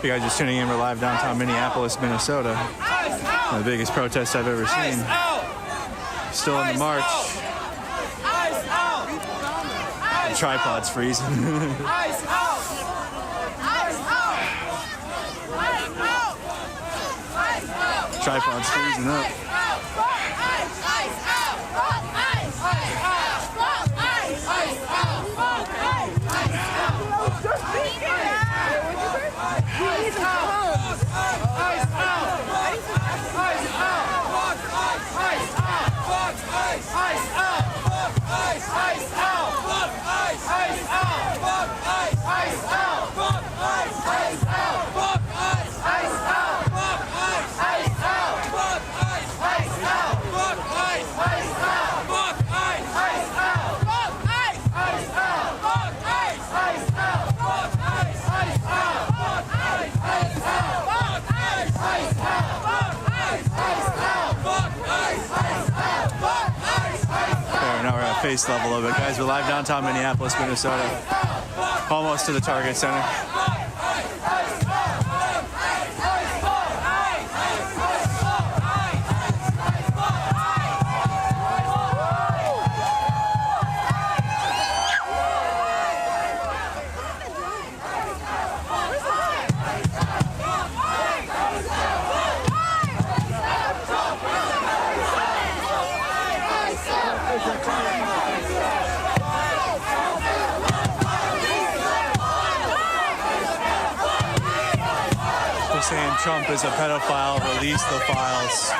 If you guys are just tuning in, we're live downtown Minneapolis, Minnesota. One of the biggest protests I've ever seen. Still in the march. The tripod's freezing. Tripod's freezing up. Face level of it, guys. We're live downtown Minneapolis, Minnesota, almost to the Target Center. Saying Trump is a pedophile, release the files.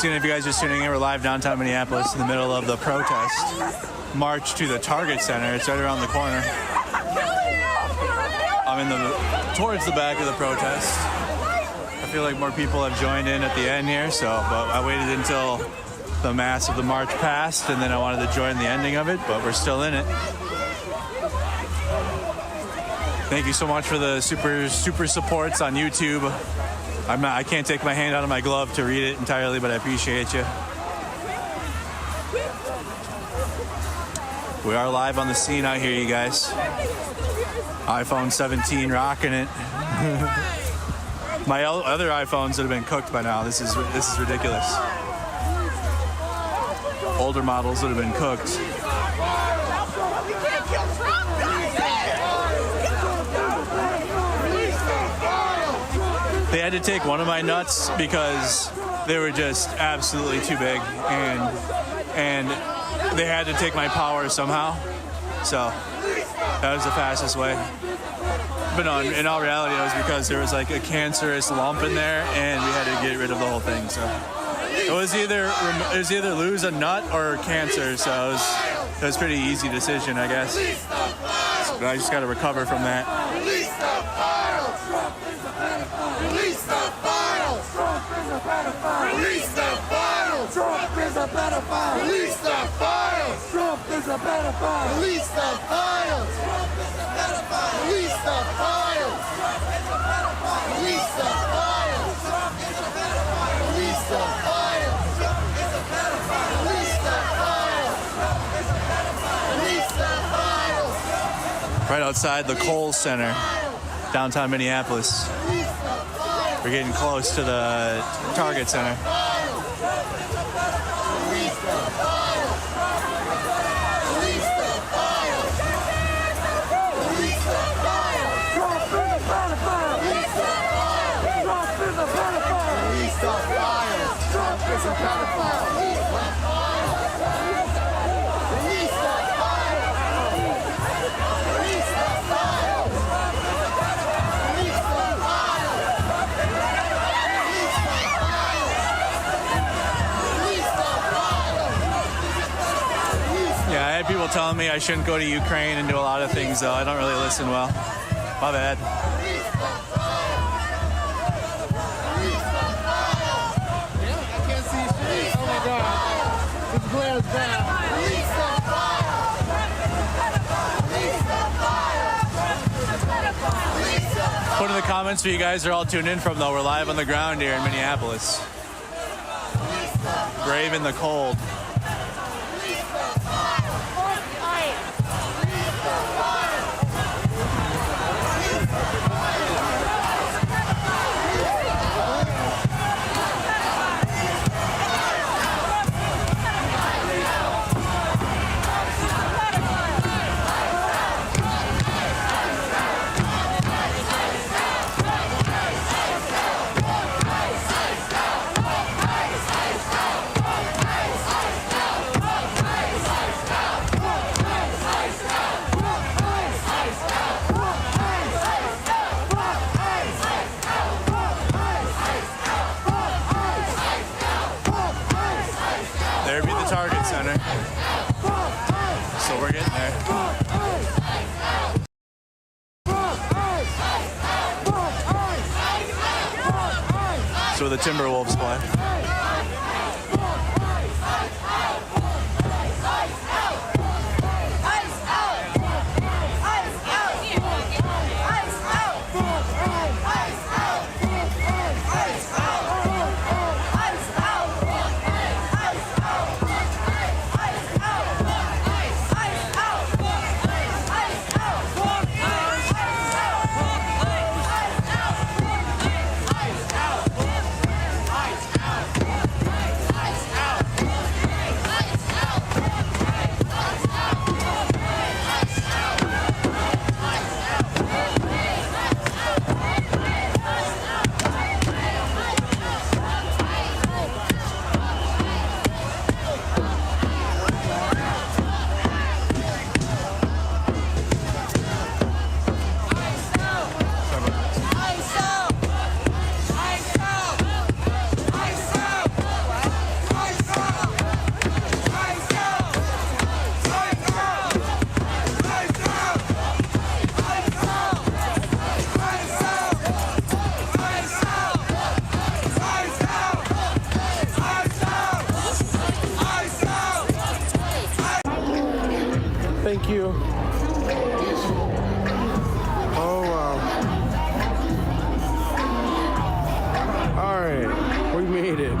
If you guys are just tuning in, we're live downtown Minneapolis in the middle of the protest march to the Target Center. It's right around the corner. I'm towards the back of the protest. I feel like more people have joined in at the end here, but I waited until the mass of the march passed, and then I wanted to join the ending of it, but we're still in it. Thank you so much for the super supports on YouTube. I can't take my hand out of my glove to read it entirely, but I appreciate you. We are live on the scene out here, you guys. iPhone 17 rocking it. My other iPhones would have been cooked by now. This is ridiculous. Older models would have been cooked. They had to take one of my nuts because they were just absolutely too big, and they had to take my power somehow. So that was the fastest way. But no, in all reality, it was because there was like a cancerous lump in there, and we had to get rid of the whole thing. So it was either lose a nut or cancer. So it was a pretty easy decision, I guess. But I just got to recover from that. Release the files! Release the files! Trump is a pedophile! Release the files! Trump is a pedophile! Release the files! Trump is a pedophile! Release the files! Trump is a pedophile! Release the files! Trump is a pedophile! Release the files! Trump is a pedophile! Release the files! Trump is a pedophile! Release the files! Trump is a pedophile! Release the files! Right outside the Kohl Center, downtown Minneapolis. Release the We're getting close to the Target Center. Yeah, I had people telling me I shouldn't go to Ukraine and do a lot of things, though. I don't really listen well. My bad. I can't see shit. Oh my god. This glare is bad. Release the fire. Put in the comments where you guys are all tuned in from, though. We're live on the ground here in Minneapolis. Brave in the cold. There be the Target Center. So we're getting there. So the Timberwolves play. Thank you. Oh, wow. All right, we made it.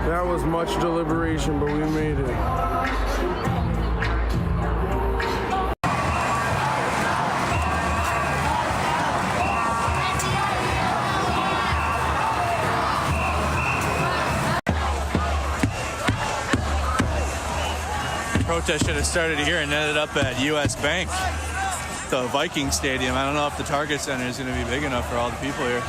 That was much deliberation, but we made it. Protest should have started here and ended up at U.S. Bank, the Viking Stadium. I don't know if the Target Center is going to be big enough for all the people here.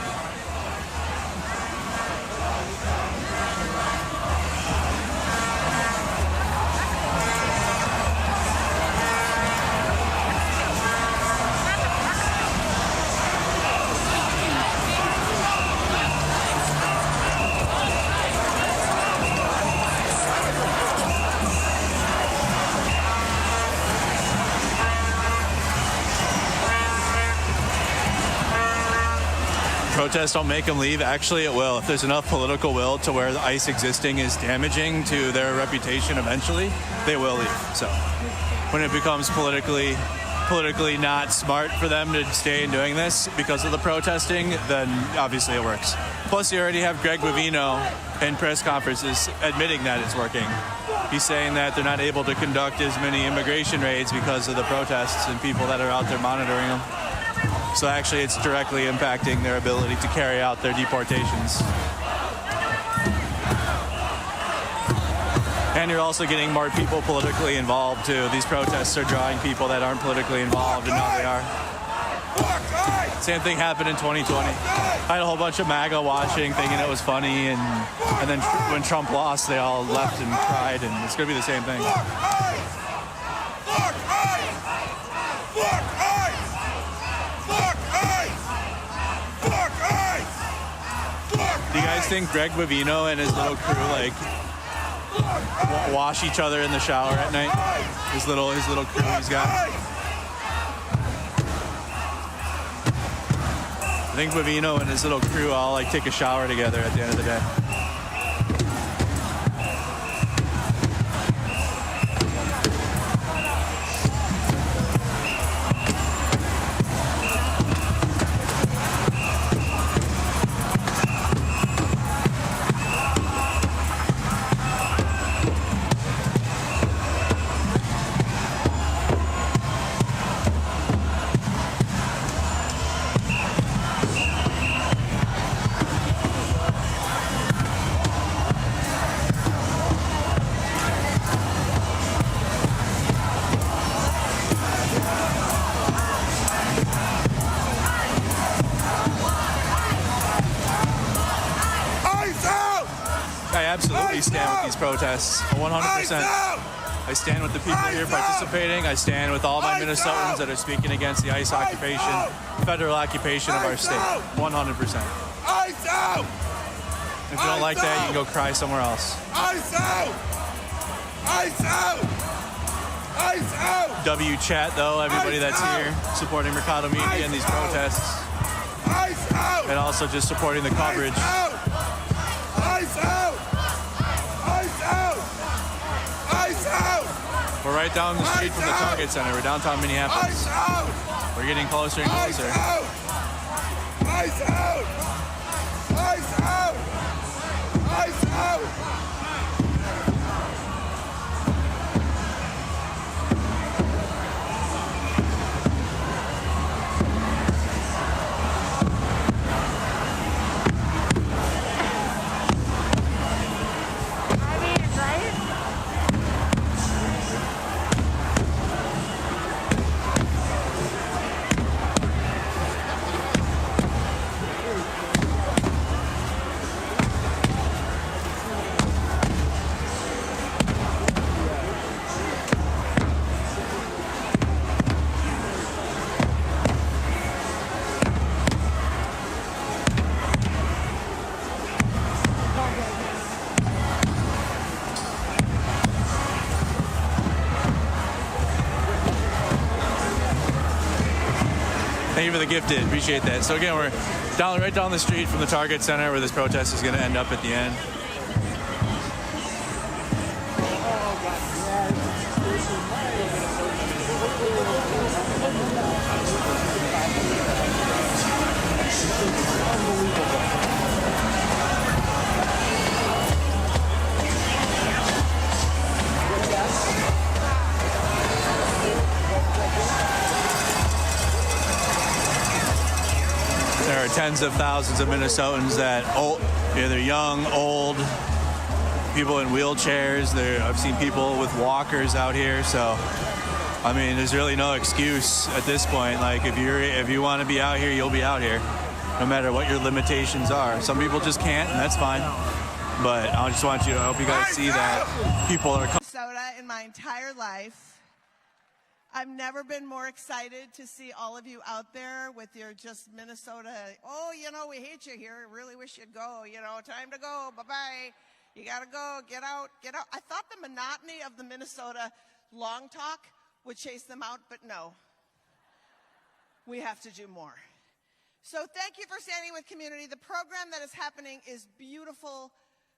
Protests don't make them leave. Actually, it will. If there's enough political will to where the ICE existing is damaging to their reputation eventually, they will leave. So when it becomes politically not smart for them to stay in doing this because of the protesting, then obviously it works. Plus, you already have Greg Bovino in press conferences admitting that it's working. He's saying that they're not able to conduct as many immigration raids because of the protests and people that are out there monitoring them. So actually it's directly impacting their ability to carry out their deportations. And you're also getting more people politically involved too. These protests are drawing people that aren't politically involved, and now they are. Same thing happened in 2020. I had a whole bunch of MAGA watching, thinking it was funny, and then when Trump lost, they all left and cried, and it's going to be the same thing. Do you guys think Greg Bavino and his little crew like wash each other in the shower at night? His little crew he's got. I think Bavino and his little crew all like take a shower together at the end of the day. I stand with these protests 100%. I stand with the people here participating. I stand with all my Minnesotans that are speaking against the ICE occupation, federal occupation of our state. 100%. If you don't like that, you can go cry somewhere else. Chat though, everybody that's here supporting Mercado Media and these protests, and also just supporting the coverage. We're right down the street from the Target Center. We're downtown Minneapolis. We're getting closer and closer. Ice out! Ice out! Ice out! Thank you for the gifted. Appreciate that. So again, we're right down the street from the Target Center where this protest is going to end up at the end. There are tens of thousands of Minnesotans that they're young, old, people in wheelchairs. I've seen people with walkers out here. So, I mean, there's really no excuse at this point. Like, if you want to be out here, you'll be out here, no matter what your limitations are. Some people just can't, and that's fine. But I just want you to, I hope you guys see that people are. Minnesota in my entire life. I've never been more excited to see all of you out there with your just Minnesota, oh, you know, we hate you here. Really wish you'd go. You know, time to go. Bye-bye. You got to go. Get out. Get out. I thought the monotony of the Minnesota long talk would chase them out, but no. We have to do more. So thank you for standing with community. The program that is happening is beautiful.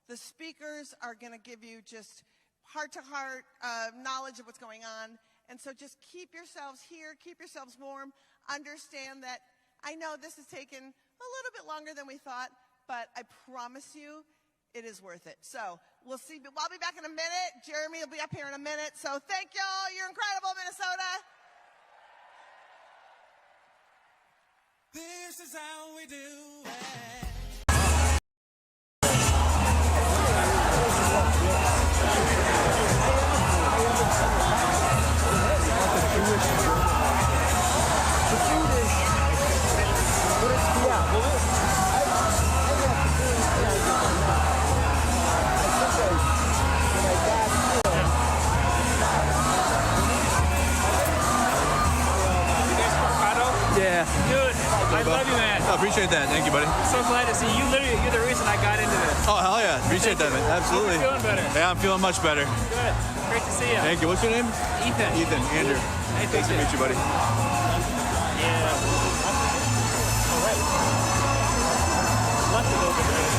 The speakers are going to give you just heart-to-heart knowledge of what's going on. And so just keep yourselves here, keep yourselves warm, understand that I know this has taken a little bit longer than we thought, but I promise you it is worth it. So we'll see. I'll be back in a minute. Jeremy will be up here in a minute. So thank y'all. You're incredible, Minnesota. This is how we do it. Yeah. Dude, I love you, man. I appreciate that. Thank you, buddy. I'm so glad to see you. You're the reason I got into this. Oh, hell yeah. Appreciate that, man. Absolutely. You're feeling better. Yeah, I'm feeling much better. Good. Great to see you. Thank you. What's your name? Ethan. Ethan. Andrew. Hey, Nice to meet you, buddy. Yeah. All right. Left it over there.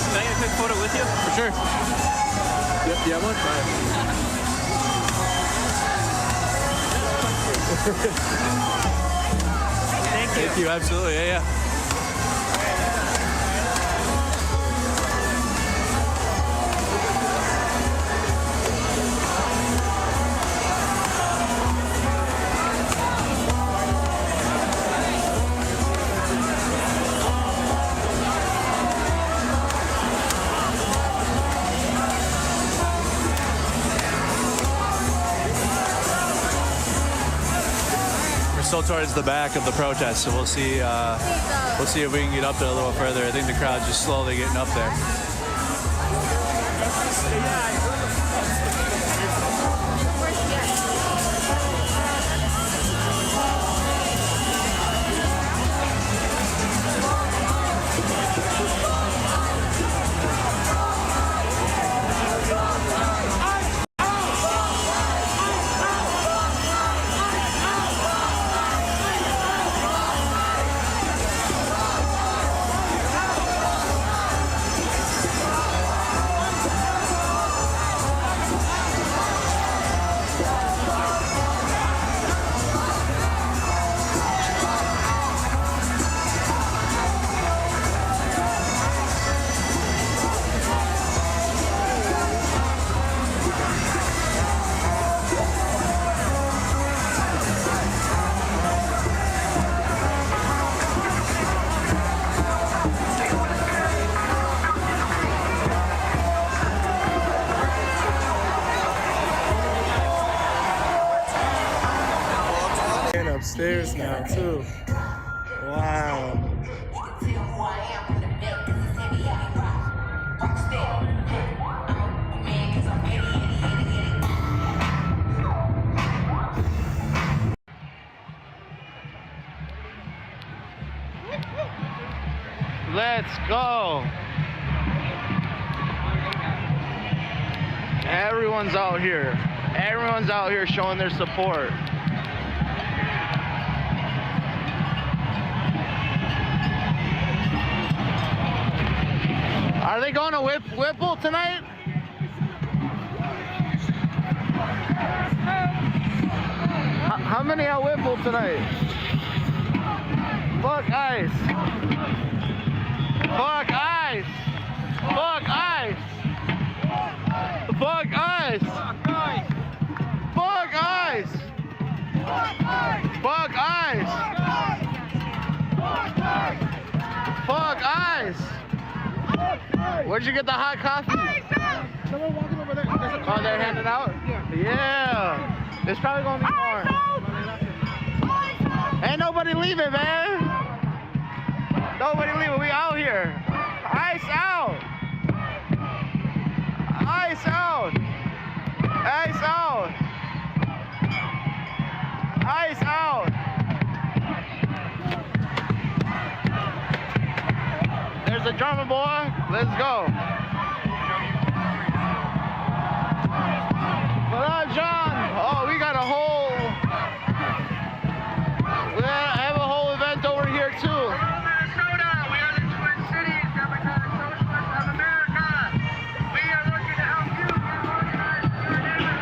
Can I get a quick photo with you? For sure. Yep, you have one? Thank you. Thank you, absolutely. Yeah, yeah. Still towards the back of the protest, so we'll see if we can get up there a little further. I think the crowd's just slowly getting up there. Upstairs now too. Wow. Let's go. Everyone's out here. Everyone's out here showing their support. Are they going to Whipple tonight? How many at Whipple tonight? Fuck ice. Fuck ice. Fuck ice. Fuck ice. Fuck ice. Fuck ice. Fuck ice. Where'd you get the hot coffee? Someone walking over there. Oh, they're handing out? Yeah. There's probably gonna be more. Ain't nobody leaving, man. Nobody leaving. We out here. Ice out. Ice out. Ice out. Ice out. There's a drummer boy. Let's go. What up, John? Oh, we got a whole. We have a whole event over here too. We're from Minnesota. We are the Twin Cities, Democratic Socialists of America. We are looking to help you get organized in your neighborhood.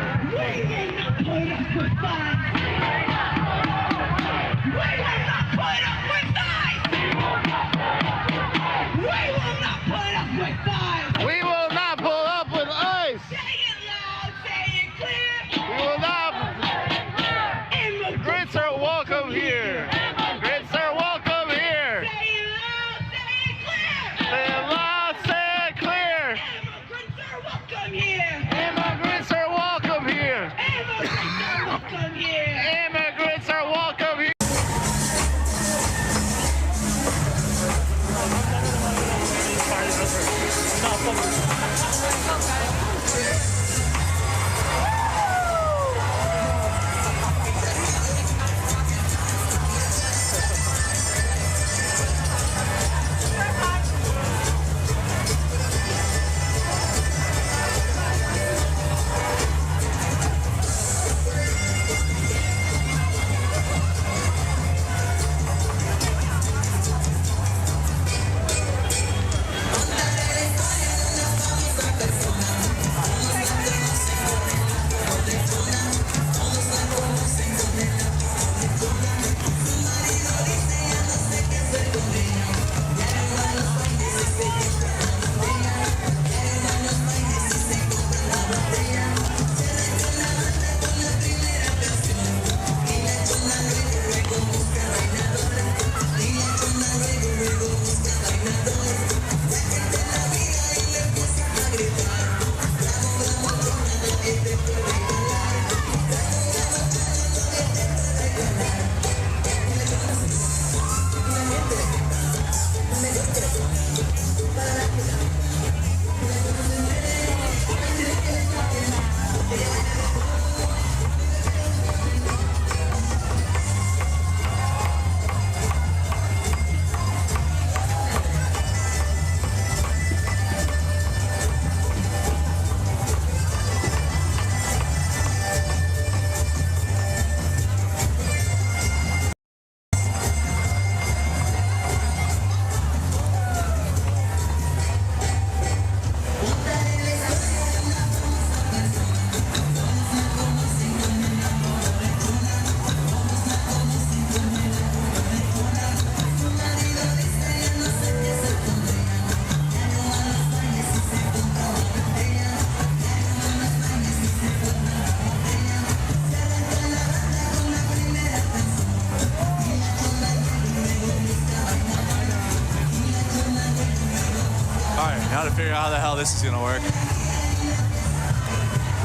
figure out how the hell this is gonna work. The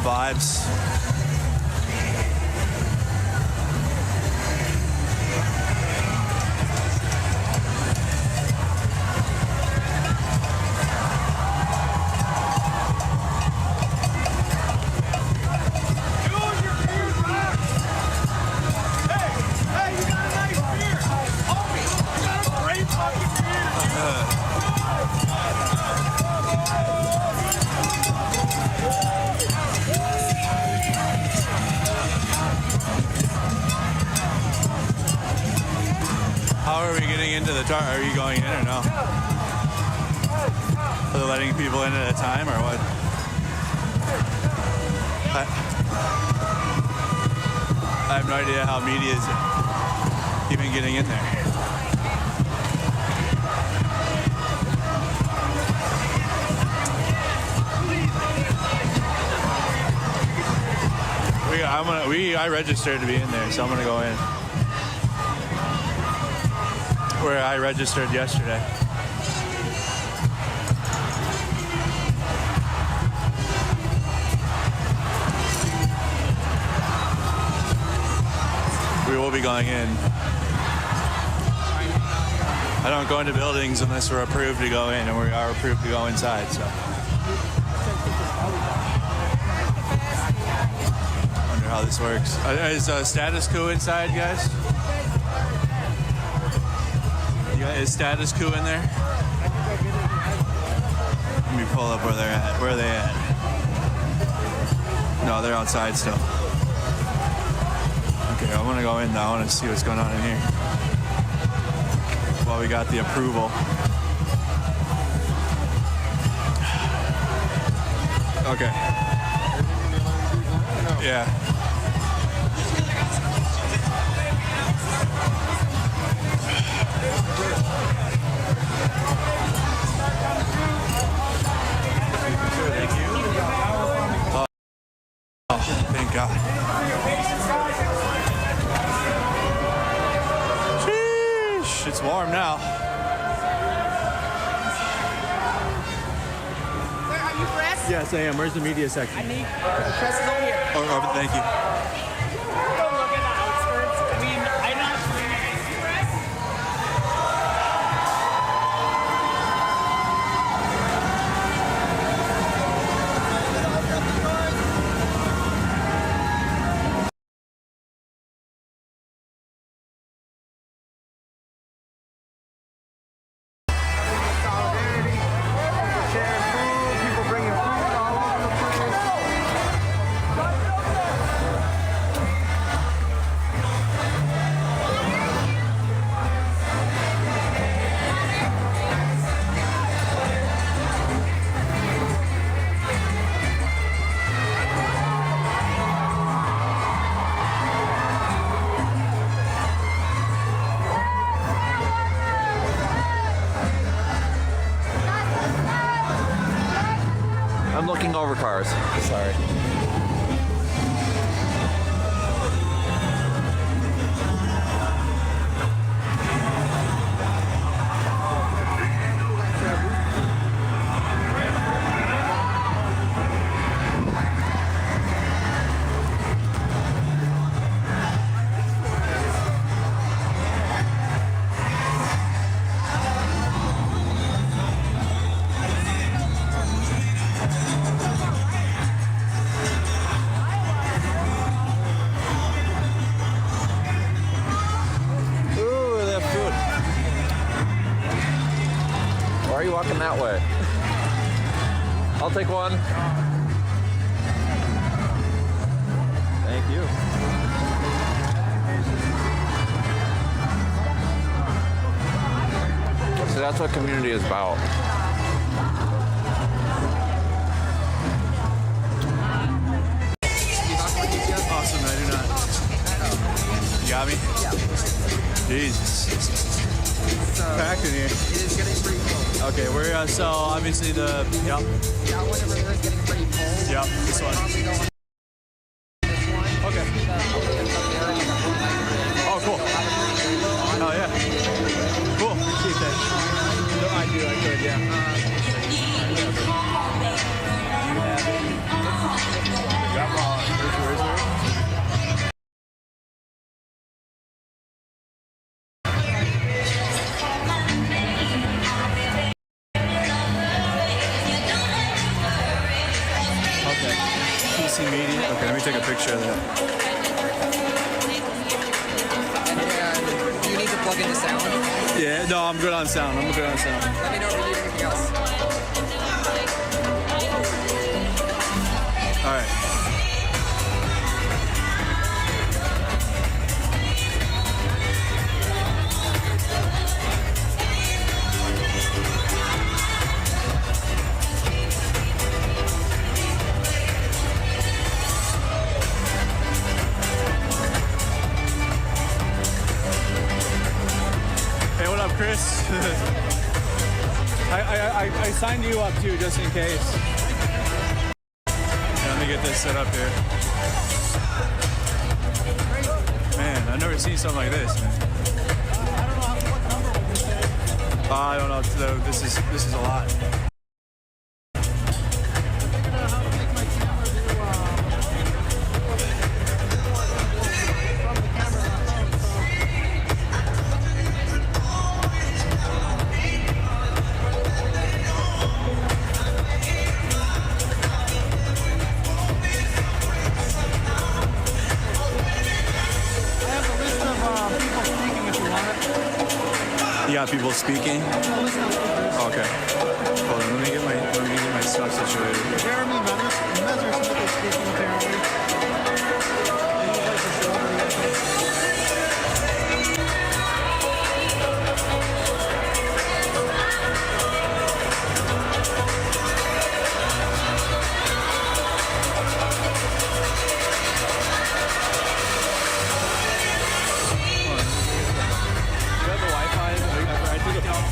vibes. How are we getting into the chart? Are you going in or no? Are they letting people in at a time or what? I have no idea how media is even getting in there. I registered to be in there, so I'm gonna go in. Where I registered yesterday. We will be going in. I don't go into buildings unless we're approved to go in, and we are approved to go inside, so. Wonder how this works. Is status quo inside, guys? Is status quo in there? Let me pull up where they're at. Where are they at? No, they're outside still. Okay, I want to go in now. I want to see what's going on in here. Well, we got the approval. Okay. Yeah. Thank God. Sheesh, it's warm now. Where are you pressed? Yes, I am. Where's the media section? I need press is over here. Oh, thank you. Don't look at the outskirts. I mean, I'm not pressed. I'm looking over cars. Sorry. Why are you walking that way? I'll take one. Thank you. So that's what community is about. Awesome, I do not. You got me? Yeah. Jesus. It's packed in here. It is getting pretty full. Okay, we're so obviously the That one over there is getting pretty full. Yep, this one. Probably go on this one. Okay. Oh, cool. Oh yeah. Cool. Appreciate that. No, I do. I could. Yeah. me take a picture of that. And do you need to plug in the sound? Yeah, no, I'm good on sound. I'm good on sound. Let me know if you need anything else. All right. Hey, what up, Chris? I signed you up too, just in case. Yeah, let me get this set up here. Man, I've never seen something like this, man. I don't know. This is a lot. You got people speaking? Okay. Hold on, let me get my stuff situated. Jeremy Measures speaking apparently. You have the Wi-Fi? I took it off.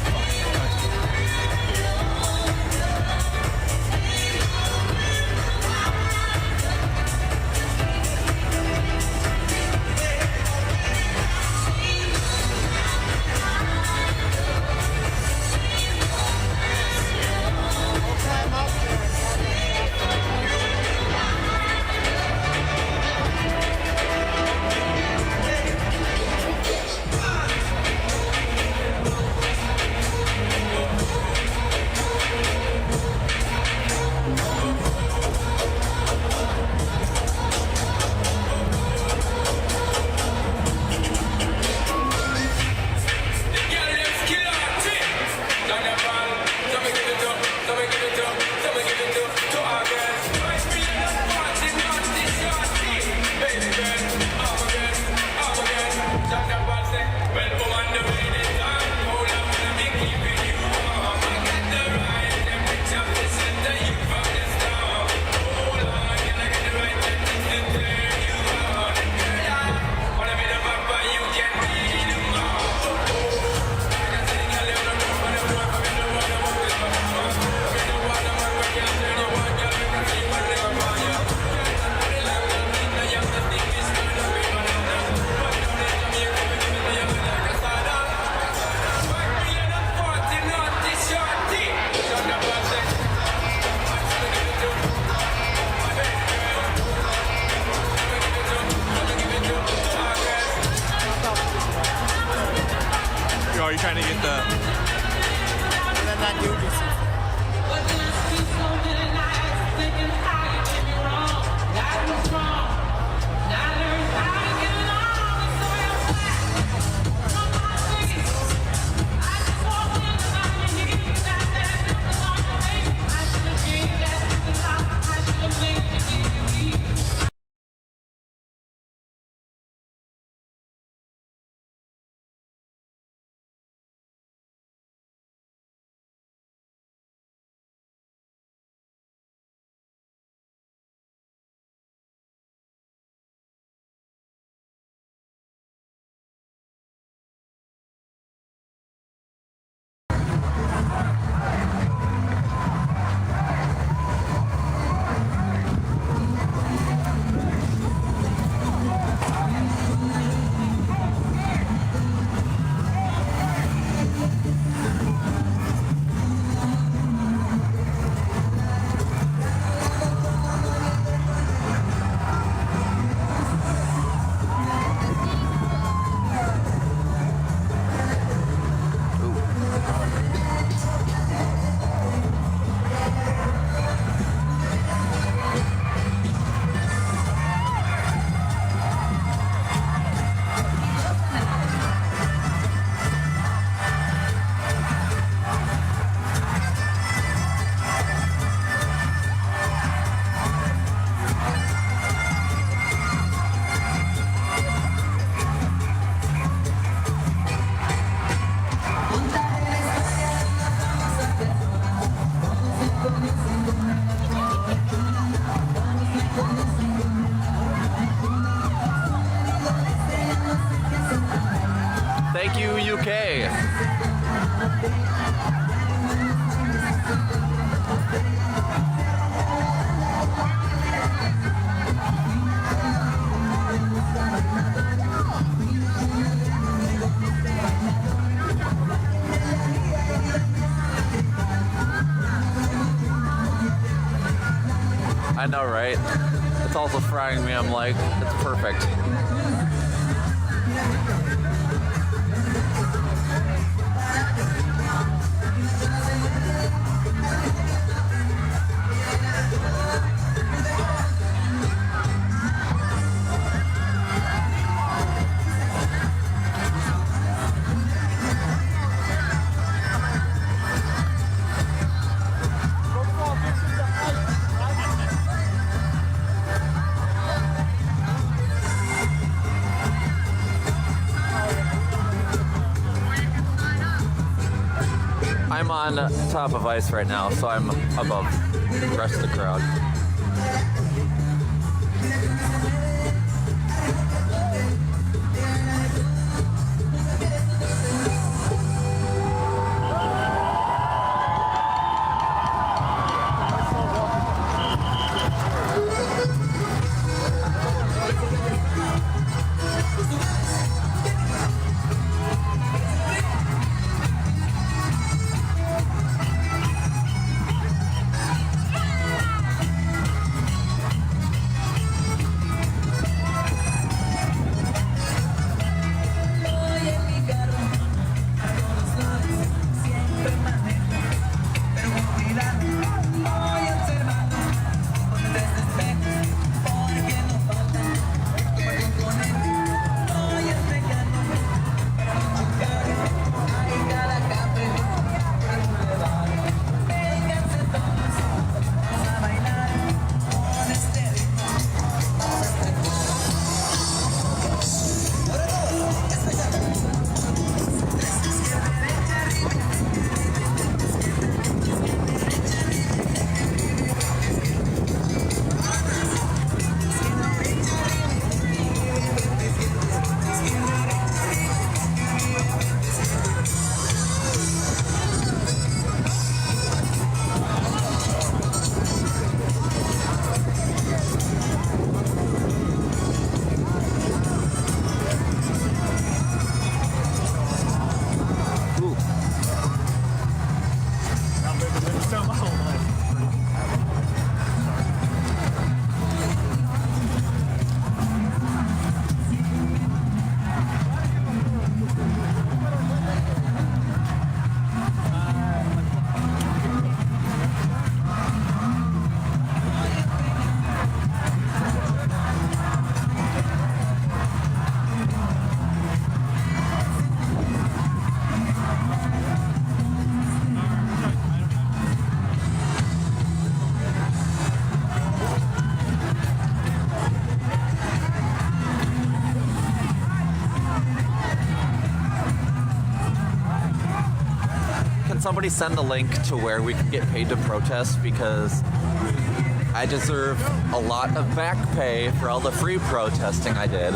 Are you trying to get the... And then that dude just Okay. I know, right? It's also frying me. I'm like, it's perfect. I'm on top of ice right now, so I'm above the rest of the crowd. Somebody send the link to where we can get paid to protest, because I deserve a lot of back pay for all the free protesting I did.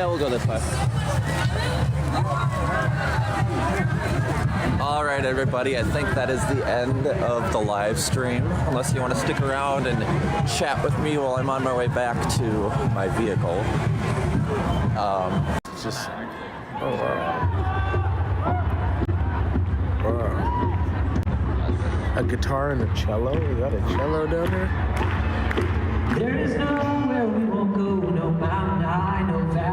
We'll go this way. All right, everybody. I think that is the end of the live stream. Unless you want to stick around and chat with me while I'm on my way back to my vehicle. Just. Oh, wow. A guitar and a cello? We got a cello down there? There is nowhere we won't go, no mountain high, no valley.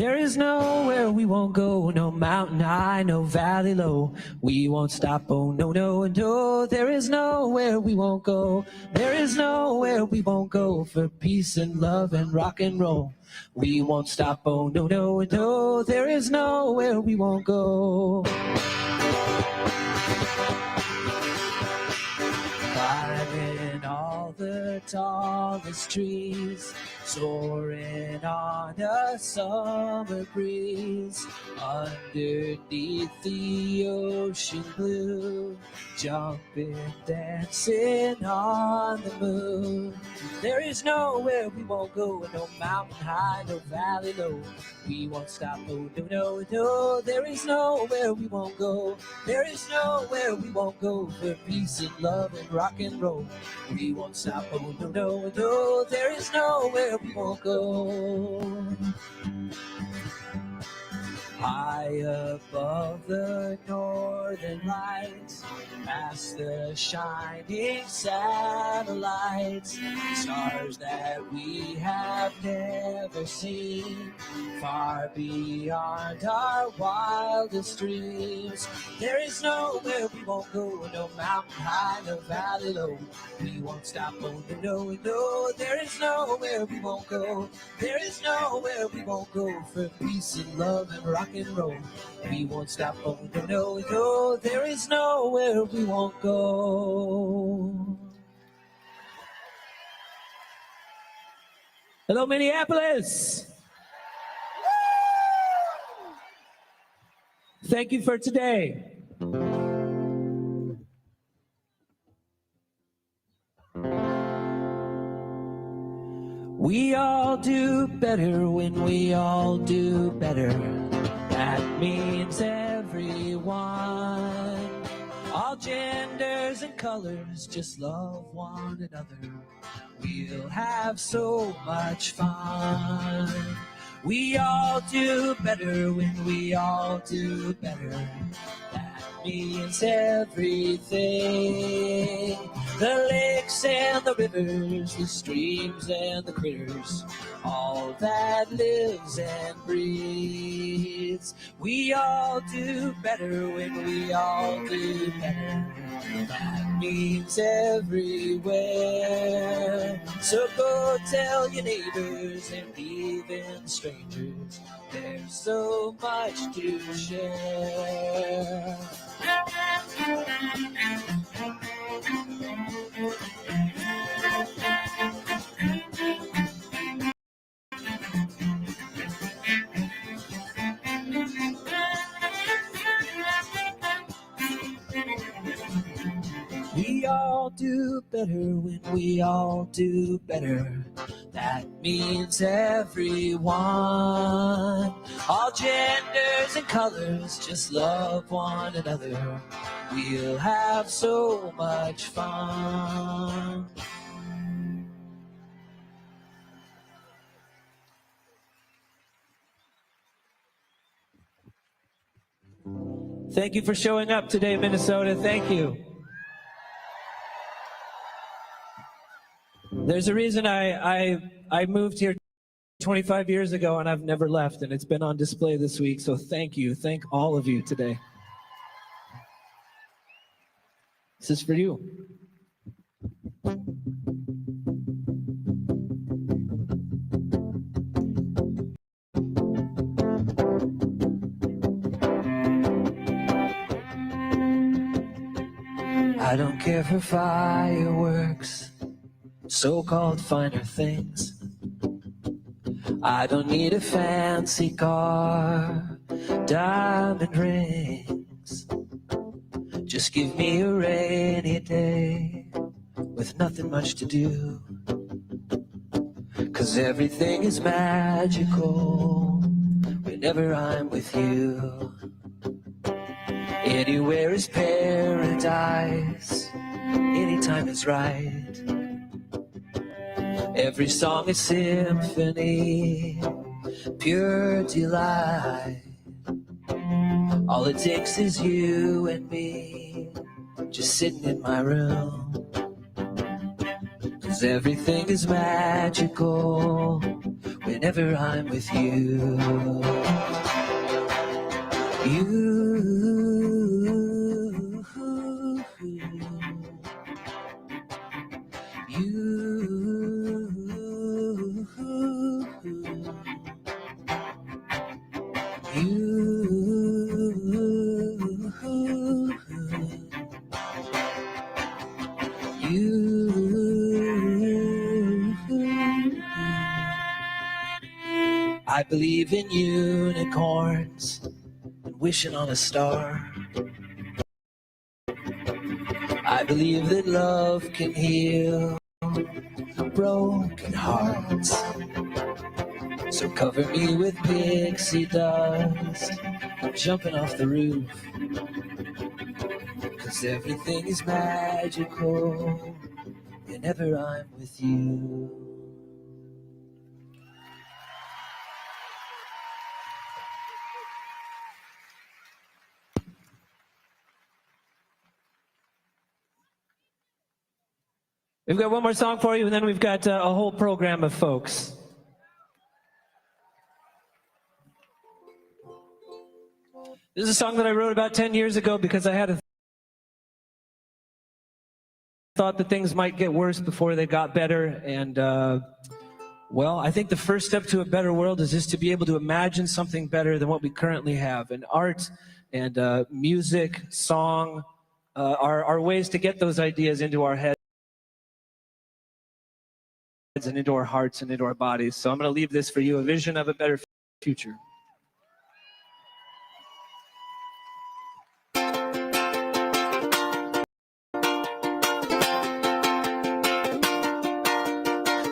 There is nowhere we won't go, no mountain high, no valley low. We won't stop, oh no, no, no. There is nowhere we won't go. There is nowhere we won't go for peace and love and rock and roll. We won't stop, oh no, no, no. There is nowhere we won't go. Climbing all the tallest trees, soaring on a summer breeze, underneath the ocean blue, jumping, dancing on the moon. There is nowhere we won't go, no mountain high, no valley low. We won't stop, oh no, no, no. There is nowhere we won't go. There is nowhere we won't go for peace and love and rock and roll. We won't stop, oh no, no, no. There is nowhere we won't go. High above the northern lights, past the shining satellites, stars that we have never seen, far beyond our wildest dreams. There is nowhere we won't go, no mountain high, no valley low. We won't stop, oh no, no. There is nowhere we won't go. There is nowhere we won't go for peace and love and rock and roll. We won't stop, oh no, no, no. There is nowhere we won't go. Hello, Minneapolis. Thank you for today. We all do better when we all do better. That means everyone. All genders and colors just love one another. We'll have so much fun. We all do better when we all do better. That means everything. The lakes and the rivers, the streams and the critters, all that lives and breathes. We all do better when we all do better. That means everywhere. So go tell your neighbors and even strangers, there's so much to share. We all do better when we all do better. That means everyone. All genders and colors just love one another. We'll have so much fun. Thank you for showing up today, Minnesota. Thank you. There's a reason I moved here 25 years ago and I've never left, and it's been on display this week, so thank you. Thank all of you today. This is for you. I don't care for fireworks, so-called finer things. I don't need a fancy car, diamond rings. Just give me a rainy day with nothing much to do. 'Cause everything is magical whenever I'm with you. Anywhere is paradise, anytime is right. Every song is symphony, pure delight. All it takes is you and me, just sitting in my room. 'Cause everything is magical whenever I'm with you. I believe in unicorns and wishing on a star. I believe that love can heal broken hearts. So cover me with pixie dust. I'm jumping off the roof, 'cause everything is magical whenever I'm with you. We've got one more song for you, and then we've got a whole program of folks. This is a song that I wrote about 10 years ago because I had a thought that things might get worse before they got better. And, well, I think the first step to a better world is just to be able to imagine something better than what we currently have. And art and music, song are ways to get those ideas into our heads and into our hearts and into our bodies. So I'm going to leave this for you, a vision of a better future.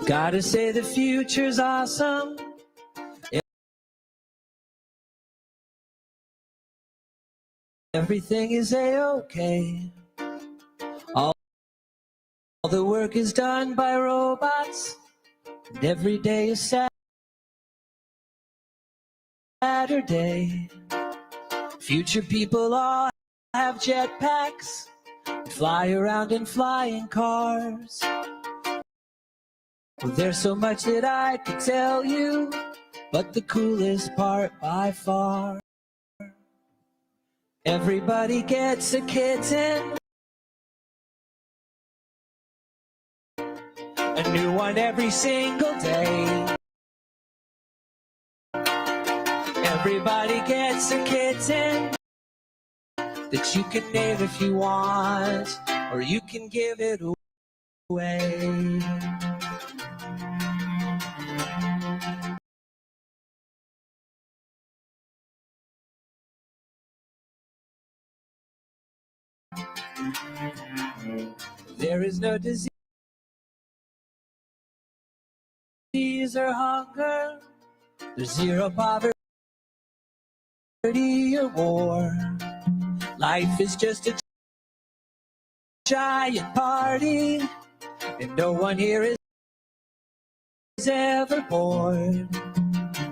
Gotta say the future's awesome. Everything is a-okay. All the work is done by robots, and every day is Saturday. Future people all have jetpacks, and fly around in flying cars. Well, there's so much that I could tell you, but the coolest part by far, everybody gets a kitten. A new one every single day. Everybody gets a kitten that you can name if you want, or you can give it away. There is no disease or hunger. There's zero poverty or war. Life is just a giant party, and no one here is ever bored.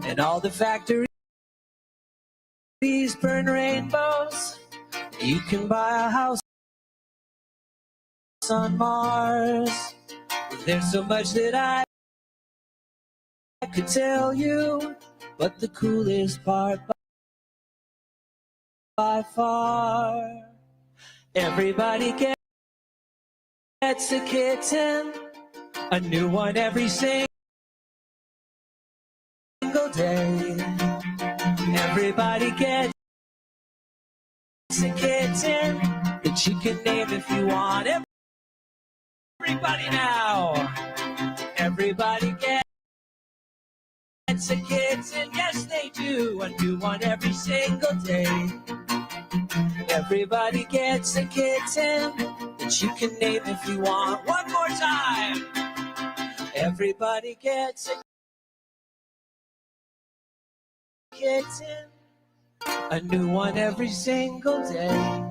And all the factories burn rainbows. You can buy a house on Mars. There's so much that I could tell you, but the coolest part by far, everybody gets a kitten, a new one every single day. Everybody gets a kitten that you can name if you want. Everybody now, everybody gets a kitten, yes they do, a new one every single day. Everybody gets a kitten that you can name if you want. One more time. Everybody gets a kitten, a new one every single day.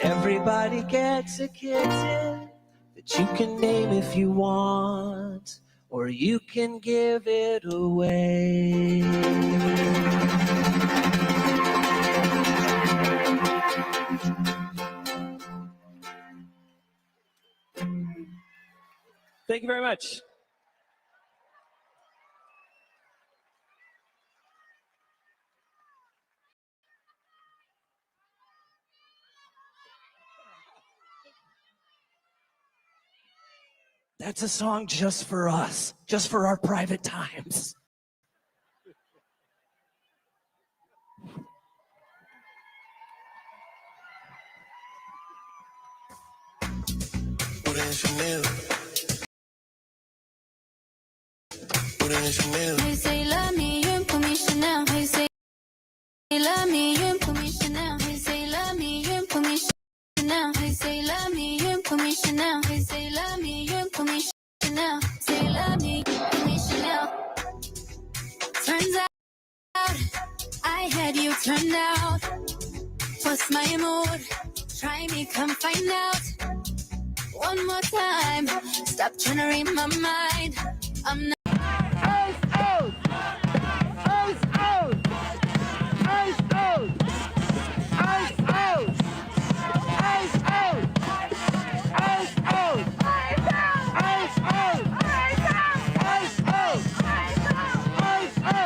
Everybody gets a kitten that you can name if you want, or you can give it away. Thank you very much. That's a song just for us, just for our private times. Hey, say love me, you put me Chanel. Hey, say love me, you put me Chanel. Hey, say love me, you put me Chanel. Hey, say love me, you put me Chanel. Hey, say love me, you put me Chanel. Say love me, put me Chanel. Turns out I had you turned out. What's my mood? Try me, come find out. One more time. Stop trying to read my mind. I'm not. Ice out! Ice out! Ice out! Ice out! Ice out! Ice out! Ice out! Ice out! Ice out! Ice out! Ice out! Ice out!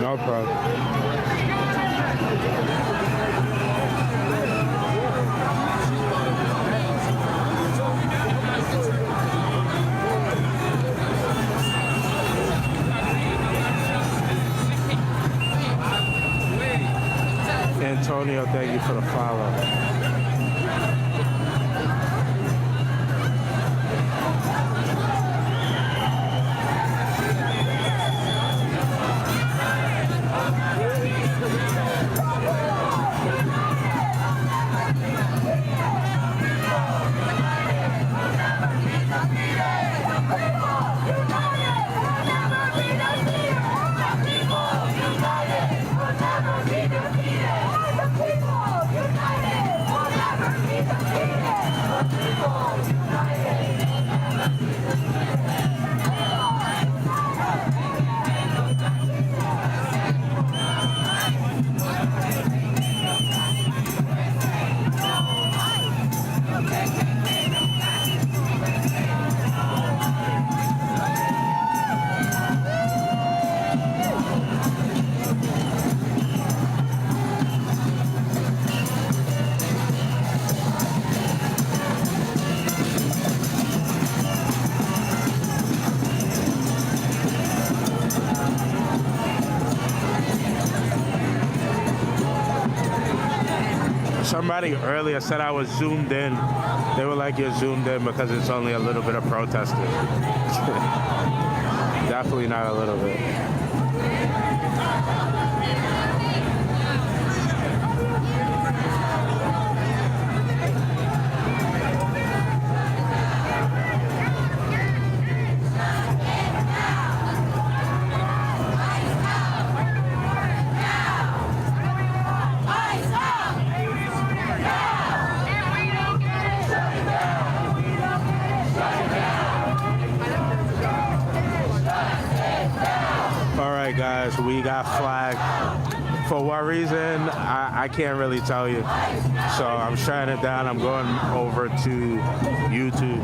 No problem. Antonio, thank you for the follow. United! somebody earlier said I was zoomed in. They were like, you're zoomed in because it's only a little bit of protesting. Definitely not a little bit. Guys, we got flagged. For what reason, I can't really tell you. So I'm shutting it down. I'm going over to YouTube.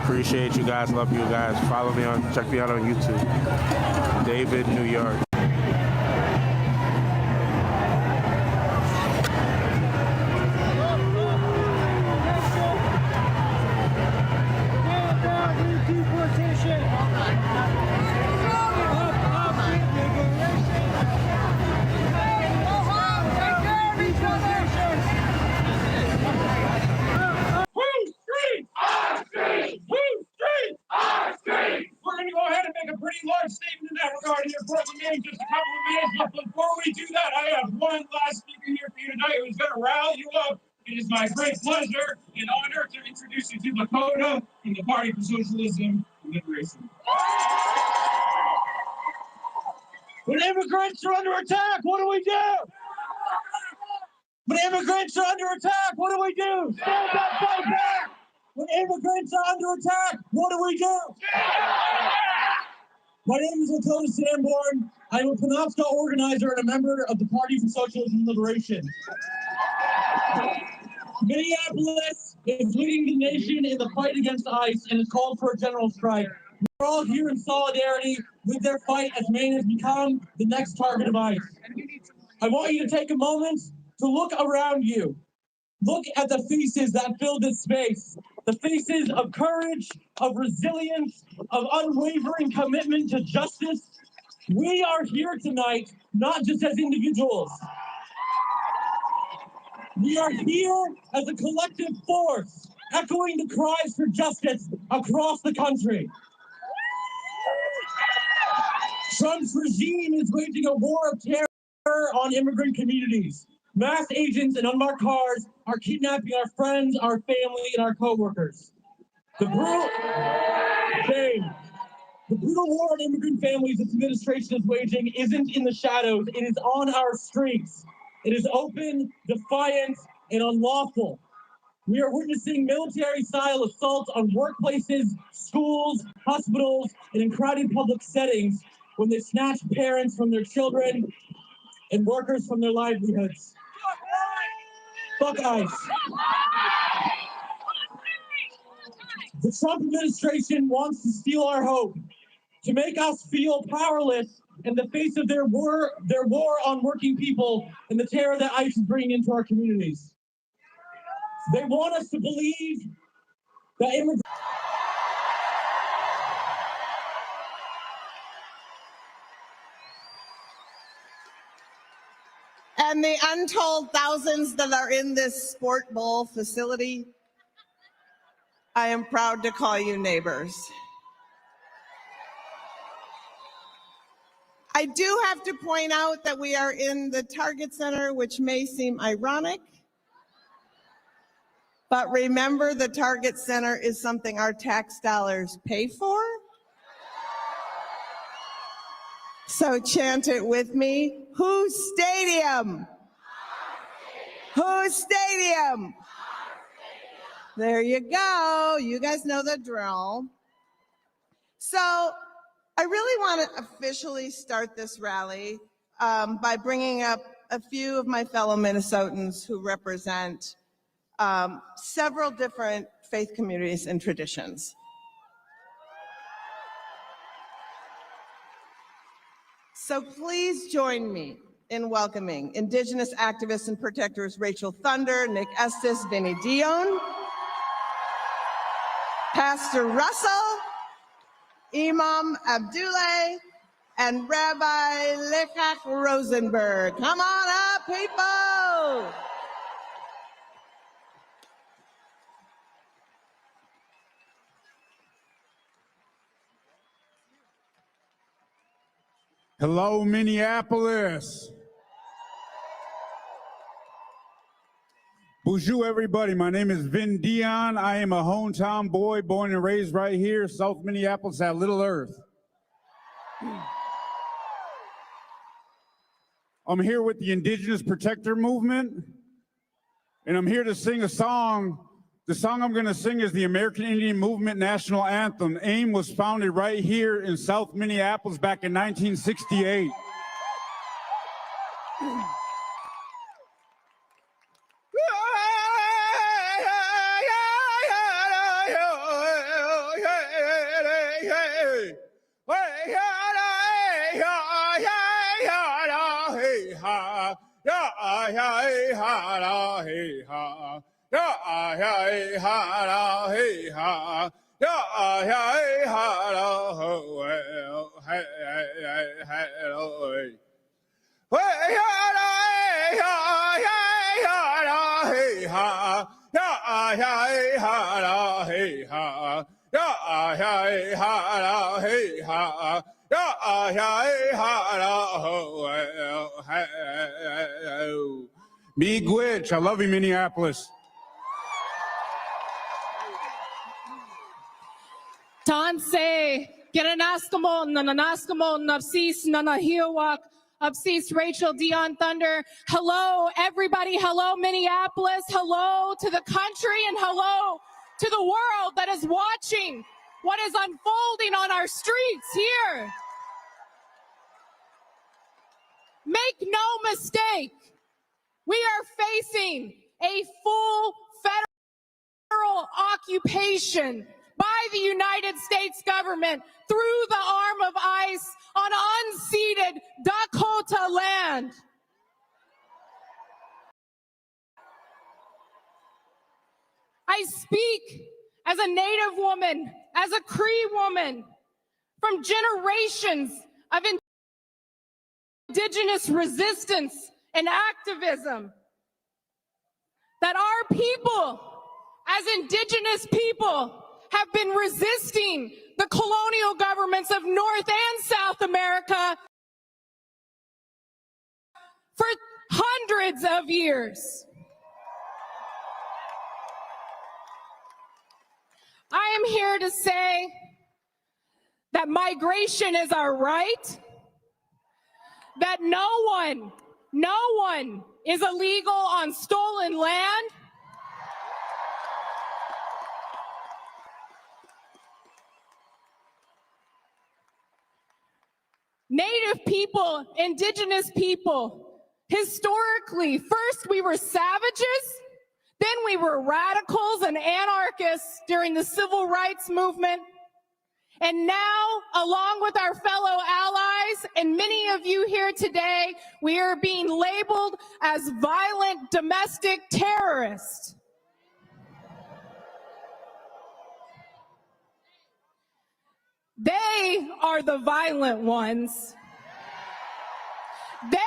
Appreciate you guys. Love you guys. Follow me check me out on YouTube. David, New York. Just a couple of minutes, but before we do that, I have one last speaker here for you tonight who's going to rally you up. It is my great pleasure and honor to introduce you to Lakota and the Party for Socialism and Liberation. When immigrants are under attack, what do we do? When immigrants are under attack, what do we do? Stand up, fight back! When immigrants are under attack, what do we do? My name is Lakota Sanborn. I'm a Penobscot organizer and a member of the Party for Socialism and Liberation. Minneapolis is leading the nation in the fight against ICE and has called for a general strike. We're all here in solidarity with their fight as Maine has become the next target of ICE. I want you to take a moment to look around you. Look at the faces that fill this space. The faces of courage, of resilience, of unwavering commitment to justice. We are here tonight, not just as individuals. We are here as a collective force, echoing the cries for justice across the country. Trump's regime is waging a war of terror on immigrant communities. Mass agents in unmarked cars are kidnapping our friends, our family, and our co-workers. The brutal war on immigrant families this administration is waging isn't in the shadows, it is on our streets. It is open, defiant, and unlawful. We are witnessing military-style assaults on workplaces, schools, hospitals, and in crowded public settings when they snatch parents from their children and workers from their livelihoods. Fuck ICE. The Trump administration wants to steal our hope, to make us feel powerless in the face of their war on working people and the terror that ICE is bringing into our communities. They want us to believe that immigrants. And the untold thousands that are in this sport bowl facility, I am proud to call you neighbors. I do have to point out that we are in the Target Center, which may seem ironic, but remember the Target Center is something our tax dollars pay for. So chant it with me. Whose stadium? Whose stadium? There you go. You guys know the drill. So I really want to officially start this rally by bringing up a few of my fellow Minnesotans who represent several different faith communities and traditions. So please join me in welcoming Indigenous activists and protectors Rachel Thunder, Nick Estes, Vinnie Dion, Pastor Russell, Imam Abdullah, and Rabbi Lekach Rosenberg. Come on up, people! Hello, Minneapolis. Bonjour, everybody. My name is Vin Dion. I am a hometown boy, born and raised right here, South Minneapolis at Little Earth. I'm here with the Indigenous Protector Movement, and I'm here to sing a song. The song I'm going to sing is the American Indian Movement National Anthem. AIM was founded right here in South Minneapolis back in 1968. Miigwech, I love you, Minneapolis. Tanse, Geranaskamo, Nananaskamo, Napsis, Nanahiwak, Upsis, Rachel, Dion Thunder. Hello, everybody. Hello, Minneapolis. Hello to the country and hello to the world that is watching what is unfolding on our streets here. Make no mistake, we are facing a full federal occupation by the United States government through the arm of ICE on unceded Dakota land. I speak as a Native woman, as a Cree woman, from generations of Indigenous resistance and activism, that our people, as Indigenous people, have been resisting the colonial governments of North and South America for hundreds of years. I am here to say that migration is our right, that no one is illegal on stolen land. Native people, Indigenous people, historically, first we were savages, then we were radicals and anarchists during the civil rights movement. And now, along with our fellow allies and many of you here today, we are being labeled as violent domestic terrorists. They are the violent ones. They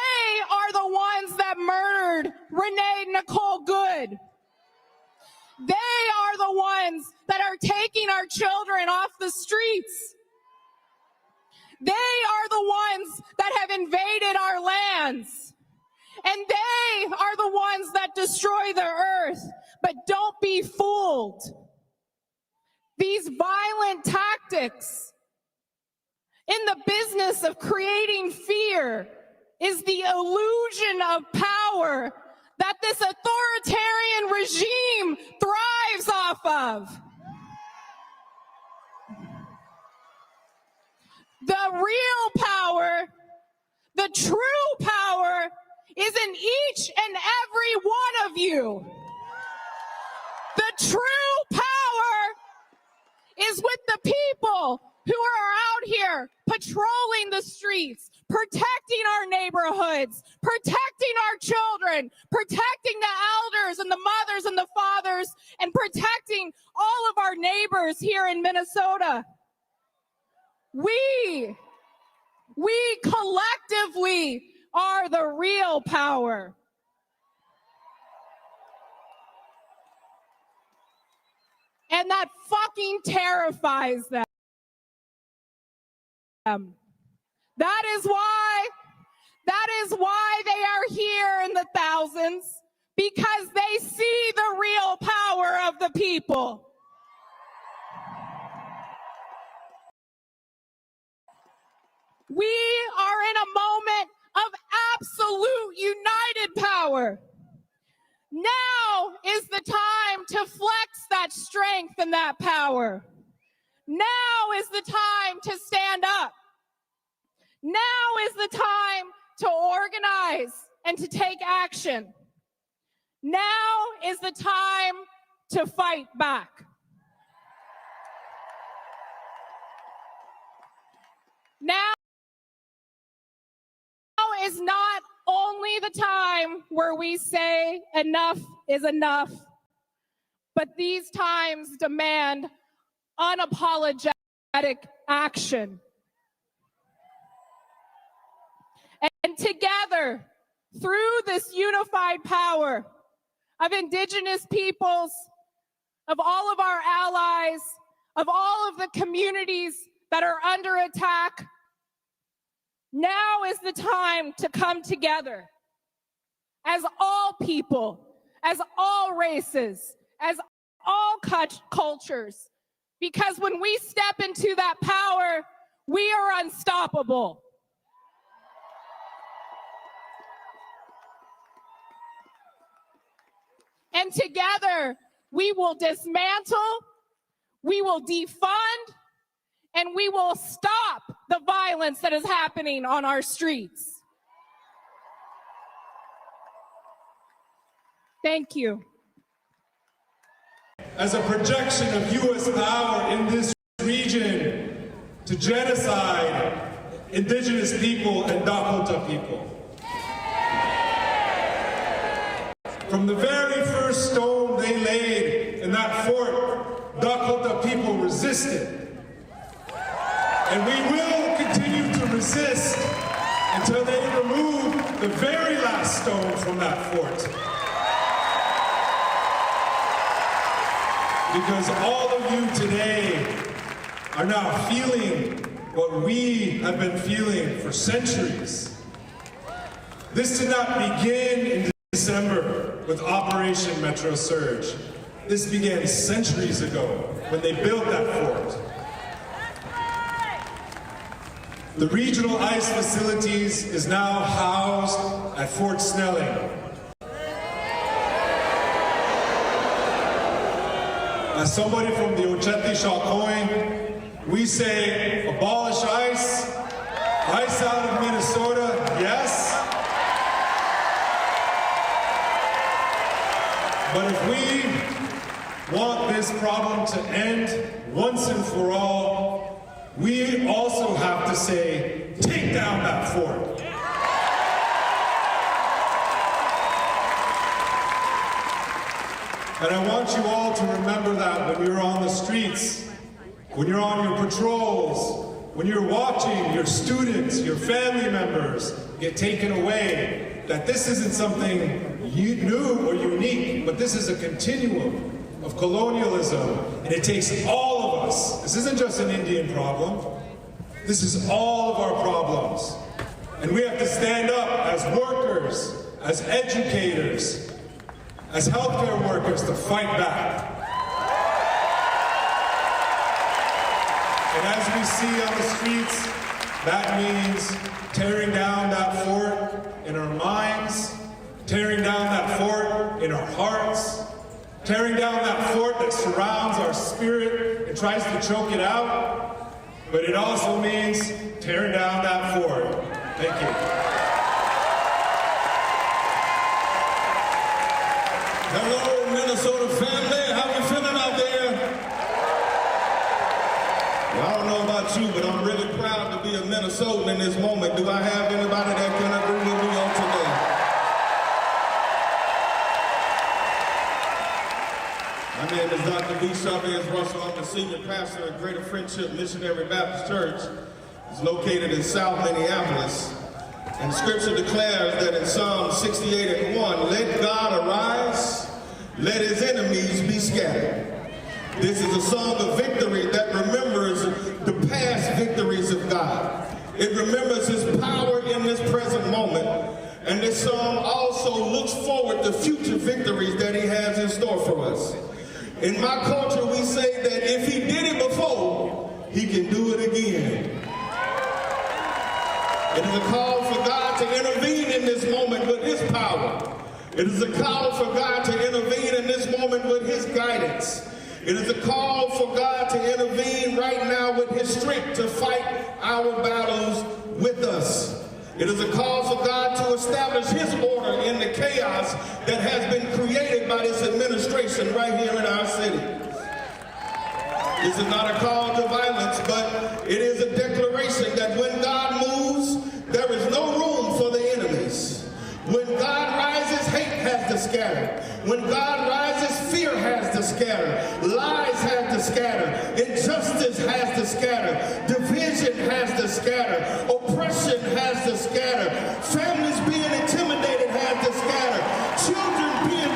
are the ones that murdered Renee Nicole Good. They are the ones that are taking our children off the streets. They are the ones that have invaded our lands. And they are the ones that destroy the earth. But don't be fooled. These violent tactics in the business of creating fear is the illusion of power that this authoritarian regime thrives off of. The real power, the true power, is in each and every one of you. The true power is with the people who are out here patrolling the streets, protecting our neighborhoods, protecting our children, protecting the elders and the mothers and the fathers, and protecting all of our neighbors here in Minnesota. We collectively are the real power. And that fucking terrifies them. That is why they are here in the thousands, because they see the real power of the people. We are in a moment of absolute united power. Now is the time to flex that strength and that power. Now is the time to stand up. Now is the time to organize and to take action. Now is the time to fight back. Now is not only the time where we say enough is enough, but these times demand unapologetic action. And together, through this unified power of Indigenous peoples, of all of our allies, of all of the communities that are under attack, now is the time to come together as all people, as all races, as all cultures, because when we step into that power, we are unstoppable. And together, we will dismantle, we will defund, and we will stop the violence that is happening on our streets. Thank you. As a projection of U.S. power in this region to genocide Indigenous people and Dakota people. From the very first stone they laid in that fort, Dakota people resisted. And we will continue to resist until they remove the very last stone from that fort. Because all of you today are now feeling what we have been feeling for centuries. This did not begin in December with Operation Metro Surge. This began centuries ago when they built that fort. The regional ICE facilities is now housed at Fort Snelling. As somebody from the Ocheti Shawkoin, we say abolish ICE, ICE out of Minnesota, yes. But if we want this problem to end once and for all, we also have to say, take down that fort. And I want you all to remember that when you're on the streets, when you're on your patrols, when you're watching your students, your family members get taken away, that this isn't something new or unique, but this is a continuum of colonialism, and it takes all of us. This isn't just an Indian problem. This is all of our problems. And we have to stand up as workers, as educators, as healthcare workers to fight back. And as we see on the streets, that means tearing down that fort in our minds, tearing down that fort in our hearts, tearing down that fort that surrounds our spirit and tries to choke it out. But it also means tearing down that fort. Thank you. Hello, Minnesota family. How we feeling out there? Well, I don't know about you, but I'm really proud to be a Minnesotan in this moment. Do I have anybody that can agree with me on today? My name is Dr. B. Chavez Russell. I'm the senior pastor at Greater Friendship Missionary Baptist Church. It's located in South Minneapolis. And Scripture declares that in Psalm 68:1, let God arise, let his enemies be scattered. This is a song of victory that remembers the past victories of God. It remembers his power in this present moment. And this song also looks forward to future victories that he has in store for us. In my culture, we say that if he did it before, he can do it again. It is a call for God to intervene in this moment with his power. It is a call for God to intervene in this moment with his guidance. It is a call for God to intervene right now with his strength to fight our battles with us. It is a call for God to establish his order in the chaos that has been created by this administration right here in our city. This is not a call to violence, but it is a declaration that when God moves, there is no room for the enemies. When God rises, hate has to scatter. When God rises, fear has to scatter. Lies have to scatter. Injustice has to scatter. Division has to scatter. Oppression has to scatter. Families being intimidated has to scatter. Children being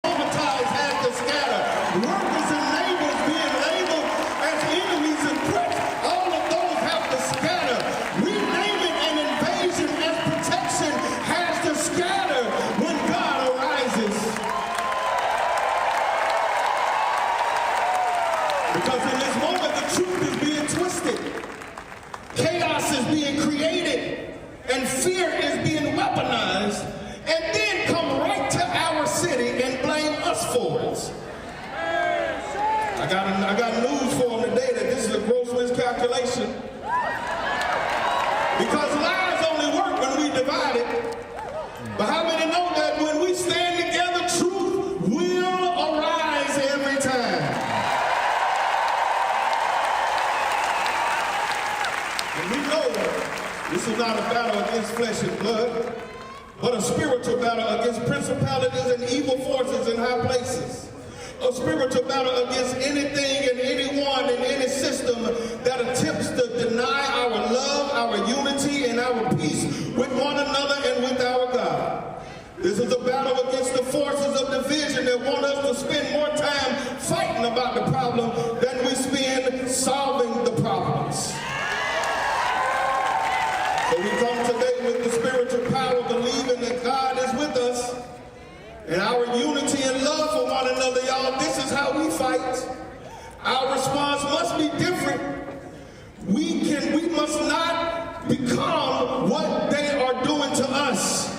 traumatized has to scatter. Workers and neighbors being labeled as enemies and threats, all of those have to scatter. Renaming an invasion as protection has to scatter when God arises. Because in this moment, the truth is being twisted. Chaos is being created, and fear is being weaponized, and then come right to our city and blame us for it. I got news for them today that this is a gross miscalculation. Because lies only work when we divide it. But how many know that when we stand together, truth will arise every time? And we know this is not a battle against flesh and blood, but a spiritual battle against principalities and evil forces in high places. A spiritual battle against anything and anyone and any system that attempts to deny our love, our unity, and our peace with one another and with our God. This is a battle against the forces of division that want us to spend more time fighting about the problem than we spend solving the problems. So we come today with the spiritual power, believing that God is with us. And our unity and love for one another, y'all, this is how we fight. Our response must be different. We must not become what they are doing to us.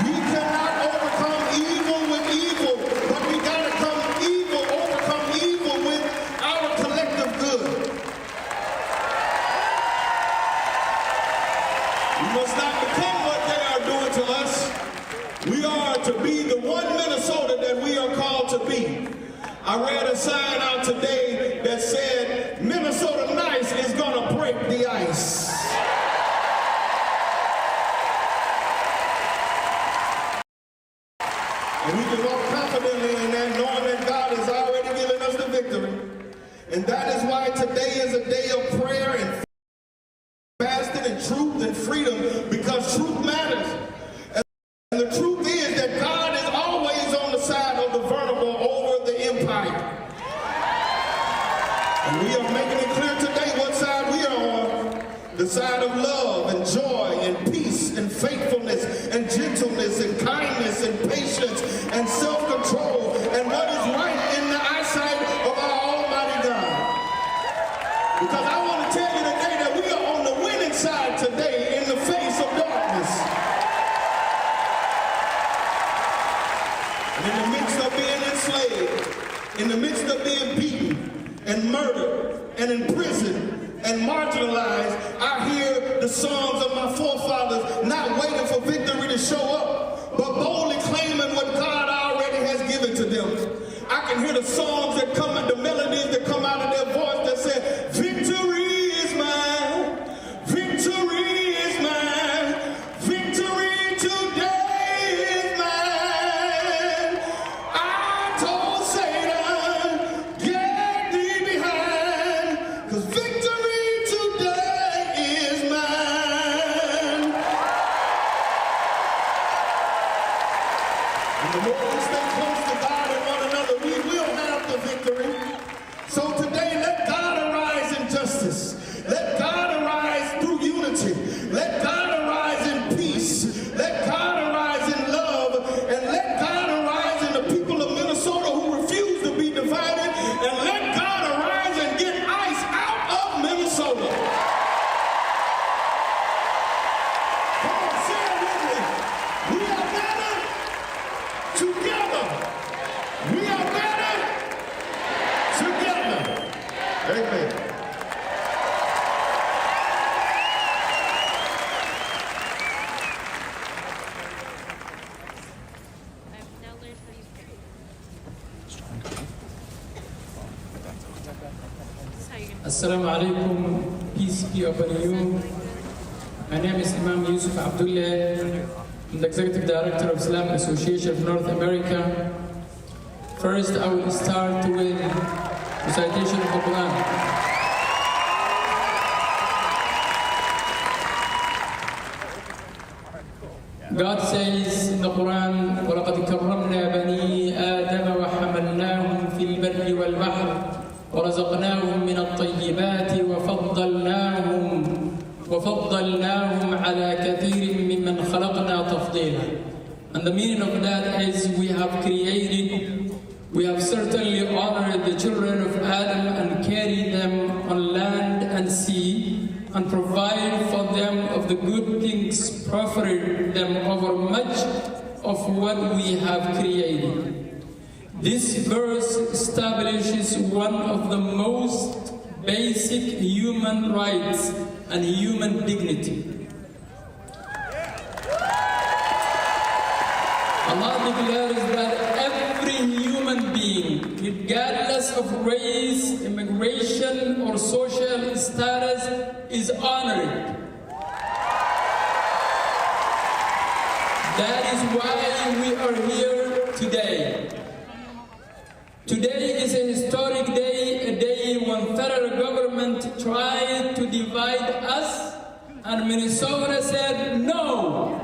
We cannot overcome evil with evil, but we gotta overcome evil with our collective good. We must not become what they are doing to us. We are to be the one Minnesota that we are called to be. I read a sign out today that said, Minnesota nice is gonna break the ice. And we can walk confidently in that, knowing that God has already given us the victory. And that is why today is a day of prayer and fasting and truth and freedom, because truth matters. And the truth is that God is always on the side of the vulnerable over the empire. And we are making it clear today what side we are on. The side of love and joy and peace and faithfulness and gentleness and kindness and patience and self-control and what is right in the eyesight of our Almighty God. Because I want to tell you today that we are on the winning side today in the face of darkness. And in the midst of being enslaved, in the midst of being beaten and murdered and imprisoned and marginalized, I hear the songs of my forefathers not waiting for victory to show up, but boldly claiming what God already has given to them. I can hear the songs that come and the melodies that come out of their voice that say, victory is mine, victory is mine, victory today is mine. I told Satan, get thee behind, 'cause victory today is mine. And the more we stay close to God and one another, we will have the victory. Assalamu alaikum, peace be upon you. My name is Imam Yusuf Abdullah. I'm the Executive Director of Islamic Association of North America. First, I will start with recitation of the Quran. God says in the Quran, وَلَقَدْ كَرَّمْنَا بَنِي آدَمَ وَحَمَلْنَاهُمْ فِي الْبَرِّ وَالْبَحْرِ ورزقناهم من الطيبات وفضلناهم على كثير ممن خلقنا تفضيلا. And the meaning of that is we have certainly honored the children of Adam and carried them on land and sea and provide for them of the good things, preferred them over much of what we have created. This verse establishes one of the most basic human rights and human dignity. Allah declares that every human being, regardless of race, immigration, or social status, is honored. That is why we are here today. Today is a historic day, a day when federal government tried to divide us, and Minnesota said no.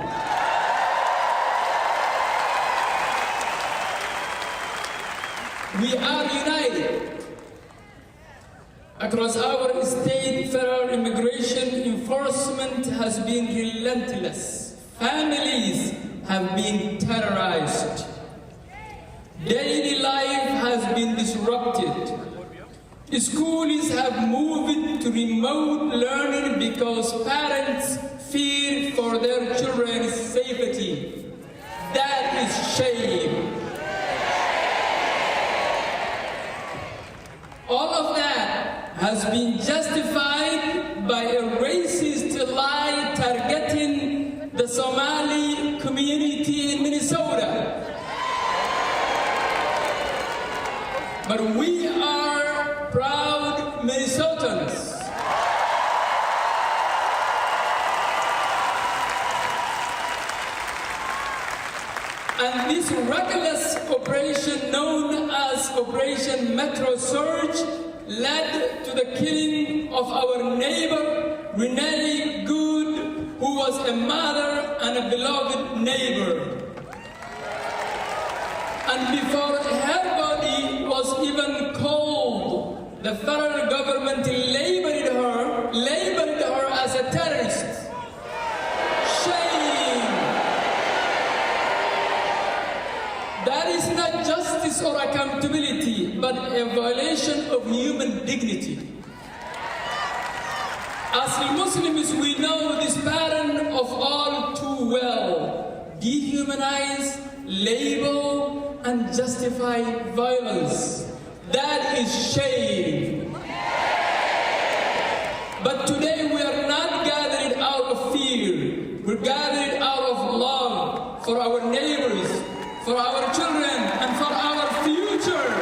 We are united. Across our state, federal immigration enforcement has been relentless. Families have been terrorized. Daily life has been disrupted. Schools have moved to remote learning because parents fear for their children's safety. That is shame. All of that has been justified by a racist lie targeting the Somali community in Minnesota. But we are proud Minnesotans. And this reckless operation known as Operation Metro Surge led to the killing of our neighbor, Renee Good, who was a mother and a beloved neighbor. And before her body was even cold, the federal government labeled her as a terrorist. Shame! That is not justice or accountability, but a violation of human dignity. As Muslims, we know this pattern of all too well. Dehumanize, label, and justify violence. That is shame. But today we are not gathered out of fear. We're gathered out of love for our neighbors, for our children, and for our future.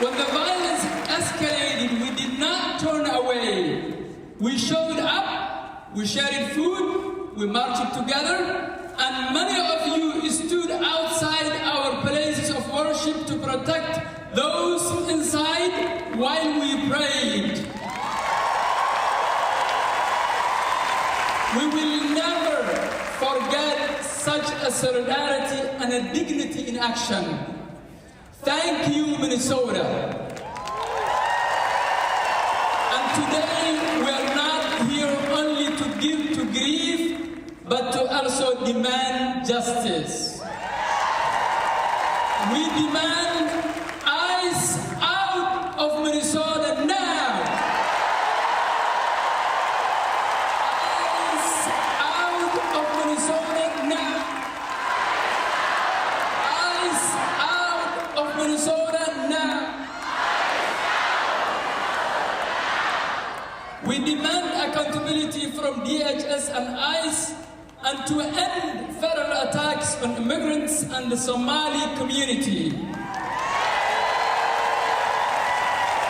When the violence escalated, we did not turn away. We showed up, we shared food, we marched together, and many of you stood outside our places of worship to protect those inside while we prayed. We will never forget such a solidarity and a dignity in action. Thank you, Minnesota. And today we are not here only to give to grief, but to also demand justice. We demand ICE out of Minnesota now. ICE out of Minnesota now. ICE out of Minnesota now. We demand accountability from DHS and ICE and to end federal terror attacks on immigrants and the Somali community.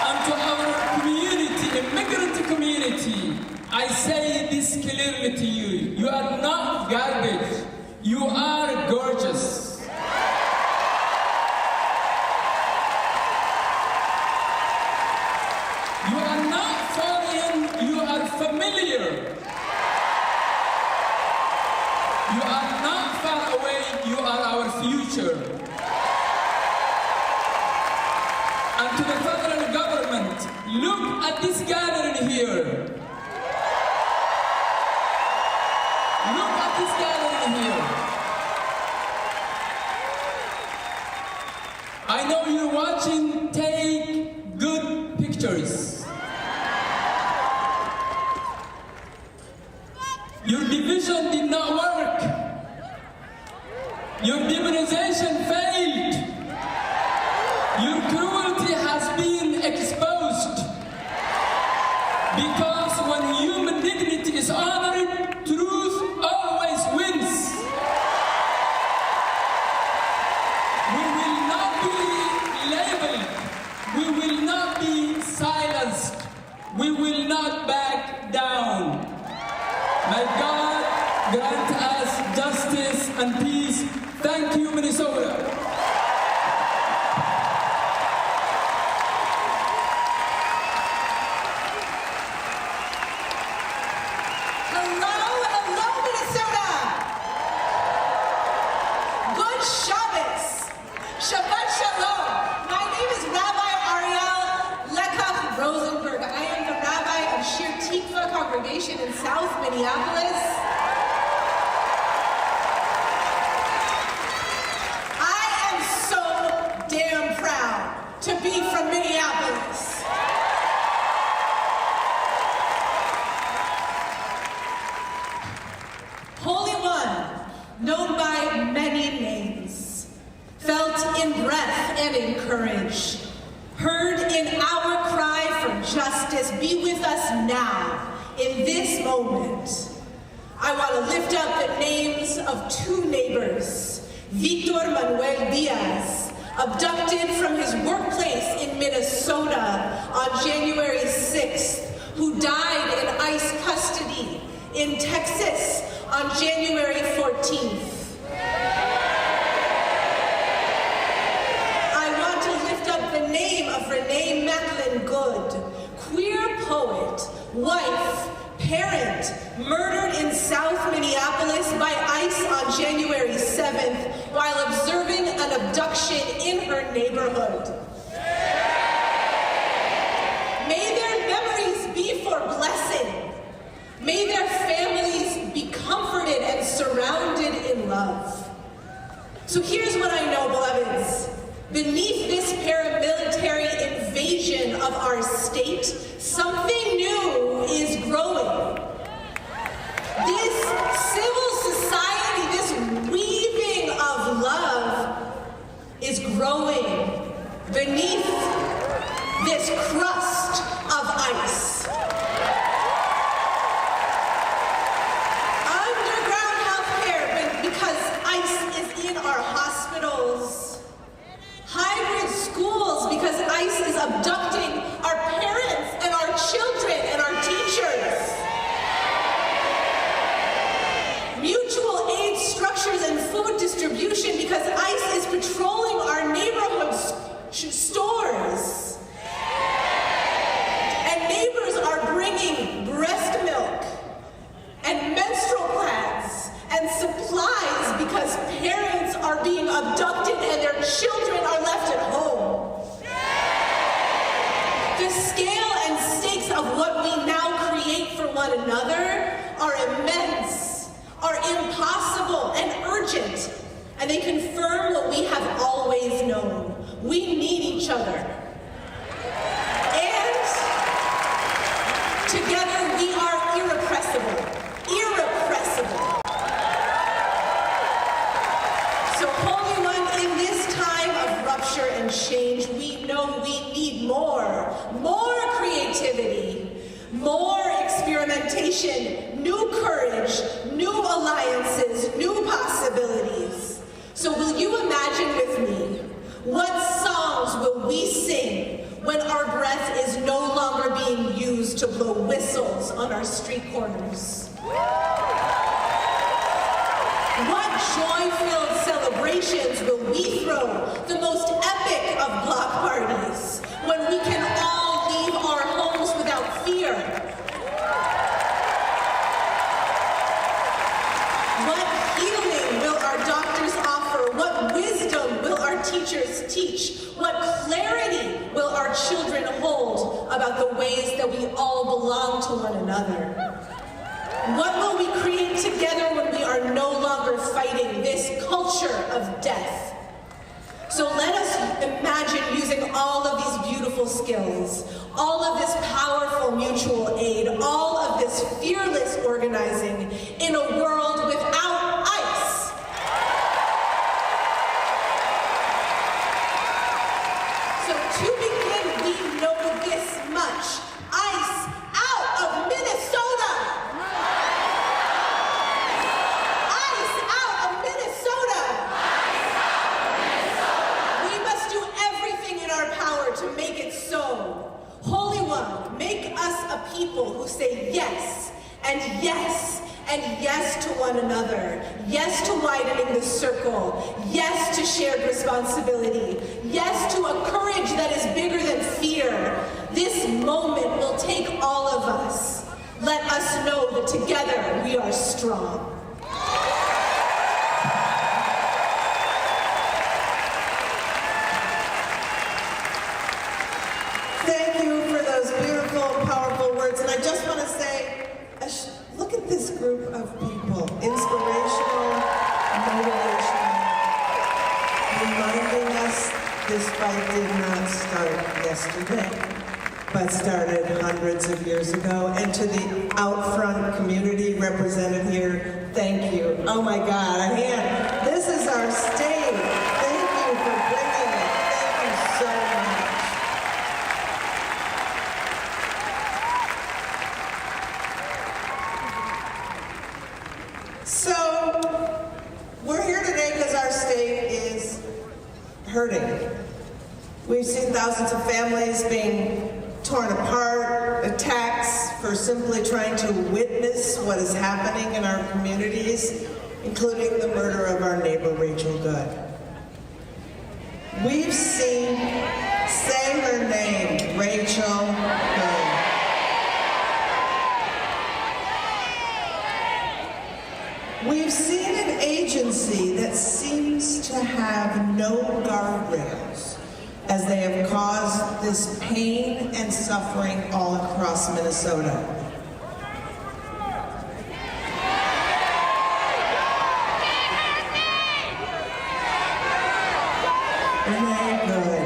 And to our community, immigrant community, I say this clearly to you. You are not garbage. You are gorgeous. You are not foreign, you are familiar. You are not far away, you are our future. And to the federal government, look at this gathering here. Look at this gathering here. I know you're watching, take good pictures. Your division did not work. Your demonization failed. Your cruelty has been exposed. Because when human dignity is honored, truth always wins. We will not be labeled. We will not be silenced. We will not back down. May God grant us justice and peace. Thank you, Minnesota. Hello, Minnesota. Good Shabbos. Shabbat Shalom. My name is Rabbi Ariel Lekach Rosenberg. I am the rabbi of Shir Tikva congregation in South Minneapolis. I am so damn proud to be from Minneapolis. Holy One, known by many names, felt in breath and in courage, heard in our cry for justice, be with us now, in this moment. I want to lift up the names of two neighbors, Victor Manuel Diaz, abducted from his workplace in Minnesota on January 6th, who died in ICE custody in Texas on January 14th. I want to lift up the name of Renee Macklin Good, queer poet, wife, parent, murdered in South Minneapolis by ICE on January 7th while observing an abduction in her neighborhood. May their memories be for blessing. May their families be comforted and surrounded in love. So here's what I know, beloveds. Beneath this paramilitary invasion of our state, something new is growing. This civil society, this weaving of love is growing beneath this crust of ice. Underground healthcare, because ICE is in our hospitals. Hybrid schools, because ICE is abducting our parents and our children and our teachers. Mutual aid structures and food distribution, because ICE is patrolling our neighborhood stores. And neighbors are bringing breast milk and menstrual pads and supplies because parents are being abducted and their children are left at home. The scale and stakes of what we now create for one another are immense, are impossible and urgent, and they confirm what we have always known. We need each other. And together we are irrepressible. Irrepressible. So, Holy One, in this time of rupture and change, we know we need more creativity, more experimentation, new courage, new alliances, new possibilities. our breath is no longer being used to blow whistles on our street corners. What joy-filled celebrations will we throw, the most epic of block parties, when we can all leave our homes without fear? What healing will our doctors offer? What wisdom will our teachers teach? What clarity will our children hold about the ways that we all belong to one another? What will we create together when we are no longer fighting this culture of death? So let us imagine using all of these beautiful skills, all of this powerful mutual aid, all of this fearless organizing in a world without ICE. So to begin, we know this much. ICE out of Minnesota! ICE out of Minnesota! We must do everything in our power to make it so. Holy One, make us a people who say yes, and yes, and yes to one another. Yes to widening the circle. Yes to shared responsibility. Yes to a courage that is bigger than fear. This moment will take all of us. Let us know that together we are strong. Thank you for those beautiful, powerful words. And I just want to say, look at this group of people. Inspirational, motivational, reminding us this fight did not start yesterday, but started hundreds of years ago. And to the out front community represented here, thank you. Oh my God, a hand. This is our state. Thank you for bringing it. Thank you so much. So, we're here today because our state is hurting. We've seen thousands of families being torn apart, attacks for simply trying to witness what is happening in our communities, including the murder of our neighbor, Rachel Good. We've seen, say her name, Rachel Good. We've seen an agency that seems to have no guardrails as they have caused this pain and suffering all across Minnesota. Renee Good.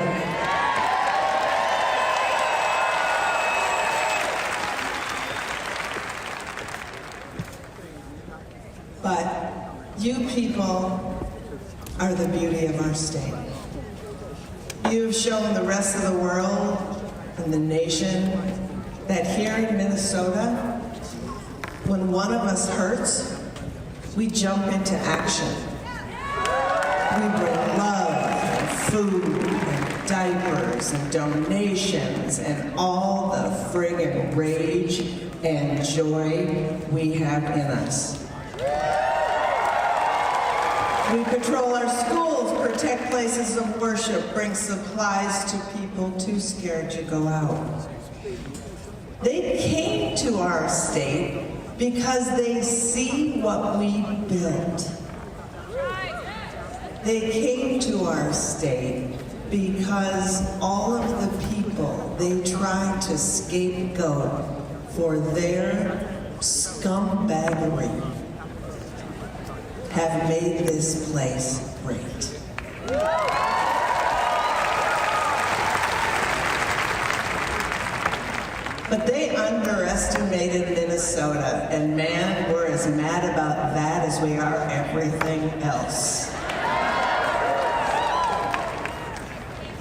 But you people are the beauty of our state. You've shown the rest of the world and the nation that here in Minnesota, when one of us hurts, we jump into action. We bring love and food and diapers and donations and all the friggin' rage and joy we have in us. We patrol our schools, protect places of worship, bring supplies to people too scared to go out. They came to our state because they see what we built. They came to our state because all of the people they tried to scapegoat for their scumbaggery have made this place great. But they underestimated Minnesota, and man, we're as mad about that as we are everything else.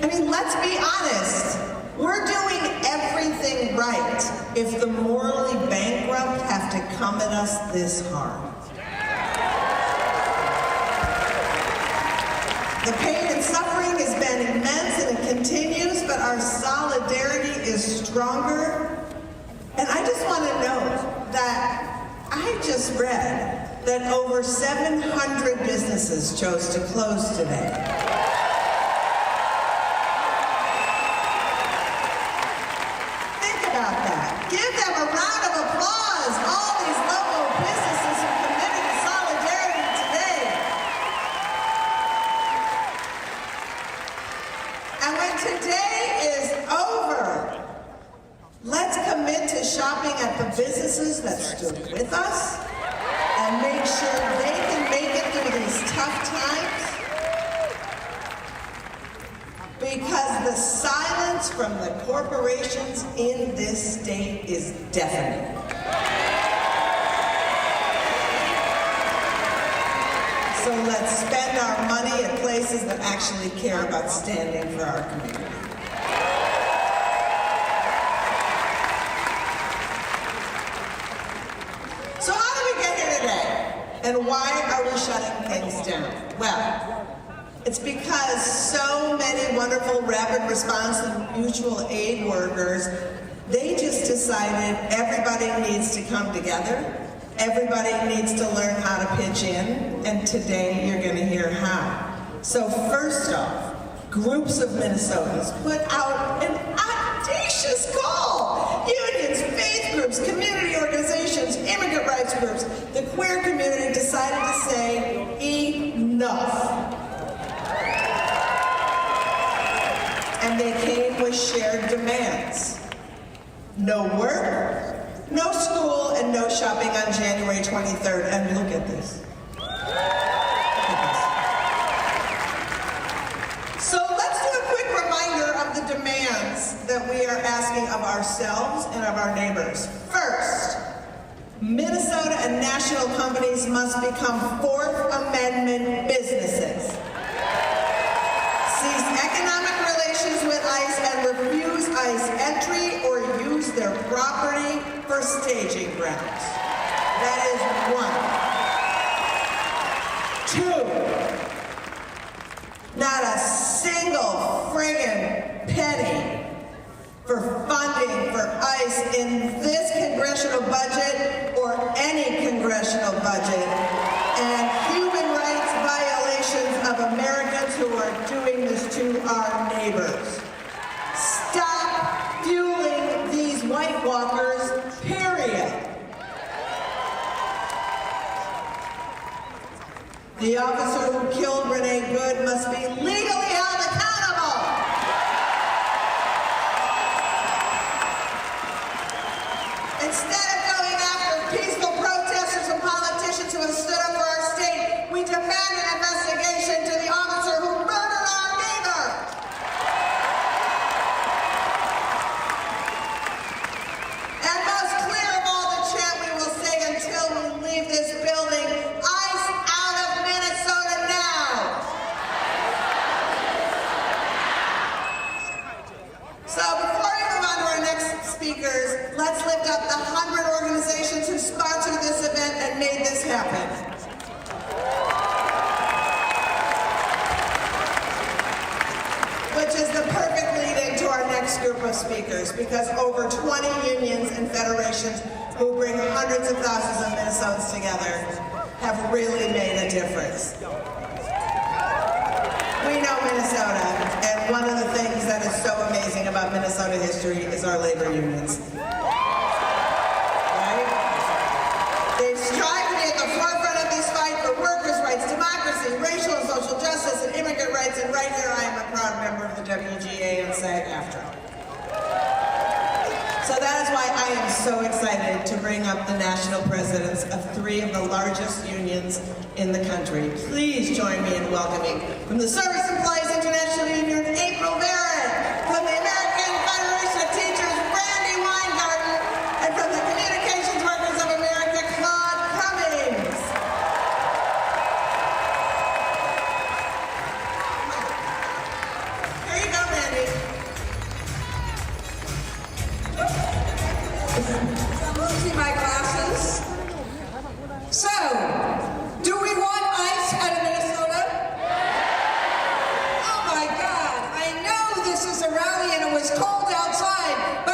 I mean, let's be honest. We're doing everything right if the morally bankrupt have to come at us this hard. The pain and suffering has been immense and it continues, but our solidarity is stronger. And I just want to note that I just read that over 700 businesses chose to close today. Think about that. Give them a round of applause, all these local businesses who committed to solidarity today. And when today is over, let's commit to shopping at the businesses that stood with us and make sure they can make it through these tough times. Because the silence from the corporations in this state is deafening. So let's spend our money at places that actually care about standing for our community. So how did we get here today? And why are we shutting things down? Well, it's because so many wonderful rapid response and mutual aid workers, they just decided everybody needs to come together. Everybody needs to learn how to pitch in, and today you're going to hear how. So first off, groups of Minnesotans put out an audacious call. Unions, faith groups, community organizations, immigrant rights groups, the queer community decided to say enough. And they came with shared demands. No work, no school, and no shopping on January 23rd. And look at this. So let's do a quick reminder of the demands that we are asking of ourselves and of our neighbors. First, Minnesota and national companies must become Fourth Amendment businesses. Cease economic relations with ICE and refuse ICE entry or use their property for staging grounds. That is one. Two, not a single friggin' penny for funding for ICE in this congressional budget or any congressional budget, and human rights violations of Americans who are doing this to our neighbors. Stop fueling these White Walkers, period. The officer who killed Renee Good must be legally held accountable. Instead of going after peaceful protesters and politicians who have stood up for our state, we demand an investigation to the officer who murdered our neighbor. And most clear of all, the chant we will say until we leave this building: ICE out of Minnesota now. So before we move on to our next speakers, let's lift up the 100 organizations who sponsored this event and made this happen. Which is the perfect lead-in to our next group of speakers, because over 20 unions and federations who bring hundreds of thousands of Minnesotans together have really made a difference. We know Minnesota, and one of the things that is so amazing about Minnesota history is our labor unions. Right? They've strived to be at the forefront of this fight for workers' rights, democracy, racial and social justice, and immigrant rights, and right here I am a proud member of the WGA and SAG-AFTRA. So that is why I am so excited to bring up the national presidents of 3 of the largest unions in the country. Please join me in welcoming, from the Service Employees International Union, April Barrett, from the American Federation of Teachers, Randy Weingarten, and from the Communications Workers of America, Claude Cummings. Here you go, Randy. See my glasses. So, do we want ICE out of Minnesota? Oh my God, I know this is a rally and it was cold outside,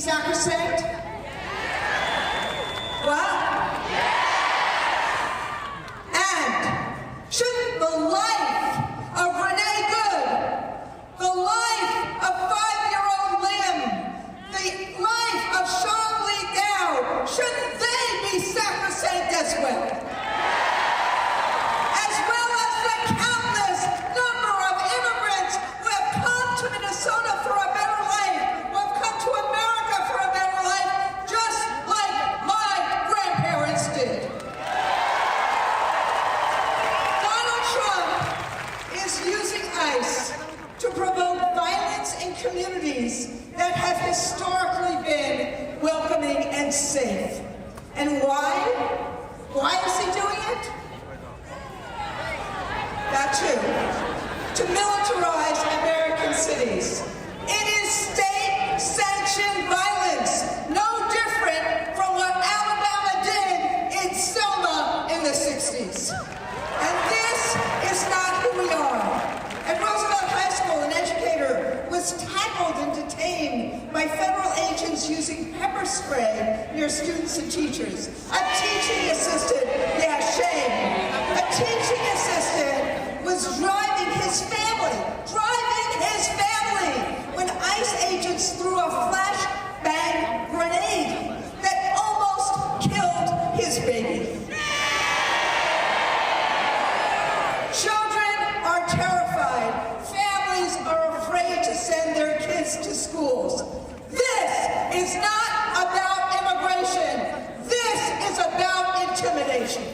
sacrosanct? What? And shouldn't the life of Renee Good, the life of 5-year-old Lim, the life of Sean Lee Gow, shouldn't they be sacrosanct as well? As well as the countless number of immigrants who have come to Minnesota for a better life, who have come to America for a better life, just like my grandparents did. Donald Trump is using ICE to promote violence in communities that have historically been welcoming and safe. And why? Why is he doing it? That too. To militarize American cities. It is state-sanctioned violence, no different from what Alabama did in Selma in the 60s. And this is not who we are. At Roosevelt High School, an educator was tackled and detained by federal agents using pepper spray near students and teachers. A teaching assistant, yeah, shame. A teaching assistant was driving his family when ICE agents threw a flashbang grenade that almost killed his baby. Children are terrified. Families are afraid to send their kids to schools. This is not about immigration. This is about intimidation.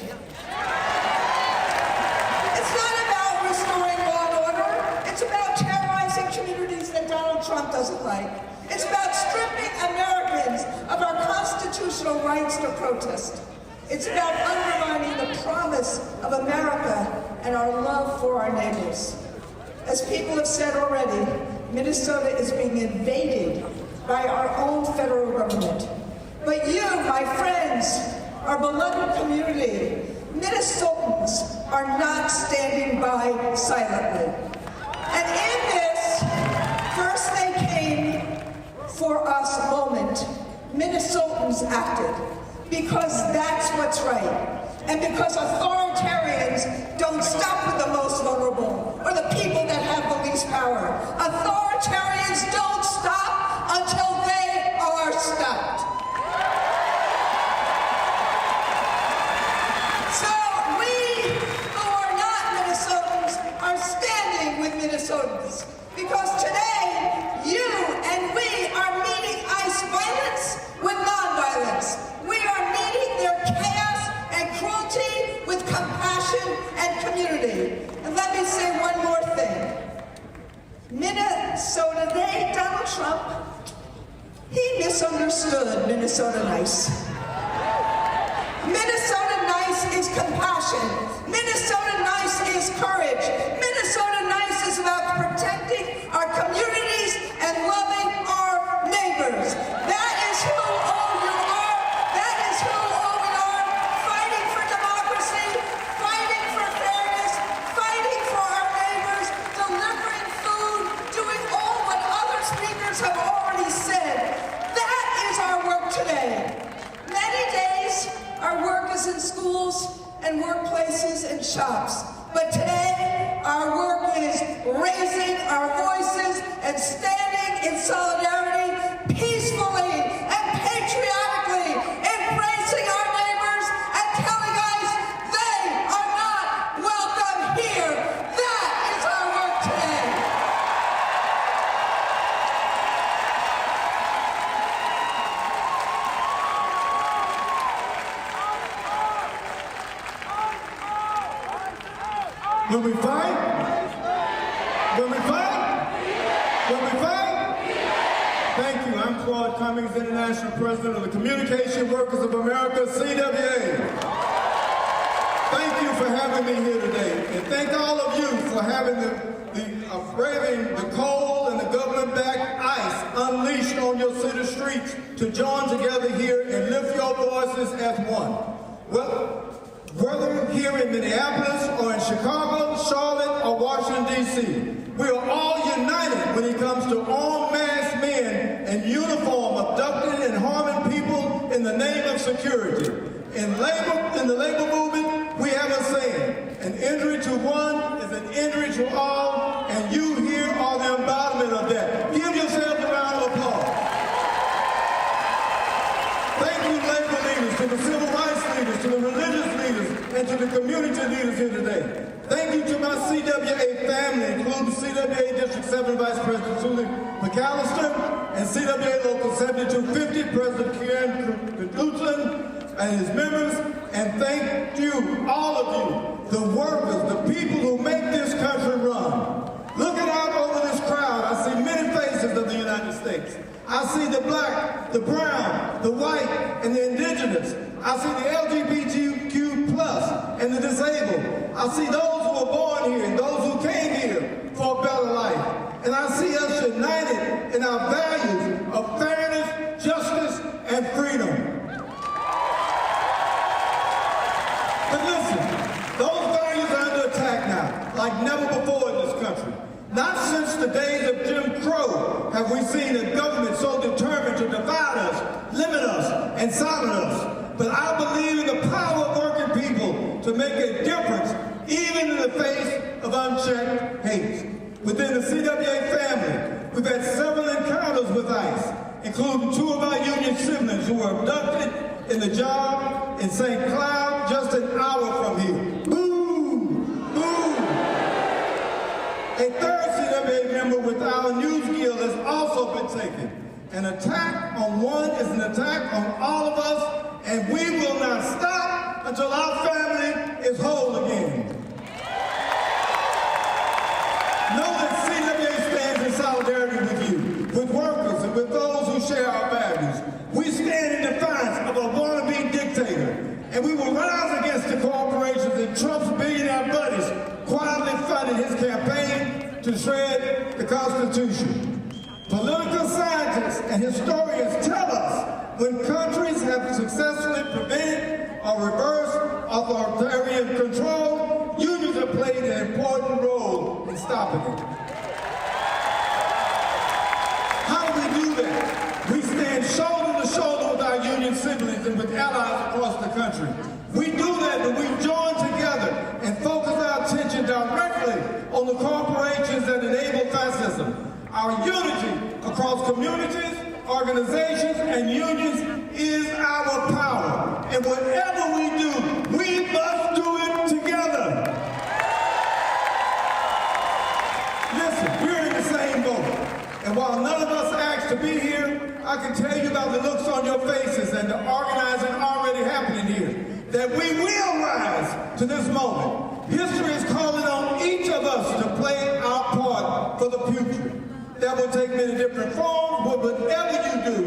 It's not about restoring law and order. It's about terrorizing communities that Donald Trump doesn't like. It's about stripping Americans of our constitutional rights to protest. It's about undermining the promise of America and our love for our neighbors. As people have said already, Minnesota is being invaded by our own federal government. But you, my friends, our beloved community, Minnesotans are not standing by silently. And in this, first they came for us moment, Minnesotans acted. Because that's what's right. And because authoritarians don't stop with the most vulnerable or the people that have the least power. Authoritarians don't stop until they are stopped. So we who are not Minnesotans are standing with Minnesotans. Because today, you and we are meeting ICE violence with nonviolence. We are meeting their chaos and cruelty with compassion and community. And let me say one more thing. Minnesota, Donald Trump, he misunderstood Minnesota nice. Minnesota nice is compassion. Minnesota nice is courage. Minnesota nice is about protecting our communities and loving our neighbors. That is who you are. That is who we are. Fighting for democracy, fighting for fairness, fighting for our neighbors, delivering food, doing all what other speakers have already said. That is our work today. Many days our work is in schools and workplaces and shops. But today, our work is raising our voices and standing in solidarity, peacefully and patriotically, embracing our neighbors and telling us they are not welcome here. That is our work today. Will we fight? Will we fight? Will we fight? Thank you. I'm Claude Cummings, International President of the Communication Workers of America, CWA. Thank you for having me here today. And thank all of you for having braving the cold and the government-backed ICE unleashed on your city streets to join together here and lift your voices as one. Well, whether here in Minneapolis or in Chicago, Charlotte, or Washington, D.C., we are all united when it comes to armed masked men in uniform abducting the name of security. In the labor movement, we have a saying, an injury to one is an injury to all, and you here are the embodiment of that. Give yourselves a round of applause. Thank you, labor leaders, to the civil rights leaders, to the religious leaders, and to the community leaders here today. Thank you to my CWA family, including CWA District 7 Vice President Julie McAllister and CWA Local 7250 President Kieran Kudutson and his members, and thank you, all of you, the workers, the people who make this country run. Looking out over this crowd, I see many faces of the United States. I see the black, the brown, the white, and the indigenous. I see the LGBTQ+ and the disabled. I see those who were born here and those who came here for a better life. And I see us united in our values of fairness, justice, and freedom. But listen, those values are under attack now, like never before in this country. Not since the days of Jim Crow have we seen a government so determined to divide us, limit us, and silence us. But I believe in the power of working people to make a difference, even in the face of unchecked hate. Within the CWA family, we've had several encounters with ICE, including 2 of our union siblings who were abducted in the job in St. Cloud just an hour from here. Boom! Boom! A third CWA member with our news guild has also been taken. An attack on one is an attack on all of us, and we will not stop until our family is whole again. Know that CWA stands in solidarity with you, with workers, and with those who share our values. We stand in defiance of a wannabe dictator, and we will rise against the corporations and Trump's billionaire buddies quietly funding his campaign to shred the Constitution. Political scientists and historians tell us when countries have successfully prevented or reversed authoritarian control, unions have played an important role in stopping it. How do we do that? We stand shoulder to shoulder with our union siblings and with allies across the country. We do that when we join together and focus our attention directly on the corporations that enable fascism. Our unity across communities, organizations, and unions is our power. And whatever we do, we must do it together. Listen, we're in the same boat. And while none of us asked to be here, I can tell you about the looks on your faces and the organizing already happening here, that we will rise to this moment. History is calling on each of us to play our part for the future. That will take many different forms, but whatever you do,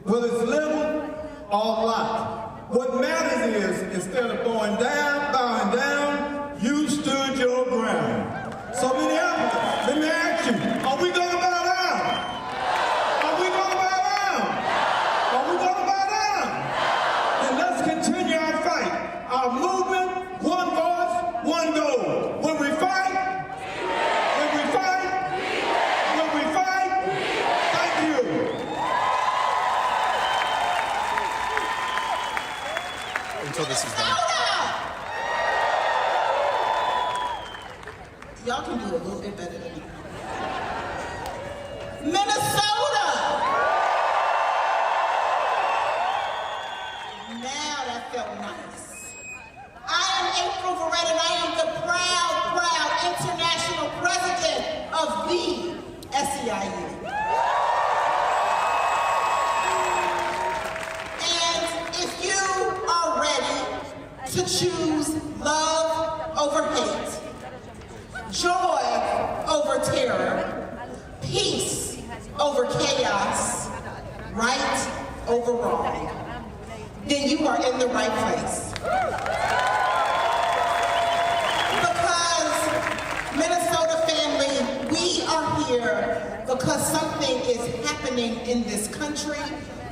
whether it's little or lot, what matters is, instead of going down, bowing down, you stood your ground. So Minneapolis, let me ask you, are we going to bow down? Are we going to bow down? Are we going to bow down? Then let's continue our fight, our movement, one voice, one goal. When we fight, until this is done. Y'all can do a little bit better than me. Minnesota! Now that felt nice. I am April Verrett, and I am the proud international president of the SEIU. To choose love over hate, joy over terror, peace over chaos, right over wrong, then you are in the right place. Because, Minnesota family, we are here because something is happening in this country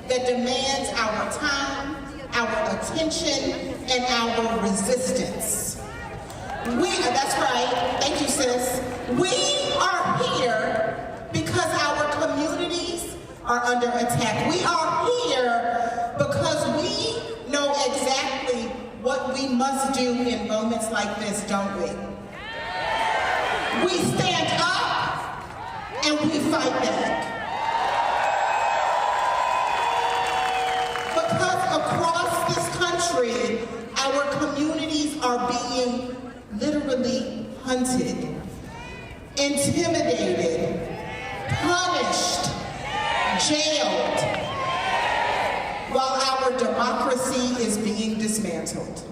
that demands our time, our attention, and our resistance. That's right, thank you sis. We are here because our communities are under attack. We are here because what we must do in moments like this, don't we? We stand up and we fight back. Because across this country, our communities are being literally hunted, intimidated, punished, jailed, while our democracy is being dismantled.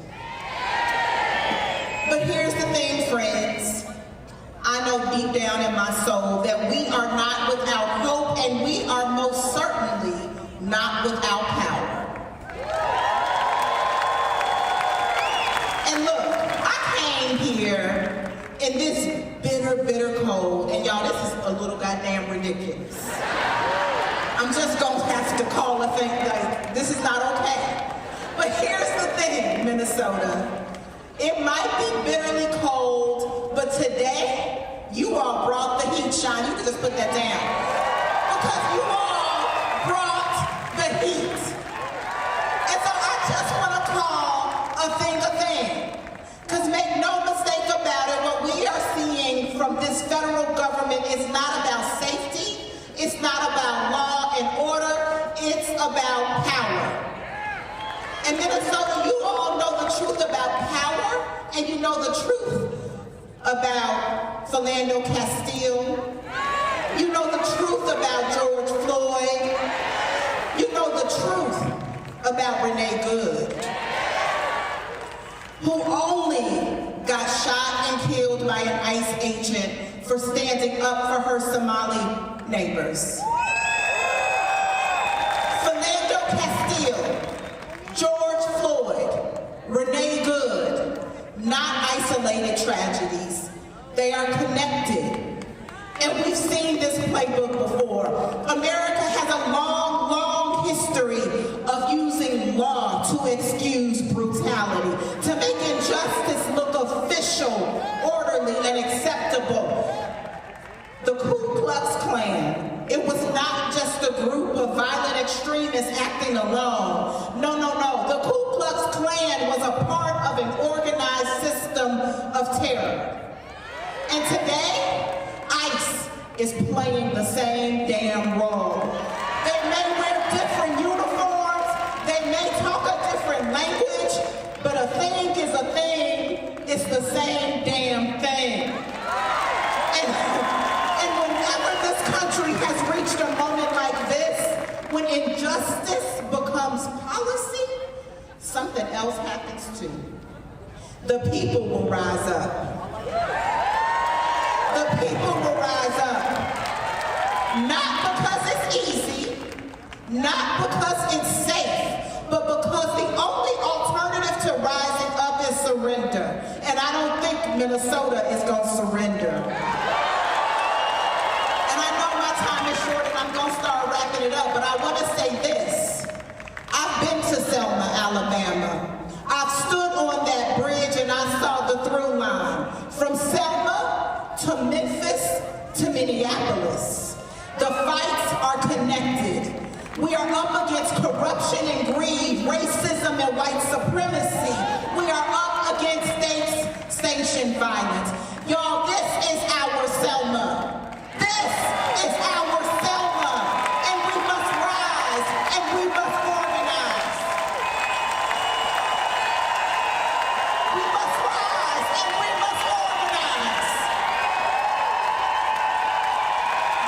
But here's the thing, friends. I know deep down in my soul that we are not without hope, and we are most certainly not without power. And look, I came here in this bitter, bitter cold, and y'all, this is a little goddamn ridiculous. I'm just gonna have to call a thing like, this is not okay. But here's the thing, Minnesota. It might be bitterly cold, but today, you all brought the heat, Sean. You can just put that down. Because you all brought the heat. And so I just want to call a thing. Because make no mistake about it, what we are seeing from this federal government is not about safety. It's not about law and order. It's about power. And Minnesota, you all know the truth about power, and you know the truth about Philando Castile. You know the truth about George Floyd. You know the truth about Renee Good, who only got shot and killed by an ICE agent for standing up for her Somali neighbors. Philando Castile, George Floyd, Renee Good, not isolated tragedies. They are connected. And we've seen this playbook before. America has a long, long history of using law to excuse brutality, to make injustice look official, orderly, and acceptable. The Ku Klux Klan, it was not just a group of violent extremists acting alone. No. The Ku Klux Klan was a part of an organized system of terror. And today, ICE is playing the same damn role. They may wear different uniforms, they may talk a different language, but a thing is a thing, it's the same damn thing. And whenever this country has reached a moment like this, when injustice becomes policy, something else happens too. The people will rise up. The people will rise up. Not because it's easy, not because it's safe, but because the only alternative to rising up is surrender. And I don't think Minnesota is going to surrender. And I know my time is short and I'm going to start wrapping it up, but I want to say this. I've been to Selma, Alabama. I've stood on that bridge and I saw the through line. From Selma to Memphis to Minneapolis. The fights are connected. We are up against corruption and greed, racism and white supremacy. We are up against state-sanctioned violence. Y'all, this is our Selma. This is our Selma. And we must rise and we must organize. We must rise and we must organize.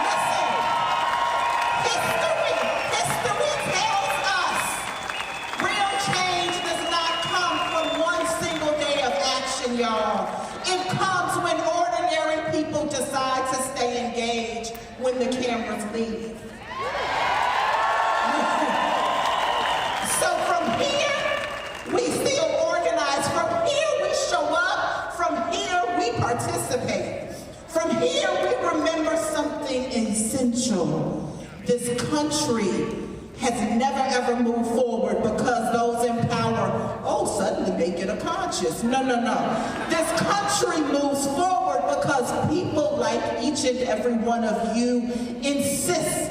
Listen, history tells us real change does not come from one single day of action, y'all. It comes when ordinary people decide to stay engaged when the cameras leave. So from here, we still organize. From here, we show up. From here, we participate. From here, we remember something essential. This country has never ever moved forward because those in power, suddenly they get a conscience. No. This country moves forward because people like each and every one of you insist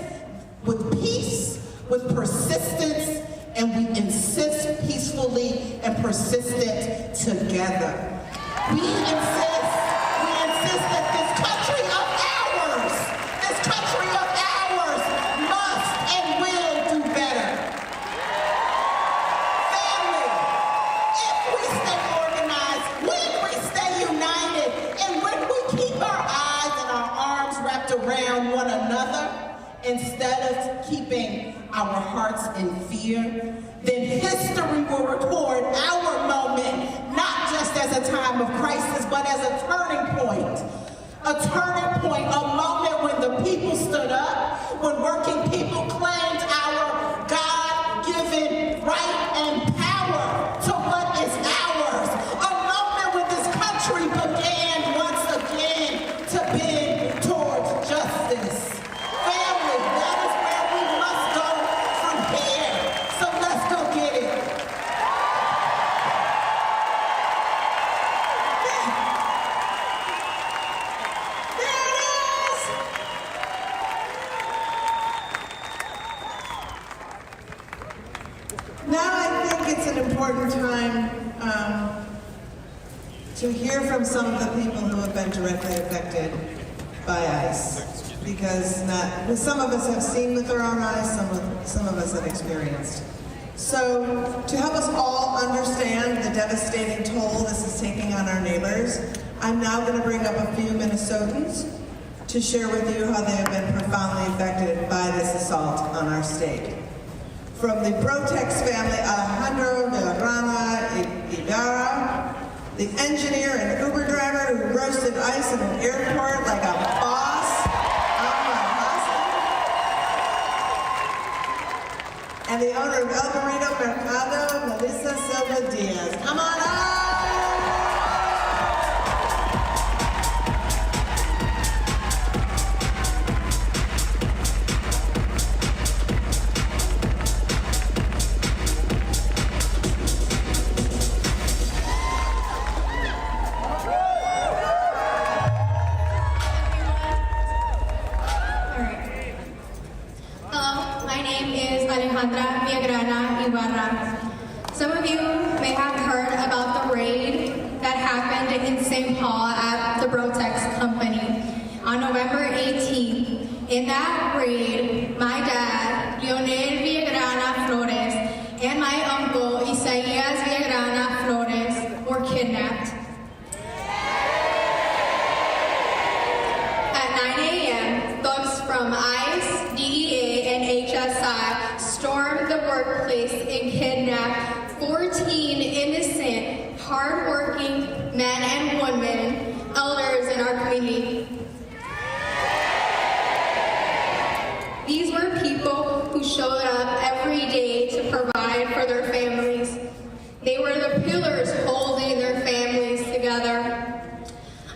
with peace, with persistence, and we insist peacefully and persistent together. We insist that this country of ours must and will do better. Family, if we stay organized, when we stay united, and when we keep our eyes and our arms wrapped around one another, instead of keeping our hearts in fear, then history will record our moment, not just as a time of crisis, but as a turning point. A turning point, a moment when the people stood up, when working people claimed our God-given right and power to what is ours. A moment when this country began once again to bend towards justice. Family, that is where we must go from here. So let's go get it. Now I think it's an important time to hear from some of the people who have been directly affected by ICE, because some of us have seen with our own eyes, some of us have experienced. So to help us all understand the devastating toll this is taking on our neighbors, I'm now going to bring up a few Minnesotans to share with you how they have been profoundly affected by this assault on our state. From the Brotex family, Alejandro Villagrana Ibarra, the engineer and Uber driver who roasted ICE in an airport like a boss, and the owner of El Burrito Mercado, Melissa Silva Diaz. Come on up! Some of you may have heard about the raid that happened in St. Paul at the Brotex company on November 18th. In that raid, my dad, Leonel Villagrana Flores, and my uncle, Isaías Villagrana Flores, were kidnapped. At 9 a.m., thugs from ICE, DEA, and HSI stormed the workplace and kidnapped 14 innocent, hard-working men and women, elders in our community. These were people who showed up every day to provide for their families. They were the pillars holding their families together.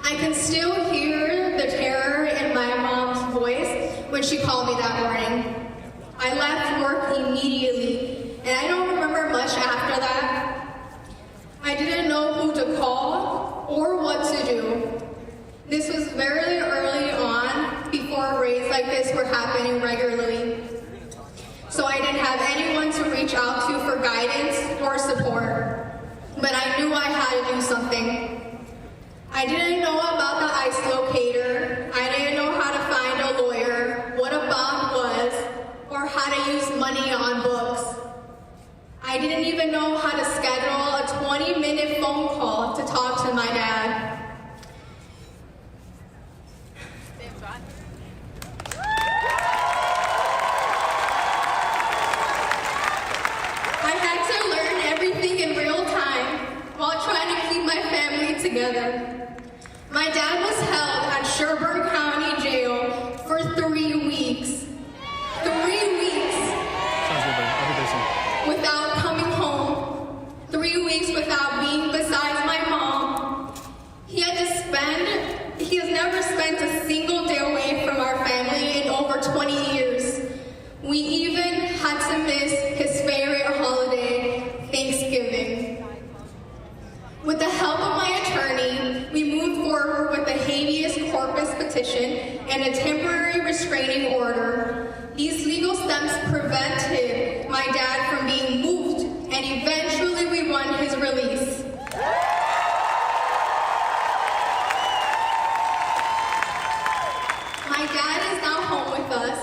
I can still hear the terror in my mom's voice when she called me that morning. I left work immediately, and I don't remember much after that. I didn't know who to call or what to do. This was very early on, before raids like this were happening regularly. So I didn't have anyone to reach out to for guidance or support. But I knew I had to do something. I didn't know about the ICE locator. I didn't know how to find a lawyer, what a bond was, or how to use money on books. I didn't even know how to schedule a 20-minute phone call to talk to my dad. I had to learn everything in real time while trying to keep my family together. My dad was held at Sherburne County Jail for 3 weeks. 3 weeks. Without coming home. 3 weeks without being beside my mom. He has never spent a single day away from our family in over 20 years. We even had to miss his favorite holiday, Thanksgiving. With the help of my attorney, we moved forward with a habeas corpus petition and a temporary restraining order. These legal steps prevented my dad from being moved My dad is now home with us,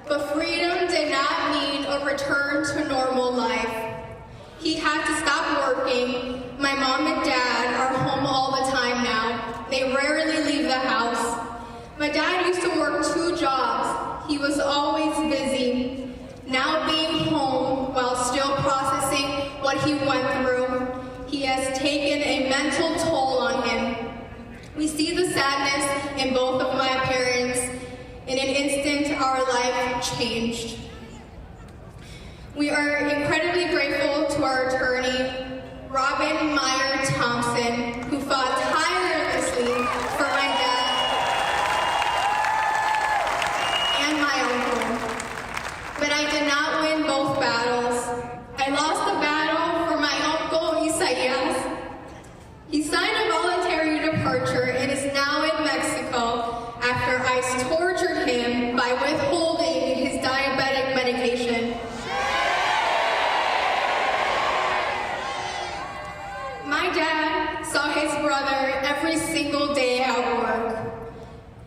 but freedom did not mean a return to normal life. He had to stop working. My mom and dad are home all the time now. They rarely leave the house. My dad used to work 2 jobs. He was always busy. Now being home while still processing what he went through, he has taken a mental toll on him. We see the sadness in both of my parents. In an instant, our life changed. We are incredibly grateful to our attorney, Robin Meyer Thompson, who fought tirelessly for my dad and my uncle. But I did not win both battles. I lost the battle for my uncle, Isaias. He signed a voluntary departure and is now in Mexico after ICE tortured him by withholding his diabetic medication. My dad saw his brother every single day at work.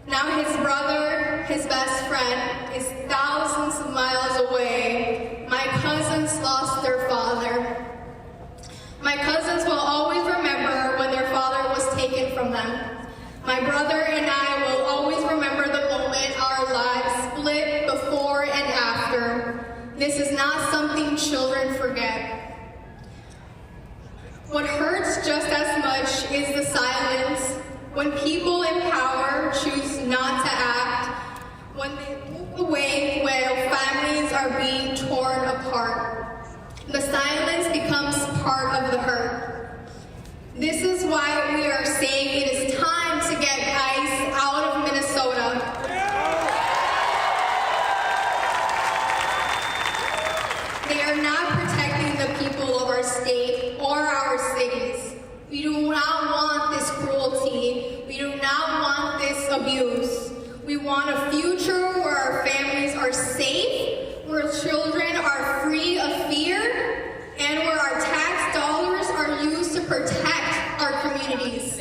Now his brother, his best friend, is thousands of miles away. My cousins lost their father. My cousins will always remember when their father was taken from them. My brother and I will always remember the moment our lives split before and after. This is not something children forget. What hurts just as much is the silence. When people in power choose not to act, when they move away while families are being torn apart, the silence becomes part of the hurt. This is why we are saying it is time to get ICE out of Minnesota. They are not protecting the people of our state or our cities. We do not want this cruelty. We do not want this abuse. We want a future where our families are safe, where children are free of fear, and where our tax dollars are used to protect our communities.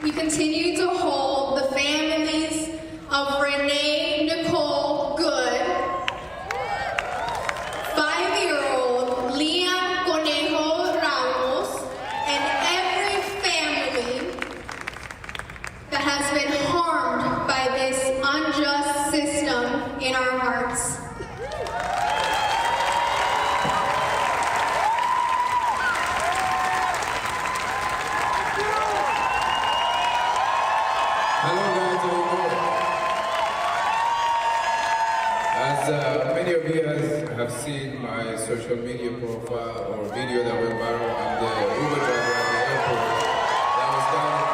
We continue to hold the families of Renee Nicole Good, 5-year-old Liam Conejo Ramos, and every family that has been harmed by this unjust system in our hearts. Hello guys, how you doing? As many of you guys have seen my social media profile or video that went viral on the Uber driver at the airport, that was kind of,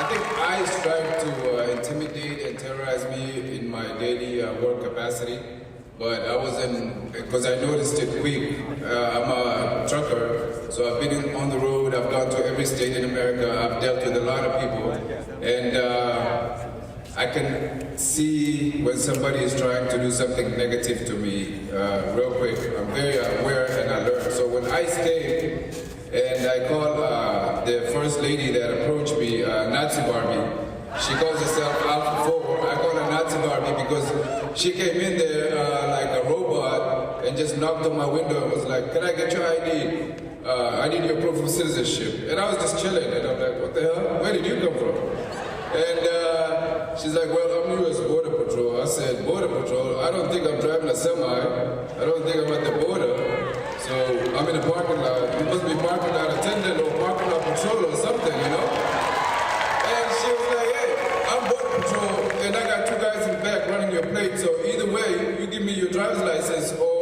I think ICE tried to intimidate and terrorize me in my daily work capacity, but I wasn't, because I noticed it quick. I'm a trucker, so I've been on the road, I've gone to every state in America, I've dealt with a lot of people, and I can see when somebody is trying to do something negative to me real quick. I'm very aware and alert. So when ICE came, and I called the first lady that approached me, Nazi Barbie. She calls herself Alpha 4. I call her Nazi Barbie because she came in there like a robot and just knocked on my window and was like, "Can I get your ID? I need your proof of citizenship." And I was just chilling, and I'm like, "What the hell? Where did you come from?" And she's like, "Well, I'm U.S. Border Patrol." I said, "Border Patrol? I don't think I'm driving a semi. I don't think I'm at the border. So I'm in the parking lot. You must be parking lot attendant or parking lot patrol or something, you know?" And she was like, "Hey, I'm Border Patrol, and I got 2 guys in the back running your plate. So either way, you give me your driver's license or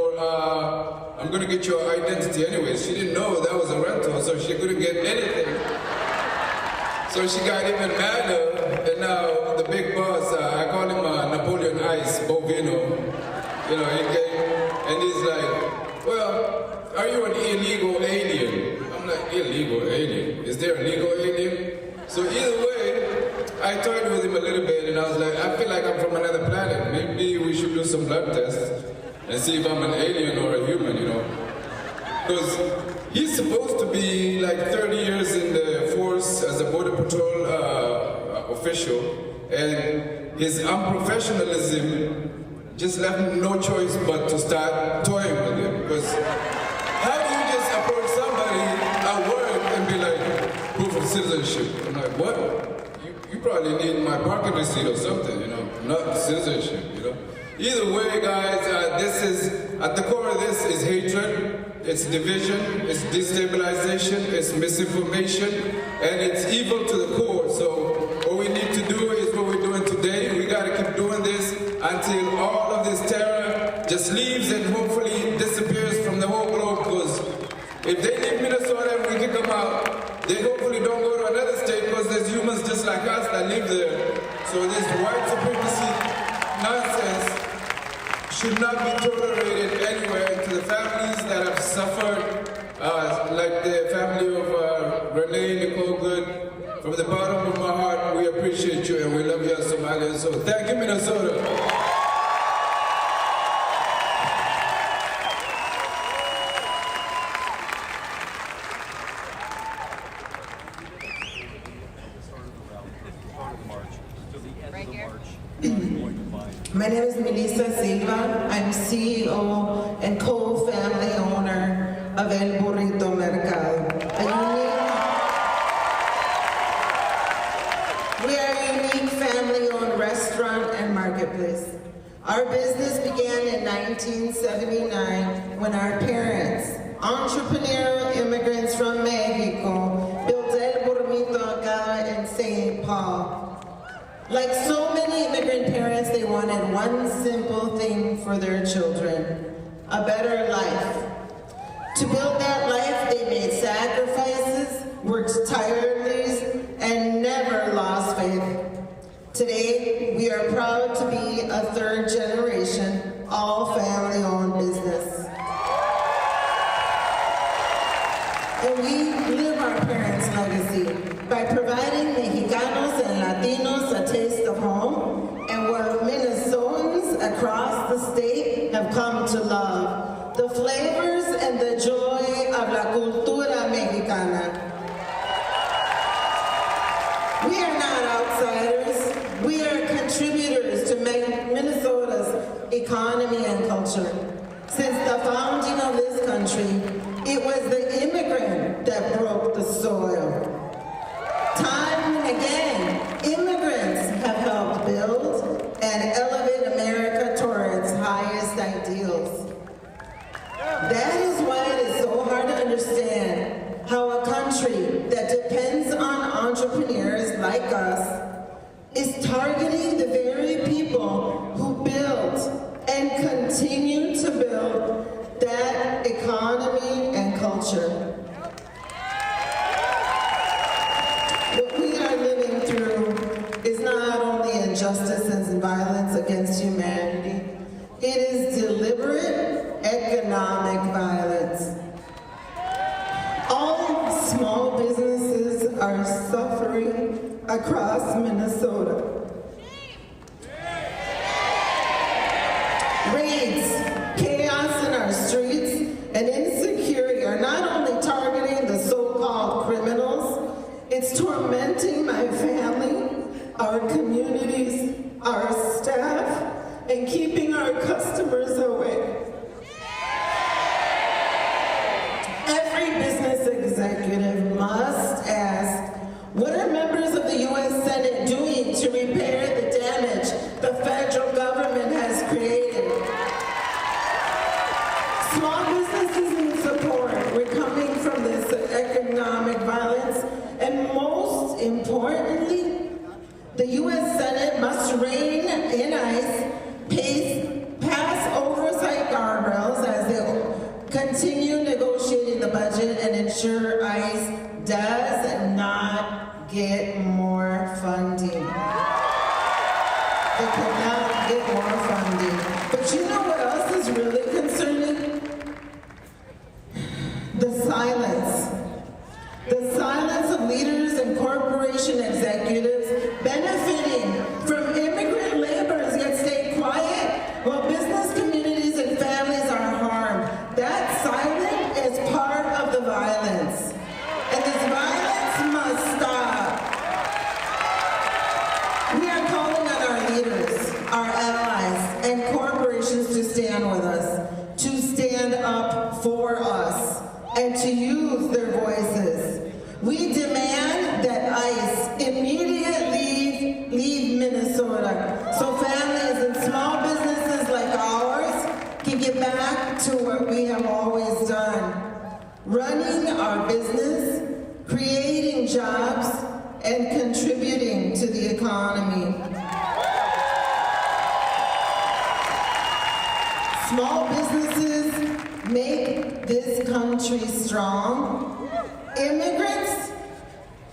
I'm gonna get your identity anyway." She didn't know that was a rental, so she couldn't get anything. So she got even madder, and now the big boss, I call him Napoleon Ice, Bovino. You know, he came, and he's like, "Well, are you an illegal alien?" I'm like, "Illegal alien? Is there a legal alien?" So either way, I toyed with him a little bit, and I was like, "I feel like I'm from another planet. Maybe we should do some blood tests and see if I'm an alien or a human, you know?" Because He's supposed to be like 30 years in the force as a Border Patrol official, and his unprofessionalism just left me no choice but to start toying with him. Because how do you just approach somebody at work and be like, proof of citizenship? I'm like, what? You probably need my parking receipt or something, you know, not citizenship, you know? Either way, guys, this is, at the core of this is hatred, it's division, it's destabilization, it's misinformation, and it's evil to the core. So what we need to do is what we're doing today. We gotta keep doing this until all of this terror just leaves and hopefully disappears from the whole globe, because if they leave Minnesota and we kick them out, they hopefully don't go to another state, because there's humans just like us that live there. So this white supremacy nonsense should not be tolerated anywhere. And to the families that have suffered, like the family of Renee Nicole Good, from the bottom of my heart, we appreciate you and we love you as Somalians. So thank you, Minnesota. My name is Melissa Silva. I'm CEO and co-family owner of El Burrito Mercado. We are a unique family-owned restaurant and marketplace. Our business began in 1979 when our parents, entrepreneurial immigrants from Mexico, built El Burrito Mercado in St. Paul. Like so many immigrant parents, they wanted one simple thing for their children: a better life. To build that life, they made sacrifices, worked tirelessly, and never lost faith. Today, we are proud to be a third generation, all family-owned business. And we live our parents' legacy by providing Mexicanos and Latinos a taste of home, and what Minnesotans across the state have come to love: the flavors and the joy of la cultura mexicana. We are not outsiders. We are contributors to Minnesota's economy and culture. Since the founding of this country, it was the immigrant that broke the soil. Time and again, immigrants have helped build and elevate America toward its highest ideals. That is why it is so hard to understand how a country that depends on entrepreneurs like us is targeting the very people who built and continue to build that economy and culture. What we are living through is not only injustice and violence against humanity, it is deliberate economic violence. All small businesses are suffering across Minnesota. Raids, chaos in our streets, and insecurity are not only targeting the so-called criminals, it's tormenting my family, our communities, our staff, and keeping our customers away. Every business executive must ask, what are members of the U.S. Senate doing to repair the damage the federal government has created? Small businesses need support. We're coming from this economic violence, and most importantly, the U.S. Senate must rein in ICE, pass oversight guardrails as they continue negotiating the budget, and ensure ICE does not get more funding. They cannot get more funding. But you know what else is really concerning? The silence. The silence of leaders and corporation executives benefiting from immigrant laborers yet stay quiet while business communities and families are harmed. That silence is part of the violence. voice and to use their voices. We demand that ICE immediately leave Minnesota so families and small businesses like ours can get back to what we have always done, running our business, creating jobs, and contributing to the economy. Small businesses make this country strong.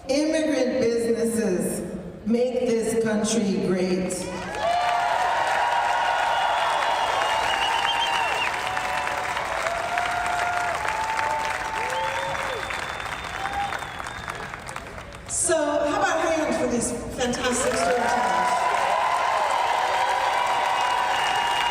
Immigrant businesses make this country great. So, how about hands for these fantastic storytellers?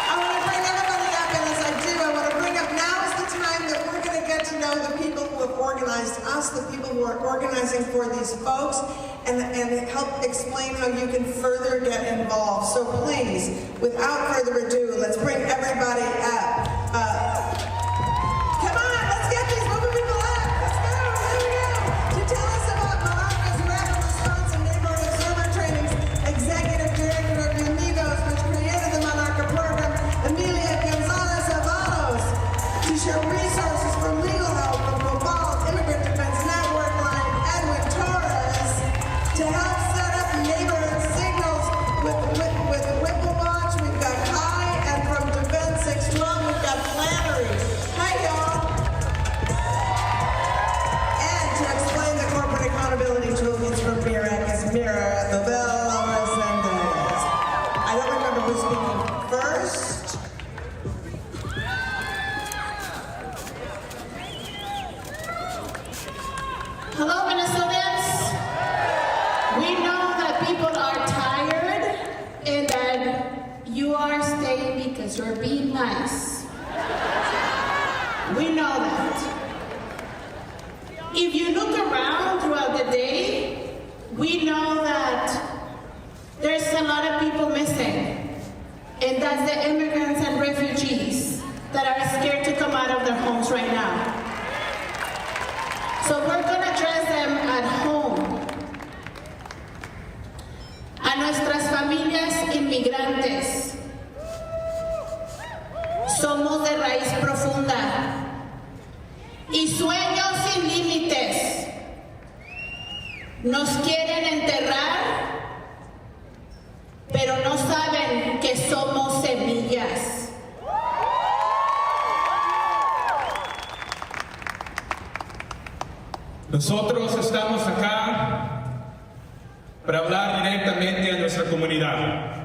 I want to bring everybody up, and as I do, I want to bring up, now is the time that we're going to get to know the people who have organized us, the people who are organizing for these folks, and help explain how you can further get involved. So please, without further ado, let's bring everybody up. Come on, let's get these moving people up. Let's go, here we go. To tell us about Monarca's rapid response and neighborhood server trainings, Executive Director of Amigos, which created the Monarca program, Emilia Gonzalez-Avalos. To share resources from legal help from Global Immigrant Defense Network line, Edwin Torres. To help set up neighborhood signals with Whipple Watch, we've got Kai, and from Defense 612, we've got Flannery. Hi, y'all. And to explain the corporate accountability toolkits from BRAC is Mira Lovell Resendez. I don't remember who's speaking first. Hello, Minnesotans. We know that people are tired and that you are staying because you're being nice. We know that. If you look around throughout the day, we know that there's a lot of people missing. And that's the immigrants and refugees that are scared to come out of their homes right now. So we're going to address them at home. A nuestras familias inmigrantes. Somos de raíz profunda y sueños sin límites. Nos quieren enterrar, pero no saben que somos semillas. Nosotros estamos acá para hablar directamente a nuestra comunidad.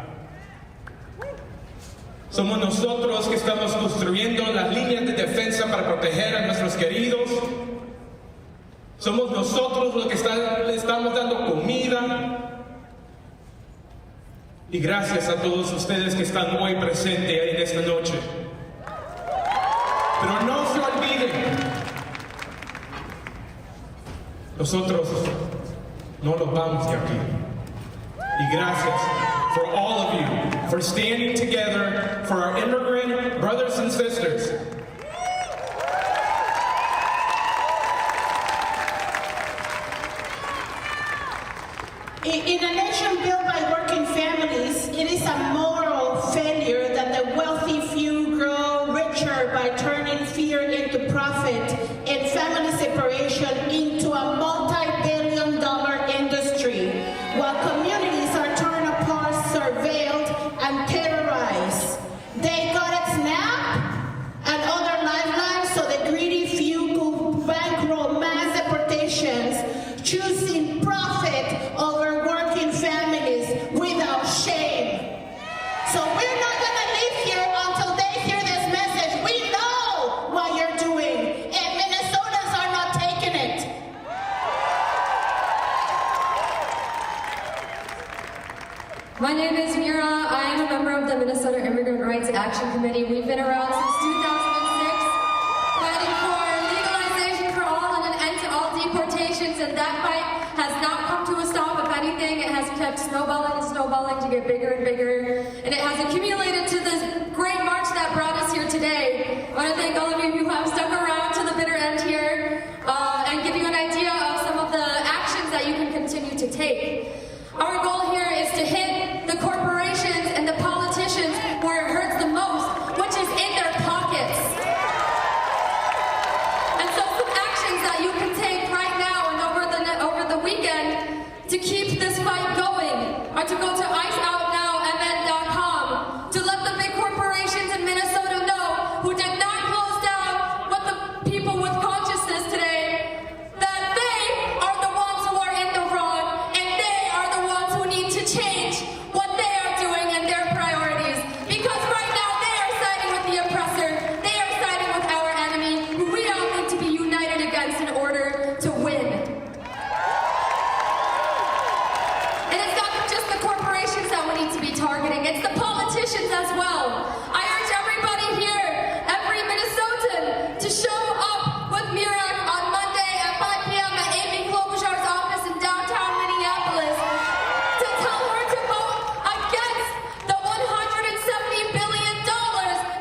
Somos nosotros que estamos construyendo las líneas de defensa para proteger a nuestros queridos. Somos nosotros los que le estamos dando comida. Y gracias a todos ustedes que están hoy presentes en esta noche. Pero no se olviden, nosotros no nos vamos de aquí. Y gracias for all of you for standing together for our immigrant brothers and sisters. In a nation built by working families, it is a moral failure that the wealthy few grow richer by turning fear into profit and family separation into a multi-billion-dollar industry, while communities are torn apart, surveilled, and terrorized. They got its NAP and other lifelines, so the greedy few could bankroll mass deportations, choosing profit over working families without shame. So we're not going to leave here until they hear this message. We know what you're doing, and Minnesotans are not taking it. My name is Mira. I am a member of the Minnesota Immigrant Rights Action Committee. We've been around since 2006, fighting for legalization for all and an end to all deportations, and that fight has not come to a stop. If anything, it has kept snowballing and snowballing to get bigger and bigger, and it has accumulated to this great march that brought us here today. I want to thank all of you who have stuck around to the bitter end take. Our goal here is to hit the corporations and the politicians where it hurts the most, which is in their pockets. And so some actions that you can take right now and over the weekend to keep this fight going are to go to iceoutnowmn.com to let the big corporations in Minnesota know who did not close down what the people with consciousness today, that they are the ones who are in the wrong and they are the ones who need to change what they are doing and their priorities. Because right now they are siding with the oppressor, they are siding with our enemy, who we all need to be united against in order to win. And it's not just the corporations that we need to be targeting, it's the politicians as well. I urge everybody here, every Minnesotan, to show up with Mirak on Monday at 5 p.m. at Amy Klobuchar's office in downtown Minneapolis to tell her to vote against the $170 billion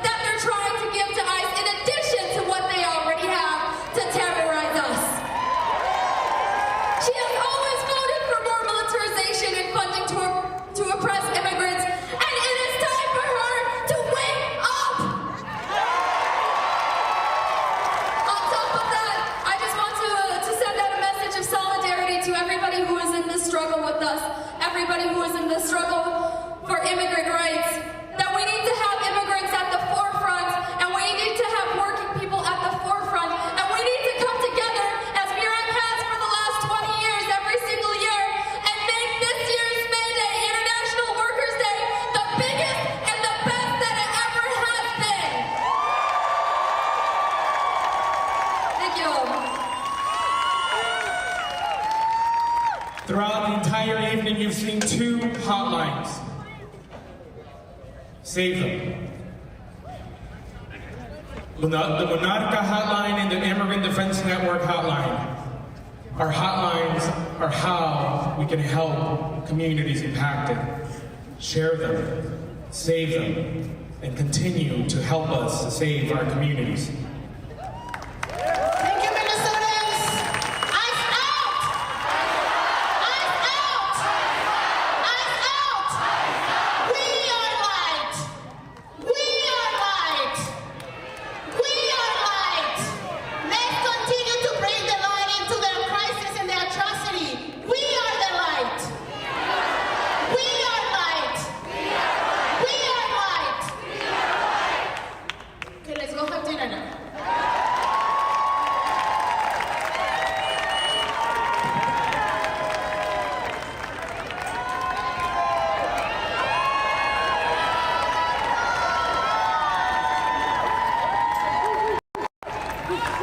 that they're trying to give to ICE in addition to what they already have to terrorize us. She has always voted for more militarization and funding to oppress immigrants, and it is time for her to wake up! On top of that, I just want to send out a message of solidarity to everybody who is in this struggle with us, everybody who is in this struggle for immigrant rights, that we need to have immigrants at the forefront, and we need to have working people at the forefront, and we need to come together as Mirak has for the last 20 years, every single year, and make this year's May Day, International Workers' Day, the biggest and the best that it ever has been. Thank you. Throughout the entire evening, you've seen two hotlines. Save them. The Monarca hotline and the Immigrant Defense Network hotline. Our hotlines are how we can help communities impacted. Share them, save them, and continue to help us to save our communities. Thank you, Minnesotans! Ice out! Ice out! Ice out! We are light! We are light! We are light! Let's continue to bring the light into their crisis and their atrocity. We are the light! We are light! We are light! Okay, let's go have dinner now.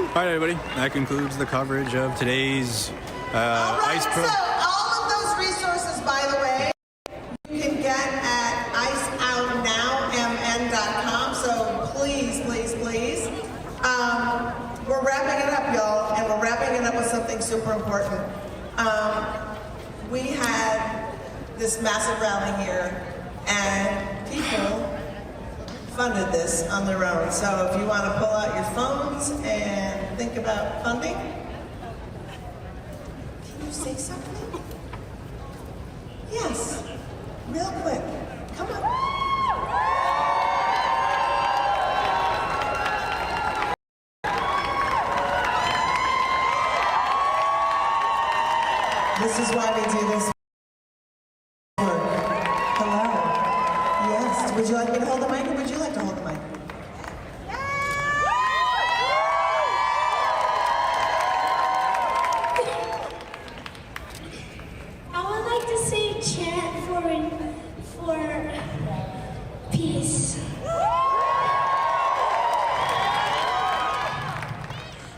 All right, everybody. That concludes the coverage of today's ICE So Pro. all of those resources, by the way, you can get at iceoutnowmn.com. So please, please, please. We're wrapping it up, y'all, and we're wrapping it up with something super important. We had this massive rally here, and people funded this on their own. So if you want to pull out your phones and think about funding, can you say something? Yes, real quick. Come on. This is why we do this work. Hello. Yes. Would you like me to hold the mic, or would you like to hold the mic? I would like to say chant for peace.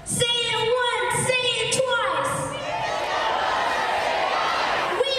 Say it once, say it twice. We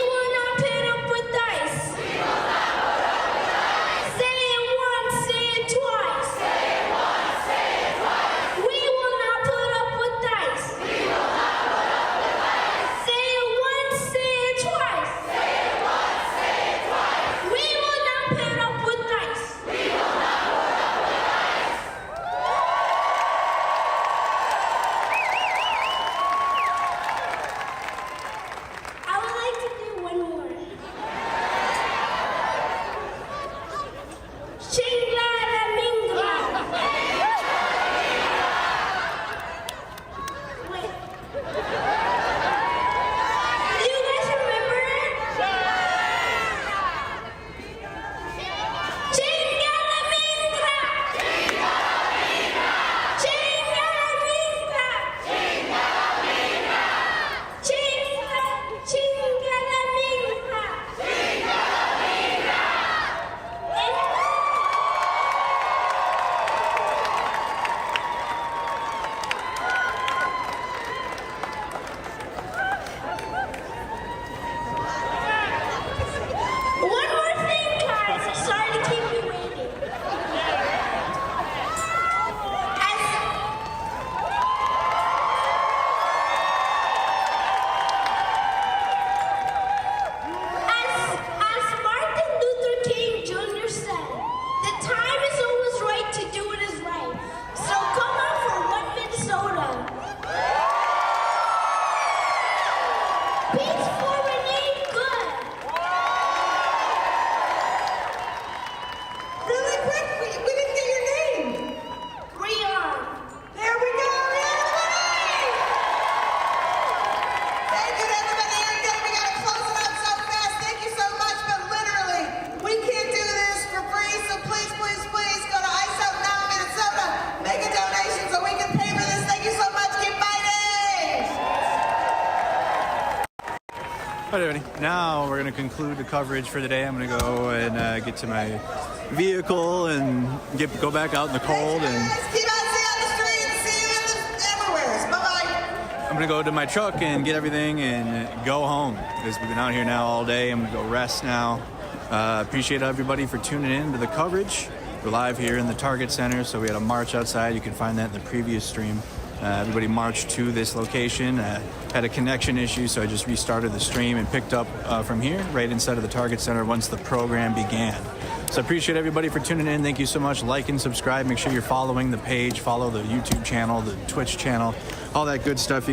All right, everybody. Now we're going to conclude the coverage for the day. I'm going to go and get to my vehicle and go back out in the cold. And Keep on seeing on the streets. See you everywhere. Bye-bye. I'm going to go to my truck and get everything and go home because we've been out here now all day. I'm going to go rest now. Appreciate everybody for tuning in to the coverage. We're live here in the Target Center, so we had a march outside. You can find that in the previous stream. Everybody marched to this location. Had a connection issue, so I just restarted the stream and picked up from here, right inside of the Target Center once the program began. So I appreciate everybody for tuning in. Thank you so much. Like and subscribe. Make sure you're following the page, follow the YouTube channel, the Twitch channel, all that good stuff.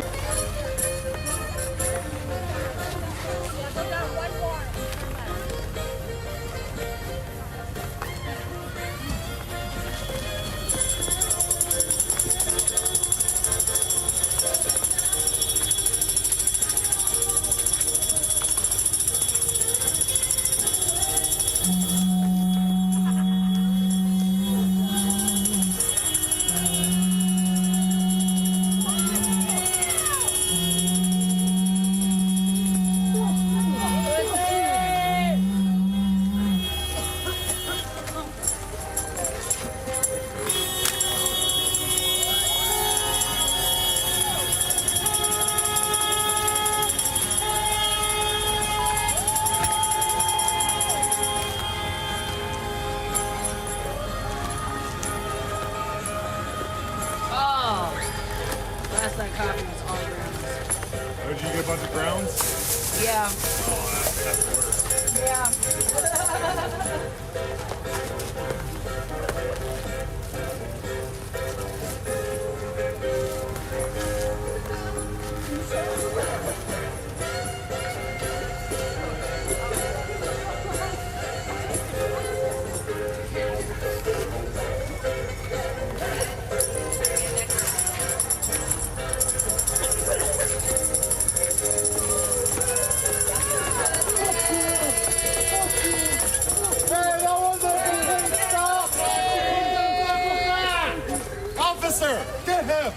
Get him!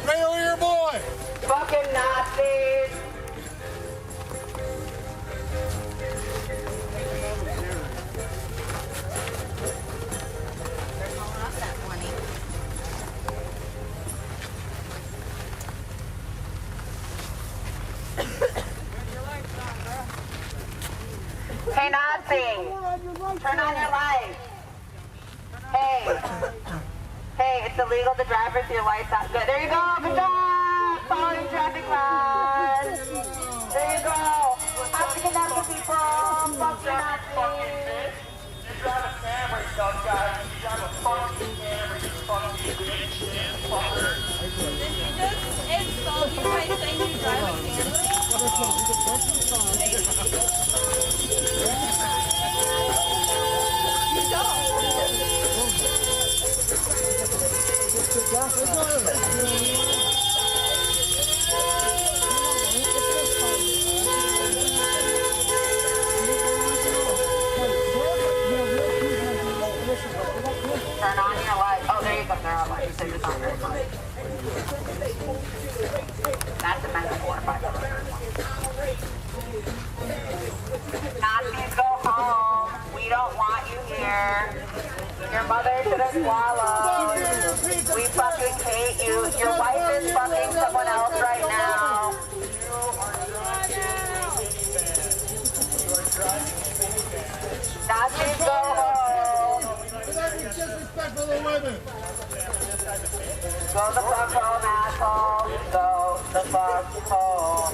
Right over your boy! Fucking Nazis! Hey, Nazi! Turn on your lights! Hey! Hey, it's illegal to drive with your lights out. Good. There you go. Good job. Following traffic laws. There you go. Have to kidnap the people. Fuck the Nazis. You drive a Camry, dumb guy. You drive a fucking Camry, you fucking bitch. Fucker. Did you just insult you by saying you drive a Camry? You don't. Turn on your light. Oh, there you go. They're on lights. They're just on very light. That's a metaphor, by the way. Nazis, go home. We don't want you here. Your mother should have swallowed. We fucking hate you. Your wife is fucking someone else right now. Nazis, go home. Disrespectful to women. Go the fuck home, asshole. Go the fuck home.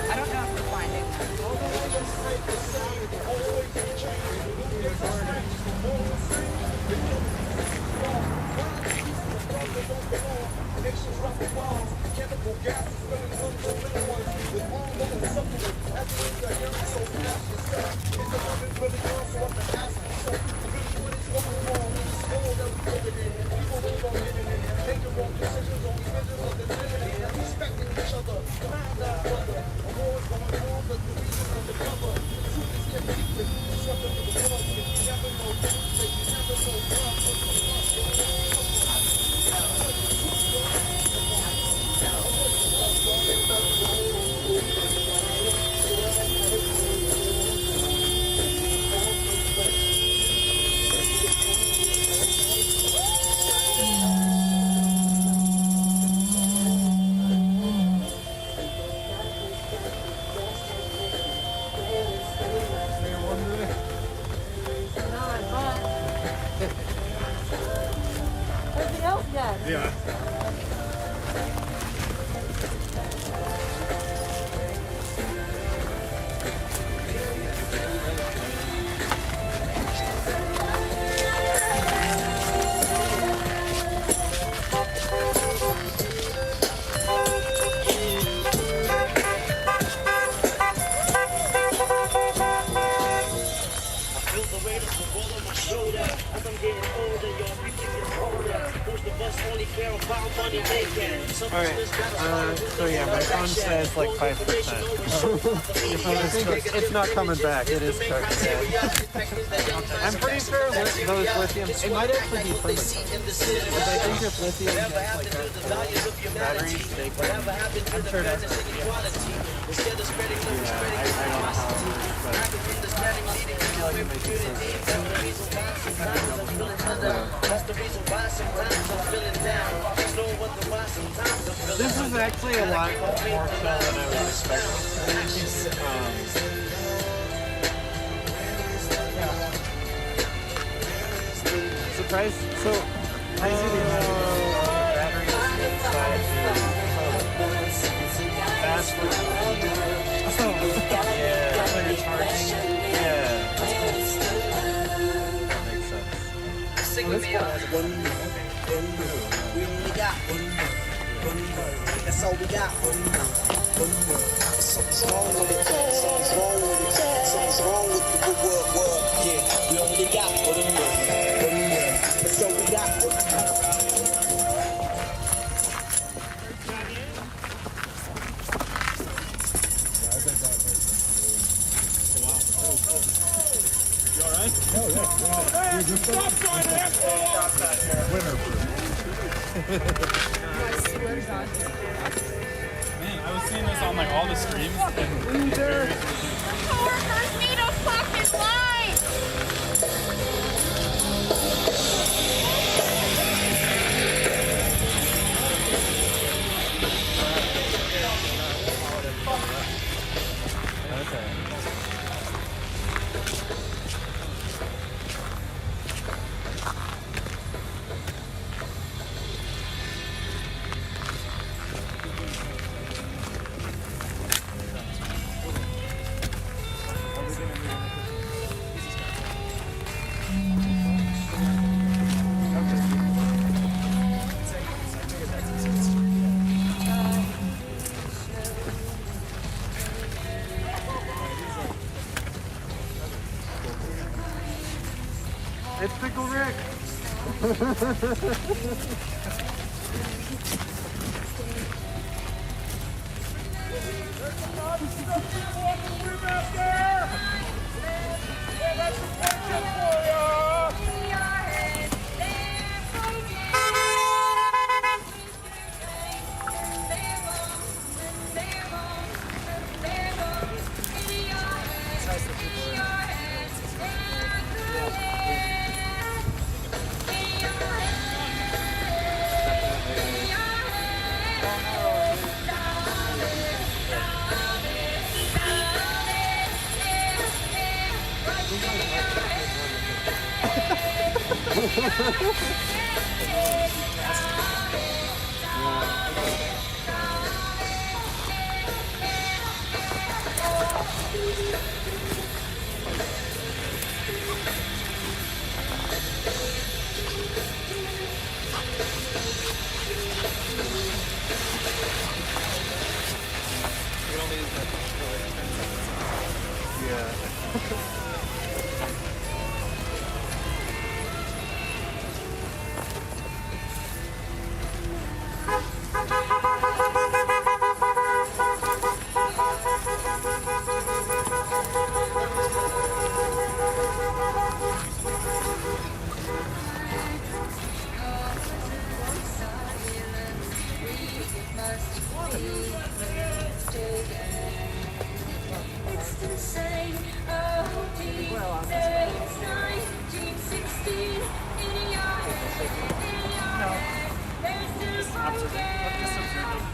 I don't know if we're finding Yeah. Alright, so yeah, my phone says like 5%. Your phone is cooked. It's not coming back, it is cooked. Yeah. I'm pretty sure those lithium, it might actually be permanent. Because I think if lithium gets like batteries, they can, I'm sure that's, yeah, I don't know how it works, but I feel like it makes sense. This is actually a lot more chill than I was expecting. Surprise! So, I see the batteries inside fast for yeah, when you're charging. Yeah. That makes sense. This one has one. We only got one. That's all we got. Something's wrong with it. Something's wrong with it. Something's wrong with the world. Yeah, we only got one. That's all we got. You alright? Oh, yeah. Stop trying to winner. Man, I was seeing this on like all the streams. Coworkers need a fucking light! Okay. It's Pickle Rick!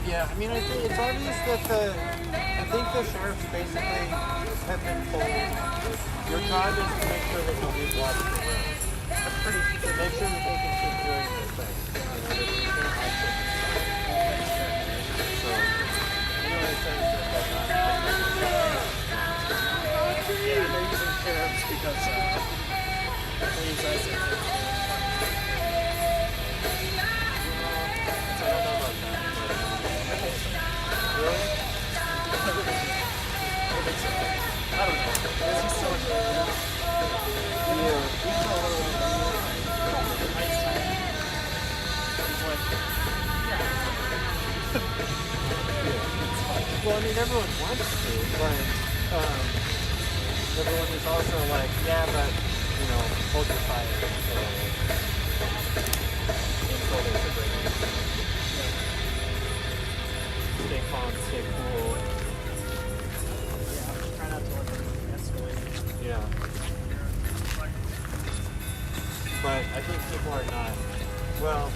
Yeah, I mean, I think it's obvious that I think the sheriffs basically have been told your job is to make sure that nobody's watching the road. That's pretty, to make sure that they can keep doing their thing. You know, they're using tariffs because they use ice. I don't know about that. Really? I don't know. Is he so sure? Yeah. Ice time. He's like, yeah. Well, I mean, everyone wants to, but everyone is also like, yeah, but, you know, hold your fire until there's a break. Yeah. Stay calm, stay cool. Yeah, try not to let it escalate. Yeah. But I think people are not, well,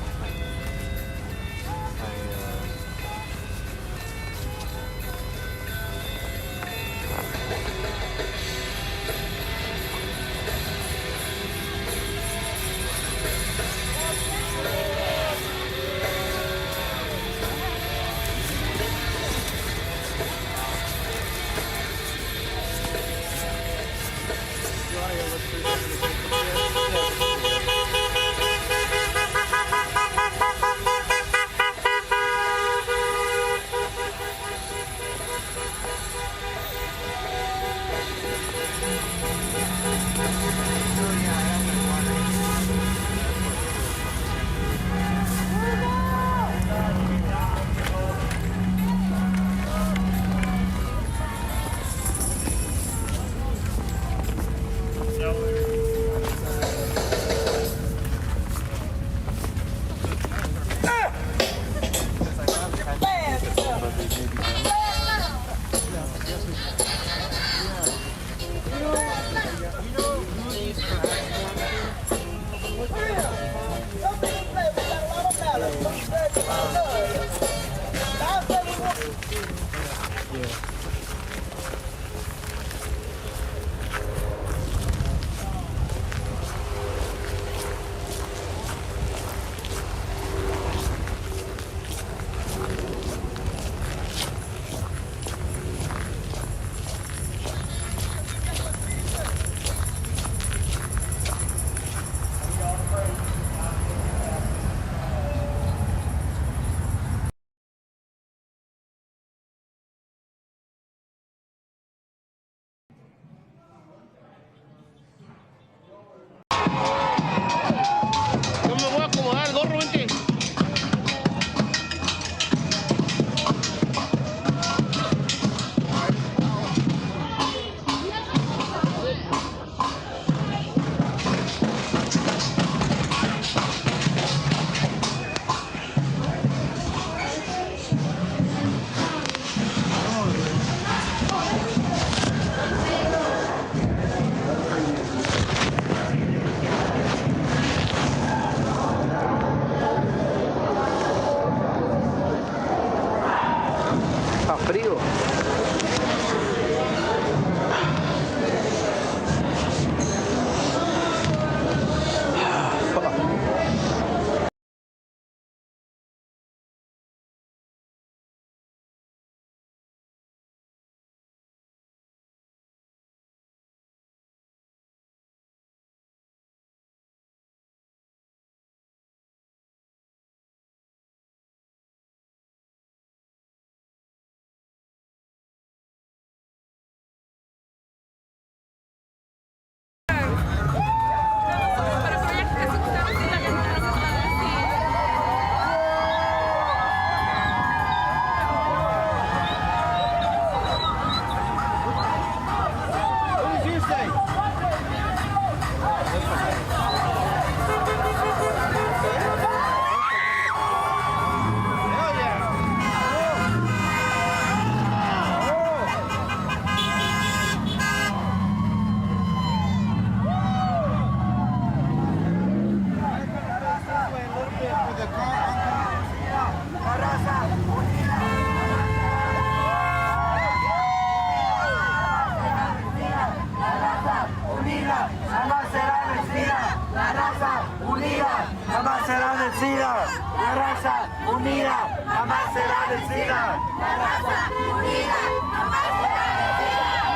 jamás será vencida. La raza unida jamás será vencida. La raza unida jamás será vencida.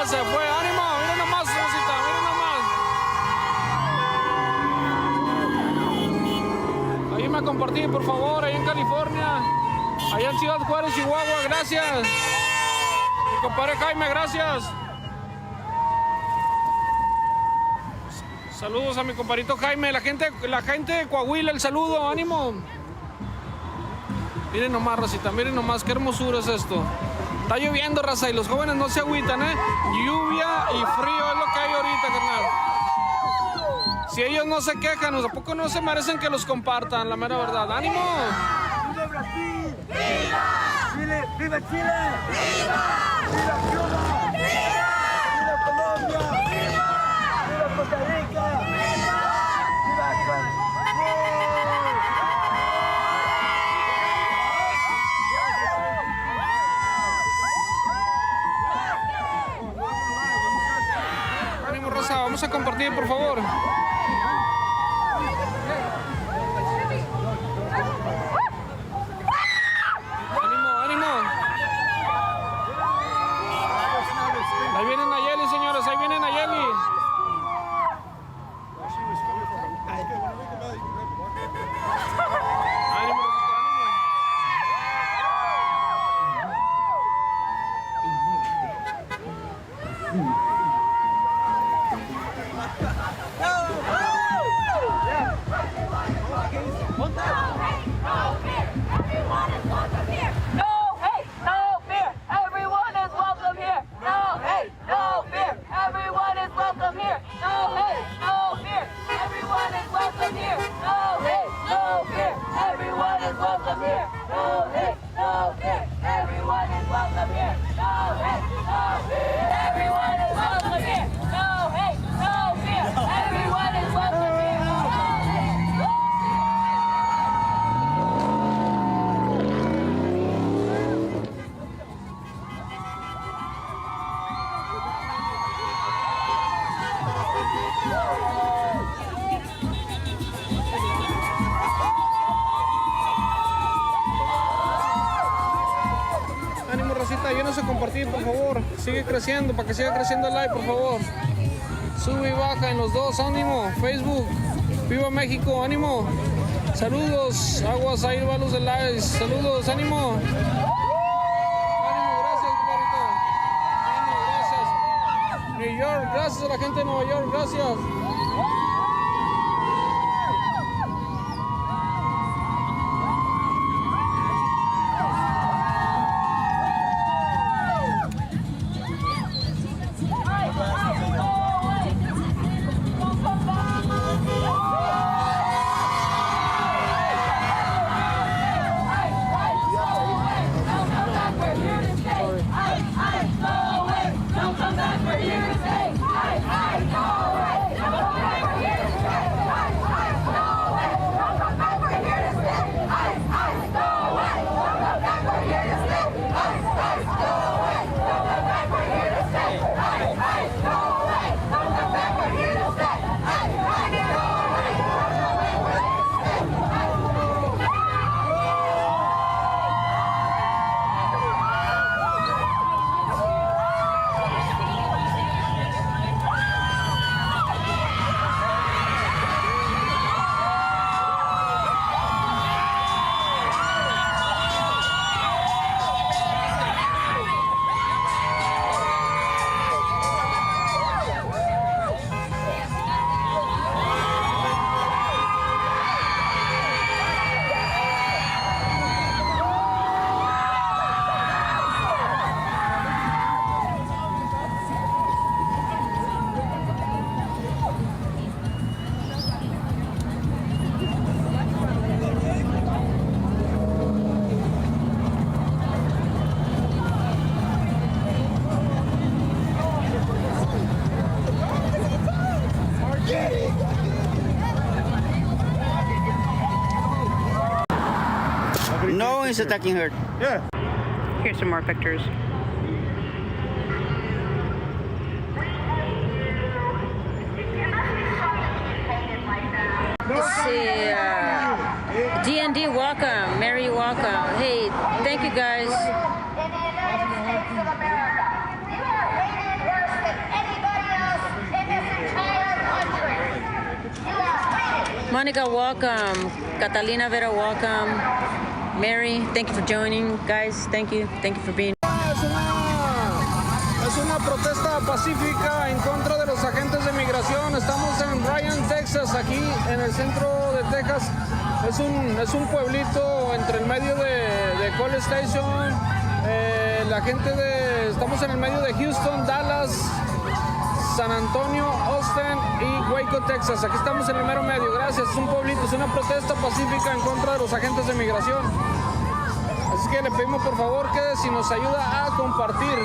ya se fue. ¡Ánimo! Miren nomás, Rosita, miren nomás. Ahí me compartí, por favor, ahí en California. Allá en Ciudad Juárez, Chihuahua, gracias. Mi compadre Jaime, gracias. Saludos a mi compadrito Jaime, la gente de Coahuila, el saludo, ánimo. Miren nomás, racita, miren nomás, qué hermosura es esto. Está lloviendo, raza, y los jóvenes no se agüitan, ¿eh? Lluvia y frío es lo que hay ahorita, carnal. Si ellos no se quejan, ¿a poco no se merecen que los compartan? La mera verdad, ánimo. ¡Viva Brasil! ¡Viva! ¡Chile! ¡Viva Chile! ¡Viva! ¡Viva Cuba! ¡Viva! ¡Viva Colombia! ¡Viva! ¡Viva Costa Rica! ¡Viva! ¡Viva Ecuador! Ánimo, raza, vamos a compartir, por favor. Ahí viene Nayeli, señores, ahí viene Nayeli. Ayúdenos a compartir, por favor. Sigue creciendo, para que siga creciendo el like, por favor. Sube y baja en los dos, ánimo. Facebook, Viva México, ánimo. Saludos, aguas, ahí va los de likes. Saludos, ánimo. Ánimo, gracias, compadrito. Ánimo, gracias. New York, gracias a la gente de Nueva York, gracias. No one is attacking her. Yeah. Here's some more pictures. Let's see. D&D, welcome. Mary, welcome. Hey, thank you guys. In the United States of America, you have hated your Monica, welcome. Catalina Vera, welcome. Mary, thank you for joining. Guys, thank you. Thank you for being. Es una protesta pacífica en contra de los agentes de migración. Estamos en Bryan, Texas, aquí en el centro de Texas. Es un pueblito entre el medio de College Station. Estamos en el medio de Houston, Dallas, San Antonio, Austin y Waco, Texas. Aquí estamos en el mero medio. Gracias. Es un pueblito, es una protesta pacífica en contra de los agentes de migración. Así que le pedimos por favor que si nos ayuda a compartir.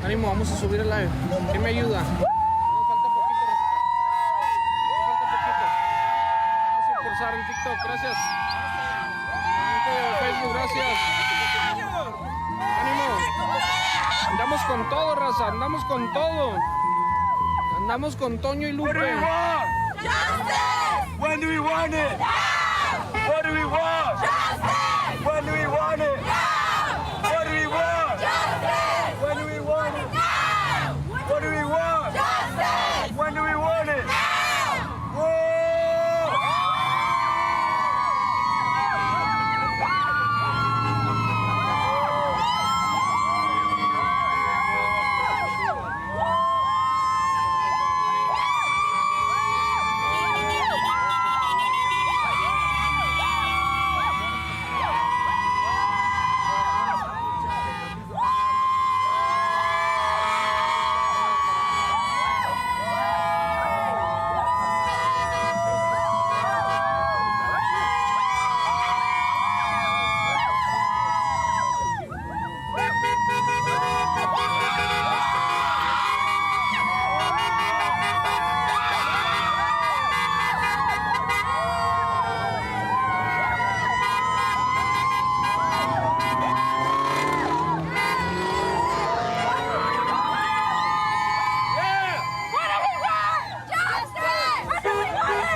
Ánimo, vamos a subir el live. ¿Quién me ayuda? Nos falta poquito, Rosita. Nos falta poquito. Vamos a impulsar en TikTok, gracias. Facebook, gracias. Ánimo. Andamos con todo, raza, andamos con todo. Andamos con Toño y Lupe. When do we want it? Now! What do we want? Justice! When do we want it? Now! What do we want? Justice! When do we want it? Now! What do we want? Justice! When do we want it? Now! Whoa!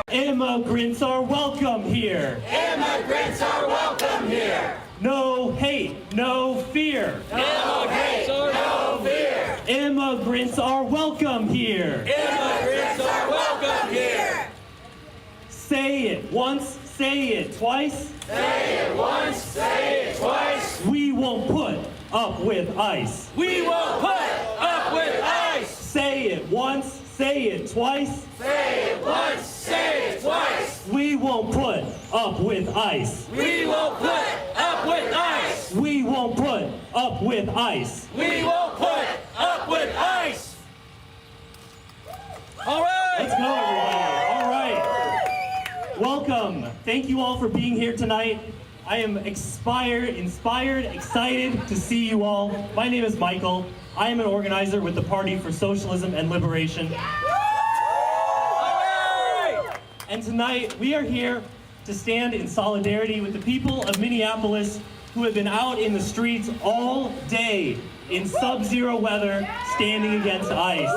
Immigrants are welcome here. Immigrants are welcome here. No hate, no fear. No hate, no fear. Immigrants are welcome here. Immigrants are welcome here. Say it once, say it twice. Say it once, say it twice. We won't put up with ICE. We won't put up with ICE. Say it once, say it twice. Say it once, say it twice. We won't put up with ICE. We won't put up with ICE. We won't put up with ICE. We won't put up with ICE. All right. Let's go, everybody. All right. Welcome. Thank you all for being here tonight. I am inspired, excited to see you all. My name is Michael. I am an organizer with the Party for Socialism and Liberation. And tonight, we are here to stand in solidarity with the people of Minneapolis who have been out in the streets all day in sub-zero weather, standing against ICE.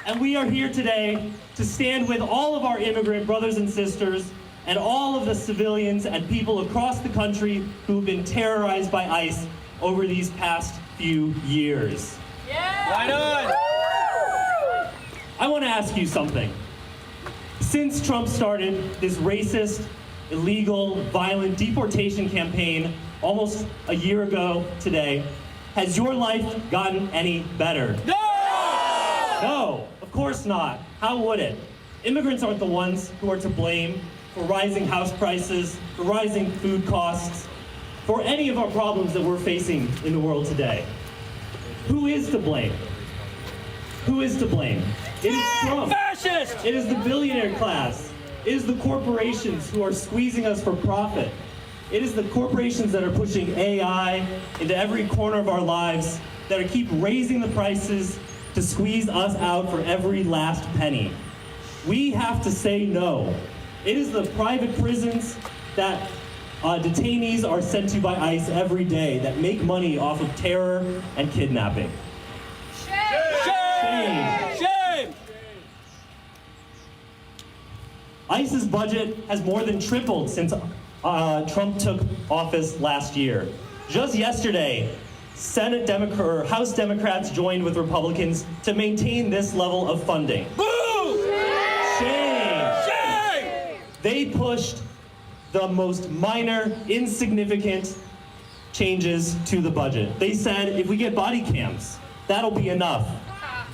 And we are here today to stand with all of our immigrant brothers and sisters and all of the civilians and people across the country who have been terrorized by ICE over these past few years. Yeah. Right on! I want to ask you something. Since Trump started this racist, illegal, violent deportation campaign almost a year ago today, has your life gotten any better? No! No, of course not. How would it? Immigrants aren't the ones who are to blame for rising house prices, for rising food costs, for any of our problems that we're facing in the world today. Who is to blame? Who is to blame? It is Trump. Fascist! It is the billionaire class. It is the corporations who are squeezing us for profit. It is the corporations that are pushing AI into every corner of our lives, that are keep raising the prices to squeeze us out for every last penny. We have to say no. It is the private prisons that detainees are sent to by ICE every day that make money off of terror and kidnapping. Shame! Shame! ICE's budget has more than tripled since Trump took office last year. Just yesterday, House Democrats joined with Republicans to maintain this level of funding. Boo! Shame! Shame! They pushed the most minor, insignificant changes to the budget. They said, if we get body cams, that'll be enough.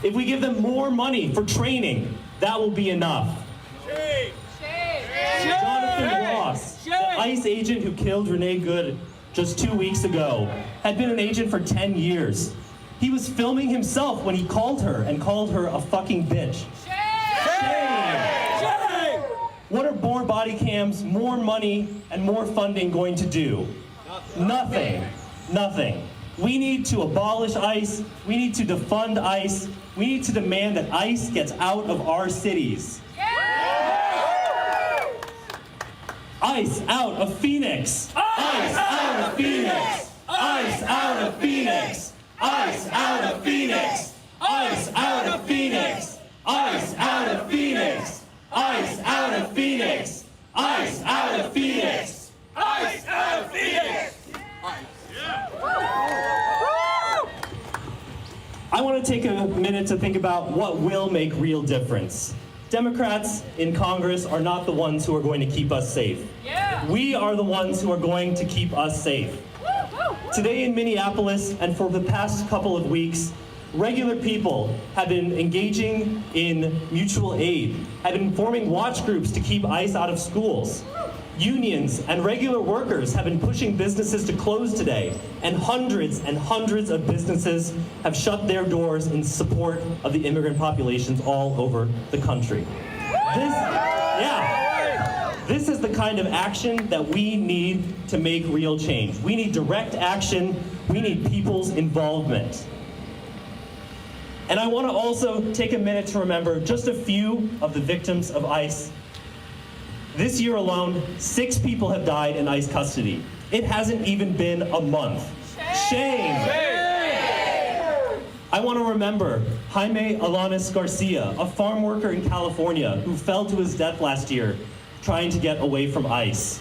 If we give them more money for training, that will be enough. Shame! Shame! Jonathan Ross, the ICE agent who killed Renee Good just 2 weeks ago, had been an agent for 10 years. He was filming himself when he called her a fucking bitch. Shame! Shame! What are more body cams, more money, and more funding going to do? Nothing. Nothing. We need to abolish ICE. We need to defund ICE. We need to demand that ICE gets out of our cities. ICE out of Phoenix! ICE out of Phoenix! ICE out of Phoenix! ICE out of Phoenix! ICE out of Phoenix! ICE out of Phoenix! ICE out of Phoenix! ICE out of Phoenix! ICE out of Phoenix! I want to take a minute to think about what will make real difference. Democrats in Congress are not the ones who are going to keep us safe. Yeah. We are the ones who are going to keep us safe. Today in Minneapolis, and for the past couple of weeks, regular people have been engaging in mutual aid, have been forming watch groups to keep ICE out of schools. Unions and regular workers have been pushing businesses to close today, and hundreds of businesses have shut their doors in support of the immigrant populations all over the country. This is the kind of action that we need to make real change. We need direct action. We need people's involvement. And I want to also take a minute to remember just a few of the victims of ICE. This year alone, 6 people have died in ICE custody. It hasn't even been a month. Shame! I want to remember Jaime Alanis Garcia, a farm worker in California who fell to his death last year trying to get away from ICE.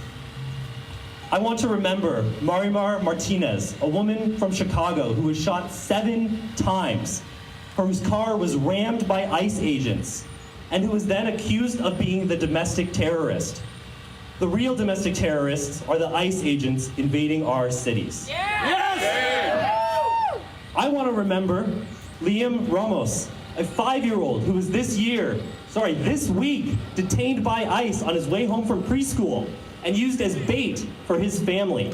I want to remember Marimar Martinez, a woman from Chicago who was shot 7 times, whose car was rammed by ICE agents, and who was then accused of being the domestic terrorist. The real domestic terrorists are the ICE agents invading our cities. Yes! I want to remember Liam Ramos, a 5-year-old who was this week, detained by ICE on his way home from preschool and used as bait for his family.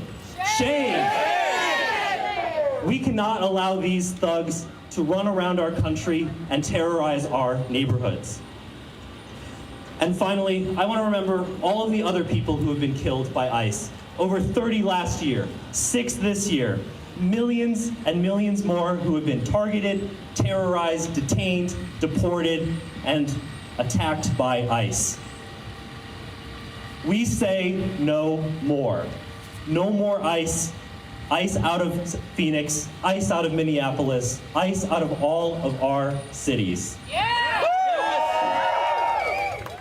Shame! We cannot allow these thugs to run around our country and terrorize our neighborhoods. And finally, I want to remember all of the other people who have been killed by ICE. Over 30 last year, 6 this year, millions and millions more who have been targeted, terrorized, detained, deported, and attacked by ICE. We say no more. No more ICE. ICE out of Phoenix, ICE out of Minneapolis, ICE out of all of our cities. Yeah!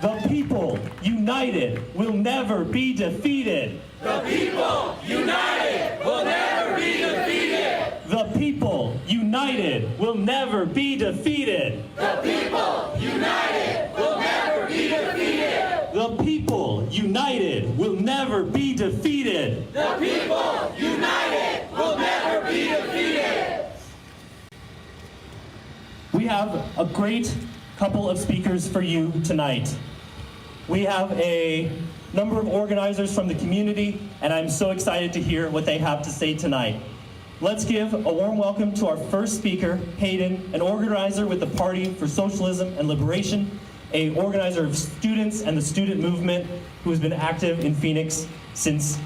The people united will never be defeated. The people united will never be defeated. The people united will never be defeated. The people united will never be defeated. The people united will never be defeated. The people united will never be defeated. We have a great couple of speakers for you tonight. We have a number of organizers from the community, and I'm so excited to hear what they have to say tonight. Let's give a warm welcome to our first speaker, Hayden, an organizer with the Party for Socialism and Liberation, an organizer of students and the student movement who has been active in Phoenix since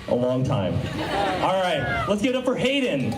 a long time. All right, let's give it up for Hayden.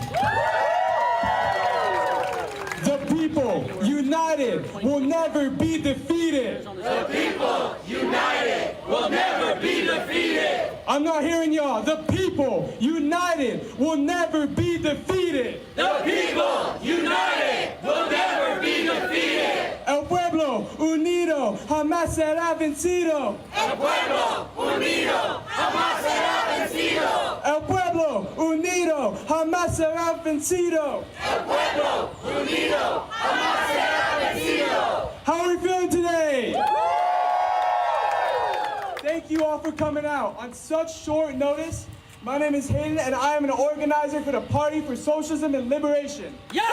The people united will never be defeated. The people united will never be defeated. I'm not hearing y'all. The people united will never be defeated. The people united will never be defeated. El pueblo unido jamás será vencido. El pueblo unido jamás será vencido. El pueblo unido jamás será vencido. El pueblo unido jamás será vencido. How are we feeling today? Thank you all for coming out on such short notice. My name is Hayden, and I am an organizer for the Party for Socialism and Liberation. Yes!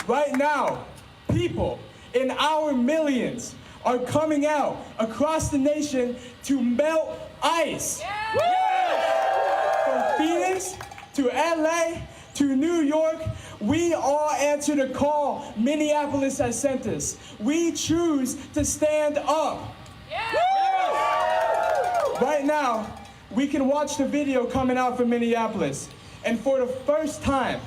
Right now, people in our millions are coming out across the nation to melt ICE. From Phoenix to LA to New York, we all answer the call Minneapolis has sent us. We choose to stand up. Right now, we can watch the video coming out from Minneapolis. And for the first time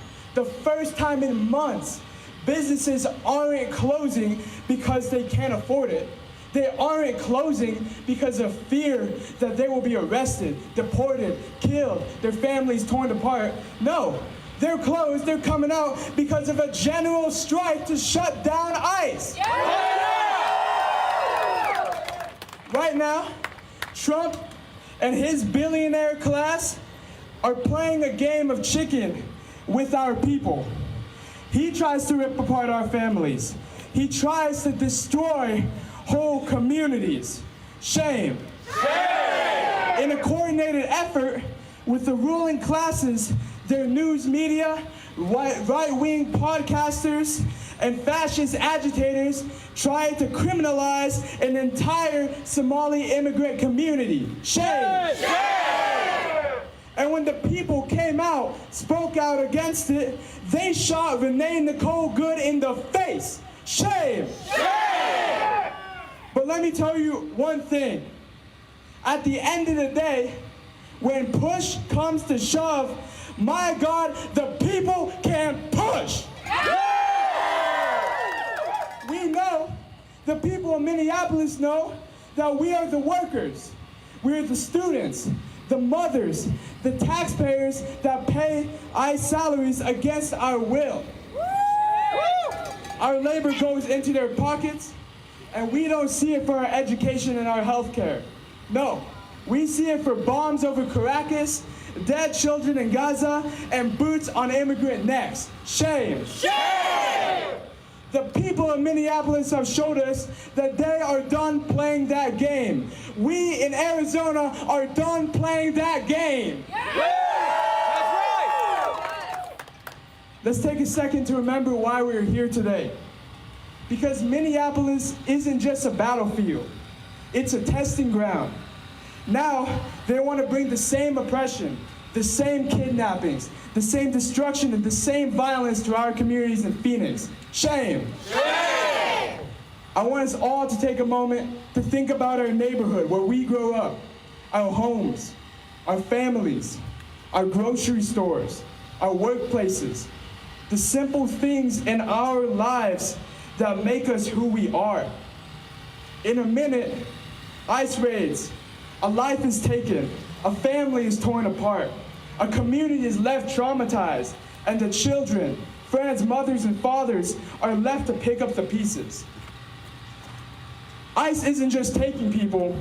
in months, businesses aren't closing because they can't afford it. They aren't closing because of fear that they will be arrested, deported, killed, their families torn apart. No, they're closed, they're coming out because of a general strike to shut down ICE. Right now, Trump and his billionaire class are playing a game of chicken with our people. He tries to rip apart our families. He tries to destroy whole communities. Shame. Shame! In a coordinated effort with the ruling classes, their news media, right-wing podcasters, and fascist agitators trying to criminalize an entire Somali immigrant community. Shame! Shame! And when the people came out, spoke out against it, they shot Renee Nicole Good in the face. Shame! Shame! But let me tell you one thing. At the end of the day, when push comes to shove, my God, the people can push. We know, the people of Minneapolis know, that we are the workers. We are the students, the mothers, the taxpayers that pay ICE salaries against our will. Our labor goes into their pockets, and we don't see it for our education and our health care. No, we see it for bombs over Caracas, dead children in Gaza, and boots on immigrant necks. Shame. Shame! The people of Minneapolis have showed us that they are done playing that game. We in Arizona are done playing that game. Yeah. That's right. Let's take a second to remember why we're here today. Because Minneapolis isn't just a battlefield. It's a testing ground. Now, they want to bring the same oppression, the same kidnappings, the same destruction, and the same violence to our communities in Phoenix. Shame. Shame! I want us all to take a moment to think about our neighborhood, where we grow up, our homes, our families, our grocery stores, our workplaces, the simple things in our lives that make us who we are. In a minute, ICE raids, a life is taken, a family is torn apart, a community is left traumatized, and the children, friends, mothers, and fathers are left to pick up the pieces. ICE isn't just taking people,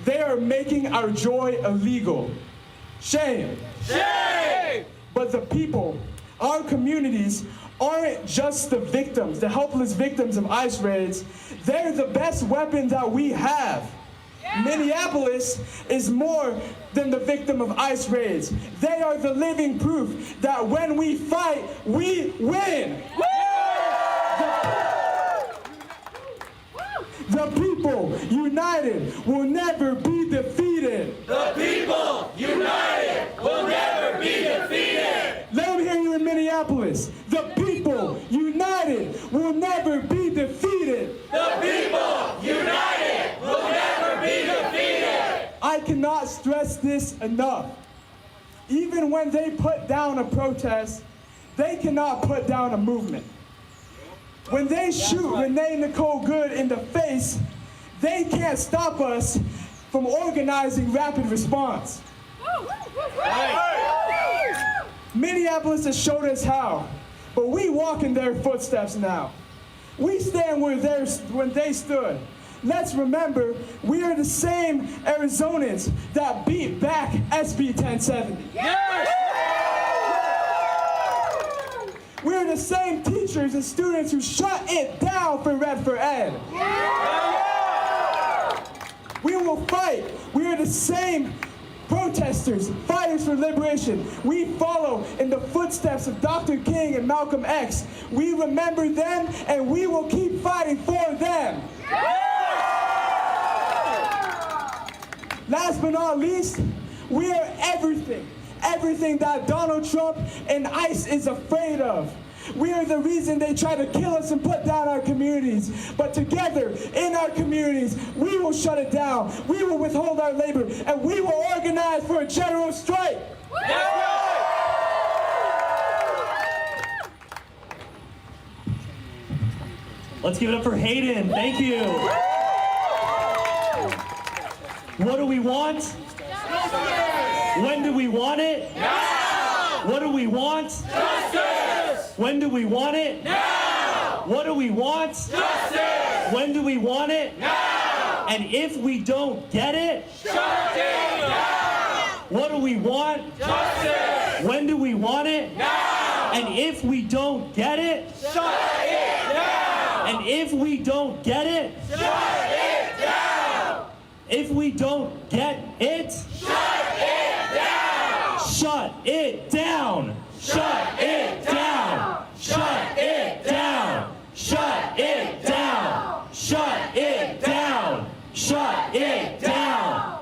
they are making our joy illegal. Shame. Shame! But the people, our communities, aren't just the victims, the helpless victims of ICE raids. They're the best weapon that we have. Yeah. Minneapolis is more than the victim of ICE raids. They are the living proof that when we fight, we win. The people united will never be defeated. The people united will never be defeated. Let me hear you in Minneapolis. The people united will never be defeated. The people united will never be defeated. I cannot stress this enough. Even when they put down a protest, they cannot put down a movement. When they shoot Renee Nicole Good in the face, they can't stop us from organizing rapid response. Minneapolis has showed us how, but we walk in their footsteps now. We stand when they stood. Let's remember, we are the same Arizonans that beat back SB 1070. We're the same teachers and students who shut it down for Red for Ed. We will fight. We are the same protesters, fighters for liberation. We follow in the footsteps of Dr. King and Malcolm X. We remember them and we will keep fighting for them. Last but not least, we are everything that Donald Trump and ICE is afraid of. We are the reason they try to kill us and put down our communities. But together, in our communities, we will shut it down. We will withhold our labor, and we will organize for a general strike. Let's give it up for Hayden. Thank you. What do we want? When do we want it? Now! What do we want? Justice! When do we want it? Now! What do we want? Justice! When do we want it? Now! And if we don't get it? Shut it down! What do we want? Justice! When do we want it? Now! And if we don't get it? Shut it down! And if we don't get it? Shut it down! If we don't get it? Shut it down! Shut it down! Shut it down! Shut it down! Shut it down! Shut it down! Shut it down!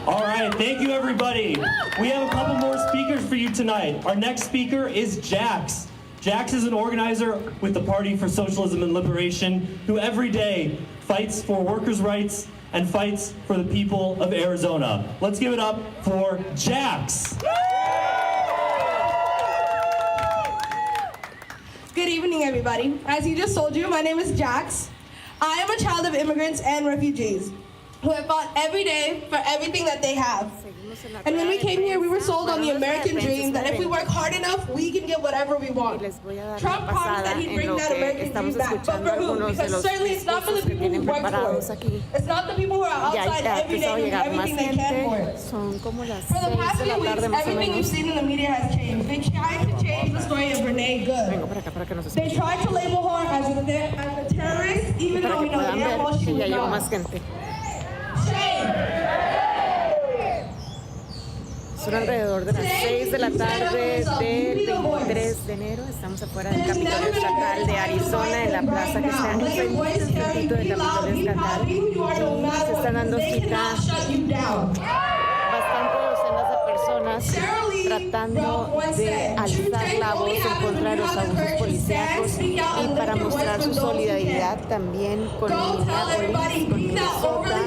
All right, thank you everybody. We have a couple more speakers for you tonight. Our next speaker is Jax. Jax is an organizer with the Party for Socialism and Liberation who every day fights for workers' rights and fights for the people of Arizona. Let's give it up for Jax. Good evening, everybody. As he just told you, my name is Jax. I am a child of immigrants and refugees who have fought every day for everything that they have. And when we came here, we were sold on the American dream that if we work hard enough, we can get whatever we want. Trump promised that he'd bring that American dream back, but for who? Because certainly it's not for the people who work for it. It's not the people who are outside every day doing everything they can for it. For the past few weeks, everything we've seen in the media has changed. They tried to change the story of Renee Good. They tried to label her as a terrorist, even though we know damn well she was not. Son alrededor de las 6 de la tarde del 23 de enero. Estamos afuera del Capitolio Estatal de Arizona, en la plaza que está enfrentito del Capitolio Estatal. Se están dando cita bastante docenas de personas tratando de alzar la voz en contra de los abusos policíacos y para para mostrar su solidaridad también con Minneapolis, con Minnesota,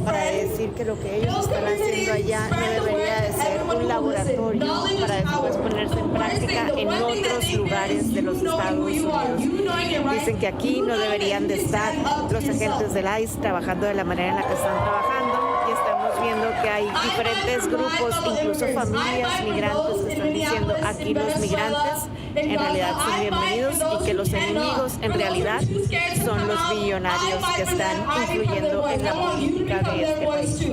para decir que lo que ellos están haciendo allá no debería de ser un laboratorio para después ponerse en práctica en otros lugares de los Estados Unidos. Dicen que aquí no deberían de estar los agentes del ICE trabajando de la manera en la que están trabajando, y estamos viendo que hay diferentes grupos, incluso familias migrantes, que están diciendo aquí los migrantes en realidad son bienvenidos y que los enemigos en realidad son los billonarios que están influyendo en la política de este país.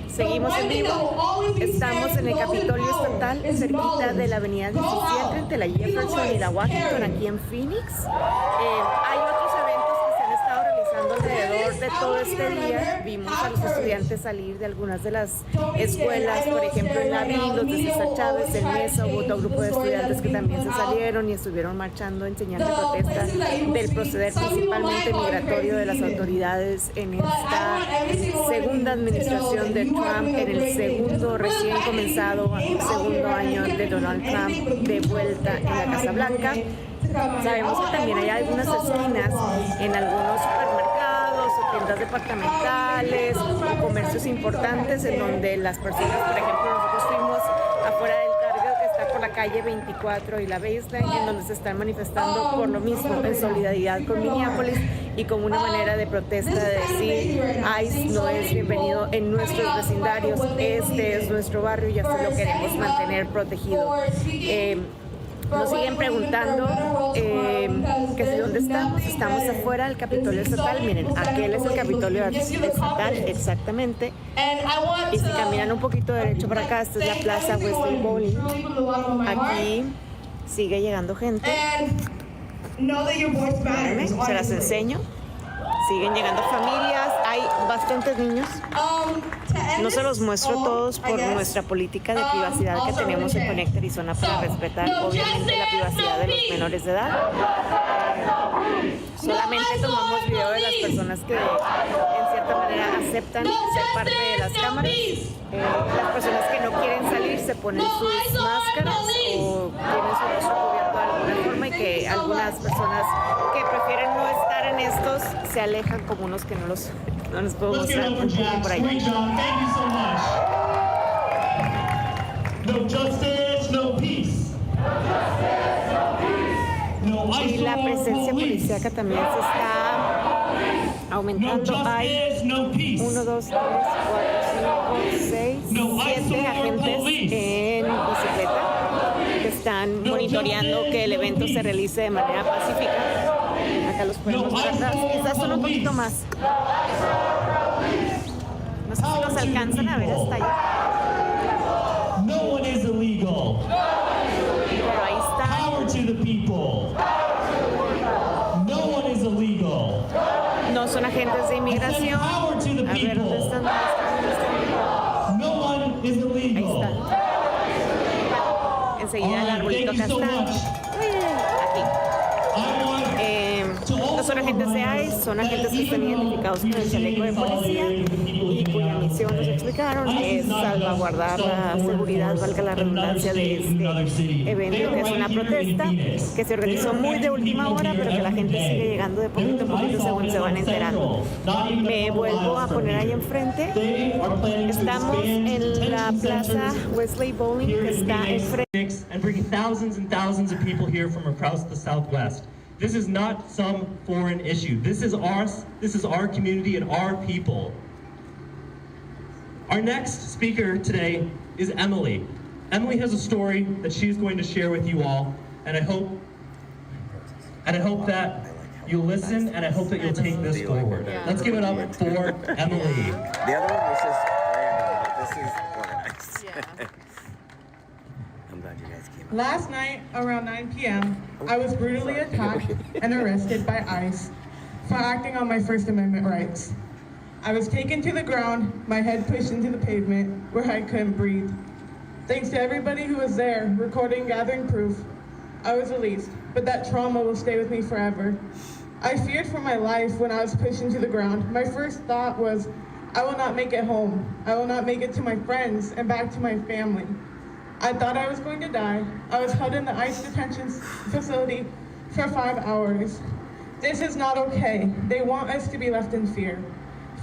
Seguimos en vivo, estamos en el Capitolio Estatal, cerquita de la avenida 17, entre la Jefferson y la Washington, aquí en Phoenix. Hay otros eventos que se han estado realizando alrededor de todo este día. Vimos a los estudiantes salir de algunas de las escuelas, por ejemplo en la VIN, los de César Chávez, en Mesa, hubo otro grupo de estudiantes que también se salieron y estuvieron marchando en señal de protesta del proceder principalmente migratorio de las autoridades en esta segunda administración de Trump, en el segundo recién comenzado segundo año de Donald Trump de vuelta en la Casa Blanca. Sabemos que también hay algunas esquinas en algunos supermercados o tiendas departamentales o comercios importantes en donde las personas, por ejemplo, nosotros fuimos afuera del Target que está por la calle 24 y la Baseline, en donde se están manifestando por lo mismo, en solidaridad con Minneapolis y como una manera de protesta de decir ICE no es bienvenido en nuestros vecindarios, este es nuestro barrio y así lo queremos mantener protegido. Nos siguen preguntando que si dónde estamos. Estamos afuera del Capitolio Estatal. Miren, aquel es el Capitolio Estatal, exactamente. Y si caminan un poquito derecho para acá, esta es la Plaza Wesley Bowling. Aquí sigue llegando gente. Espérenme, se las enseño. Siguen llegando familias, hay bastantes niños. No se los muestro todos por nuestra política de privacidad que tenemos en Connect, Arizona, para respetar obviamente la privacidad de los menores de edad. Solamente tomamos video de las personas que en cierta manera aceptan ser parte de las cámaras. Las personas que no quieren salir se ponen sus máscaras o tienen su rostro cubierto de alguna forma, y que algunas personas que prefieren no estar en estos se alejan, como unos que no los puedo mostrar por ahí. No justice, no peace. Y la presencia policíaca también se está aumentando. Hay 1, 2, 3, 4, 5, 6, 7 agentes en bicicleta que están monitoreando que el evento se realice de manera pacífica. Acá los podemos ver atrás, quizás son un poquito más. No sé si nos alcanzan a ver hasta allá. No one is illegal. Pero ahí está. Power to the people. No one is illegal. No son agentes de inmigración. A ver, ¿dónde están? No one is illegal. Ahí está. Enseguida el arbolito acá está. Aquí. No son agentes de ICE, son agentes que están identificados con el chaleco de policía y cuya misión, nos explicaron, es salvaguardar la seguridad, valga la redundancia, de este evento, que es una protesta que se organizó muy de última hora, pero que la gente sigue llegando de poquito en poquito según se van enterando. Me vuelvo a poner ahí enfrente. Estamos en la Plaza Wesley Bowling, que está enfrente. And bringing thousands and thousands of people here from across the Southwest. This is not some foreign issue. This is our community and our people. Our next speaker today is Emily. Emily has a story that she's going to share with you all, and I hope that you'll listen, and I hope that you'll take this forward. Let's give it up for Emily. The other one was just random, but this is organized. Yeah. I'm glad you guys came. Last night, around 9 p.m., I was brutally attacked and arrested by ICE for acting on my First Amendment rights. I was taken to the ground, my head pushed into the pavement where I couldn't breathe. Thanks to everybody who was there, recording, gathering proof, I was released, but that trauma will stay with me forever. I feared for my life when I was pushed into the ground. My first thought was, I will not make it home. I will not make it to my friends and back to my family. I thought I was going to die. I was held in the ICE detention facility for 5 hours. This is not okay. They want us to be left in fear.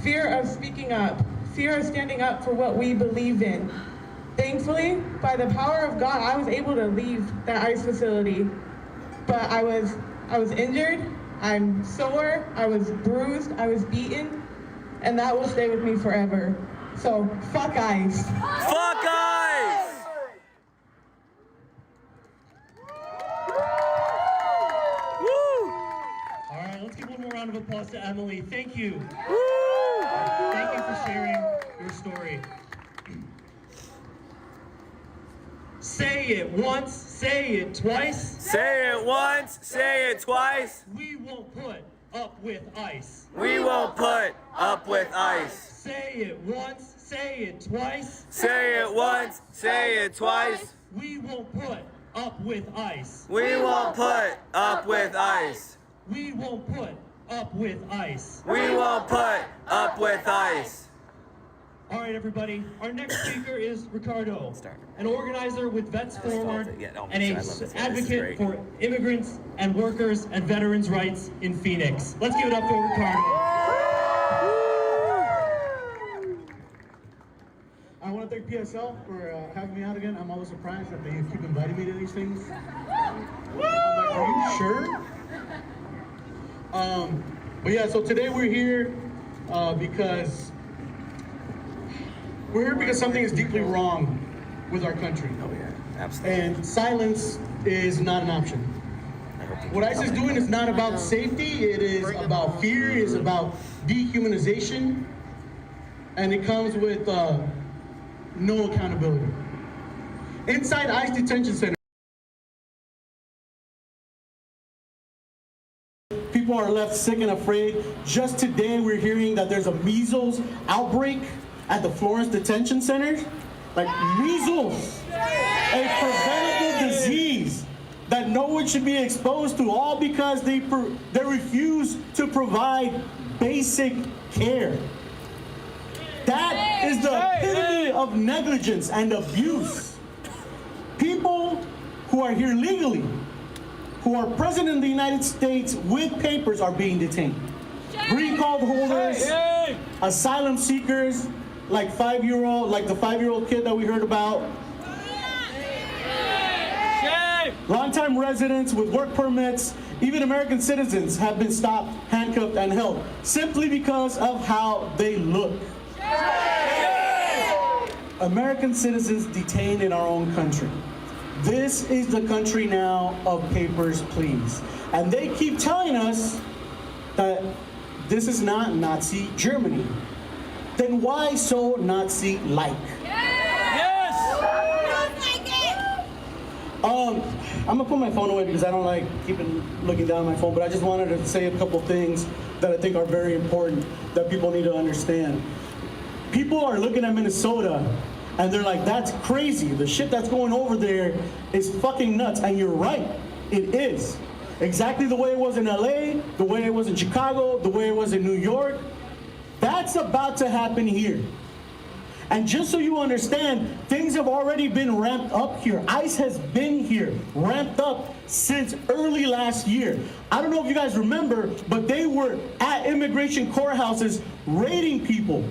Fear of speaking up. Fear of standing up for what we believe in. Thankfully, by the power of God, I was able to leave that ICE facility. But I was injured, I'm sore, I was bruised, I was beaten, and that will stay with me forever. So, fuck ICE. Fuck ICE! All right, let's give one more round of applause to Emily. Thank you. Thank you for sharing your story. Say it once, say it twice. Say it once, say it twice. We won't put up with ICE. We won't put up with ICE. Say it once, say it twice. Say it once, say it twice. We won't put up with ICE. We won't put up with ICE. We won't put up with ICE. We won't put up with ICE. All right, everybody. Our next speaker is Ricardo, an organizer with Vets Forward and an advocate for immigrants and workers and veterans' rights in Phoenix. Let's give it up for Ricardo. I want to thank PSL for having me out again. I'm always surprised that they keep inviting me to these things. I'm like, are you sure? But yeah, so today we're here because something is deeply wrong with our country. Oh yeah, absolutely. And silence is not an option. What ICE is doing is not about safety, it is about fear, it is about dehumanization, and it comes with no accountability. Inside ICE detention center, people are left sick and afraid. Just today we're hearing that there's a measles outbreak at the Florence Detention Center. Like measles, a preventable disease that no one should be exposed to, all because they refuse to provide basic care. That is the epitome of negligence and abuse. People who are here legally, who are present in the United States with papers, are being detained. Green card holders, asylum seekers, like the 5-year-old kid that we heard about. Long-time residents with work permits, even American citizens have been stopped, handcuffed, and held simply because of how they look. American citizens detained in our own country. This is the country now of papers, please. And they keep telling us that this is not Nazi Germany. Then why so Nazi-like? I'm gonna put my phone away because I don't like looking down at my phone, but I just wanted to say a couple things that I think are very important that people need to understand. People are looking at Minnesota and they're like, that's crazy. The shit that's going over there is fucking nuts. And you're right, it is. Exactly the way it was in LA, the way it was in Chicago, the way it was in New York. That's about to happen here. And just so you understand, things have already been ramped up here. ICE has been here, ramped up since early last year. I don't know if you guys remember, but they were at immigration courthouses raiding people.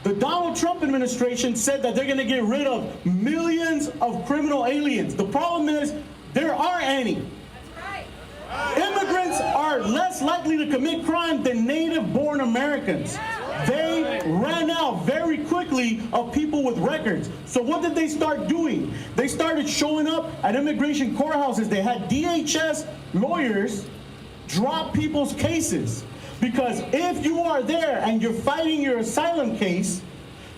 The Donald Trump administration said that they're gonna get rid of millions of criminal aliens. The problem is, there aren't any. Immigrants are less likely to commit crime than native-born Americans. They ran out very quickly of people with records. So what did they start doing? They started showing up at immigration courthouses. They had DHS lawyers drop people's cases. Because if you are there and you're fighting your asylum case,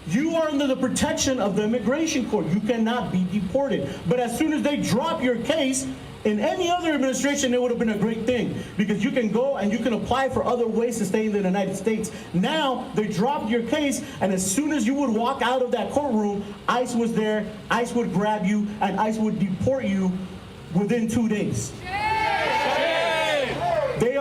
you are under the protection of the immigration court. You cannot be deported. But as soon as they drop your case, in any other administration, it would have been a great thing because you can go and you can apply for other ways to stay in the United States. Now, they dropped your case, and as soon as you would walk out of that courtroom, ICE was there, ICE would grab you, and ICE would deport you within 2 days. They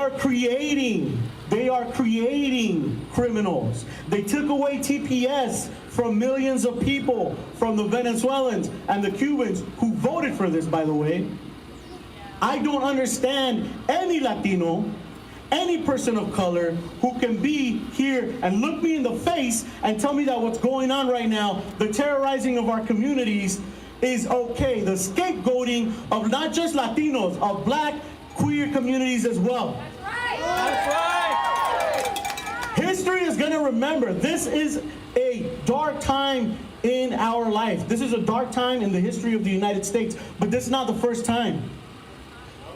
are creating criminals. They took away TPS from millions of people, from the Venezuelans and the Cubans who voted for this, by the way. I don't understand any Latino, any person of color who can be here and look me in the face and tell me that what's going on right now, the terrorizing of our communities, is okay. The scapegoating of not just Latinos, of black, queer communities as well. That's right. History is going to remember. This is a dark time in our life. This is a dark time in the history of the United States, but this is not the first time.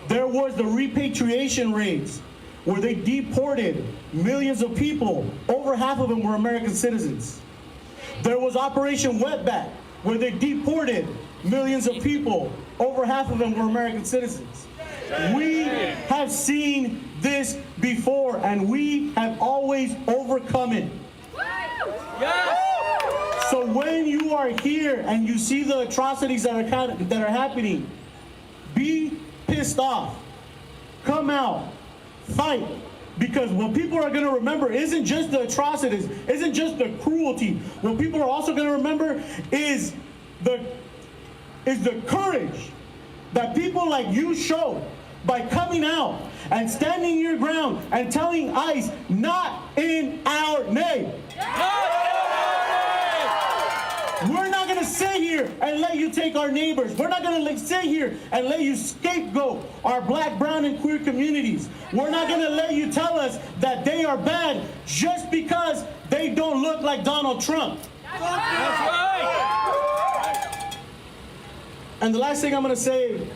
There was the repatriation raids where they deported millions of people. Over half of them were American citizens. There was Operation Wetback where they deported millions of people. Over half of them were American citizens. We have seen this before, and we have always overcome it. So when you are here and you see the atrocities that are happening, be pissed off. Come out. Fight. Because what people are going to remember isn't just the atrocities, isn't just the cruelty. What people are also going to remember is the courage that people like you showed by coming out and standing your ground and telling ICE, not in our name. We're not going to sit here and let you take our neighbors. We're not going to sit here and let you scapegoat our black, brown, and queer communities. We're not going to let you tell us that they are bad just because they don't look like Donald Trump. That's right. And the last thing I'm going to say,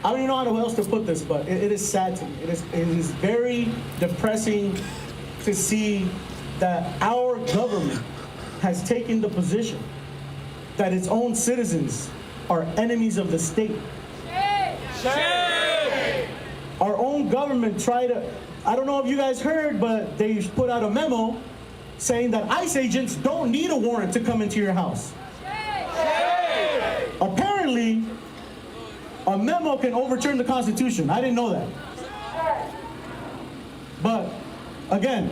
I don't even know how else to put this, but it is sad to me. It is very depressing to see that our government has taken the position that its own citizens are enemies of the state. Shame. Our own government tried to, I don't know if you guys heard, but they put out a memo saying that ICE agents don't need a warrant to come into your house. Shame. Apparently, a memo can overturn the Constitution. I didn't know that. But again,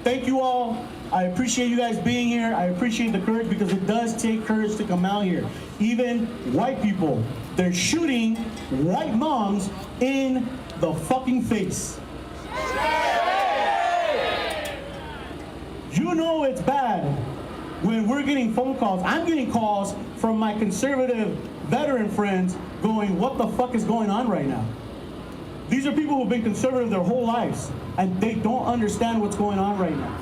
thank you all. I appreciate you guys being here. I appreciate the courage, because it does take courage to come out here. Even white people, they're shooting white moms in the fucking face. You know it's bad when we're getting phone calls. I'm getting calls from my conservative veteran friends going, what the fuck is going on right now? These are people who've been conservative their whole lives, and they don't understand what's going on right now.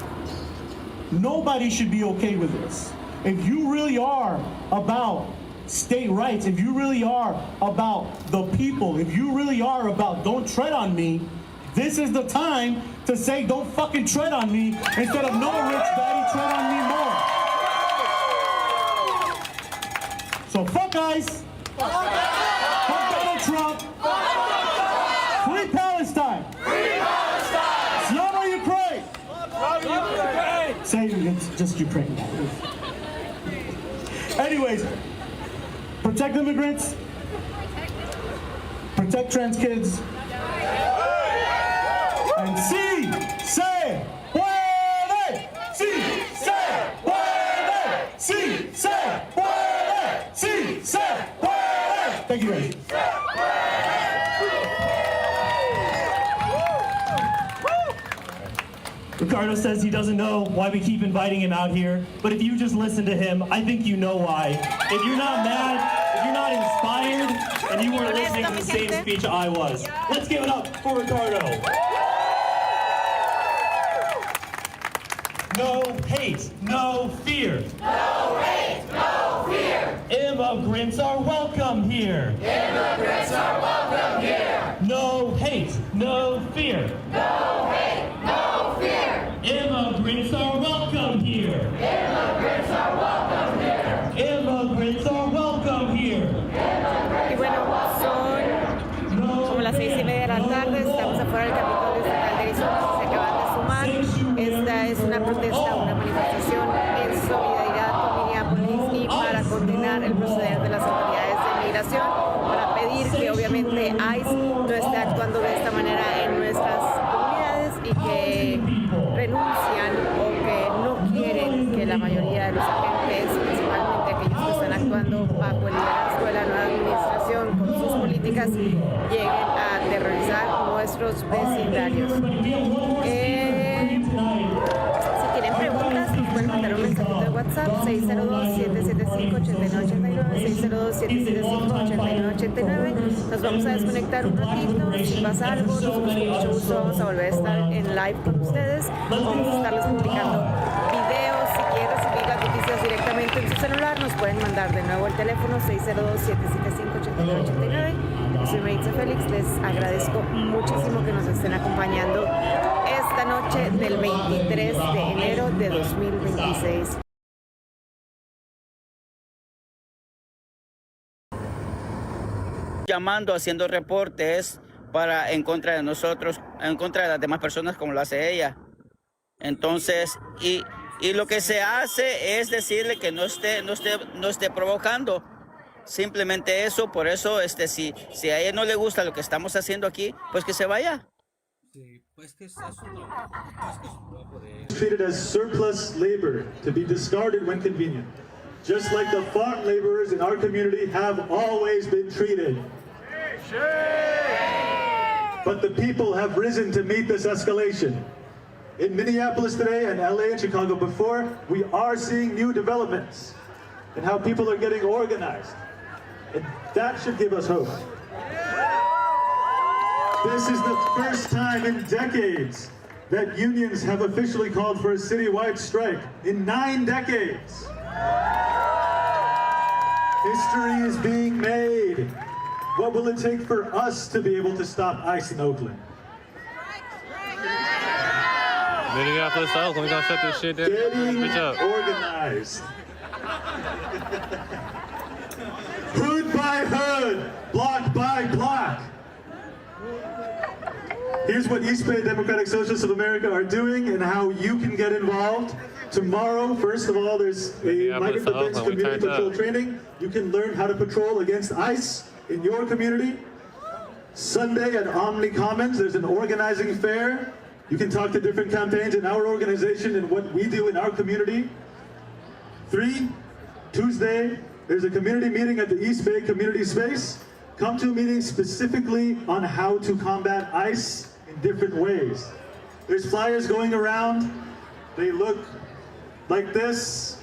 Nobody should be okay with this. If you really are about state rights, if you really are about the people, if you really are about don't tread on me, this is the time to say don't fucking tread on me instead of no, rich daddy, tread on me more. So fuck ICE. Fuck Donald Trump. Free Palestine. Free Palestine. Slava Ukraine. Say it's just Ukraine. Anyways, protect immigrants, protect trans kids, and sí se puede, sí se puede, sí se puede, sí se puede. Thank you guys. Ricardo says he doesn't know why we keep inviting him out here, but if you just listen to him, I think you know why. If you're not mad, if you're not inspired, and you weren't listening to the same speech I was. Let's give it up for Ricardo. No hate, no fear. No hate, no fear. Immigrants are welcome here. Immigrants are welcome here. No hate, no fear. No hate, no fear. Immigrants are welcome here. Immigrants are welcome here. Immigrants are welcome here. Y bueno, son como las 6:30 de la tarde, estamos afuera del Capitolio Estatal de Arizona, se acaban de sumar. Esta es una protesta, una manifestación en solidaridad con Minneapolis y para condenar el proceder de las autoridades de migración, para pedir que obviamente ICE no esté actuando de esta manera en nuestras comunidades y que renuncian o que no quieren políticas lleguen a aterrorizar nuestros vecindarios. Si tienen preguntas, nos pueden mandar un mensajito de WhatsApp 602-775-8989, 602-775-8989. Nos vamos a desconectar un ratito. Si pasa algo, nosotros con mucho gusto vamos a volver a estar en live con ustedes. Vamos a estarles publicando videos. Si quieren recibir las noticias directamente en su celular, nos pueden mandar de nuevo el teléfono 602-775-8989. Yo soy Maritza Félix. Les agradezco muchísimo que nos estén acompañando esta noche del 23 de enero de 2026. Llamando, haciendo reportes en contra de nosotros, en contra de las demás personas como lo hace ella. Entonces, y lo que se hace es decirle que no esté provocando. Simplemente eso, por eso, si a ella no le gusta lo que estamos haciendo aquí, pues que se vaya. Treated as surplus labor to be discarded when convenient, just like the farm laborers in our community have always been treated. But the people have risen to meet this escalation. In Minneapolis today and LA and Chicago before, we are seeing new developments and how people are getting organized. And that should give us hope. This is the first time in decades that unions have officially called for a citywide strike. In 9 decades. History is being made. What will it take for us to be able to stop ICE in Oakland? Minneapolis, Oakland, we gonna shut this shit down. Getting Good job. organized. Hood by hood, block by block. Here's what East Bay Democratic Socialists of America are doing and how you can get involved. Tomorrow, first of all, there's a migrant defense community patrol training. You can learn how to patrol against ICE in your community. Sunday at Omni Commons, there's an organizing fair. You can talk to different campaigns in our organization and what we do in our community. 3, Tuesday, there's a community meeting at the East Bay Community Space. Come to a meeting specifically on how to combat ICE in different ways. There's flyers going around. They look like this,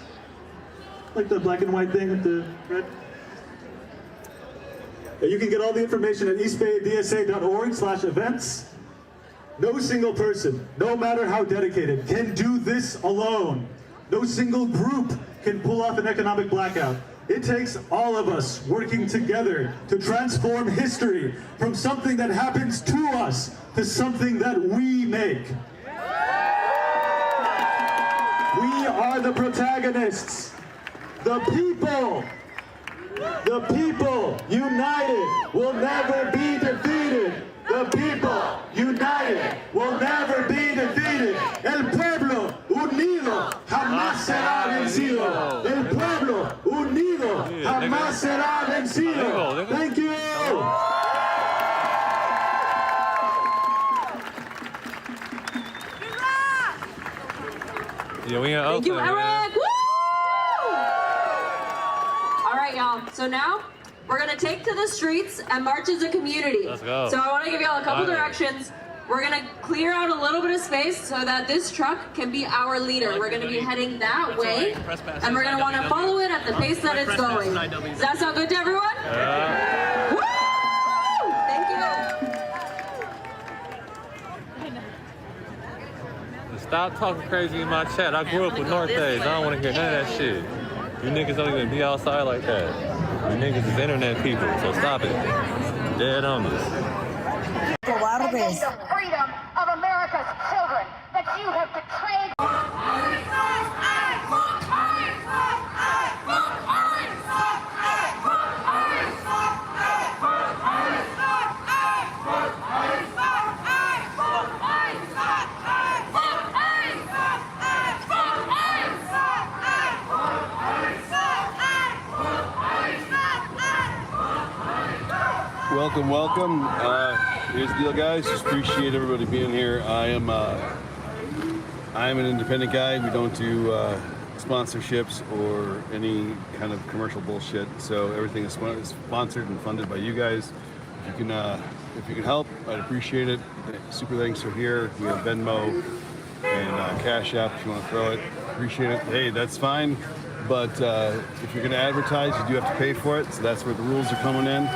like the black and white thing with the red. You can get all the information at eastbaydsa.org/events. No single person, no matter how dedicated, can do this alone. No single group can pull off an economic blackout. It takes all of us working together to transform history from something that happens to us to something that we make. We are the protagonists, the people. The people united will never be defeated. The people united will never be defeated. El pueblo unido jamás será vencido. El pueblo unido jamás será vencido. Thank you. Yeah, we in Oakland. Thank you, man. Eric. Woo! All right, y'all. So now we're gonna take to the streets and march as a community. Let's go. So I want to give y'all a couple All right. directions. We're gonna clear out a little bit of space so that this truck can be our leader. We're gonna be heading that way, and we're gonna want to follow it at the pace that it's going. Does that sound good to everyone? Woo! Thank you. Stop talking crazy in my chat. I grew up with North Days. I don't want to hear none of that shit. You niggas don't even be outside like that. You niggas is internet people, so stop it. Dead homies. Cobardes. The freedom of America's children that you have betrayed. Welcome, welcome. Here's the deal, guys. Just appreciate everybody being here. I am an independent guy. We don't do sponsorships or any kind of commercial bullshit. So everything is sponsored and funded by you guys. If if you can help, I'd appreciate it. Super thanks are here. We have Venmo and Cash App if you want to throw it. Appreciate it. Hey, that's fine. But if you're going to advertise, you do have to pay for it. So that's where the rules are coming in.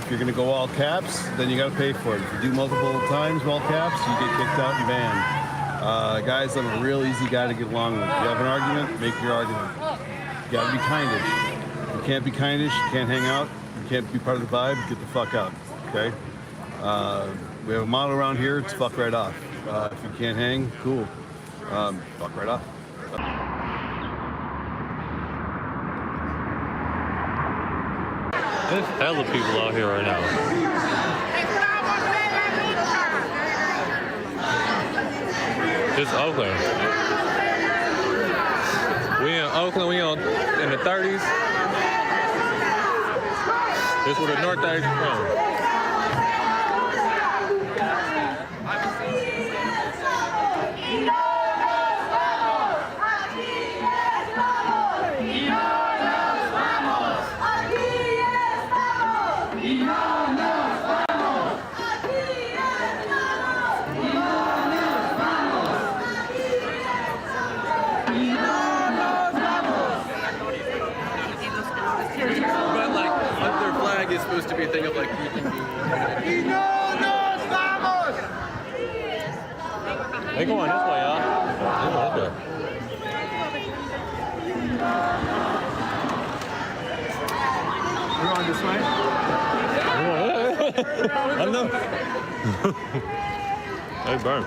If you're going to go all caps, then you got to pay for it. If you do multiple times all caps, you get kicked out and banned. Guys, I'm a real easy guy to get along with. If you have an argument, make your argument. You got to be kindish. You can't be kindish. You can't hang out. You can't be part of the vibe. Get the fuck out. Okay? We have a motto around here. It's fuck right off. If you can't hang, cool. Fuck right off. There's hella people out here right now. It's Oakland. We in Oakland, we in the 30s. This is where the North 30s is from. It's supposed to be a thing of like we can be. They going this way, y'all. We're going this way. I know. Hey, burn.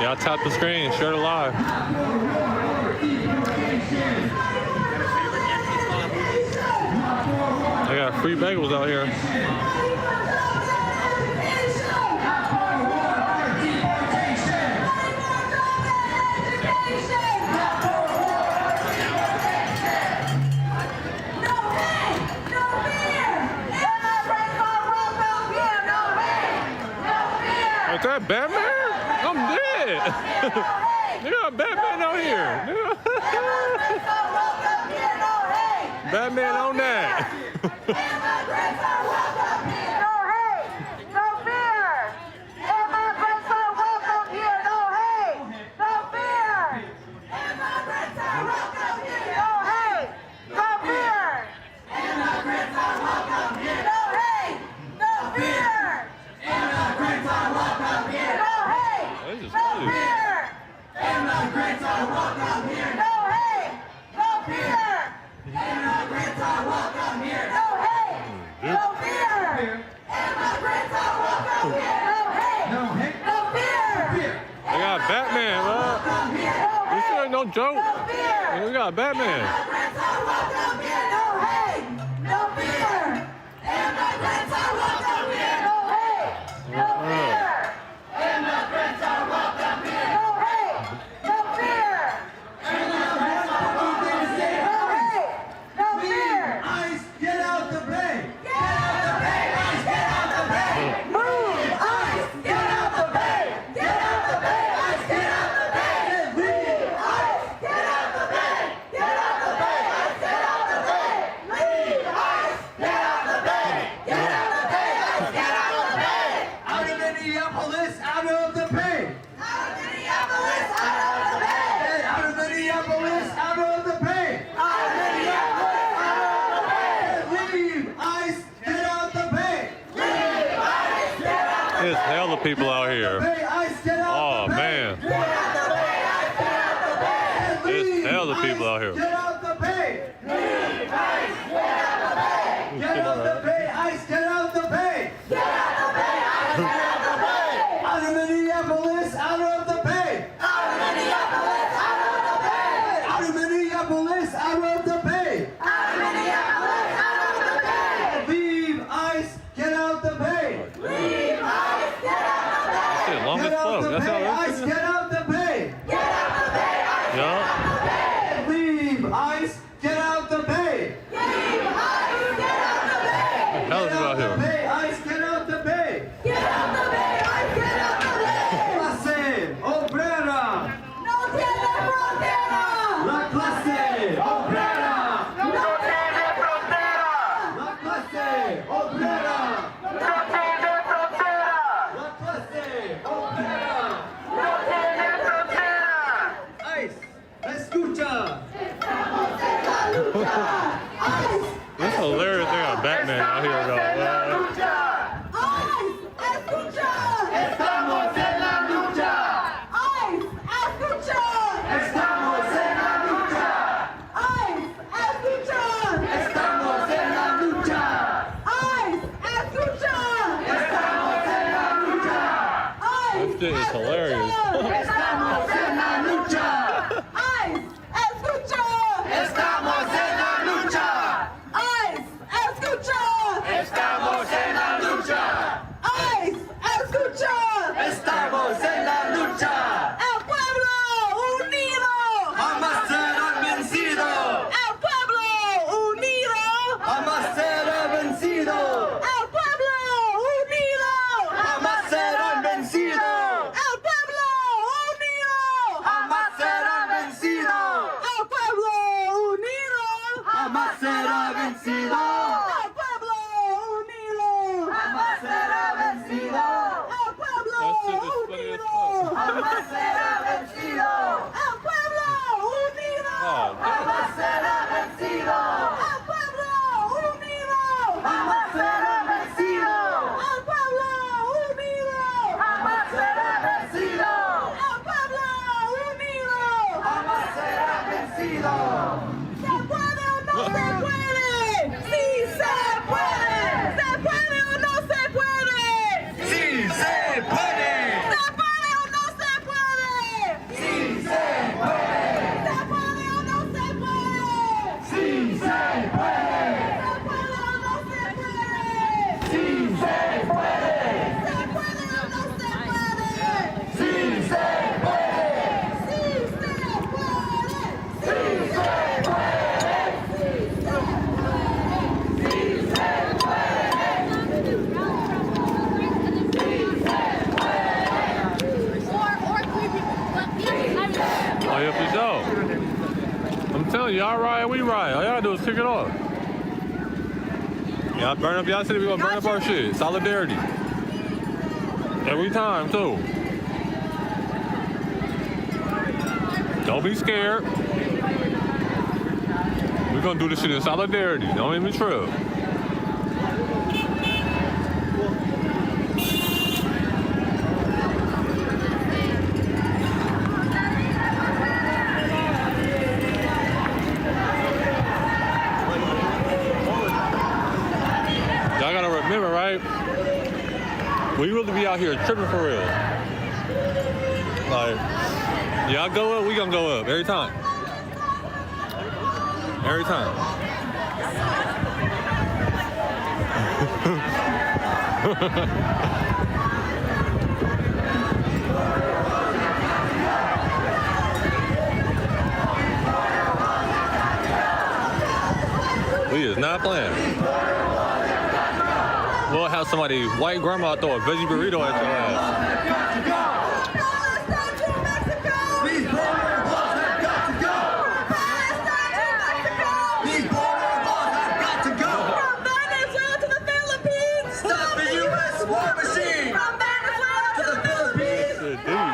Y'all tap the screen, share it live. They got free bagels out here. Is that Batman? I'm dead. They got Batman out here. Batman on that. Batman, bro. This shit ain't no joke. We got Batman. There's hella people out here. Oh man. There's hella people out here. Get out the bay! Get out the bay! ICE, get out the bay! Get out the bay! ICE, get out the bay! Out of Minneapolis, out of the bay! Out of Minneapolis, out of the bay! Out of Minneapolis, Minneapolis, out of the bay! Out of Minneapolis, out of the bay! Leave ICE, get out the bay! Leave ICE, get out the bay! Shit, long Get as out fuck. the That's bay, how ICE, get out the bay! Get out the bay, ICE, get out the bay! Leave ICE, get out the bay! Leave ICE, get out the bay! Hell is out here. Bay, ICE, get out the bay! Get out the bay, ICE, get out the bay! Clase obrera! No tiene frontera! La clase obrera! No tiene frontera! La clase obrera! No tiene frontera! La clase obrera! No tiene frontera! ICE, escucha! Estamos en la lucha! ICE! This hilarious thing on Batman out here, though. ICE, escucha! Estamos en la lucha! ICE, escucha! Estamos en la lucha! ICE, escucha! Estamos en la lucha! ICE, escucha! Estamos en la lucha! ICE, This shit is hilarious. estamos en la lucha! ICE, escucha! Estamos en la lucha! ICE, escucha! Estamos en la lucha! ICE, escucha! Estamos en la lucha! El pueblo unido ¡Jamás será vencido! El pueblo unido ¡Jamás será vencido! El pueblo unido ¡Jamás será vencido! El pueblo unido ¡Jamás será vencido! El pueblo unido ¡Jamás será vencido! El pueblo unido ¡Jamás será vencido! El pueblo That shit is funny as fuck. jamás será vencido El pueblo unido Oh, jamás será vencido El pueblo unido jamás será vencido El pueblo unido jamás será vencido El pueblo unido jamás será vencido ¿Se puede o no se puede? ¡Sí se puede! ¿Se puede o no se puede? ¡Sí se puede! ¿Se puede o no se puede? ¡Sí se puede! ¿Se puede o no se puede? ¡Sí se puede! ¿Se puede o no se puede? ¡Sí se puede! ¿Se puede o no se puede? ¡Sí se puede! ¡Sí se puede! ¡Sí se puede! oh yeah, for sure. I'm telling you, y'all ride, we ride. All y'all do is kick it off. Y'all burn up y'all city, we gonna burn up our shit. Solidarity. Every time, too. Don't be scared. We're gonna do this shit in solidarity. Don't even trip. Y'all gotta remember, right? We really be out here tripping for real. Like, y'all go up, we gonna go up every time. Every time. We is not playing. We'll have somebody, white grandma, throw a veggie burrito at your ass. These border laws have got to go! These border laws have got to go! From Venezuela to the Philippines! Stop the U.S. war machine! From Venezuela to the Philippines! Shit deep.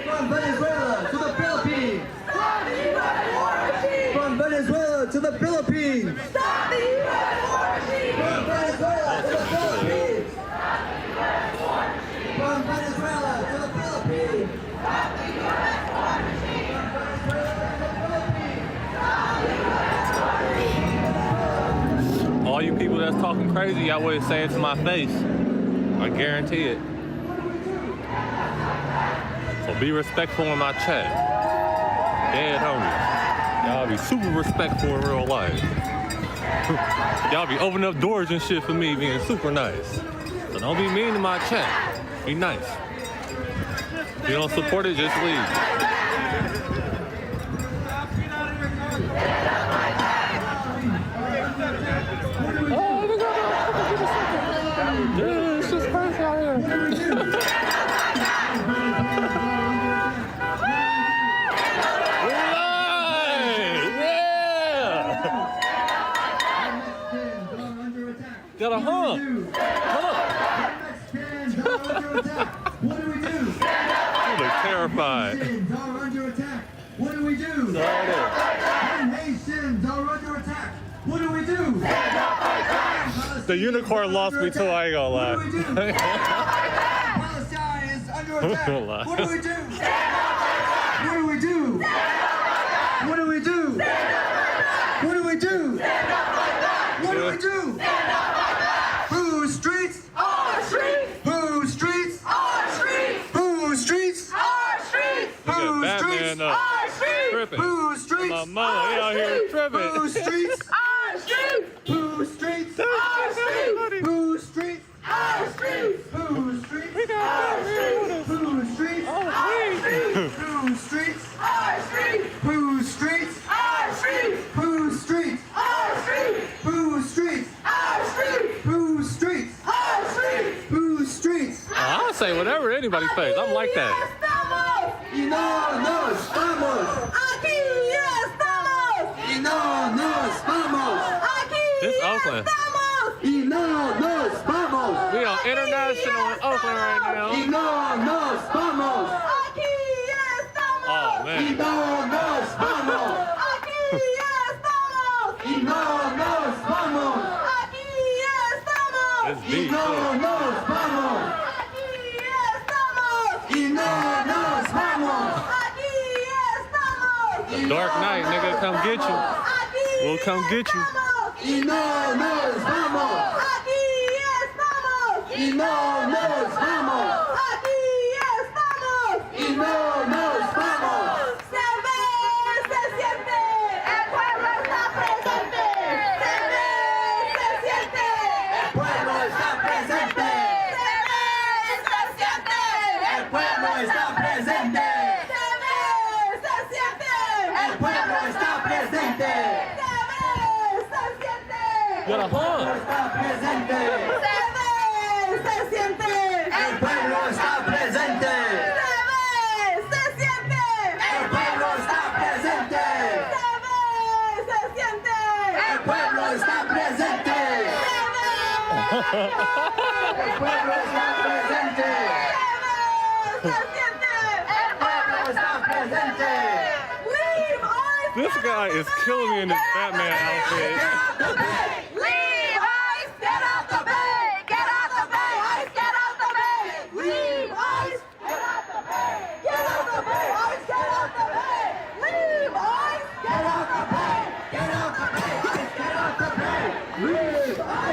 From Venezuela to the Philippines! Stop the U.S. war machine! From Venezuela to the Philippines! Stop the U.S. war machine! From Venezuela to the Philippines! From Venezuela to the Philippines! All you people that's talking crazy, y'all wouldn't say it to my face. I guarantee it. So be respectful in my chat. Dead homies. Y'all be super respectful in real life. Y'all be opening up doors and shit for me, being super nice. So don't be mean to my chat. Be nice. If you don't support it, just leave. Yeah, it's just crazy out here. Got a hump. What do we do? You look terrified. Are under attack. What do we do? Nations are under attack. What do we do? The unicorn lost me too, I ain't gonna lie. Palestine is under attack. What do we do? What do we do? What do we do? What do we do? What do we do? Whose streets? Our streets. Whose streets? Our streets. Whose streets? Our streets. Whose streets? Our streets. Tripping. Whose streets? My mama, he out here tripping. Whose streets? Our streets. Whose streets? Our streets. Whose streets? Our streets. Whose streets? Our streets. Whose streets? Our streets. Whose streets? Our streets. Whose streets? Our streets. Whose streets? Our streets. Whose streets? Our streets. Whose streets? Our streets. Whose streets? I'll say whatever anybody says. I'm like that. Y no nos vamos. Aquí estamos. Y no nos vamos. Aquí This Oakland. Y no nos vamos. We on international in Oakland right now. Y no nos vamos. Aquí estamos. Oh man. Y no nos vamos. Aquí estamos. Y no nos vamos. Aquí estamos. It's Y deep. no nos vamos. Aquí estamos. Y no nos vamos. Aquí estamos. The Dark Knight, nigga, come get you. We'll come get you. Y no nos vamos. Aquí estamos. Y no nos vamos. Aquí estamos. Y no nos vamos. Se ve, se siente. El pueblo está presente. Se ve, se siente. El pueblo está presente. Se ve, se siente. El pueblo está presente. Se ve, se siente. El pueblo está presente. Got a hump. Está presente. Se ve, se siente. El pueblo está presente. Se ve, se siente. El pueblo está presente. Se ve, se siente. El pueblo está presente. Se ve, el pueblo está presente. Se ve, se siente. El pueblo está presente. Leave ICE. This guy is killing me in this Batman outfit.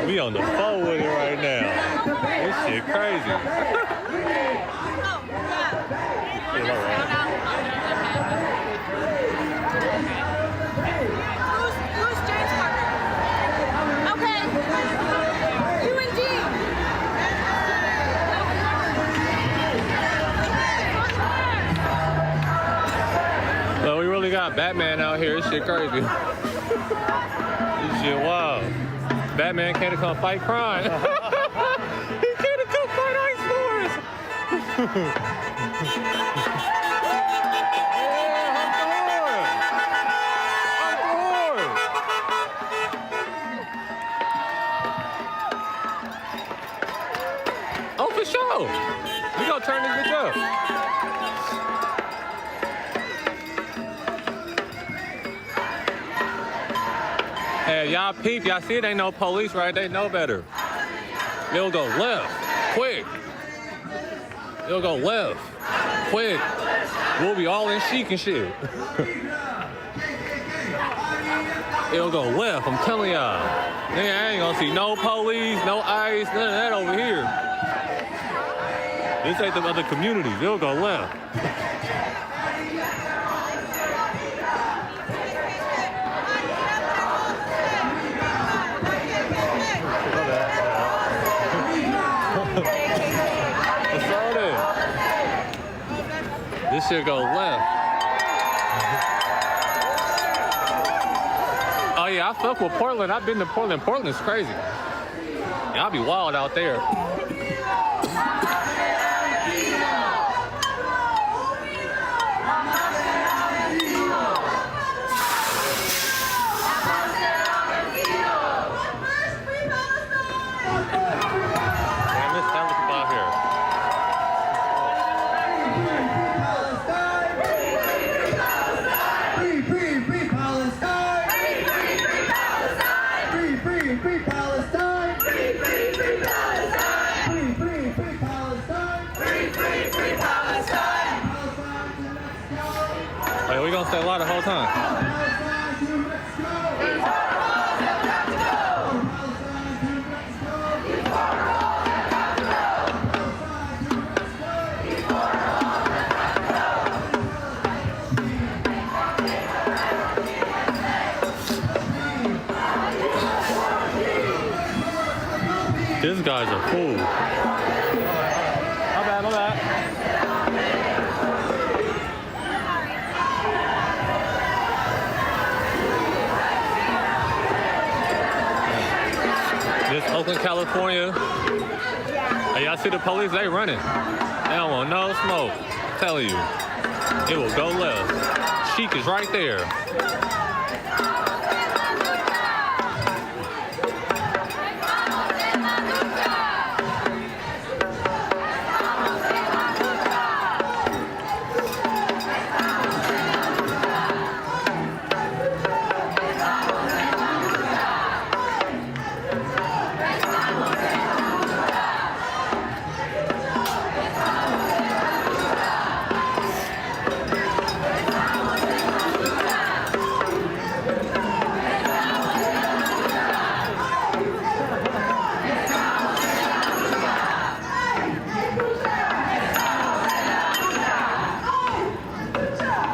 We on the phone with it right now. This shit crazy. Who's James Parker? Okay. You and G. So we really got Batman out here. This shit crazy. This shit wild. Batman can't come fight crime. He can't come fight ice wars. Oh, for sure. We gonna turn this bitch up. Hey, y'all peep, y'all see it ain't no police, right? They know better. They'll go left, quick. They'll go left, quick. We'll be all in chic and shit. It'll go left, I'm telling y'all. Nigga, I ain't gonna see no police, no ICE, none of that over here. This ain't the other communities, it'll go left. shit go left. Oh yeah, I fuck with Portland. I've been to Portland. Portland's crazy. Yeah, I'll be wild out there. Hey, we gonna stay live the whole time. This guy's a fool. My bad, my bad. This Oakland, California. Hey, y'all see the police? They running. They don't want no smoke. I'm telling you. It will go left. Sheik is right there.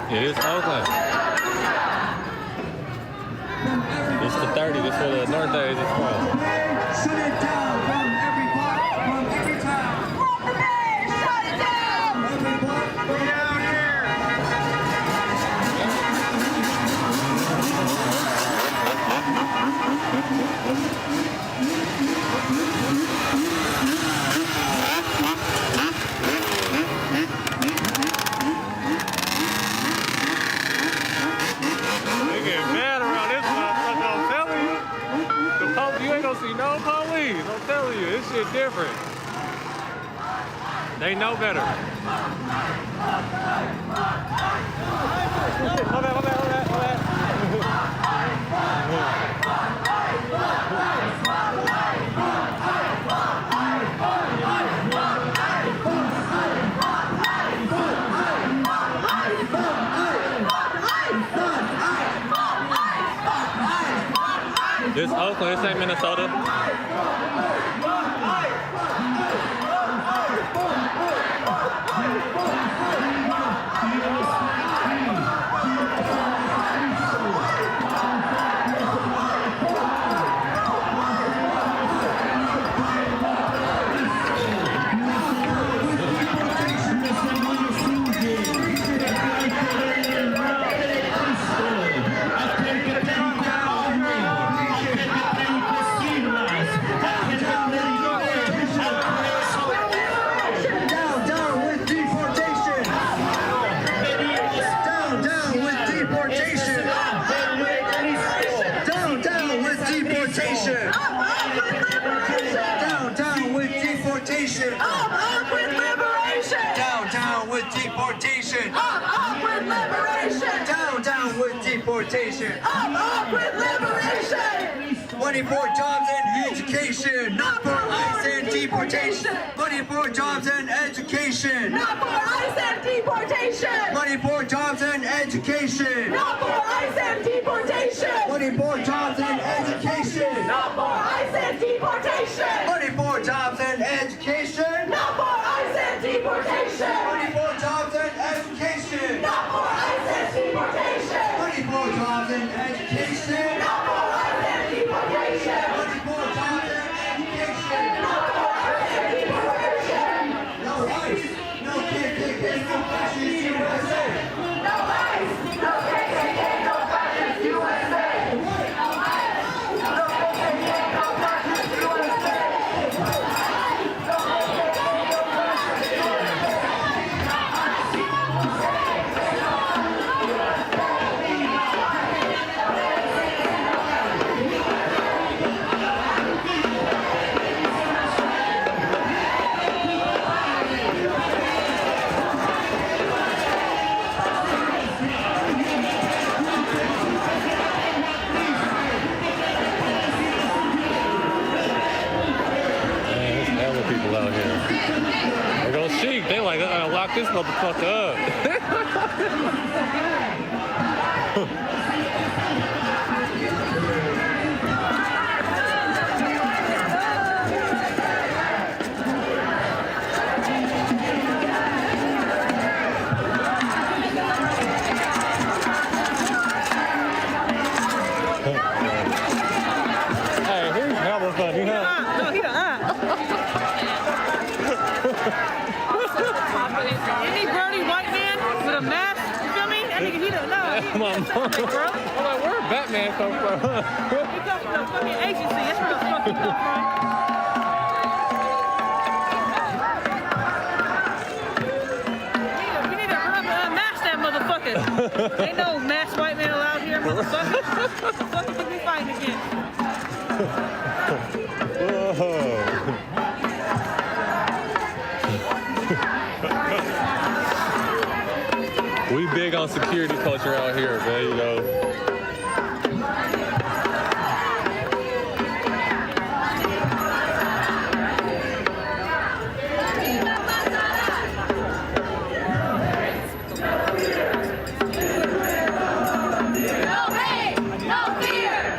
It is Oakland. It's the 30. This is where the North Days is from. Shut it down from every part, from every town. Shut it down! Every part, get out here! You ain't gonna see no police. I'm telling you, this shit different. They know better. My bad. This Oakland, this ain't Minnesota. Up with liberation! Money for jobs and education, not for ICE and deportation. Money for jobs and education, not for ICE and deportation. Money for jobs and education, not for ICE and deportation. Money for jobs and education, not for ICE and deportation. Money for jobs and education, not for ICE and deportation. Money for jobs and education, not for ICE and deportation. Money for jobs and education, not for ICE and deportation. Money for jobs and education, not for ICE and deportation. No ICE, no KKK, no fascist USA. motherfucker up. Hey, here's hella funny, huh? No, he don't. Any Brody white man with a mask, you feel me? That nigga, he don't know. I'm like, where did Batman come from? He comes from the fucking agency. That's where the fuck he come from. We need to unmask that motherfucker. Ain't no masked white man allowed here, motherfucker. What the fuck is we fighting against? We big on security culture out here, man, you know.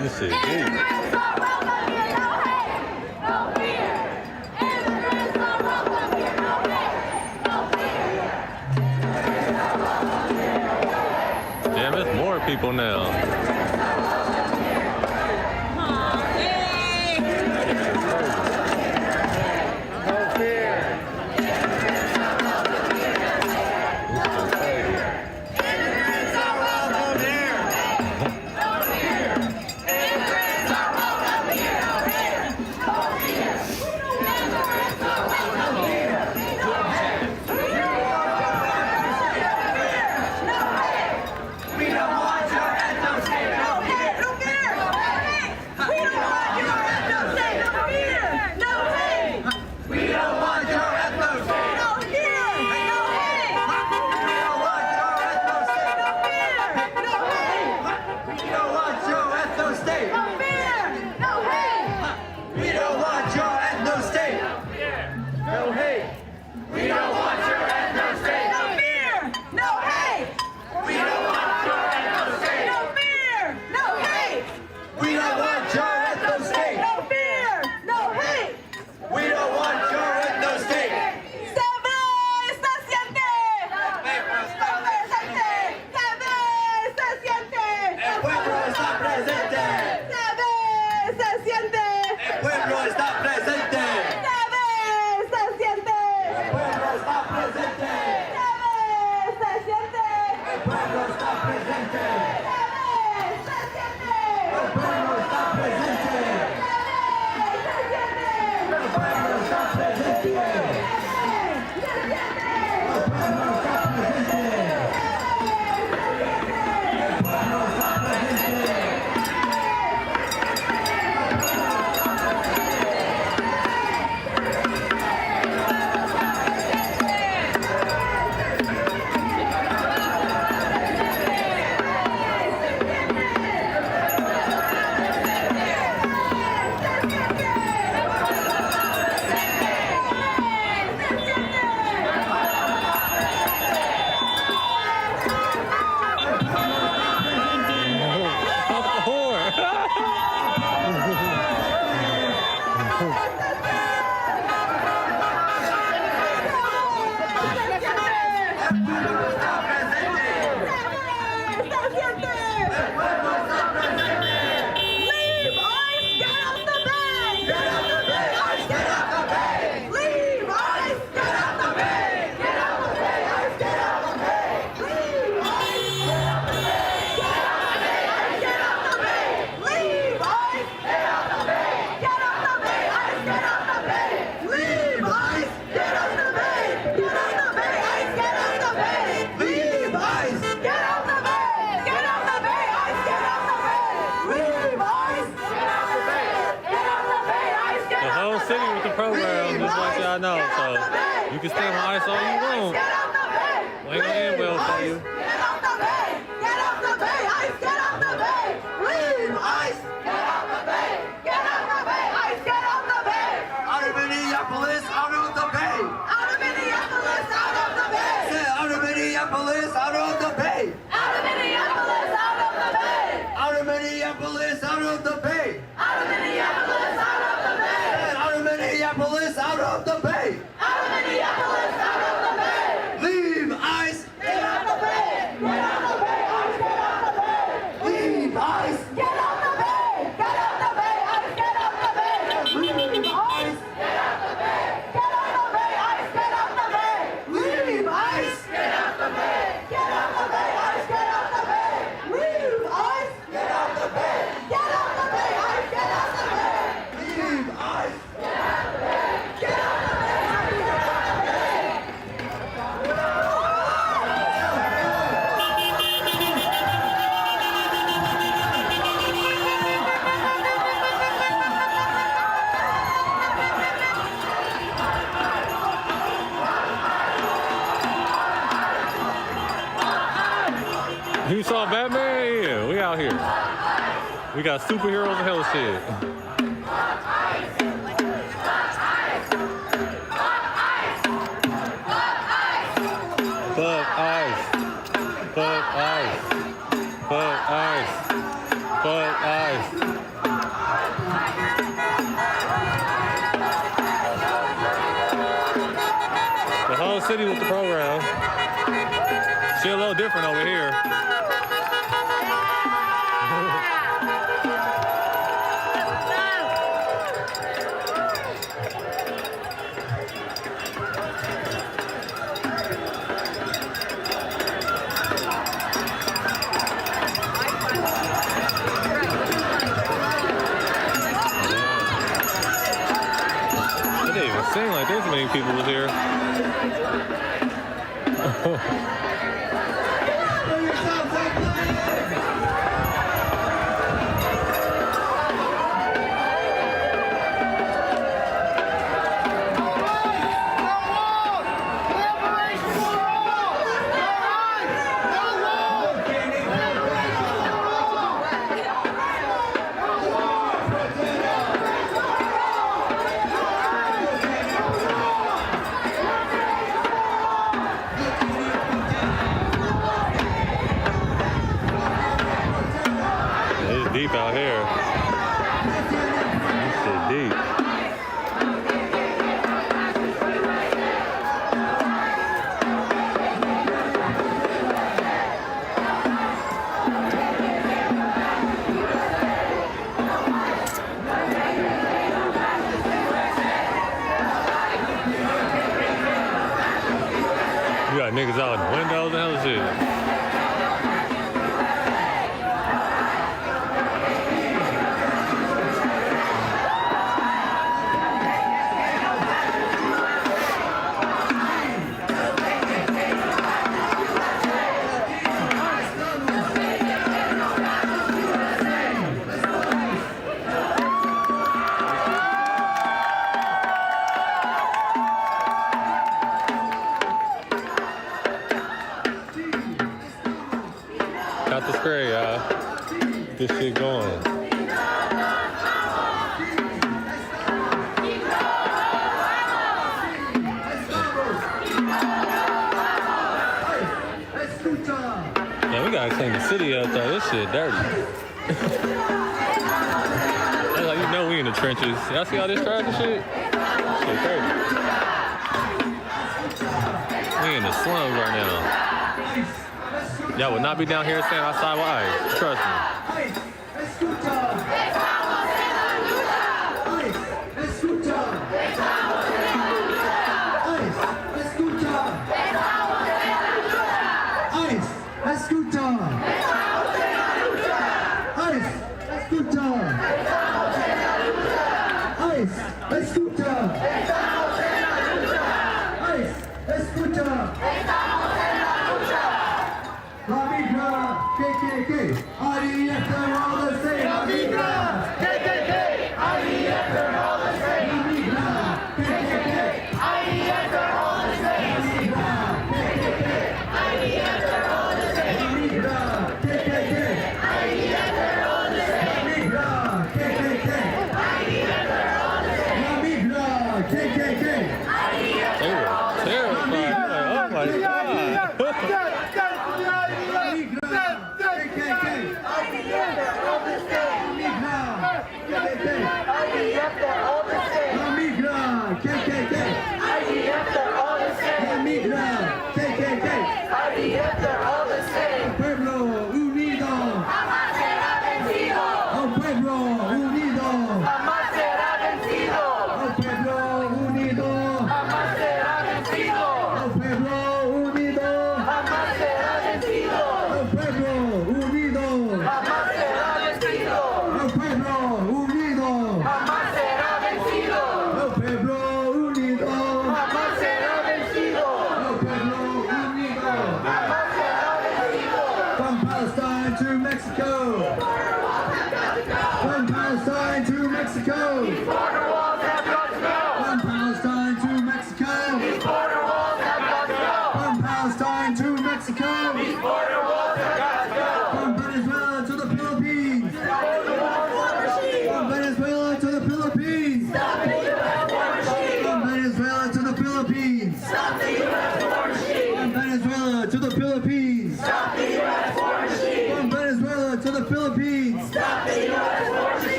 This is deep. Damn, there's more people now. I know, so you can stay on ice all you want. We ain't gonna end well for you. Get off the bay! Get off the bay! Ice, get off the bay! Leave ice! Get off the bay! Get off the bay! Ice, get off the bay! Out of Minneapolis, out of the bay! Out of Minneapolis, out of the bay! of Minneapolis, out of the bay. Out of Minneapolis, out of the bay. Out of Minneapolis, out of the bay. Out of Minneapolis, out of the bay. Leave ICE. Get out the bay. Get out the bay. ICE, get out the bay. Leave ICE. Get out the bay. Get out the bay. ICE, get out the bay. Leave ICE. Get out the bay. Get out the bay. ICE, get out the bay. Leave ICE. Get out the bay. Get out the bay. ICE, get out the bay. Leave ICE. Get out the bay. Get out the bay. ICE, get out the bay. Leave ICE. Get out the bay. Get out the bay. ICE, get out the bay. You saw Batman? Yeah, we out here. We got superheroes and hell shit. Fuck ice. Fuck ice. Fuck ice. Fuck ice. The whole city with the program. Shit a little different over here. It didn't even seem like this many people was here. It's deep out here. This shit deep. You got niggas out in the windows and hell shit. Got the spray, y'all. Get this shit going. Yeah, we gotta clean the city up though. This shit dirty. That's like, you know we in the trenches. Y'all see all this trash and shit? Shit crazy. We in the slums right now. Y'all would not be down here standing outside with ice. Trust me. KKK,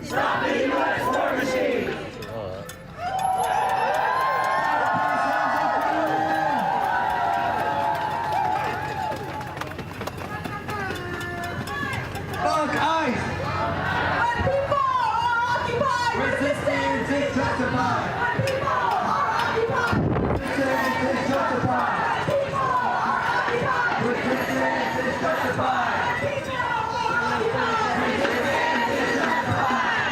Stop the U.S. war machine. Fuck ICE! When people are occupied, resistance is justified. When people are occupied, resistance is justified. When people are occupied, resistance is justified. When people are occupied, resistance is justified.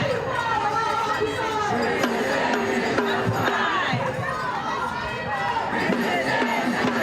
People are occupied, resistance is justified. Resistance is justified.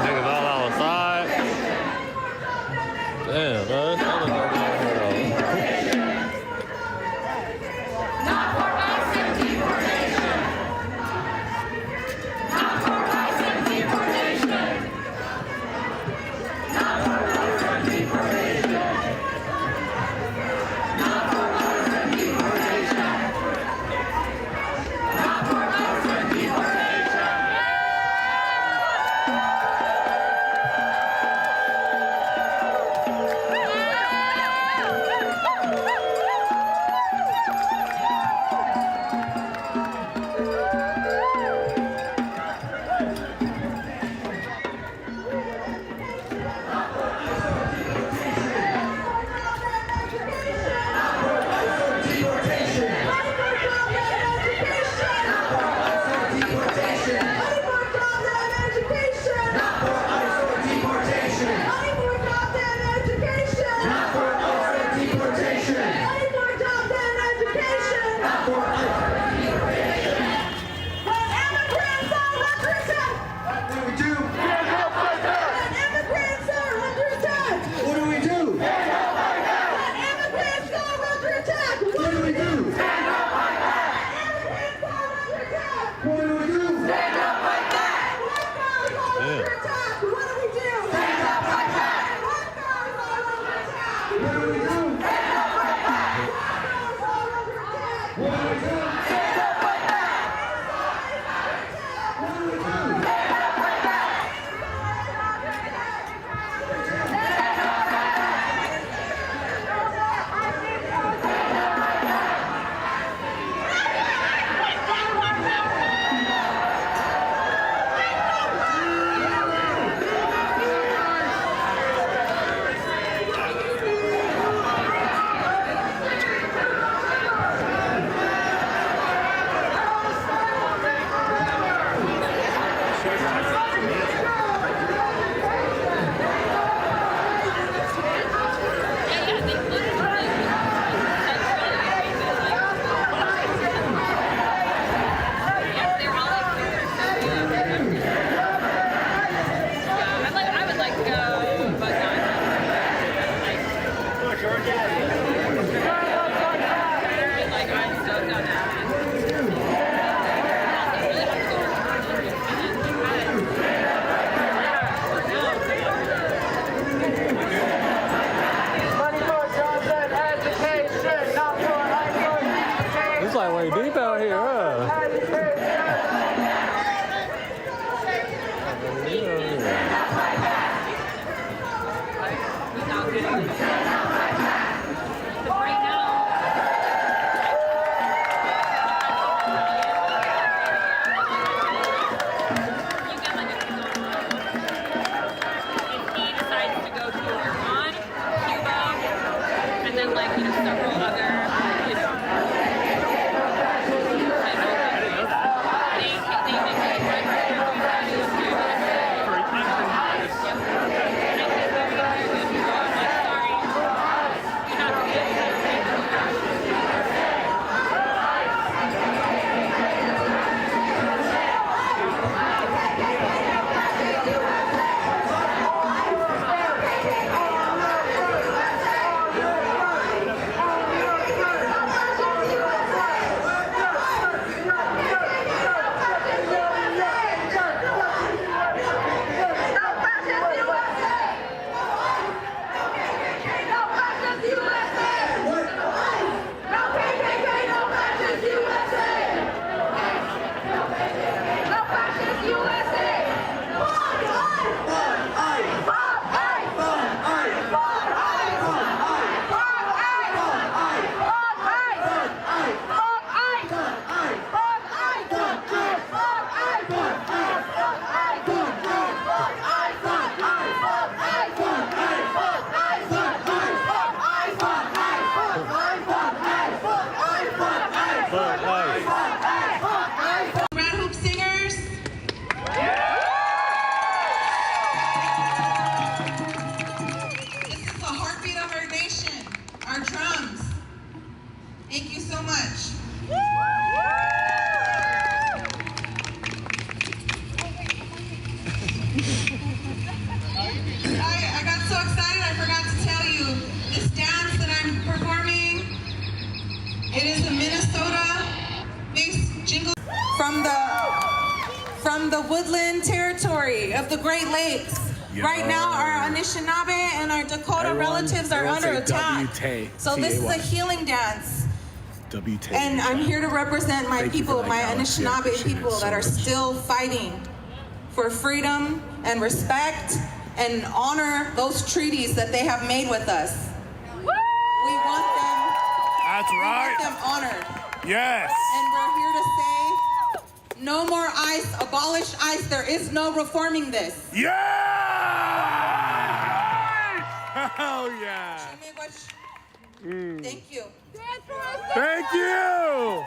Niggas all outside. Damn, man. Not for ICE and deportation. Not for ICE and deportation. Not for ICE and deportation. Not for ICE and deportation. Not for ICE and deportation. It's like way deep out here, huh? And then, like, you know, several other, you know, so much. I got so excited I forgot to tell you, this dance that I'm performing, it is a Minnesota-based jingle from the woodland territory of the Great Lakes. Yeah. Right now, our Anishinaabe and our Dakota relatives are under attack. So this is a healing dance. And I'm here to represent my people, my Anishinaabe people that are still fighting for freedom and respect and honor those treaties that they have made with us. We want them. That's right. We want them honored. Yes. And we're here to say, no more ICE, abolish ICE. There is no reforming this. Yeah! Hell yeah! Thank you. Thank you!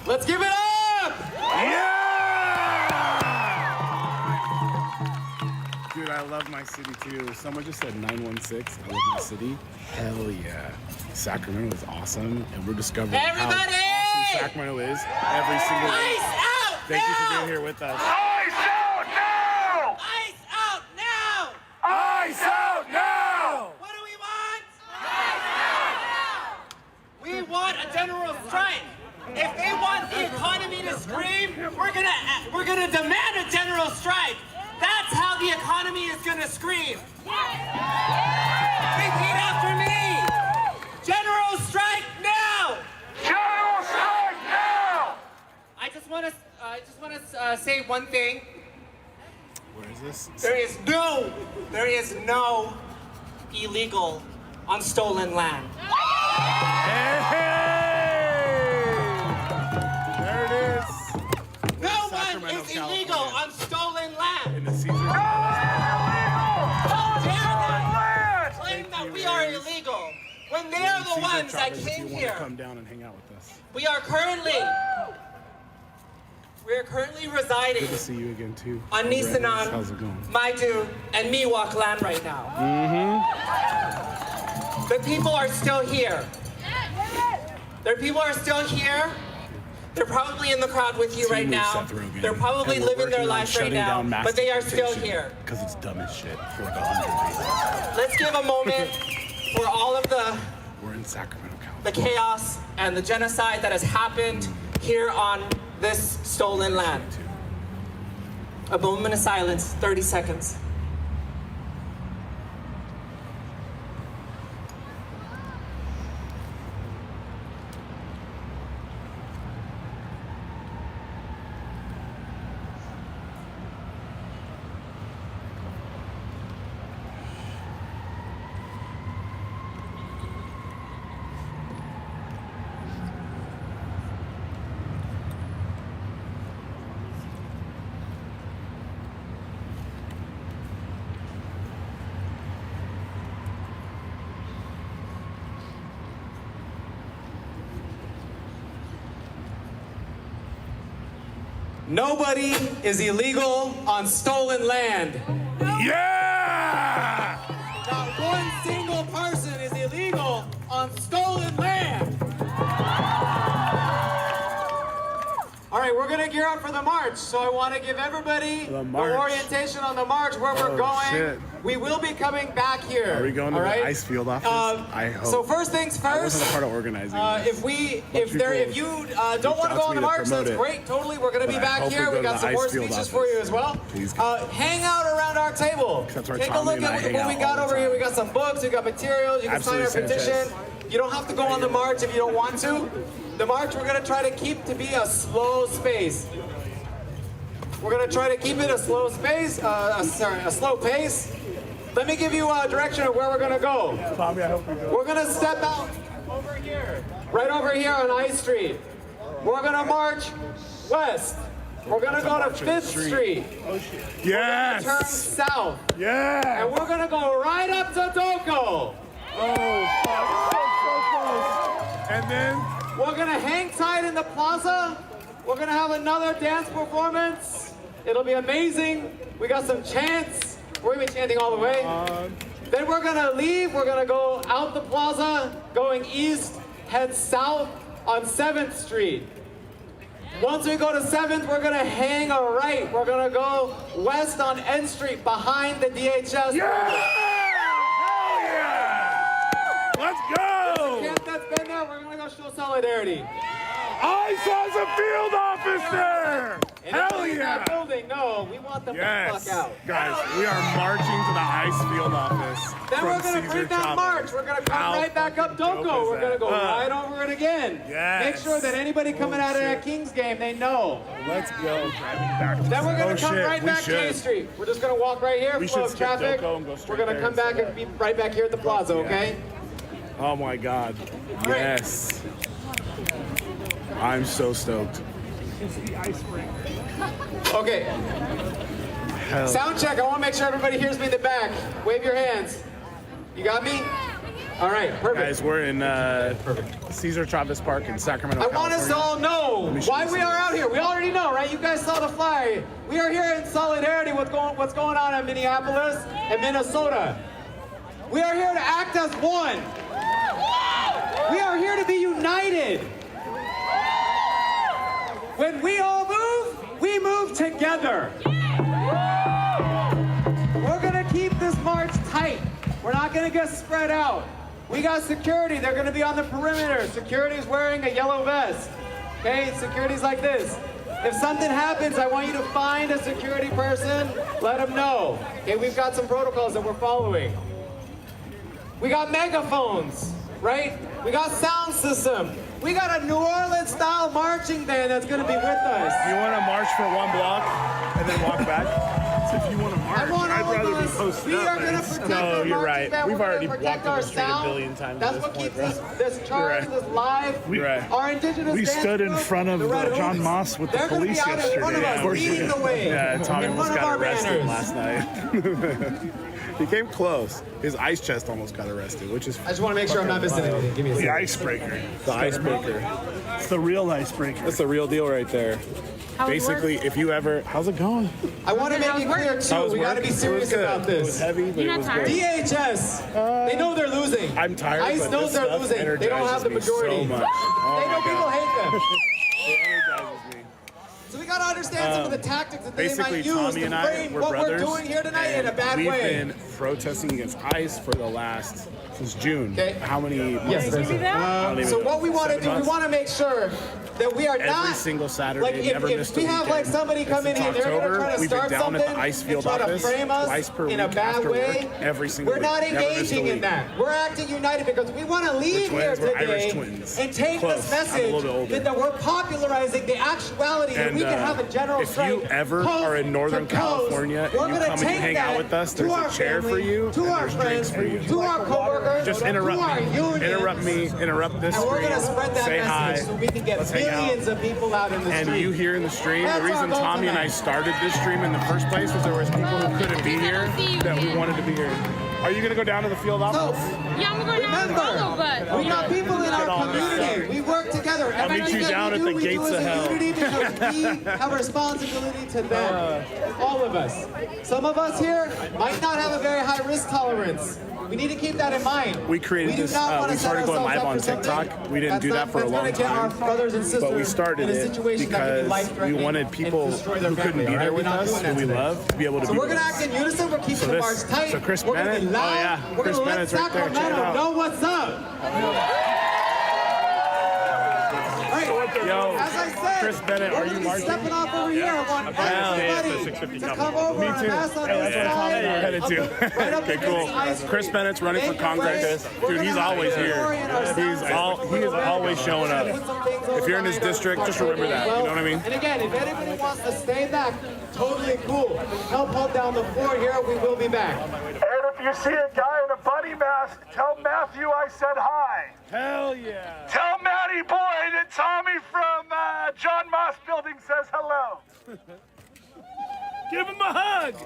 Let's give it up! Dude, I love my city too. Someone just said 916. I love my city. Hell yeah. Sacramento is awesome, and we're discovering how awesome Sacramento is every single day. Thank you for being here with us. Ice out now! Ice out now! Ice out now! What do we want? Ice out now! We want a general strike. If they want the economy to scream, we're gonna demand a general strike. That's how the economy is gonna scream. Repeat after me. General strike now. General strike now. I just want to say one thing. Where is this? There is no illegal on stolen land. There it is. No one is illegal on stolen land. In the Caesar. How dare they claim that we are illegal when they are the ones that came here. Come down and hang out with us. We are currently residing Good to see you again too. on Nisenan, How's it going? Maidu, and Miwok land right now. The people are still here. Their people are still here. They're probably in the crowd with you right now. They're probably living their life right now, but they are still here. Because it's dumb as shit for like 100 reasons. Let's give a moment for all of We're in Sacramento, the chaos and the genocide that has happened here on this stolen land. A moment of silence, 30 seconds. Nobody is illegal on stolen land. Yeah! Not one single person is illegal on stolen land. All right, we're gonna gear up for the march, so I want to give everybody the orientation on the march, where we're going. Shit. We will be coming back here. Are we going to the ice field office? I hope. So first things first. I wasn't a part of organizing. If you don't want to go on the march, that's great. Totally, we're gonna be back here. We got some more speeches for you as well. Hang out around our table. Take a look at what we got over here. We got some books. We got materials. You can sign our petition. You don't have to go on the march if you don't want to. The march we're going to try to keep to be a slow space. We're going to try to keep it a slow space, a slow pace. Let me give you a direction of where we're going to go. We're going to step out over here, right over here on I Street. We're going to march west. We're going to go to 5th Street. Yes! We're going to turn south. Yeah! And we're going to go right up to Doko. Oh, so close. And then we're gonna hang tight in the plaza. We're gonna have another dance performance. It'll be amazing. We got some chants. We're gonna be chanting all the way. Then we're gonna leave. We're gonna go out the plaza, going east, head south on 7th Street. Once we go to 7th, we're gonna hang a right. We're gonna go west on N Street behind the DHS. let's go! The camp that's been there, we're gonna go show solidarity. ICE has a field officer! Hell yeah! That building, no, we want them to fuck out. Guys, we are marching to the ICE field office. Then we're gonna bring that march. We're gonna come right back up Doko. We're gonna go right over it again. Make sure that anybody coming out of that Kings game, they know. Let's go. Then we're gonna come right back K Street. We're just gonna walk right here, flow of traffic. We're gonna come back and be right back here at the plaza, okay? Oh my God. Yes. I'm so stoked. Okay. Sound check. I want to make sure everybody hears me in the back. Wave your hands. You got me? All right, perfect. Guys, we're in Cesar Chavez Park in Sacramento, I want us to all know why we are out here. We already know, right? You guys saw the flyer. We are here in solidarity with what's going on in Minneapolis and Minnesota. We are here to act as one. We are here to be united. When we all move, we move together. We're gonna keep this march tight. We're not gonna get spread out. We got security, they're gonna be on the perimeter. Security's wearing a yellow vest. Okay, security's like this. If something happens, I want you to find a security person, let them know. Okay, we've got some protocols that we're following. We got megaphones, right? We got sound system. We got a New Orleans style marching band that's gonna be with us. You wanna march for one block and then walk back? So if you wanna march, I'd rather be posted We up. are gonna protect No, our you're marching right. band. We've We're already gonna walked protect our the street a sound. billion times That's at what this keeps point, this charge, this live. Our Indigenous We dance stood in group, front of the Red John Hoops, Moss with the they're gonna be police out in front of yesterday. us, leading the way. Yeah, Tommy in almost front of got our arrested banners. last night. He came close. His ice chest almost got arrested, which is. I just want to make sure I'm not missing anything. Give me a The second. icebreaker. The icebreaker. It's the real icebreaker. That's the real deal right there. Basically, if you ever, how's it going? I want to make it clear too. We got to be serious about this. It was heavy, but it was good. DHS, they know they're losing. I'm tired. ICE but knows this they're stuff losing. They don't have the energizes me majority. So much. Oh They know my people God. hate them. It energizes me. So we got to understand some of the tactics that they Basically, might use Tommy to and I, frame we're what brothers. we're doing here tonight in a bad we've way. been protesting against ICE for the last, since June. Okay. How many months? Yes, so what we want to do, we want to make sure that we are not Every single Saturday, like never if missed we a have like weekend. somebody come in here, they're going to try to We've been start down something at the ICE field and try to office frame us twice per in a week bad after way. work, every single We're week. not Never missed a engaging in week. that. We're acting united because we want to leave here twins. We're Irish today twins. and take Close. this I'm a message little bit older. that we're popularizing the actuality that And we can have a general if strike. you ever coast are in Northern to coast. California We're and you gonna come and take hang out that with us, to there's our a chair for family, you, to and our there's friends, drinks for you. to our coworkers, Just to interrupt our me. unions. Interrupt me. Interrupt this And we're stream. going to spread that Say hi. message so we can get Let's hang out. millions of people out in the And street. you here in the stream, That's the reason our goal Tommy and I tonight. started this stream in the first place was there was people who couldn't be here that we wanted to be here. Are you gonna go down to the field office? Yeah, I'm going down to follow, but We got people in our community. We work together. I'll meet you down at the gates of hell. Because we have a responsibility to them. All of us. Some of us here might not have a very high risk tolerance. We need to keep that in mind. We created this, we started going live on TikTok. We didn't do that for a long time, but we started it because we wanted people who couldn't be there with us, who we love, to be able to be So we're going to act in unison. We're keeping the march tight. So Chris we're Bennett, gonna be loud. oh yeah, We're Chris gonna Bennett's let right there. Check it Sacramento out. know what's up. Yo, as I said, Chris Bennett, are you marching? Stepping off over here. I want everybody to come over Me and too. pass on Hey, the that's what I'm headed to. Okay, cool. Chris Bennett's running for Congress. Dude, he's always here. He is always showing up. If you're in his district, just remember that. You know what I mean? And again, if anybody wants to stay back, totally cool. Help hold down the floor here. We will be back. And if you see a guy in a bunny mask, tell Matthew I said hi. Hell yeah. Tell Matty Boy that Tommy from John Moss Building says hello. Give him a hug. Is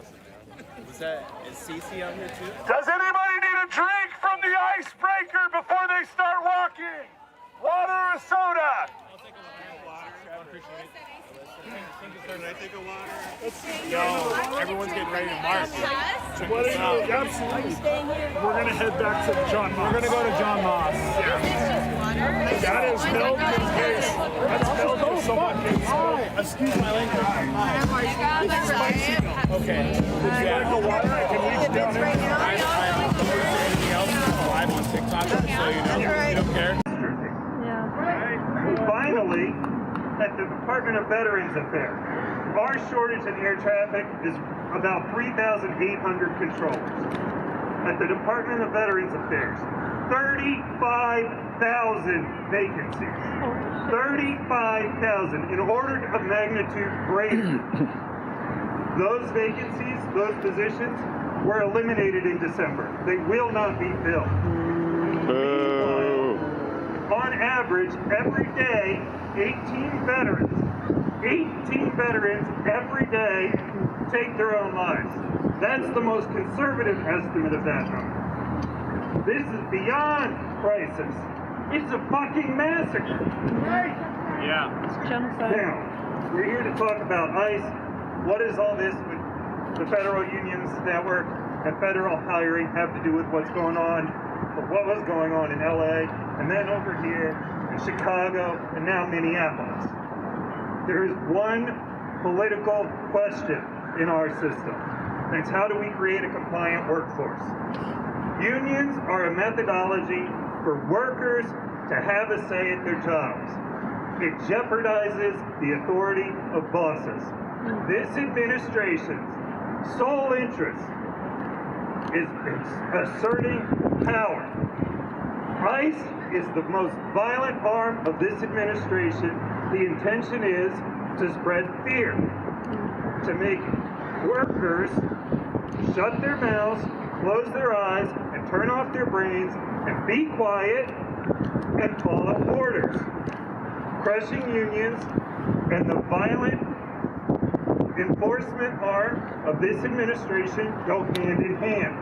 Cece on here too? Does anybody need a drink from the icebreaker before they start walking? Water or soda? Yo, everyone's getting ready to march. Check What this are out. you? Absolutely. We're going to head back to John Moss. We're going to go to John Moss. Yeah. That is milk in case. That's milk in someone. Excuse my language. Okay. Yeah. The water, I can reach down in. Anything else live on TikTok, so you know. You don't care? Finally, at the Department of Veterans Affairs, our shortage in air traffic is about 3,800 controllers. At the Department of Veterans Affairs, 35,000 vacancies. 35,000 in order of magnitude greater. Those vacancies, those positions, were eliminated in December. They will not be filled. On average, every day, 18 veterans every day take their own lives. That's the most conservative estimate of that number. This is beyond crisis. It's a fucking massacre. Right? Yeah. Now, we're here to talk about ICE. What does all this with the Federal Unions Network and federal hiring have to do with what's going on, what was going on in LA, and then over here in Chicago, and now Minneapolis? There is one political question in our system. It's how do we create a compliant workforce? Unions are a methodology for workers to have a say at their jobs. It jeopardizes the authority of bosses. This administration's sole interest is asserting power. ICE is the most violent arm of this administration. The intention is to spread fear, to make workers shut their mouths, close their eyes, and turn off their brains, and be quiet, and follow orders. Crushing unions and the violent enforcement arm of this administration go hand in hand.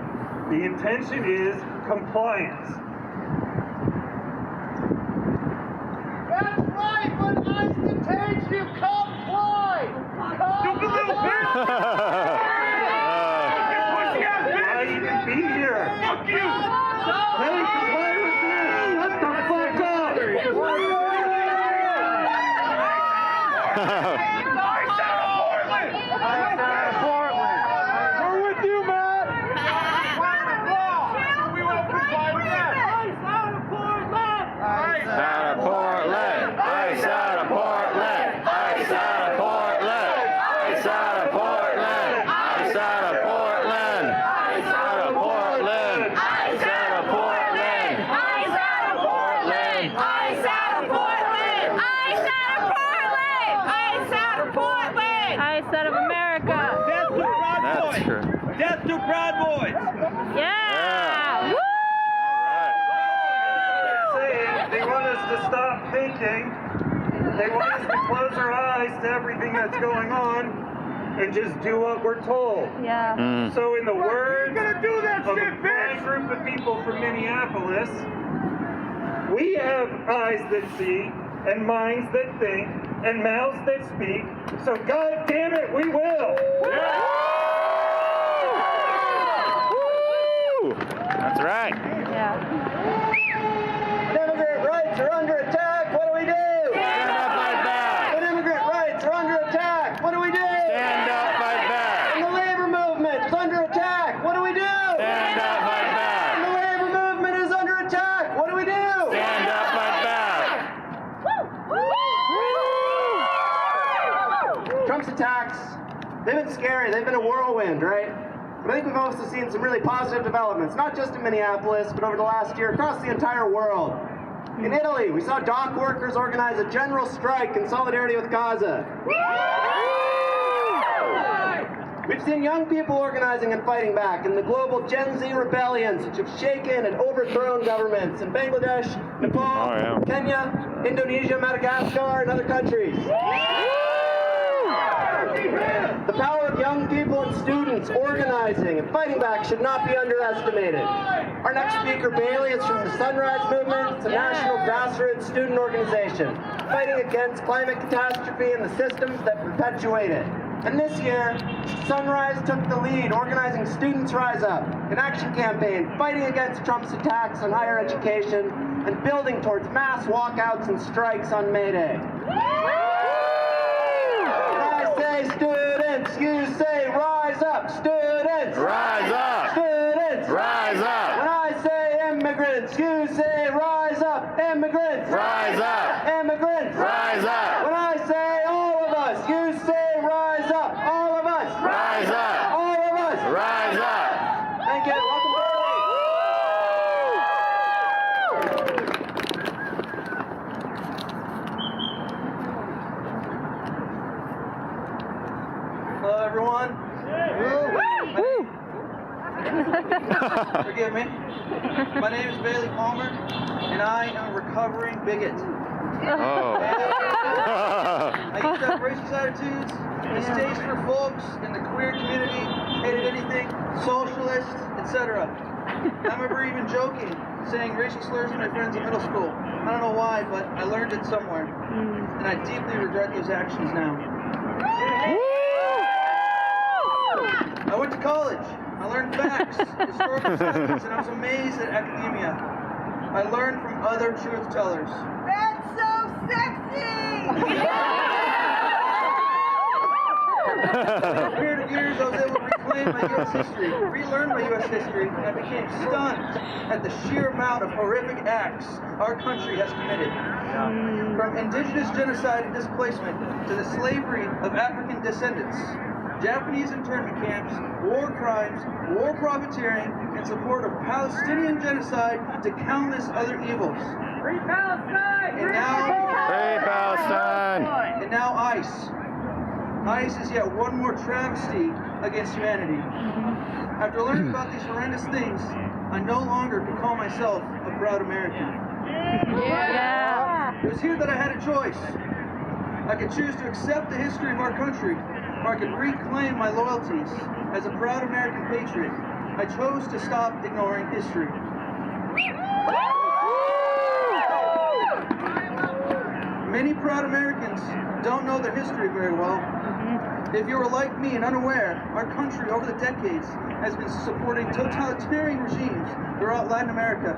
The intention is compliance. That's right, when ICE detains you, comply! Stupid little bitch! Why even be here? Fuck you! Hey, comply with this! Shut the fuck up! We're with you, man! We won't comply with that! ICE out of Portland! ICE Out of Portland! Ice out of Portland! Ice out of Portland! Ice out of Portland! Ice out of Portland! Ice out of Portland! Ice out of Portland! Ice out of Portland! Ice out of Portland! Ice out of Portland! Ice out of Portland! Ice out of America! Death to Proud That's Boys! true. Death to Proud Boys! Yeah! Woo! They want us to stop thinking. They want us to close our eyes to everything that's going on and just do what we're told. Yeah. So in the words You're gonna do that of shit, a prime group of people from Minneapolis. We have eyes that see, and minds that think, and mouths that speak, so God damn it, we will! That's right. When immigrant rights are under attack, what do we do? Stand up, fight back. When immigrant rights are under attack, what do we do? Stand up, fight back. When the labor movement is under attack, what do we do? Stand up, fight back. When the labor movement is under attack, what do we do? Stand up, fight back. Trump's attacks, they've been scary. They've been a whirlwind, right? But I think we've also seen some really positive developments, not just in Minneapolis, but over the last year across the entire world. In Italy, we saw dock workers organize a general strike in solidarity with Gaza. We've seen young people organizing and fighting back in the global Gen Z rebellions, which have shaken and overthrown governments in Bangladesh, Nepal, Kenya, Indonesia, Madagascar, and other countries. The power of young people and students organizing and fighting back should not be underestimated. Our next speaker, Bailey, is from the Sunrise Movement. It's a national grassroots student organization fighting against climate catastrophe and the systems that perpetuate it. And this year, Sunrise took the lead, organizing Students Rise Up, an action campaign fighting against Trump's attacks on higher education and building towards mass walkouts and strikes on May Day. Say students, you say rise up, students! Rise up! Students! Rise up! When I say immigrants, you say rise up, immigrants! Rise up! Immigrants! Rise up! When I say all of us, you say rise up, all of us! Rise up! All of us! Rise up! Thank you, welcome back. Hello, everyone. Forgive me. My name is Bailey Palmer, and I am a recovering bigot. Oh. I used to have racist attitudes, distaste for folks in the queer community, hated anything socialist, etc. I remember even joking, saying racial slurs to my friends in middle school. I don't know why, but I learned it somewhere, and I deeply regret those actions now. I went to college. I learned facts, historical studies, and I was amazed at academia. I learned from other truth tellers. That's so sexy! For a period of years, I was able to reclaim my U.S. history, relearn my U.S. history, and I became stunned at the sheer amount of horrific acts our country has committed. From indigenous genocide and displacement to the slavery of African descendants, Japanese internment camps, war crimes, war profiteering, in support of Palestinian genocide to countless other evils. Free Palestine! And now, Free Palestine! And now ICE. ICE is yet one more travesty against humanity. After learning about these horrendous things, I no longer can call myself a proud American. Yeah. It was here that I had a choice. I could choose to accept the history of our country, or I could reclaim my loyalties as a proud American patriot. I chose to stop ignoring history. Many proud Americans don't know their history very well. If you are like me and unaware, our country over the decades has been supporting totalitarian regimes throughout Latin America.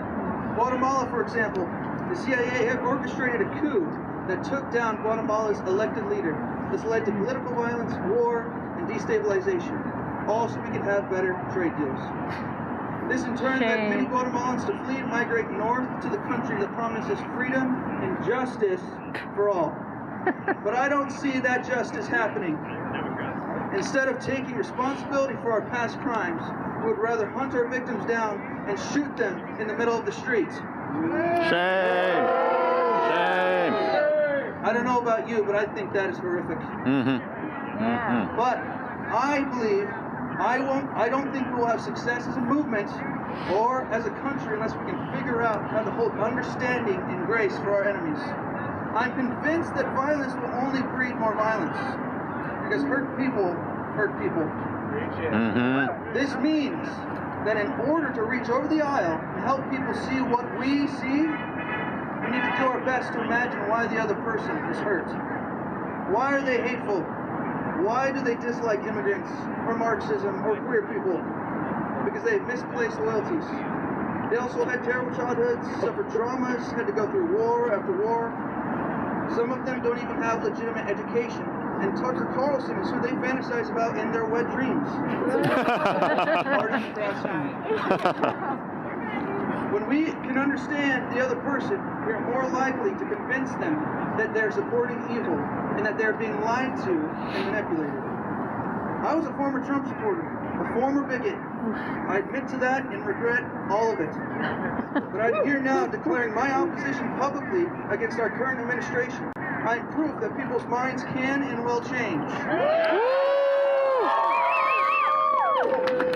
Guatemala, for example, the CIA had orchestrated a coup that took down Guatemala's elected leader. This led to political violence, war, and destabilization, all so we could have better trade deals. This in turn led many Guatemalans to flee and migrate north to the country that promises freedom and justice for all. But I don't see that justice happening. Instead of taking responsibility for our past crimes, we would rather hunt our victims down and shoot them in the middle of the street. Shame! Shame! I don't know about you, but I think that is horrific. But I believe I don't think we will have success as a movement or as a country unless we can figure out how to hold understanding and grace for our enemies. I'm convinced that violence will only breed more violence because hurt people hurt people. This means that in order to reach over the aisle and help people see what we see, we need to do our best to imagine why the other person is hurt. Why are they hateful? Why do they dislike immigrants or Marxism or queer people? Because they have misplaced loyalties. They also had terrible childhoods, suffered traumas, had to go through war after war. Some of them don't even have legitimate education. And Tucker Carlson is who they fantasize about in their wet dreams. When we can understand the other person, we are more likely to convince them that they're supporting evil and that they're being lied to and manipulated. I was a former Trump supporter, a former bigot. I admit to that and regret all of it. But I'm here now declaring my opposition publicly against our current administration. I am proof that people's minds can and will change.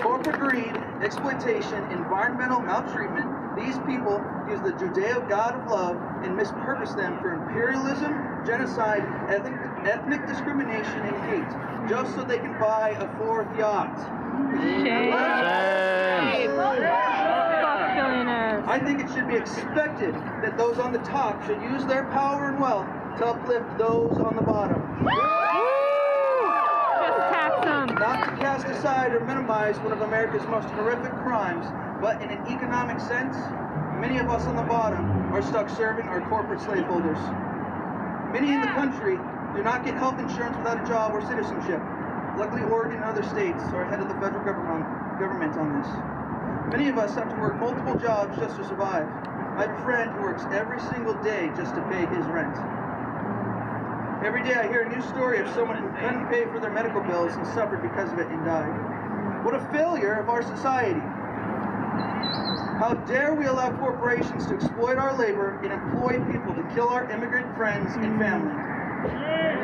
Corporate greed, exploitation, environmental maltreatment, these people use the Judeo God of love and mispurpose them for imperialism, genocide, ethnic discrimination, and hate, just so they can buy a fourth yacht. Shame. I think it should be expected that those on the top should use their power and wealth to uplift those on the bottom. Not to cast aside or minimize one of America's most horrific crimes, but in an economic sense, many of us on the bottom are stuck serving our corporate slaveholders. Many in the country do not get health insurance without a job or citizenship. Luckily, Oregon and other states are ahead of the federal government on this. Many of us have to work multiple jobs just to survive. I have a friend who works every single day just to pay his rent. Every day I hear a new story of someone who couldn't pay for their medical bills and suffered because of it and died. What a failure of our society. How dare we allow corporations to exploit our labor and employ people to kill our immigrant friends and family.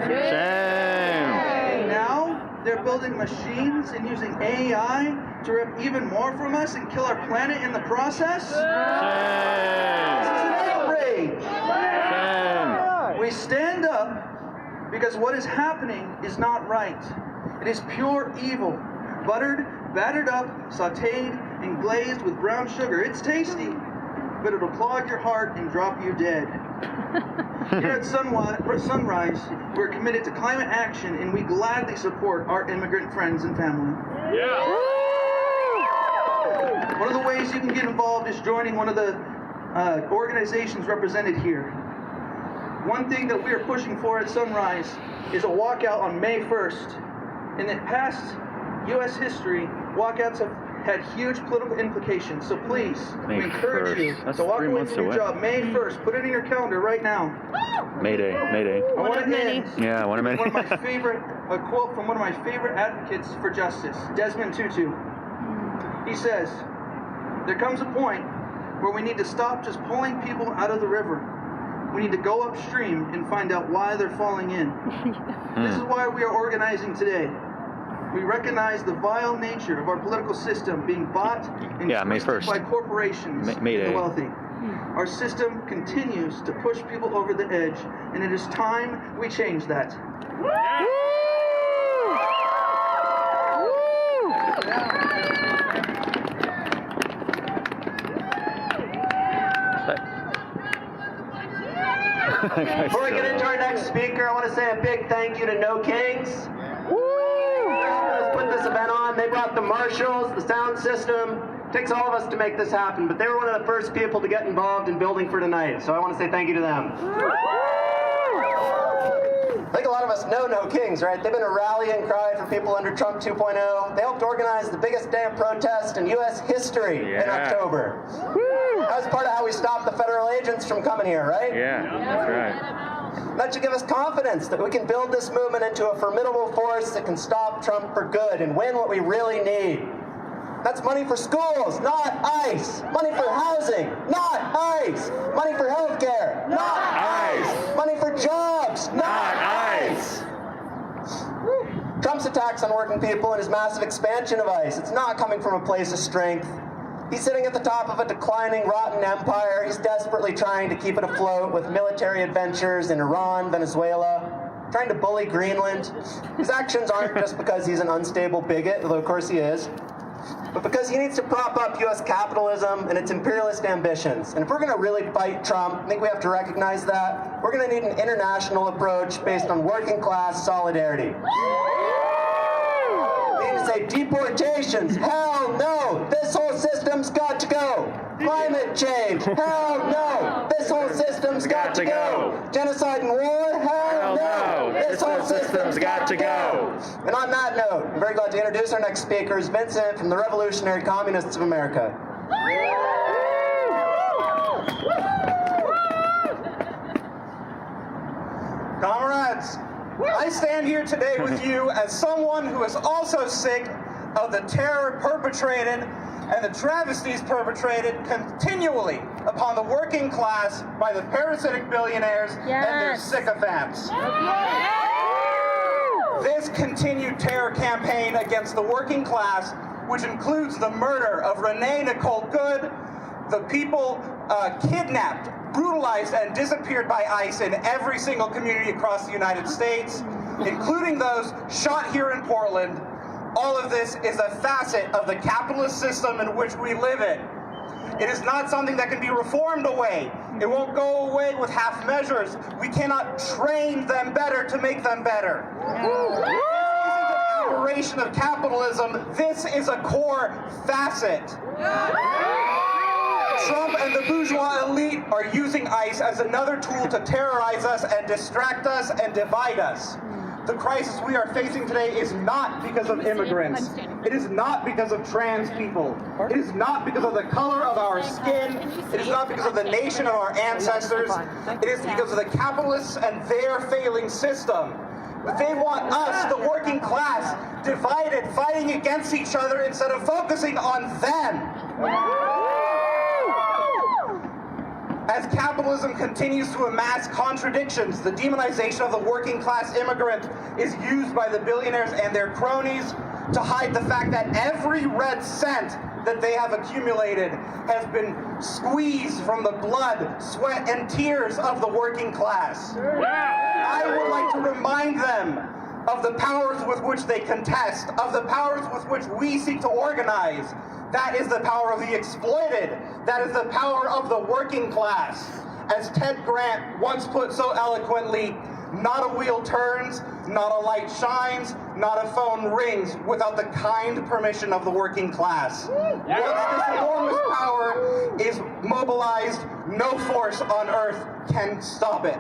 Shame. And now they're building machines and using AI to rip even more from us and kill our planet in the process? Shame. This is an outrage. Shame. We stand up because what is happening is not right. It is pure evil. Buttered, battered up, sauteed, and glazed with brown sugar. It's tasty, but it'll clog your heart and drop you dead. Here at Sunrise, we're committed to climate action, and we gladly support our immigrant friends and family. Yeah. One of the ways you can get involved is joining one of the organizations represented here. One thing that we are pushing for at Sunrise is a walkout on May 1st. In the past U.S. history, walkouts have had huge political implications. So please, we encourage you to walk away from your job May 1st. Put it in your calendar right now. Mayday, Mayday. I want to end Yeah, one of many. one of my favorite, a quote from one of my favorite advocates for justice, Desmond Tutu. He says, "There comes a point where we need to stop just pulling people out of the river. We need to go upstream and find out why they're falling in." This is why we are organizing today. We recognize the vile nature of our political system being bought and twisted by corporations and the wealthy. Our system continues to push people over the edge, and it is time we change that. Before we get into our next speaker, I want to say a big thank you to No Kings. They're helping us put this event on. They brought the marshals, the sound system. It takes all of us to make this happen, but they were one of the first people to get involved in building for tonight, so I want to say thank you to them. I think a lot of us know No Kings, right? They've been a rallying cry for people under Trump 2.0. They helped organize the biggest day of protest in U.S. history in October. That was part of how we stopped the federal agents from coming here, right? Yeah, that's right. That should give us confidence that we can build this movement into a formidable force that can stop Trump for good and win what we really need. That's money for schools, not ICE. Money for housing, not ICE. Money for health care, not ICE. Money for jobs, not ICE. Trump's attacks on working people and his massive expansion of ICE, it's not coming from a place of strength. He's sitting at the top of a declining, rotten empire. He's desperately trying to keep it afloat with military adventures in Iran, Venezuela, trying to bully Greenland. His actions aren't just because he's an unstable bigot, although of course he is. but because he needs to prop up U.S. capitalism and its imperialist ambitions. And if we're going to really fight Trump, I think we have to recognize that. We're going to need an international approach based on working class solidarity. We need to say deportations, hell no, this whole system's got to go. Climate change, hell no, this whole system's got to go. Genocide and war, hell no, this whole system's got to go. And on that note, I'm very glad to introduce our next speaker, Vincent from the Revolutionary Communists of America. Comrades, I stand here today with you as someone who is also sick of the terror perpetrated and the travesties perpetrated continually upon the working class by the parasitic billionaires and their sycophants. This continued terror campaign against the working class, which includes the murder of Renee Nicole Good, the people kidnapped, brutalized, and disappeared by ICE in every single community across the United States, including those shot here in Portland. All of this is a facet of the capitalist system in which we live in. It is not something that can be reformed away. It won't go away with half measures. We cannot train them better to make them better. This isn't an aberration of capitalism. This is a core facet. Trump and the bourgeois elite are using ICE as another tool to terrorize us and distract us and divide us. The crisis we are facing today is not because of immigrants. It is not because of trans people. It is not because of the color of our skin. It is not because of the nation of our ancestors. It is because of the capitalists and their failing system. They want us, the working class, divided, fighting against each other instead of focusing on them. As capitalism continues to amass contradictions, the demonization of the working class immigrant is used by the billionaires and their cronies to hide the fact that every red cent that they have accumulated has been squeezed from the blood, sweat, and tears of the working class. I would like to remind them of the powers with which they contest, of the powers with which we seek to organize. That is the power of the exploited. That is the power of the working class. As Ted Grant once put so eloquently, not a wheel turns, not a light shines, not a phone rings without the kind permission of the working class. Once this enormous power is mobilized, no force on earth can stop it.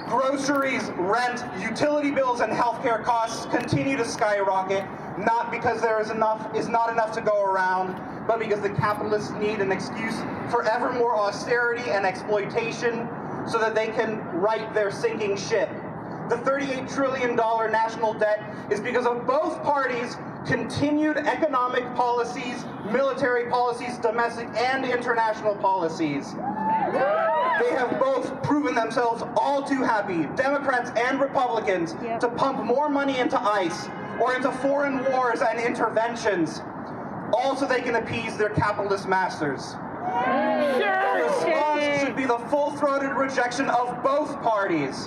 Groceries, rent, utility bills, and healthcare costs continue to skyrocket, not because there is not enough to go around, but because the capitalists need an excuse for ever more austerity and exploitation so that they can right their sinking ship. The $38 trillion national debt is because of both parties' continued economic policies, military policies, domestic and international policies. They have both proven themselves all too happy, Democrats and Republicans, to pump more money into ICE or into foreign wars and interventions, all so they can appease their capitalist masters. The response should be the full-throated rejection of both parties.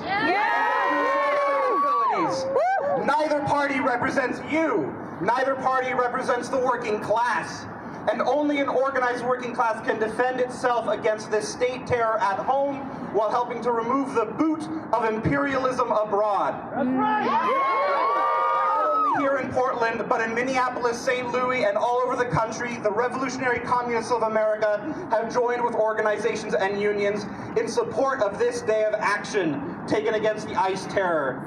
Neither party represents you. Neither party represents the working class. And only an organized working class can defend itself against this state terror at home while helping to remove the boot of imperialism abroad. That's right. Not only here in Portland, but in Minneapolis, St. Louis, and all over the country, the Revolutionary Communists of America have joined with organizations and unions in support of this day of action taken against the ICE terror.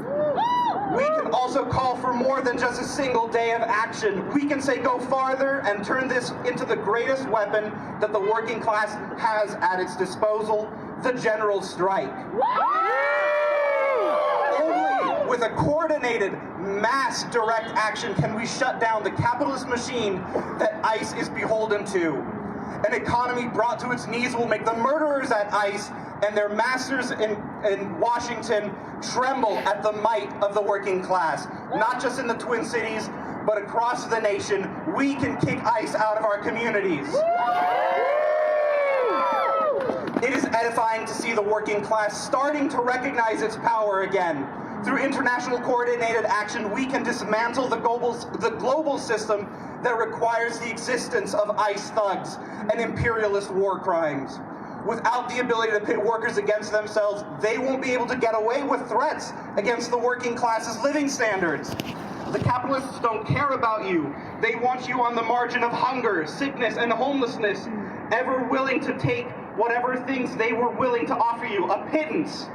We can also call for more than just a single day of action. We can say go farther and turn this into the greatest weapon that the working class has at its disposal, the general strike. Only with a coordinated mass direct action can we shut down the capitalist machine that ICE is beholden to. An economy brought to its knees will make the murderers at ICE and their masters in Washington tremble at the might of the working class. Not just in the Twin Cities, but across the nation, we can kick ICE out of our communities. It is edifying to see the working class starting to recognize its power again. Through international coordinated action, we can dismantle the global system that requires the existence of ICE thugs and imperialist war crimes. Without the ability to pit workers against themselves, they won't be able to get away with threats against the working class's living standards. The capitalists don't care about you. They want you on the margin of hunger, sickness, and homelessness, ever willing to take whatever things they were willing to offer you, a pittance.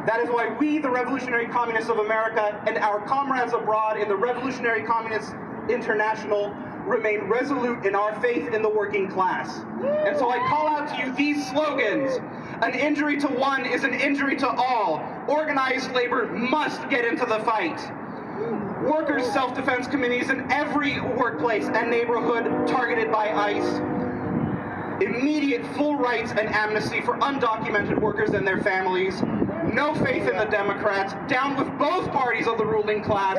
That is why we, the Revolutionary Communists of America, and our comrades abroad in the Revolutionary Communist International remain resolute in our faith in the working class. And so I call out to you these slogans. An injury to one is an injury to all. Organized labor must get into the fight. Workers' self-defense committees in every workplace and neighborhood targeted by ICE. Immediate full rights and amnesty for undocumented workers and their families. No faith in the Democrats. Down with both parties of the ruling class.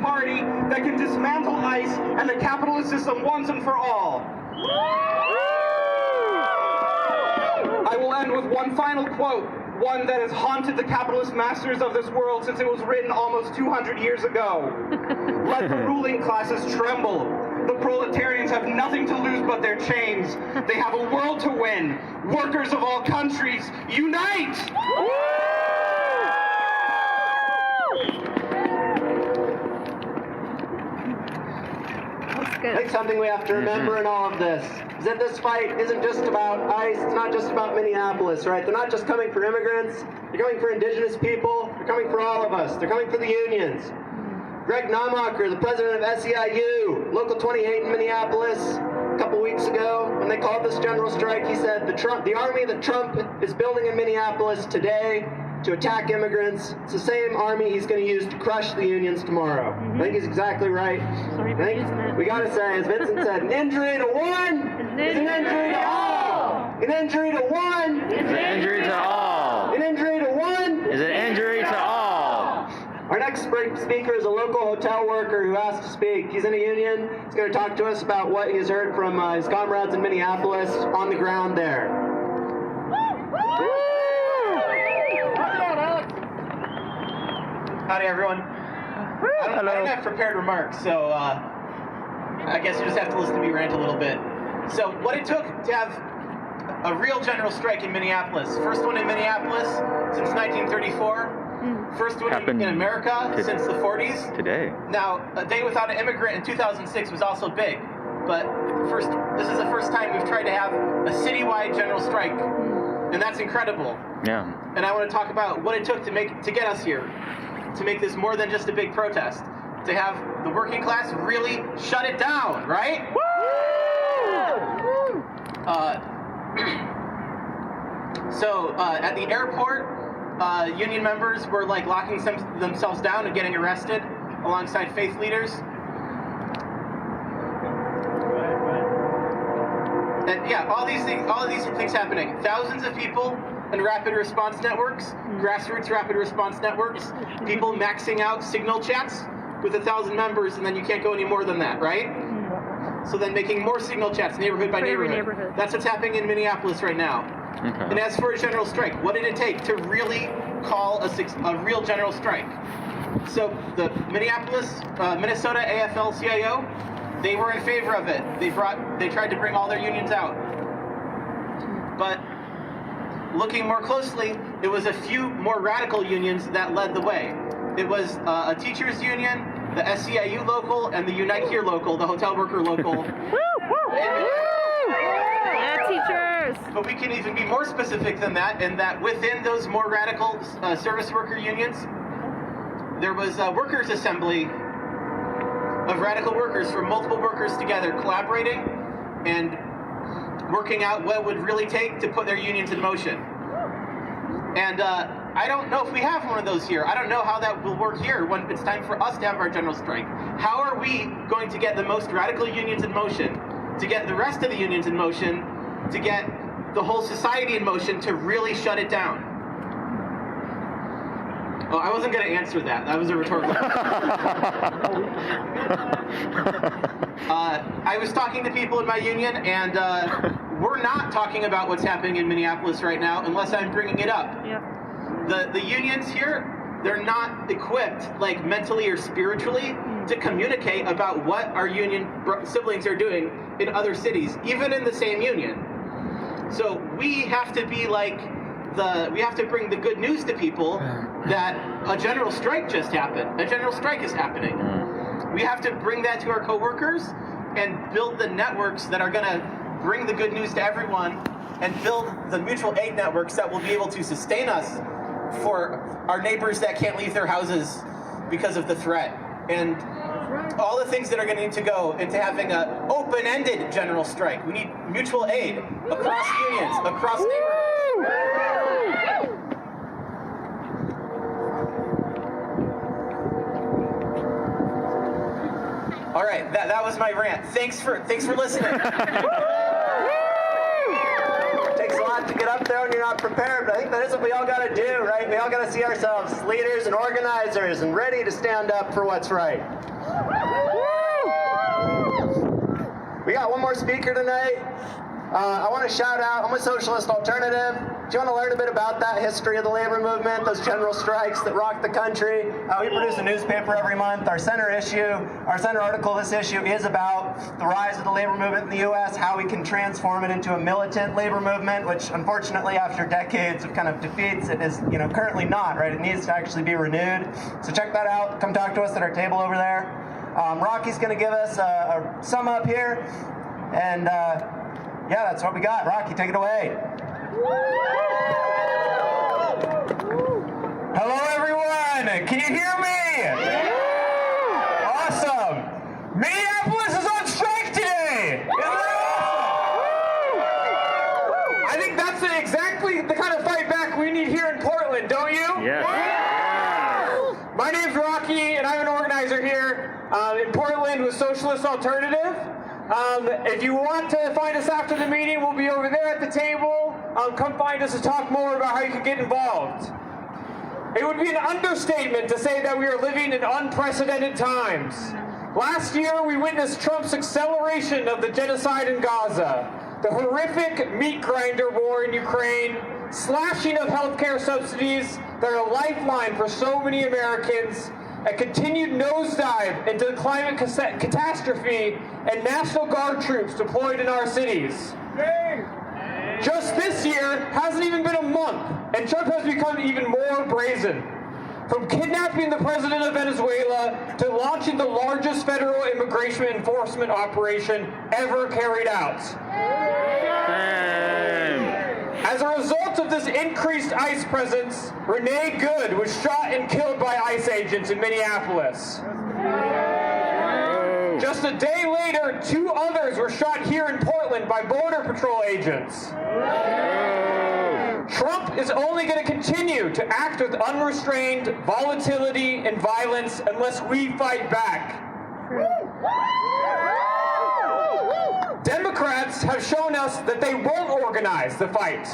Party that can dismantle ICE and the capitalist system once and for all. I will end with one final quote, one that has haunted the capitalist masters of this world since it was written almost 200 years ago. Let the ruling classes tremble. The proletarians have nothing to lose but their chains. They have a world to win. Workers of all countries, unite! I think something we have to remember in all of this is that this fight isn't just about ICE, it's not just about Minneapolis, right? They're not just coming for immigrants, they're coming for Indigenous people, they're coming for all of us, they're coming for the unions. Greg Namacher, the president of SEIU, Local 28 in Minneapolis, a couple weeks ago, when they called this general strike, he said the army that Trump is building in Minneapolis today to attack immigrants, it's the same army he's going to use to crush the unions tomorrow. I think he's exactly right. I think we got to say, as Vincent said, an injury to one is an injury to all. An injury to one is an injury to all. An injury to one is an injury to all. Our next speaker is a local hotel worker who asked to speak. He's in a union. He's going to talk to us about what he's heard from his comrades in Minneapolis on the ground there. Howdy, everyone. I don't have prepared remarks, so I guess you just have to listen to me rant a little bit. So what it took to have a real general strike in Minneapolis, first one in Minneapolis since 1934, first one in America since the 40s. Today. Now, a day without an immigrant in 2006 was also big, but this is the first time we've tried to have a citywide general strike, and that's incredible. Yeah. And I want to talk about what it took to get us here. To make this more than just a big protest, to have the working class really shut it down, right? So at the airport, union members were like locking themselves down and getting arrested alongside faith leaders. And yeah, all of these things happening. Thousands of people in rapid response networks, grassroots rapid response networks, people maxing out signal chats with 1,000 members, and then you can't go any more than that, right? So then making more signal chats neighborhood by neighborhood. That's what's happening in Minneapolis right now. Okay. And as for a general strike, what did it take to really call a real general strike? So the Minnesota AFL-CIO, they were in favor of it. They tried to bring all their unions out. But looking more closely, it was a few more radical unions that led the way. It was a teachers union, the SEIU local, and the Unite Here local, the hotel worker local. Yeah, teachers! But we can even be more specific than that, in that within those more radical service worker unions, there was a workers' assembly of radical workers from multiple workers together collaborating and working out what it would really take to put their unions in motion. And I don't know if we have one of those here. I don't know how that will work here when it's time for us to have our general strike. How are we going to get the most radical unions in motion, to get the rest of the unions in motion, to get the whole society in motion to really shut it down? Oh, I wasn't going to answer that. That was a rhetorical I was talking to people in my union, and we're not talking about what's happening in Minneapolis right now unless I'm bringing it up. Yep. the unions here, they're not equipped, like mentally or spiritually, to communicate about what our union siblings are doing in other cities, even in the same union. So we have to be like we have to bring the good news to people that a general strike just happened. A general strike is happening. We have to bring that to our coworkers and build the networks that are going to bring the good news to everyone and build the mutual aid networks that will be able to sustain us for our neighbors that can't leave their houses because of the threat. And all the things that are going to need to go into having an open-ended general strike. We need mutual aid across unions, across neighborhoods. All right, that was my rant. Thanks for listening. It takes a lot to get up there when you're not prepared, but I think that is what we all got to do, right? We all got to see ourselves as leaders and organizers and ready to stand up for what's right. We got one more speaker tonight. I want to shout out, I'm a socialist alternative. Do you want to learn a bit about that history of the labor movement, those general strikes that rocked the country? We produce a newspaper every month. Our center article this issue is about the rise of the labor movement in the U.S., how we can transform it into a militant labor movement, which unfortunately after decades of kind of defeats, it is currently not, right? It needs to actually be renewed. So check that out. Come talk to us at our table over there. Rocky's going to give us a sum up here. And yeah, that's what we got. Rocky, take it away. Hello, everyone. Can you hear me? Awesome. Minneapolis is on strike today. Isn't that awesome? I think that's exactly the kind of fight back we need here in Portland, don't you? Yes. My name's Rocky, and I'm an organizer here in Portland with Socialist Alternative. If you want to find us after the meeting, we'll be over there at the table. Come find us to talk more about how you can get involved. It would be an understatement to say that we are living in unprecedented times. Last year, we witnessed Trump's acceleration of the genocide in Gaza, the horrific meat grinder war in Ukraine, slashing of healthcare subsidies that are a lifeline for so many Americans, a continued nosedive into the climate catastrophe, and National Guard troops deployed in our cities. Just this year hasn't even been a month, and Trump has become even more brazen. From kidnapping the president of Venezuela to launching the largest federal immigration enforcement operation ever carried out. As a result of this increased ICE presence, Renee Good was shot and killed by ICE agents in Minneapolis. Just a day later, 2 others were shot here in Portland by Border Patrol agents. Trump is only going to continue to act with unrestrained volatility and violence unless we fight back. Democrats have shown us that they won't organize the fight,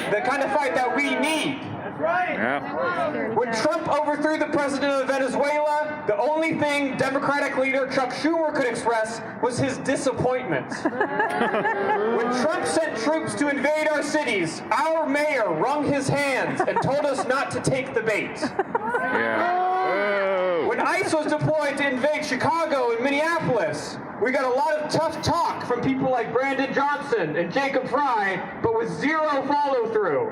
the kind of fight that we need. That's right. Yeah. When Trump overthrew the president of Venezuela, the only thing Democratic leader Chuck Schumer could express was his disappointment. When Trump sent troops to invade our cities, our mayor wrung his hands and told us not to take the bait. Yeah. When ICE was deployed to invade Chicago and Minneapolis, we got a lot of tough talk from people like Brandon Johnson and Jacob Fry, but with zero follow-through.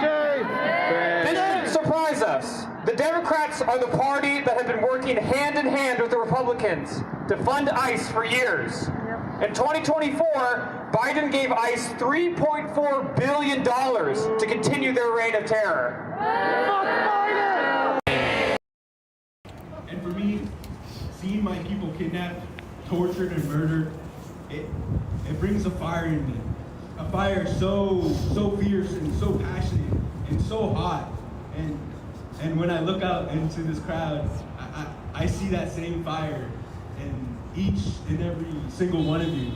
This shouldn't surprise us. The Democrats are the party that have been working hand in hand with the Republicans to fund ICE for years. In 2024, Biden gave ICE $3.4 billion to continue their reign of terror. And for me, seeing my people kidnapped, tortured, and murdered, it brings a fire in me. A fire so fierce and so passionate and so hot. And when I look out into this crowd, I see that same fire in each and every single one of you.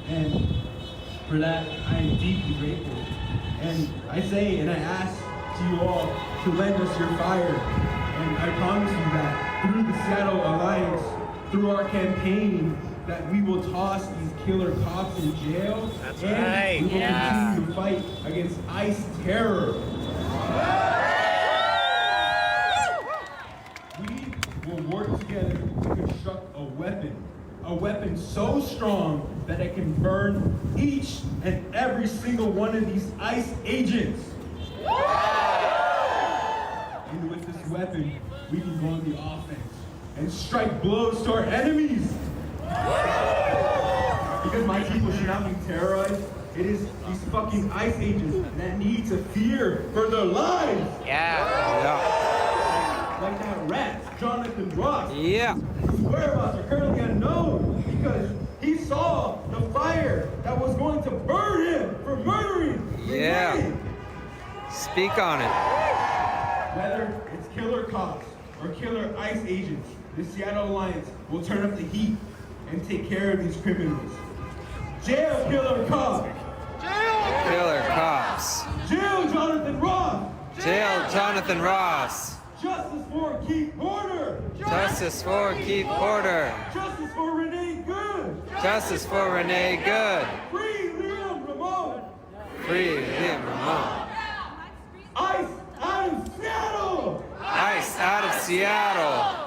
And for that, I am deeply grateful. And I say and I ask to you all to lend us your fire. And I promise you that through the Seattle Alliance, through our campaign, that we will toss these killer cops in jail. That's and right. We will continue to fight against ICE terror. We will work together to construct a weapon so strong that it can burn each and every single one of these ICE agents. And with this weapon, we can go on the offense and strike blows to our enemies. Because my people should not be terrorized. It is these fucking ICE agents that need to fear for their lives. Like that rat, Jonathan Ross. Whose whereabouts are currently unknown because he saw the fire that was going to burn him for murdering. Speak on it. Whether it's killer cops or killer ICE agents, the Seattle Alliance will turn up the heat and take care of these criminals. Jail killer cops! Killer cops. Jail Jonathan Ross! Jail Jonathan Ross. Justice for Keith Porter! Justice for Keith Porter. Justice for Renee Good! Justice for Renee Good. Free Liam Ramon! Free Liam Ramon. ICE out of Seattle! ICE out of Seattle.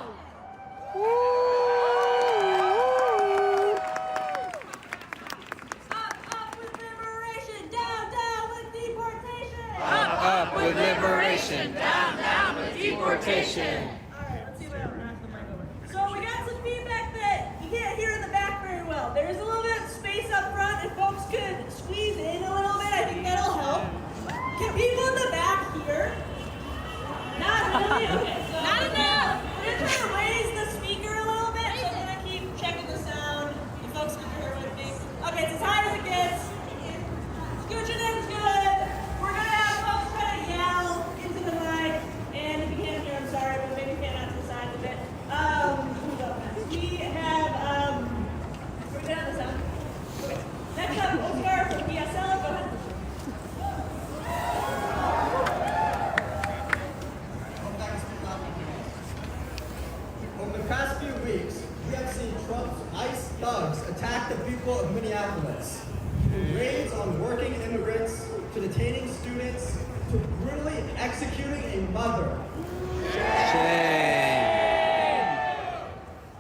Up with liberation, down with deportation. Alright, let's see what happens. So we got some feedback that you can't hear in the back very well. There's a little bit of space up front. If folks could squeeze in a little bit, I think that'll help. Can people in the back hear? Not really? Okay, so not enough. We're gonna try to raise the speaker a little bit, so I'm gonna keep checking the sound. You folks can hear with me. Okay, it's as high as it gets. Scooching in's good. We're gonna have folks try to yell into the mic, and if you can't hear, I'm sorry, but maybe fan out to the side a bit. Who's up next? We have, we're down the sound. Okay. Next up, Oscar from PSL. Go ahead. Over the past few weeks, we have seen Trump's ICE thugs attack the people of Minneapolis. From raids on working immigrants, to detaining students, to brutally executing a mother.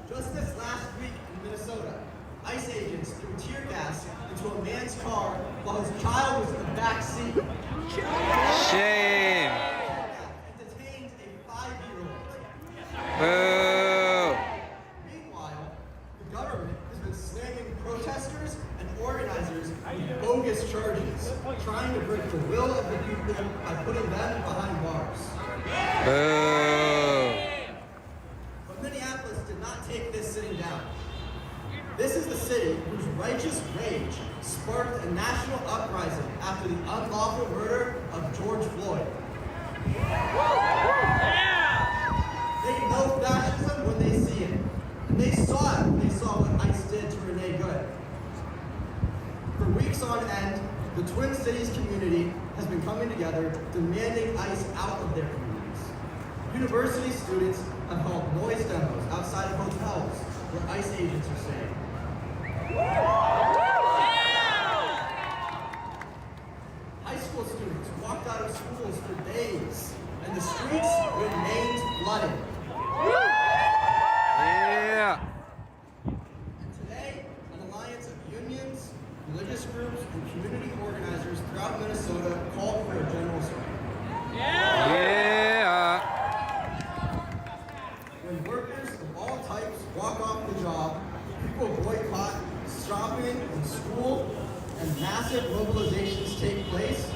Just this last week in Minnesota, ICE agents threw tear gas into a man's car while his child was in the back seat. Shame. And detained a 5-year-old. Boo. Meanwhile, the government has been slamming protesters and organizers with bogus charges, trying to break the will of the people by putting them behind bars. Boo. But Minneapolis did not take this sitting down. This is the city whose righteous rage sparked a national uprising after the unlawful murder of George Floyd. They know fascism when they see it. And they saw it when they saw what ICE did to Renee Good. For weeks on end, the Twin Cities community has been coming together demanding ICE out of their communities. University students have held noise demos outside of hotels where ICE agents are staying. High school students walked out of schools for days, and the streets remained flooded. Yeah. And today, an alliance of unions, religious groups, and community organizers throughout Minnesota called for a general strike. Yeah. When workers of all types walk off the job, people boycott shopping and school, and massive mobilizations take place,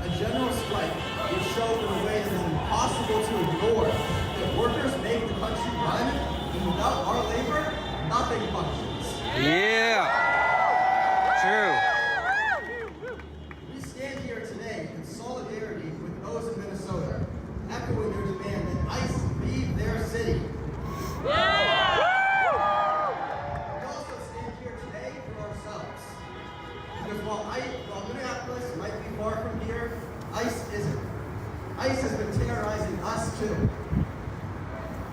a general strike would show in a way that is impossible to ignore that workers make the country run, and without our labor, nothing functions. Yeah. True. We stand here today in solidarity with those in Minnesota, echoing their demand that ICE leave their city. We also stand here today for ourselves. Because while Minneapolis might be far from here, ICE isn't. ICE has been terrorizing us too.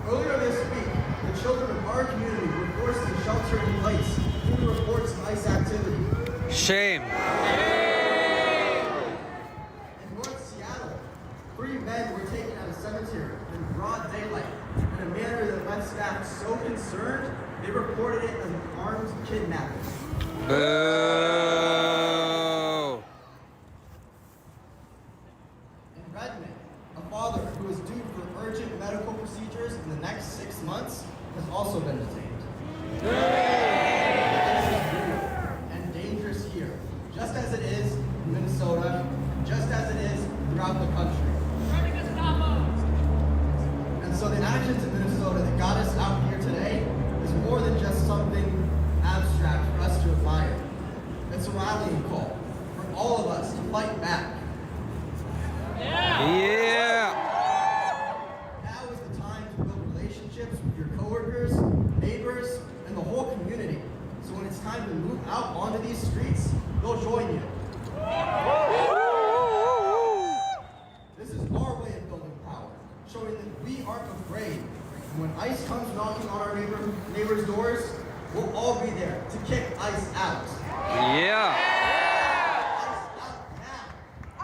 Earlier this week, the children of our community were forced to shelter in place due to reports of ICE activity. Shame. In North Seattle, 3 In Redmond, a father who is due for urgent medical procedures in the next 6 months has also been detained. This is real and dangerous here, just as it is in Minnesota, just as it is throughout the country. And so the actions in Minnesota that got us out here today is more than just something abstract for us to admire. It's a rallying call for all of us to fight back. Yeah! Now is the time to build relationships with your coworkers, neighbors, and the whole community. So when it's time to move out onto these streets, they'll join you. This is our way of building power, showing that we aren't afraid. And when ICE comes knocking on our neighbors' doors, we'll all be there to kick ICE out. Yeah!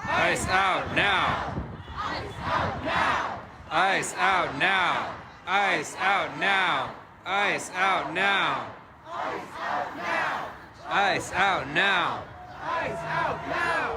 Ice out now! Ice out now! Ice out now! Ice out now! Ice out now! Ice out now! Ice out now! Ice out now!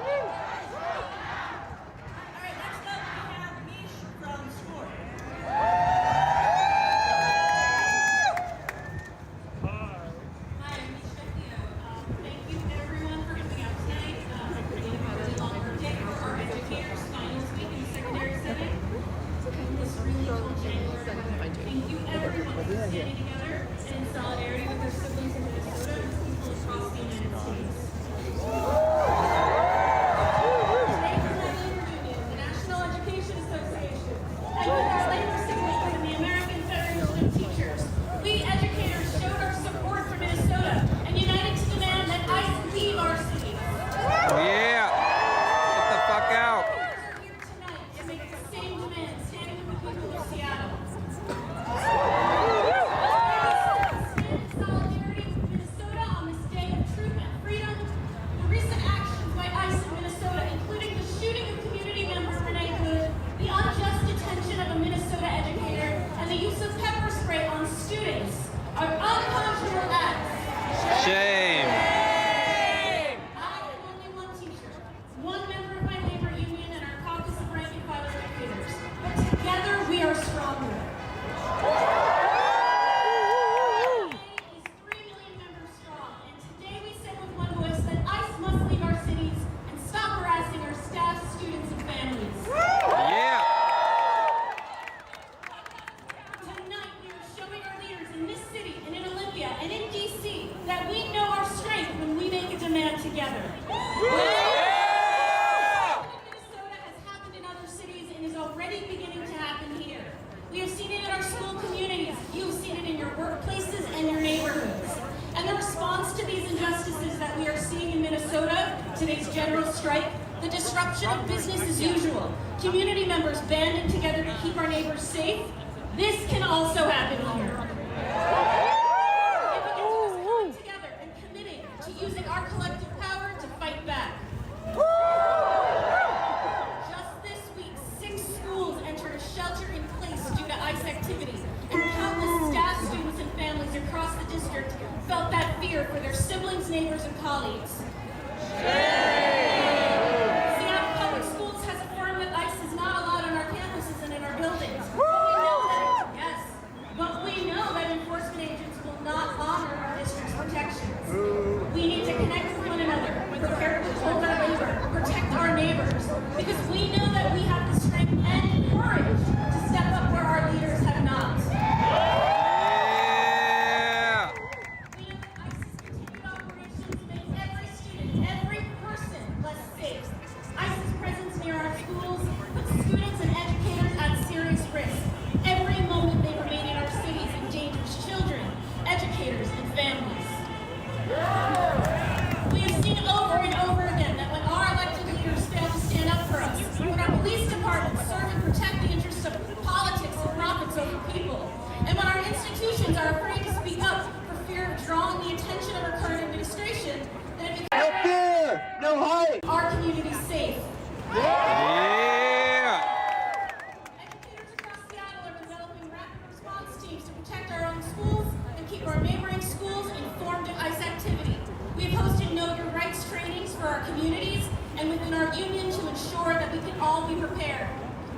Thank you everyone for standing together and in solidarity with their siblings in Minnesota and people across the United States. Today from our labor union, the National Education Association, and with our labor signature from the American Federation of Teachers, we educators showed our support for Minnesota and united to demand that ICE leave our city. Yeah! Get the fuck out! To make the same demand standing with the people of Seattle. Shame! I am only one teacher, one member of my labor union and our caucus of rank and file educators. But together we are stronger. Is 3 million members strong, and today we said with one voice that ICE must leave our cities and stop harassing our staff, students, and families. Yeah! Tonight we are showing our leaders in this city and in Olympia and in DC that we know our strength when we make a demand together. Minnesota has happened in other cities and is already beginning to happen here. We have seen it in our school communities. You've seen it in your workplaces and your neighborhoods. And the response to these injustices that we are seeing in Minnesota, today's general strike, the disruption of business as usual, community members banding together to keep our neighbors safe, this can also happen here. Together and committing to using our collective power to fight back. Just this week, 6 schools entered a shelter in place due to ICE activity, and countless staff, students, and families across the district felt that fear for their siblings, neighbors, and colleagues. Seattle Public Schools has affirmed that ICE is not allowed on our campuses and in our buildings. But we know that enforcement agents will not honor our district's protections. We need to connect with one another, prepare to hold our labor, protect our neighbors, because we know that we have the strength and courage to step up where our leaders have not. Yeah! We know that ICE's continued operations make every student, every person less safe. ICE's presence near our schools puts students and educators at serious risk. Every moment they remain in our cities endangers children, educators, and families. We have seen over and over again that when our elected leaders fail to stand up for us, when communities and within our union to ensure that we can all be prepared.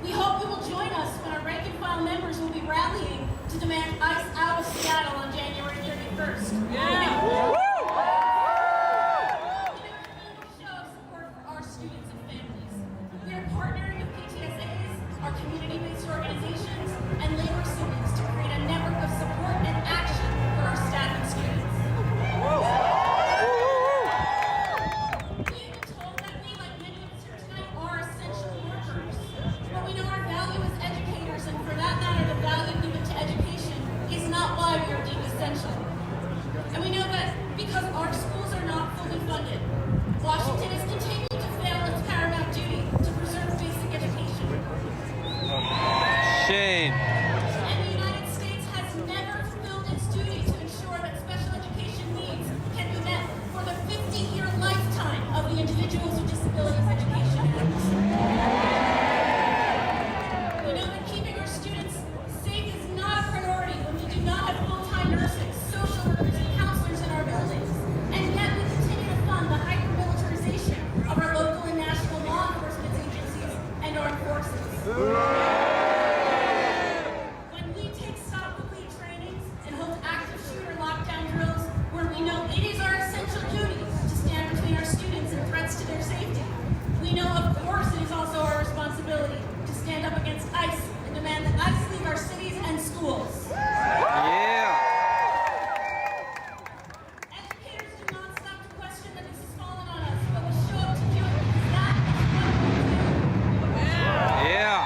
We hope you will join us when our rank and file members will be rallying to demand ICE out of Seattle on January 31st. Show of support for our students and families. We are partnering with PTSAs, our community-based organizations, and labor unions to create a network of support and action for our staff and students. We've been told that we, like many of us here tonight, are essential workers. But we know our value as educators, and for that matter, the value given to education is not why we are deemed essential. And we know that because our schools are not fully funded, Washington has continued to fail its paramount duty to preserve basic education. Shame. And the United States has never fulfilled its duty to ensure that special education needs can be met for the 50-year lifetime of the Individuals with Disabilities Education Act. We know that keeping our students safe is not a priority when we do not have full-time nurses, social workers, and counselors in our buildings. And yet we continue to fund the hyper-militarization of our local and national law enforcement agencies and armed forces. When we take stop-complete trainings and hold active shooter lockdown drills where we know it is our essential duty to stand between our students and threats to their safety, we know, of course, it is also our responsibility to stand up against ICE and demand that ICE leave our cities and schools. Yeah. Educators do not stop to question that this has fallen on us, but we show up to do it because that is what we do. Yeah.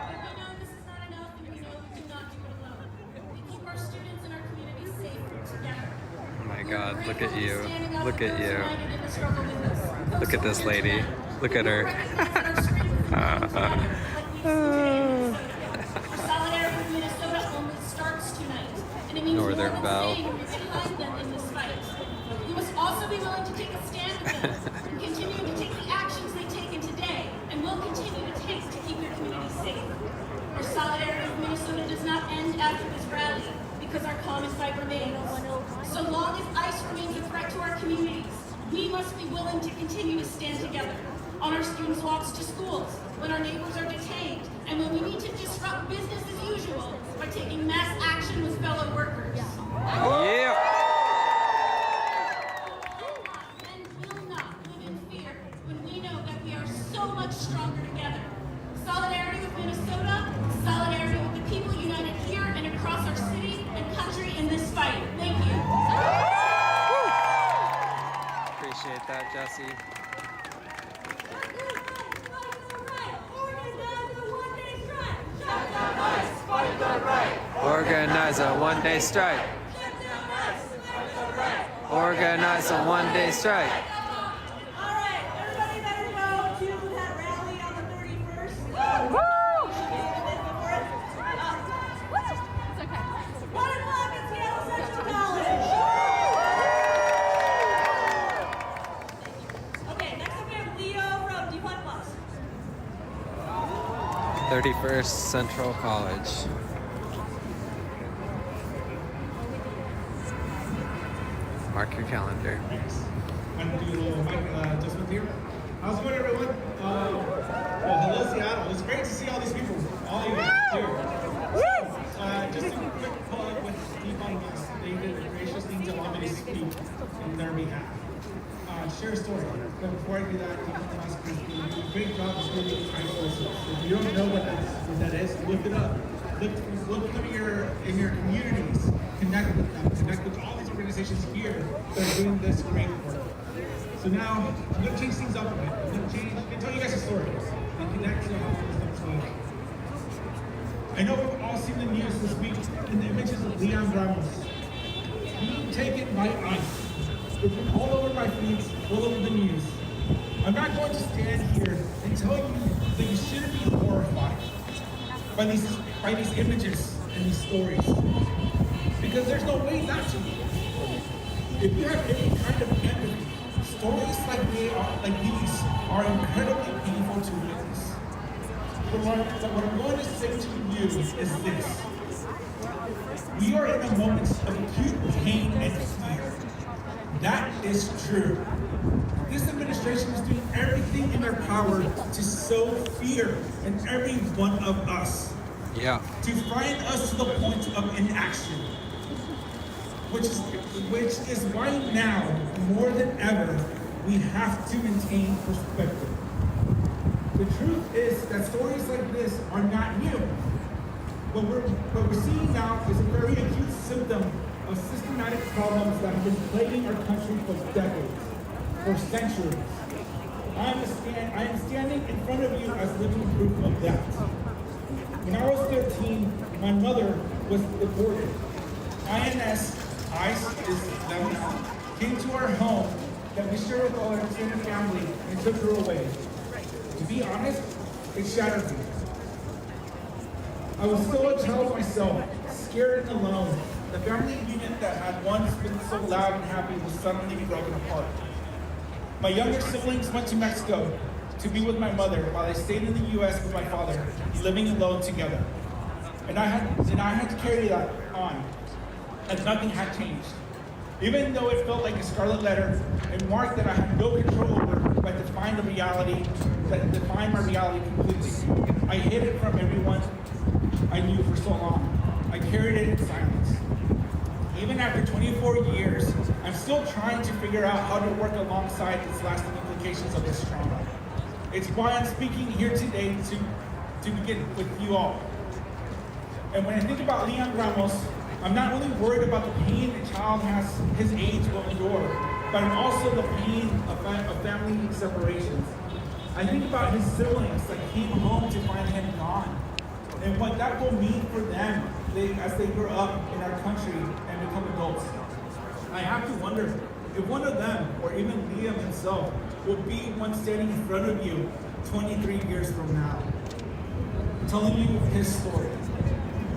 But we know this is not enough, and we know we do not do it alone. We keep our students and our communities safe together. Oh my God, look at you. Look at you. Look at this lady. Look at her. Solidarity with Minnesota only starts tonight, and it means Northern more than Belle. saying we're behind them in this fight. We must also be willing to take a stand with them and continue to take the actions they've taken today and will continue to take to keep your community safe. Our solidarity with Minnesota does not end after this rally because our common fight remains. So long as ICE remains a threat to our communities, we must be willing to continue to stand together on our students' walks to schools, when our neighbors are detained, and when we need to disrupt business as usual by taking mass action with fellow workers. Yeah. And will not live in fear when we know that we are so much stronger together. Solidarity with Minnesota, solidarity with the people united here and across our city and country in this fight. Thank you. Appreciate that, Jesse. Organize a one-day strike. Organize a one-day strike. Okay, next up we have Leo from D1 Plus. 31st Central College. Mark your calendar. I'm going to do a little mic adjustment here. How's it going, everyone? Well, hello, Seattle. It's great to see all these people, all you here. Just a quick plug with D1 Plus. They did a gracious thing to allow me to speak on their behalf. Share a story. But before I do that, D1 Plus is doing a great job of doing high sources. If you don't know what that is, look it up. Look them in your communities. Connect with them. Connect with all these organizations here that are doing this great work. So now, I'm going to change things up a bit. I'm going to tell you guys a story and connect to how this stuff's going. I know we've all seen the news this week and the images of Leon Ramos being taken by ICE. It's been all over my feeds, all over the news. I'm not going to stand here and tell you that you shouldn't be horrified by these images and these stories. Because there's no way not to be. If you have any kind of empathy, stories like these are incredibly painful to witness. But what I'm going to say to you is this. We are in a moment of acute pain and fear. That is true. This administration is doing everything in their power to sow fear in every one of us. Yeah. To frighten us to the point of inaction. Which is why now, more than ever, we have to maintain perspective. The truth is that stories like this are not new. What we're seeing now is a very acute symptom of systematic problems that have been plaguing our country for decades, for centuries. I am standing in front of you as living proof of that. When I was 13, my mother was deported. INS, ICE is them, came to our home that we shared with our extended family and took her away. To be honest, it shattered me. I was still a child myself, scared and alone. The family unit that had once been so loud and happy was suddenly broken apart. My younger siblings went to Mexico to be with my mother while I stayed in the U.S. with my father, living alone together. And I had to carry that on, and nothing had changed. Even though it felt like a scarlet letter, it marked that I had no control over, but defined my reality completely. I hid it from everyone I knew for so long. I carried it in silence. Even after 24 years, I'm still trying to figure out how to work alongside its lasting implications of this trauma. It's why I'm speaking here today to begin with you all. And when I think about Leon Ramos, I'm not really worried about the pain a child his age will endure, but I'm also the pain of family separations. I think about his siblings that came home to find him gone, and what that will mean for them as they grow up in our country and become adults. I have to wonder if one of them, or even Liam himself, will be one standing in front of you 23 years from now, telling you his story.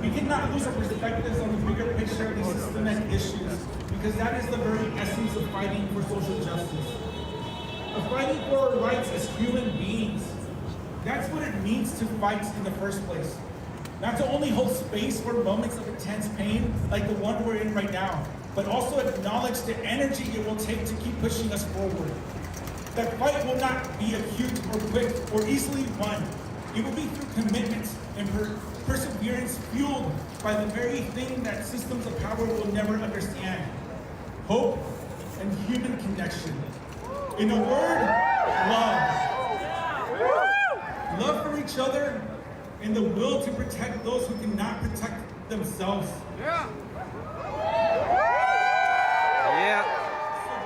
We cannot lose our perspectives on the bigger picture of these systemic issues, because that is the very essence of fighting for social justice. Of fighting for our rights as human beings. That's what it means to fight in the first place. Not to only hold space for moments of intense pain, like the one we're in right now, but also acknowledge the energy it will take to keep pushing us forward. That fight will not be acute or quick or easily won. It will be through commitment and perseverance fueled by the very thing that systems of power will never understand. Hope and human connection. In a word, love. Love for each other and the will to protect those who cannot protect themselves. Yeah.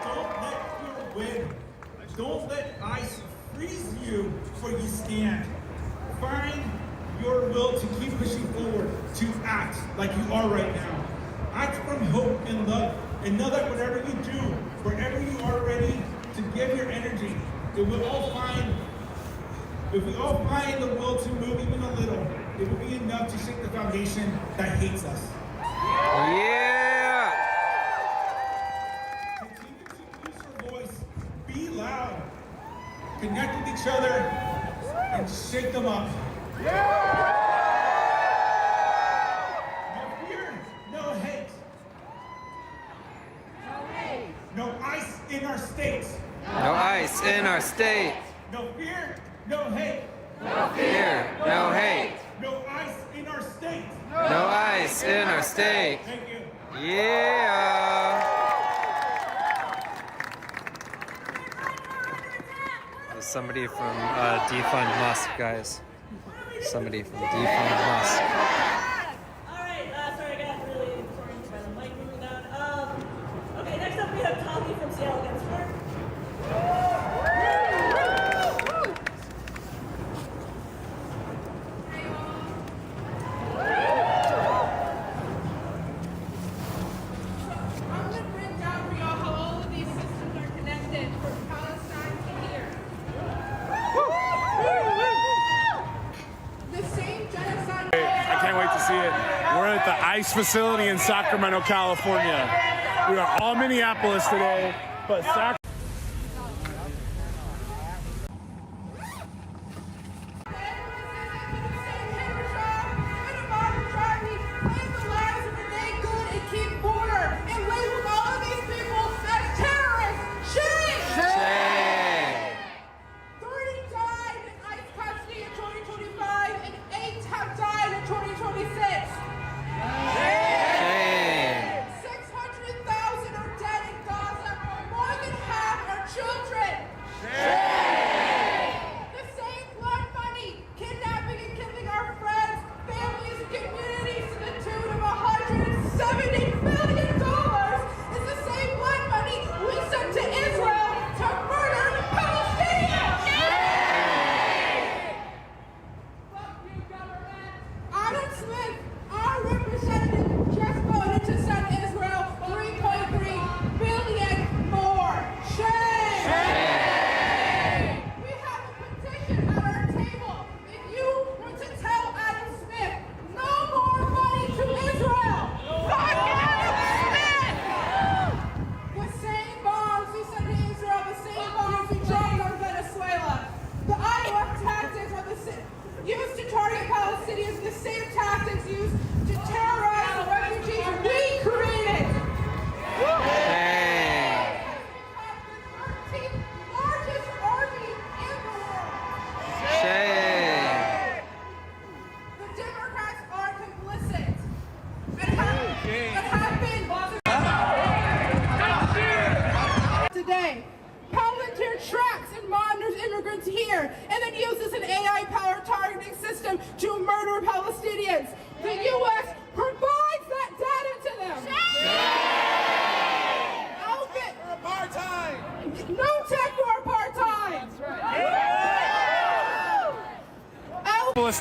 So don't let fear win. Don't let ICE freeze you where you stand. Find your will to keep pushing forward, to act like you are right now. Act from hope and love, and know that whatever you do, wherever you are ready to give your energy, if we all find the will to move even a little, it will be enough to shake the foundation that hates us. Yeah! Continue to use your voice, be loud, connect with each other, and shake them up. No fear, no hate. No ICE in our state. No ICE in our state. No fear, no hate. No fear, no hate. No ICE in our state. No ICE in our state. Thank you. Yeah. There's somebody from Defund Musk, guys. Somebody from Defund Musk. Alright, sorry I got really disoriented by the mic moving down. Okay, next up we have Tommy from Seattle against Mark. I'm going to break down for y'all how all of these systems are connected from Palestine to here. The same genocide. I can't wait to see it. We're at the ICE facility in Sacramento, California. We are all Minneapolis today, but And label all of these people as terrorists. Shame! Shame! tracks and monitors immigrants here, and then uses an AI-powered targeting system to murder Palestinians. The U.S. provides that data to them. Outfit apartheid. No tech for apartheid. That's right.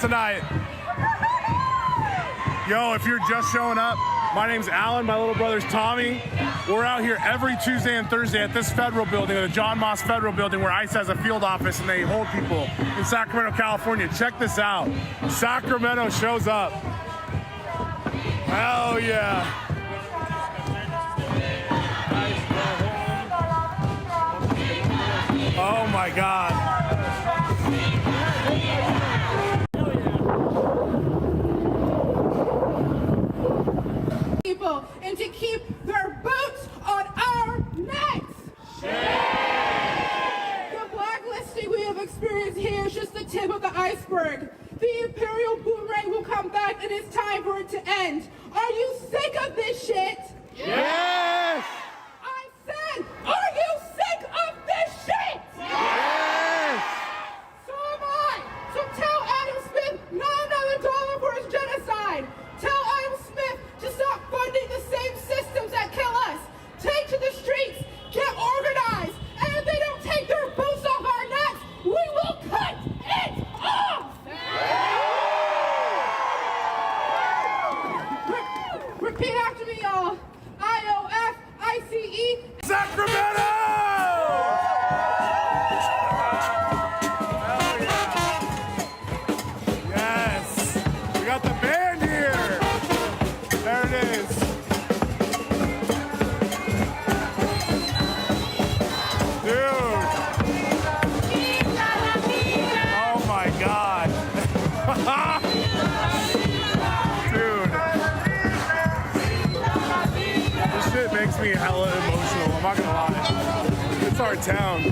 Tonight. Yo, if you're just showing up, my name's Alan, my little brother's Tommy. We're out here every Tuesday and Thursday at this federal building, the John Moss Federal Building, where ICE has a field office and they hold people in Sacramento, California. Check this out. Sacramento shows up. Hell yeah. Oh my God. People and to keep their boots on our necks. The blacklisting we have experienced here is just the tip of the iceberg. The imperial boomerang will come back and it's time for it to end. Are you sick of this shit? Yes! I said, are you sick of this shit? Yes! So am I. So tell Adam Smith not another dollar for his genocide. Tell Adam Smith to stop funding the same systems that kill us. Take to the streets, get organized, and if they don't take their boots off our necks, we will cut it off! Repeat after me, y'all. IOF-ICE. Sacramento! Yes! We got the band here! There it is. Dude! Oh my God! Dude! This shit makes me hella emotional, I'm not gonna lie. It's our town.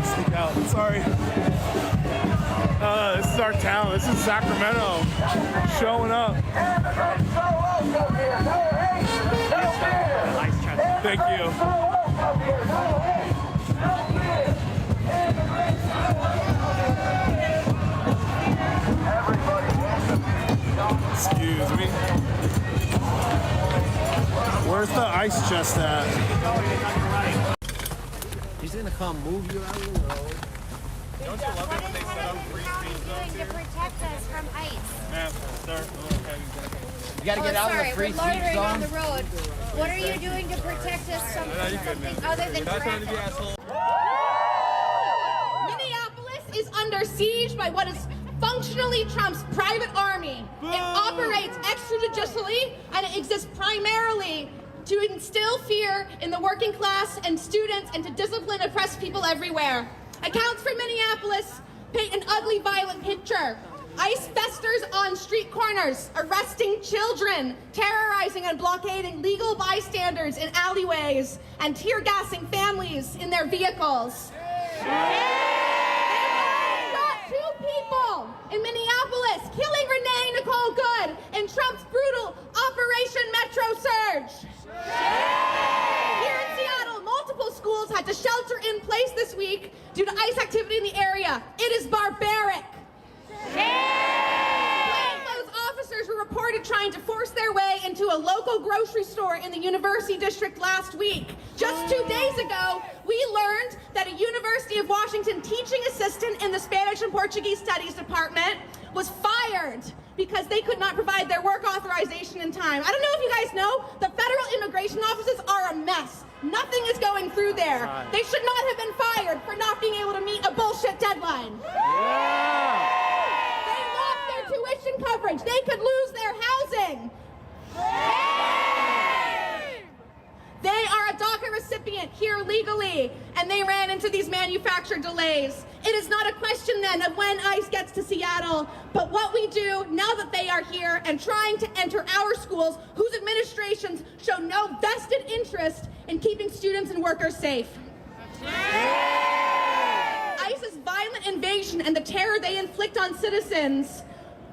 Sneak out, sorry. This is our town, this is Sacramento. Showing up. Thank you. Excuse me. Where's the ice chest at? He's gonna come move you out of the road. Don't you love it when they set up free speed zones here? To protect us from ice. You gotta get out of the free speed zone. zone. On the road. What are you doing to protect us from something other than traffic? Minneapolis is under siege by what is functionally Trump's private army. It operates extrajudicially and it exists primarily to instill fear in the working class and students and to discipline oppressed people everywhere. Accounts for Minneapolis paint an ugly, violent picture. ICE festers on street corners, arresting children, terrorizing and blockading legal bystanders in alleyways, and tear gassing families in their vehicles. They shot 2 people in Minneapolis, killing Renee Nicole Good in Trump's brutal Operation Metro Surge. Here in Seattle, multiple schools had to shelter in place this week due to ICE activity in the area. It is barbaric. Plainclothes officers were reported trying to force their way into a local grocery store in the University District last week. Just 2 days ago, we learned that a University of Washington teaching assistant in the Spanish and Portuguese Studies department was fired because they could not provide their work authorization in time. I don't know if you guys know, the federal immigration offices are a mess. Nothing is going through there. Right. They should not have been fired for not being able to meet a bullshit deadline. Yeah. They lost their tuition coverage. They could lose their housing. Hey! They are a DACA recipient here legally, and they ran into these manufactured delays. It is not a question then of when ICE gets to Seattle, but what we do now that they are here and trying to enter our schools whose administrations show no vested interest in keeping students and workers safe. ICE's violent invasion and the terror they inflict on citizens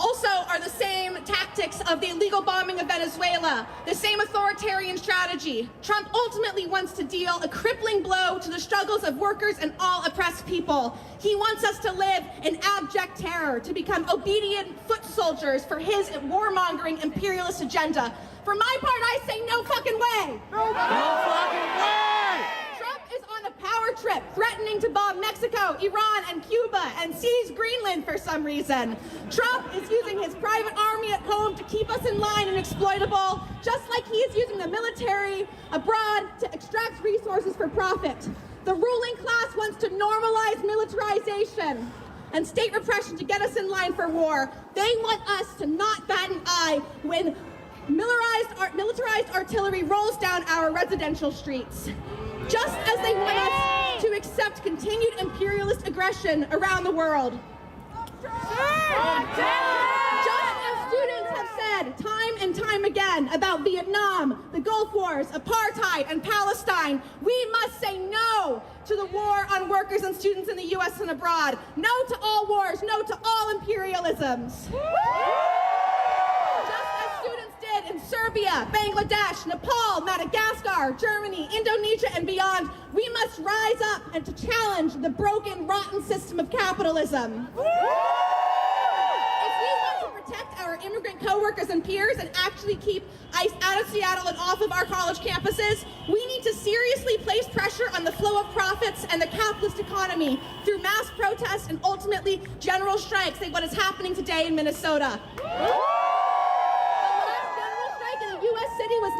also are the same tactics of the illegal bombing of Venezuela, the same authoritarian strategy. Trump ultimately wants to deal a crippling blow to the struggles of workers and all oppressed people. He wants us to live in abject terror, to become obedient foot soldiers for his warmongering imperialist agenda. For my part, I say no fucking way. No fucking way! Trump is on a power trip, threatening to bomb Mexico, Iran, and Cuba, and seize Greenland for some reason. Trump is using his private army at home to keep us in line and exploitable, just like he is using the military abroad to extract resources for profit. The ruling class wants to normalize militarization and state repression to get us in line for war. They want us to not bat an eye when militarized artillery rolls down our residential streets. Just as they want us to accept continued imperialist aggression around the world. Just as students have said time and time again about Vietnam, the Gulf Wars, apartheid, and Palestine, we must say no to the war on workers and students in the U.S. and abroad. No to all wars, no to all imperialisms. In Serbia, Bangladesh, Nepal, Madagascar, Germany, Indonesia, and beyond, we must rise up and to challenge the broken, rotten system of capitalism. If we want to protect our immigrant co-workers and peers and actually keep ICE out of Seattle and off of our college campuses, we need to seriously place pressure on the flow of profits and the capitalist economy through mass protests and ultimately general strikes like what is happening today in Minnesota. U.S. city was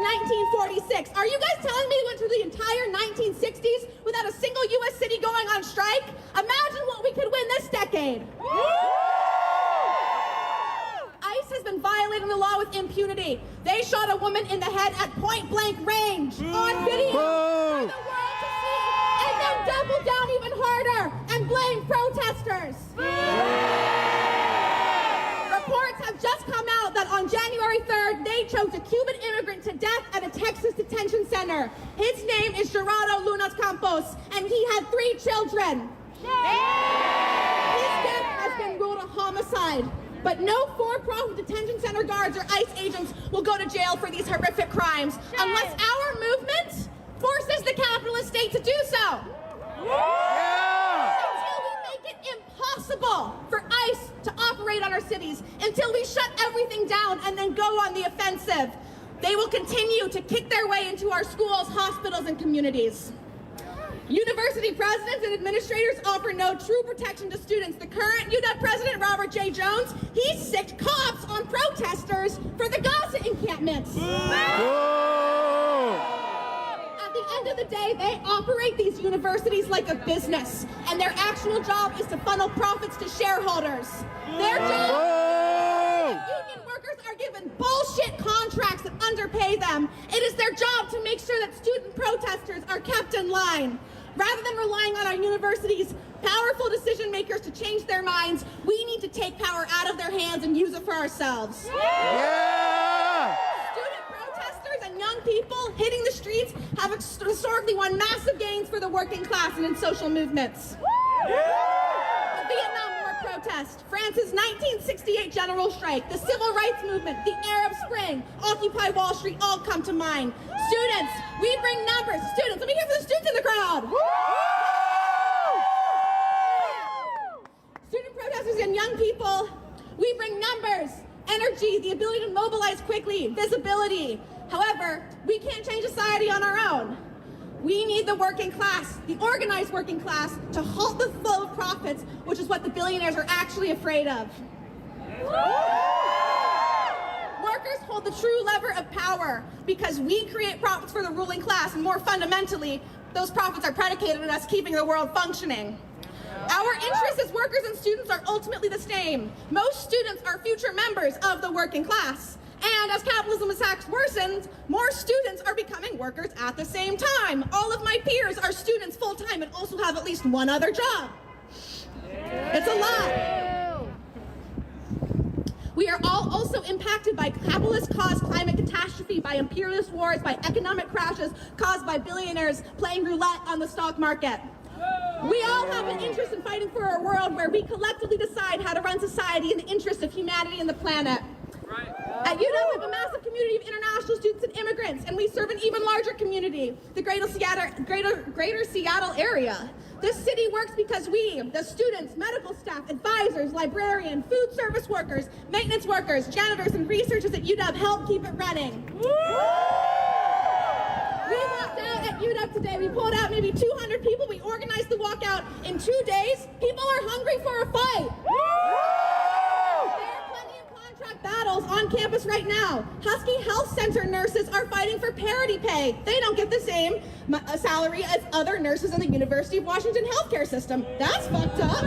1946. Are you guys telling me we went through the entire 1960s without a single U.S. city going on strike? Imagine what we could win this decade. ICE has been violating the law with impunity. They shot a woman in the head at point-blank range on video for the world to see, and then double down even harder and blame protesters. Reports have just come out that on January 3rd, they choked a Cuban immigrant to death at a Texas detention center. His name is Gerardo Lunas Campos, and he had 3 children. His death has been ruled a homicide, but no for-profit detention center guards or ICE agents will go to jail for these horrific crimes unless our movement forces the capitalist state to do so. Until we make it impossible for ICE to operate on our cities, until we shut everything down and then go on the offensive, they will continue to kick their way into our schools, hospitals, and communities. University presidents and administrators offer no true protection to students. The current UW president, Robert J. Jones, he sicked cops on protesters for the Gaza encampments. At the end of the day, they operate these universities like a business, and their actual job is to funnel profits to shareholders. Their job, union workers are given bullshit contracts that underpay them. It is their job to make sure that student protesters are kept in line. Rather than relying on our universities' powerful decision makers to change their minds, we need to take power out of their hands and use it for ourselves. Student protesters and young people hitting the streets have historically won massive gains for the working class and in social movements. The Vietnam War protest, France's 1968 general strike, the civil rights movement, the Arab Spring, Occupy Wall Street all come to mind. Students, we bring numbers. Students, let me hear from the students in the crowd. Student protesters and young people, we bring numbers, energy, the ability to mobilize quickly, visibility. However, we can't change society on our own. We need the working class, the organized working class, to halt the flow of profits, which is what the billionaires are actually afraid of. Workers hold the true lever of power because we create profits for the ruling class, and more fundamentally, those profits are predicated on us keeping the world functioning. Our interests as workers and students are ultimately the same. Most students are future members of the working class. And as capitalism attacks worsens, more students are becoming workers at the same time. All of my peers are students full-time and also have at least one other job. It's a lot. We are all also impacted by capitalist-caused climate catastrophe, by imperialist wars, by economic crashes caused by billionaires playing roulette on the stock market. We all have an interest in fighting for a world where we collectively decide how to run society in the interest of humanity and the planet. At UW, we have a massive community of international students and immigrants, and we serve an even larger community, the greater Seattle area. This city works because we, the students, medical staff, advisors, librarians, food service workers, maintenance workers, janitors, and researchers at UW help keep it running. We walked out at UW today. We pulled out maybe 200 people. We organized the walkout in 2 days. People are hungry for a fight. There are plenty of contract battles on campus right now. Husky Health Center nurses are fighting for parity pay. They don't get the same salary as other nurses in the University of Washington healthcare system. That's fucked up.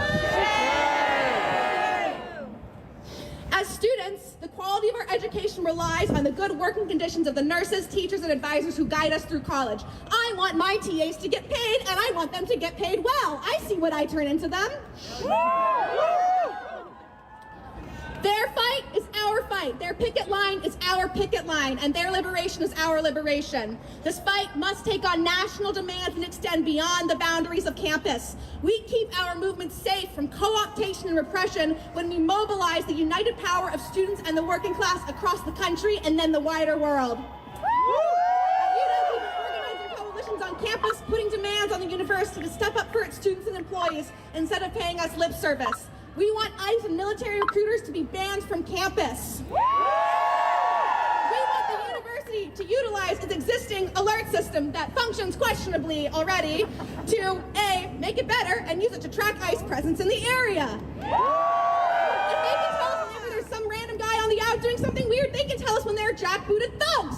As students, the quality of our education relies on the good working conditions of the nurses, teachers, and advisors who guide us through college. I want my TAs to get paid, and I want them to get paid well. I see what I turn into them. Their fight is our fight. Their picket line is our picket line, and their liberation is our liberation. This fight must take on national demands and extend beyond the boundaries of campus. We keep our movement safe from co-optation and repression when we mobilize the united power of students and the working class across the country and then the wider world. On campus, putting demands on the university to step up for its students and employees instead of paying us lip service. We want ICE and military recruiters to be banned from campus. We want the university to utilize its existing alert system that functions questionably already to A, make it better and use it to track ICE presence in the area. If they can tell us whenever there's some random guy on the out doing something weird, they can tell us when they're jackbooted thugs.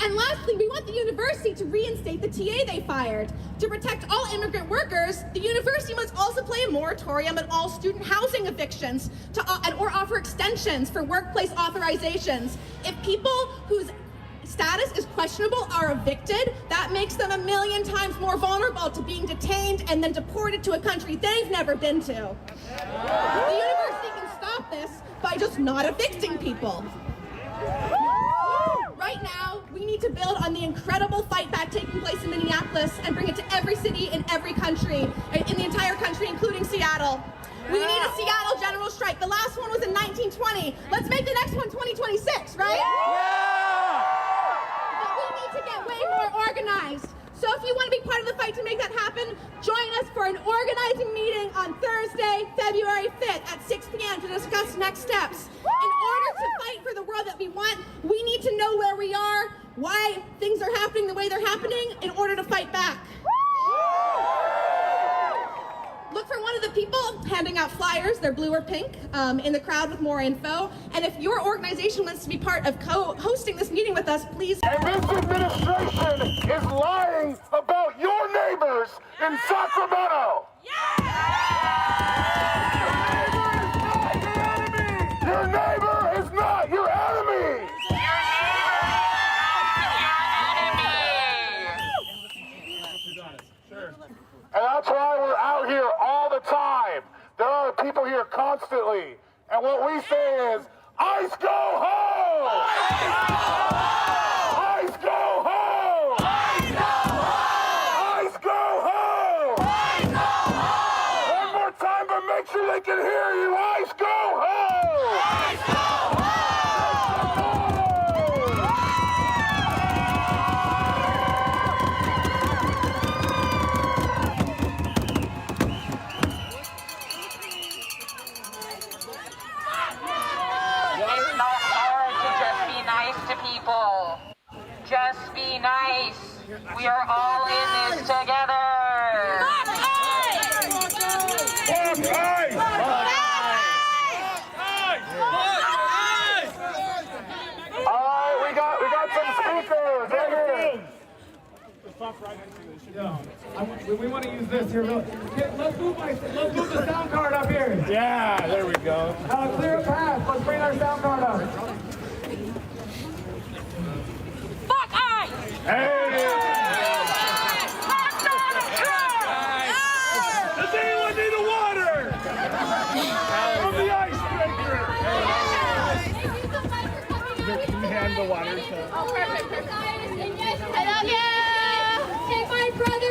And lastly, we want the university to reinstate the TA they fired. To protect all immigrant workers, the university must also play a moratorium on all student housing evictions or offer extensions for workplace authorizations. If people whose status is questionable are evicted, that makes them 1,000,000 times more vulnerable to being detained and then deported to a country they've never been to. The university can stop this by just not evicting people. Right now, we need to build on the incredible fight back taking place in Minneapolis and bring it to every city in every country, in the entire country, including Seattle. We need a Seattle general strike. The last one was in 1920. Let's make the next one 2026, right? But we need to get way more organized. So if you want to be part of the fight to make that happen, join us for an organizing meeting on Thursday, February 5th at 6 p.m. to discuss next steps. In order to fight for the world that we want, we need to know where we are, why things are happening the way they're happening, in order to fight back. Look for one of the people handing out flyers, they're blue or pink, in the crowd with more info. And if your organization wants to be part of co-hosting this meeting with us, please. And this administration is lying about your neighbors in Sacramento. Your neighbor is not your enemy. And that's why we're out here all the time. There are people here constantly. And what we say is, ICE go home! ICE go home! ICE go home! ICE go home! ICE go home! One more time, but make sure they can hear you. ICE go home! ICE go home! People, just be nice. We are all in this together. All right, we got some speakers right here. We want to use this here. Let's move the sound card up here. Yeah, there we go. Clear a path. Let's bring our sound card up. Fuck ICE! Hey! Does anyone need a water? From the icebreaker. Can you hand the water to? I love you! Take my brother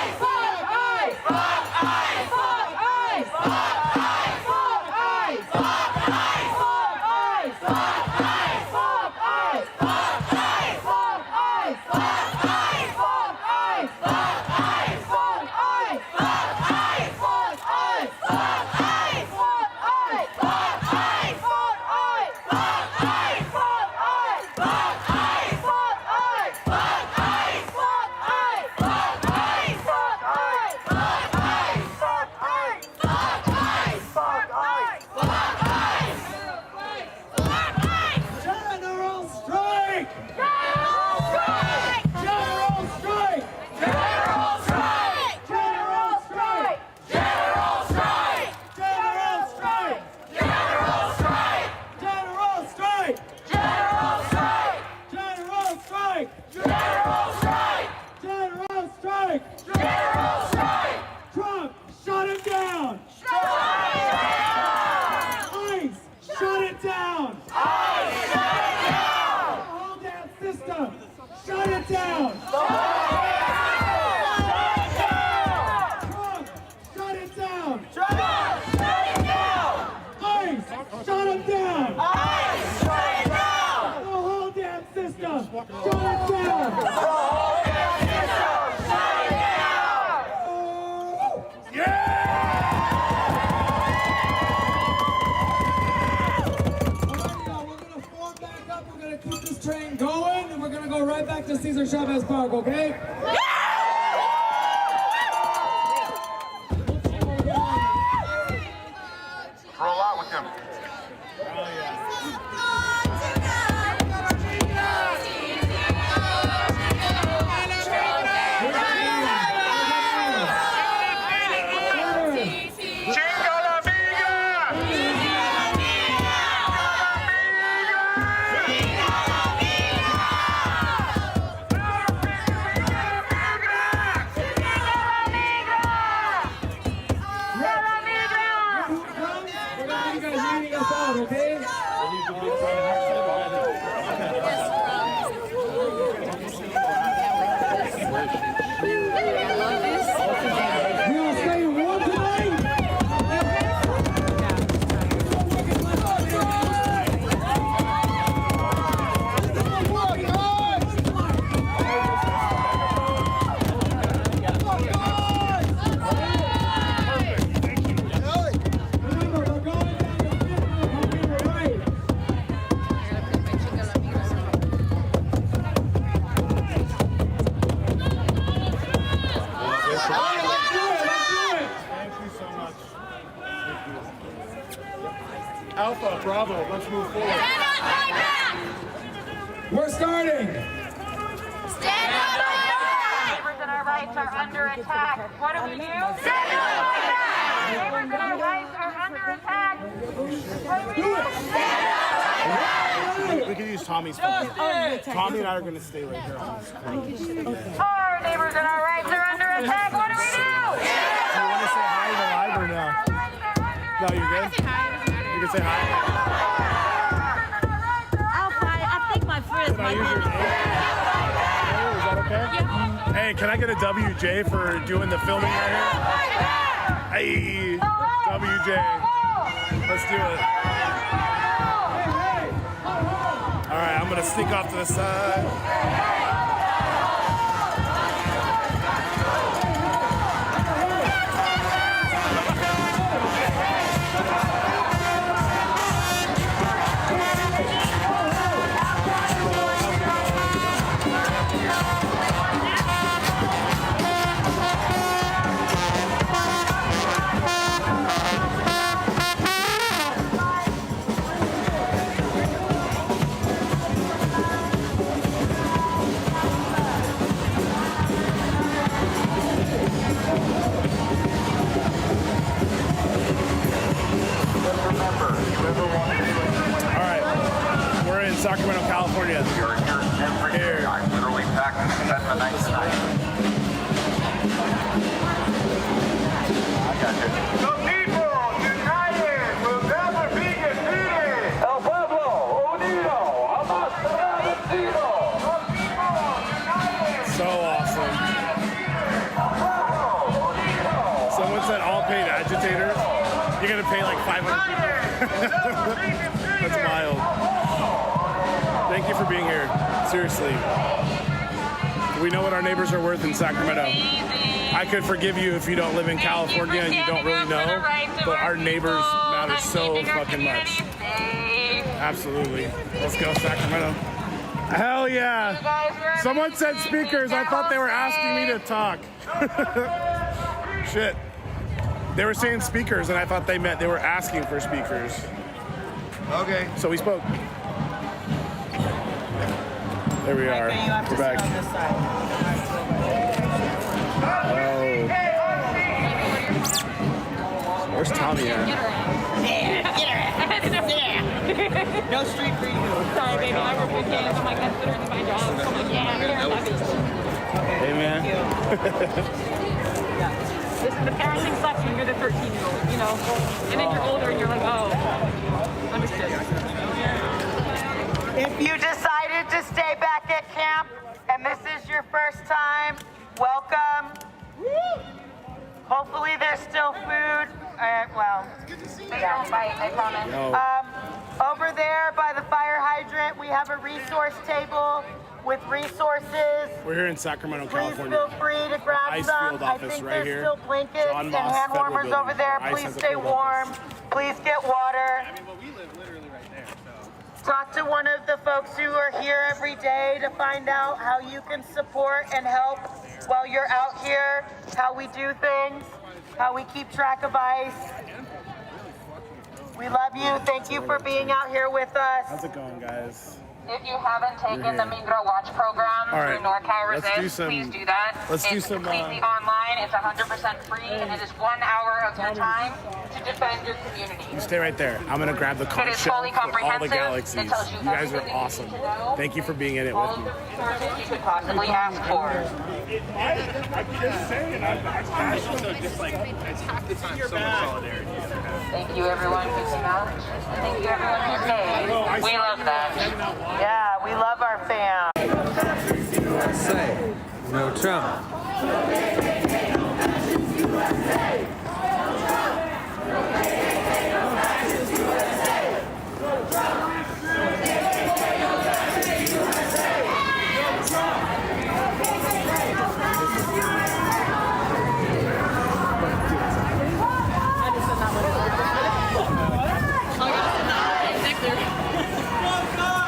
Chavez Park, okay? Roll out with him. Alpha, Bravo, let's move forward. We're starting. Stand up like that! Neighbors and our rights are under attack. What do we do? Stand up like that! Neighbors and our rights are under attack. What do we do? Stand up! We can use Tommy's phone. Tommy and I are going to stay right here on this. Our neighbors and our rights are under attack. What do we do? You want to say hi to the live or no? No, you're good? You can say hi. I think my friend is Can I use your name? Is that okay? Yeah. Hey, can I get a WJ for doing the filming right here? Hey, WJ. Let's do it. All right, I'm going to sneak off to the side. The people united will never be defeated. El pueblo unido jamás será vencido. The people united. So awesome. Someone said all paid agitators. You're gonna pay like 500 people. That's wild. Thank you for being here. Seriously. We know what our neighbors are worth in Sacramento. I could forgive you if you don't live in California and you don't really know, but our neighbors matter so fucking much. Absolutely. Let's go, Sacramento. Hell yeah. Someone said speakers. I thought they were asking me to talk. Shit. They were saying speakers, and I thought they meant they were asking for speakers. Okay. So we spoke. There we are. We're back. Oh. Where's Tommy at? No street for you. Sorry, baby. I work with games. I'm like, that's literally my job. I'm like, yeah, love it. Hey, man. Listen, the parenting sucks when you're the 13-year-old, you know? And then you're older and you're like, oh, understood. If you decided to stay back at camp and this is your first time, welcome. Hopefully there's still food. Well, they don't bite, I promise. Over there by the fire hydrant, we have a resource table with resources. We're here in Sacramento, Please California. feel free to grab Ice some. field I office think right there's here. still blankets John and Moss hand Federal warmers Building. over there. Ice Please has a stay field warm. office. Please get water. I mean, but we live literally right there, so. Talk to one of the folks who are here every day to find out how you can support and help while you're out here, how we do things, how we keep track of ice. We love you. Thank you for being out here with us. How's it going, guys? If you haven't taken the Migra Watch program right. through NorCal Let's do Resist, some- please do that. let's do it's some, completely online. It's 100% free, and it is 1 hour of your time to defend your community. You stay right there. I'm gonna grab the It conch is shell fully with all the comprehensive. galaxies. It tells you You guys are everything you awesome. need to know. Thank you for being in it All with of me. the resources you could possibly ask for. I'm just saying, I'm Also, just like, it's half the time so much solidarity. Thank you, everyone who came out. Thank you, everyone who stayed. We love that. Yeah, we love our fam. Say, no Trump.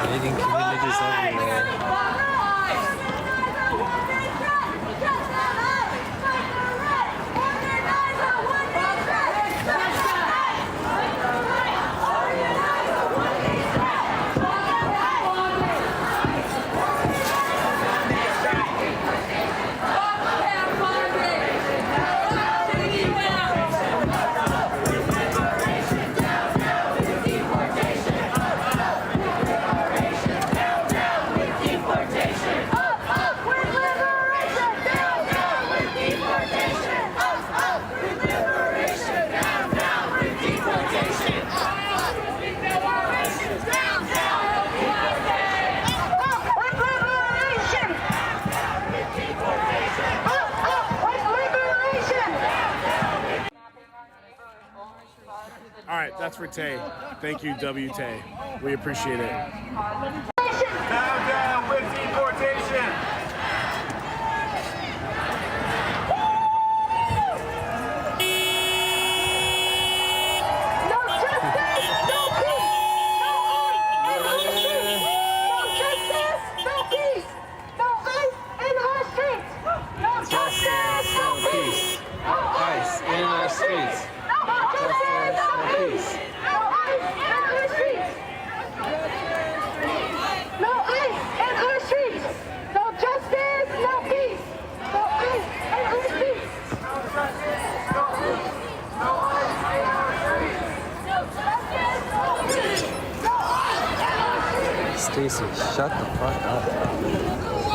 Leading communities everywhere. All right, that's for Tay. Thank you, W. Tay. We appreciate it. Down, down with deportation. Ice in our streets. Justice, no peace. Stacy, shut the fuck up.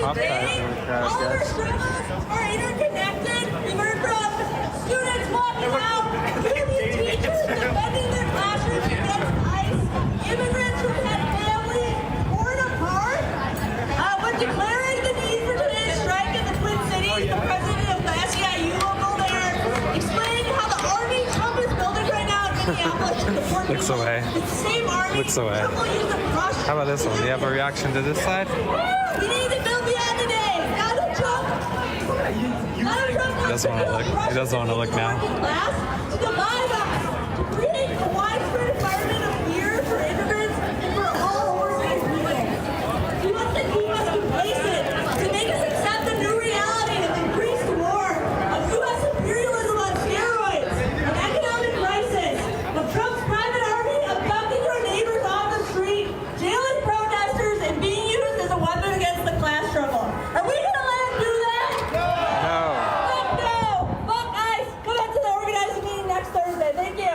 baptized in the crowd, all of our guys. struggles are interconnected. We've heard from students walking out, community teachers defending their classrooms against ICE, immigrants who had families torn apart. When declaring the need for today's strike in the Twin Cities, the president of the SEIU local there explained how the army Trump is building right now in Minneapolis to support Looks people. away. It's the same army Looks away. Trump will use to crush. How about this one? Do you have a reaction to this side? We need to build beyond today. Donald Trump. Donald Trump He doesn't want to look. He doesn't want to look now. class to divide us, to create a widespread environment of fear for immigrants and for all organized people. He wants to keep us complacent, to make us accept the new reality of increased war, of U.S. imperialism on steroids, of economic crisis, of Trump's private army abducting our neighbors off the street, jailing protesters, and being used as a weapon against the class struggle. Are we going to let him do that? No. Fuck no! Fuck ICE! Come out to the organizing meeting next Thursday. Thank you.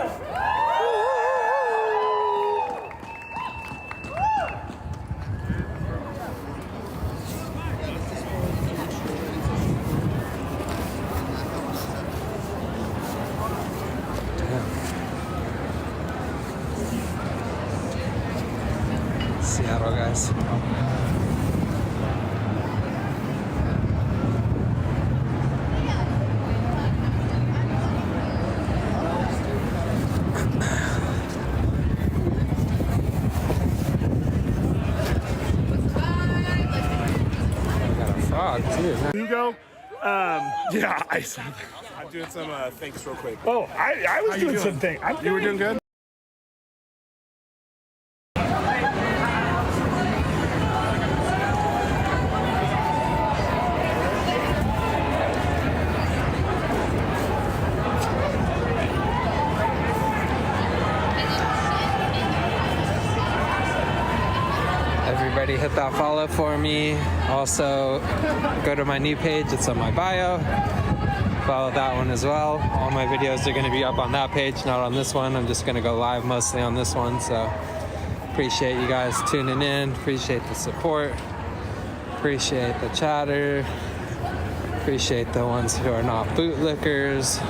Seattle, guys. We got a frog too. Hugo, yeah, I'm doing some thanks real quick. Oh, I was How you doing some things. You were doing good? Everybody hit that follow for me. Also, go to my new page. It's on my bio. Follow that one as well. All my videos are going to be up on that page, not on this one. I'm just going to go live mostly on this one. So appreciate you guys tuning in. Appreciate the support. Appreciate the chatter. Appreciate the ones who are not bootlickers,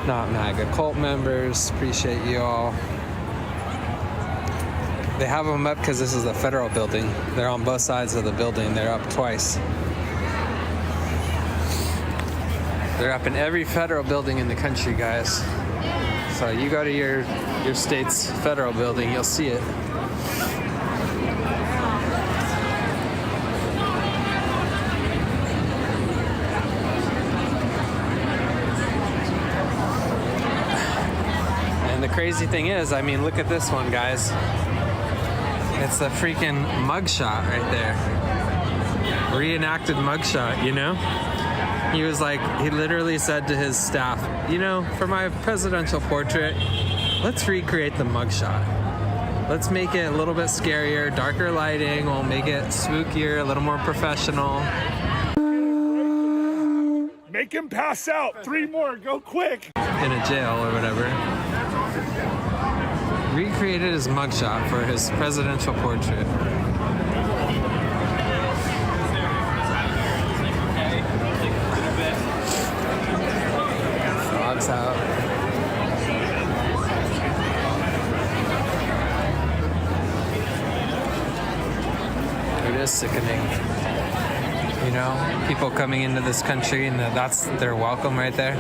not MAGA cult members. Appreciate you all. They have them up because this is the federal building. They're on both sides of the building. They're up twice. They're up in every federal building in the country, guys. So you go to your state's federal building, you'll see it. And the crazy thing is, I mean, look at this one, guys. It's a freaking mugshot right there. Reenacted mugshot, you know? He was like, he literally said to his staff, you know, for my presidential portrait, let's recreate the mugshot. Let's make it a little bit scarier, darker lighting. We'll make it spookier, a little more professional. Make him pass out. 3 more. Go quick. In a jail or whatever. Recreated his mugshot for his presidential portrait. Frogs out. It is sickening. You know, people coming into this country and that's their welcome right there.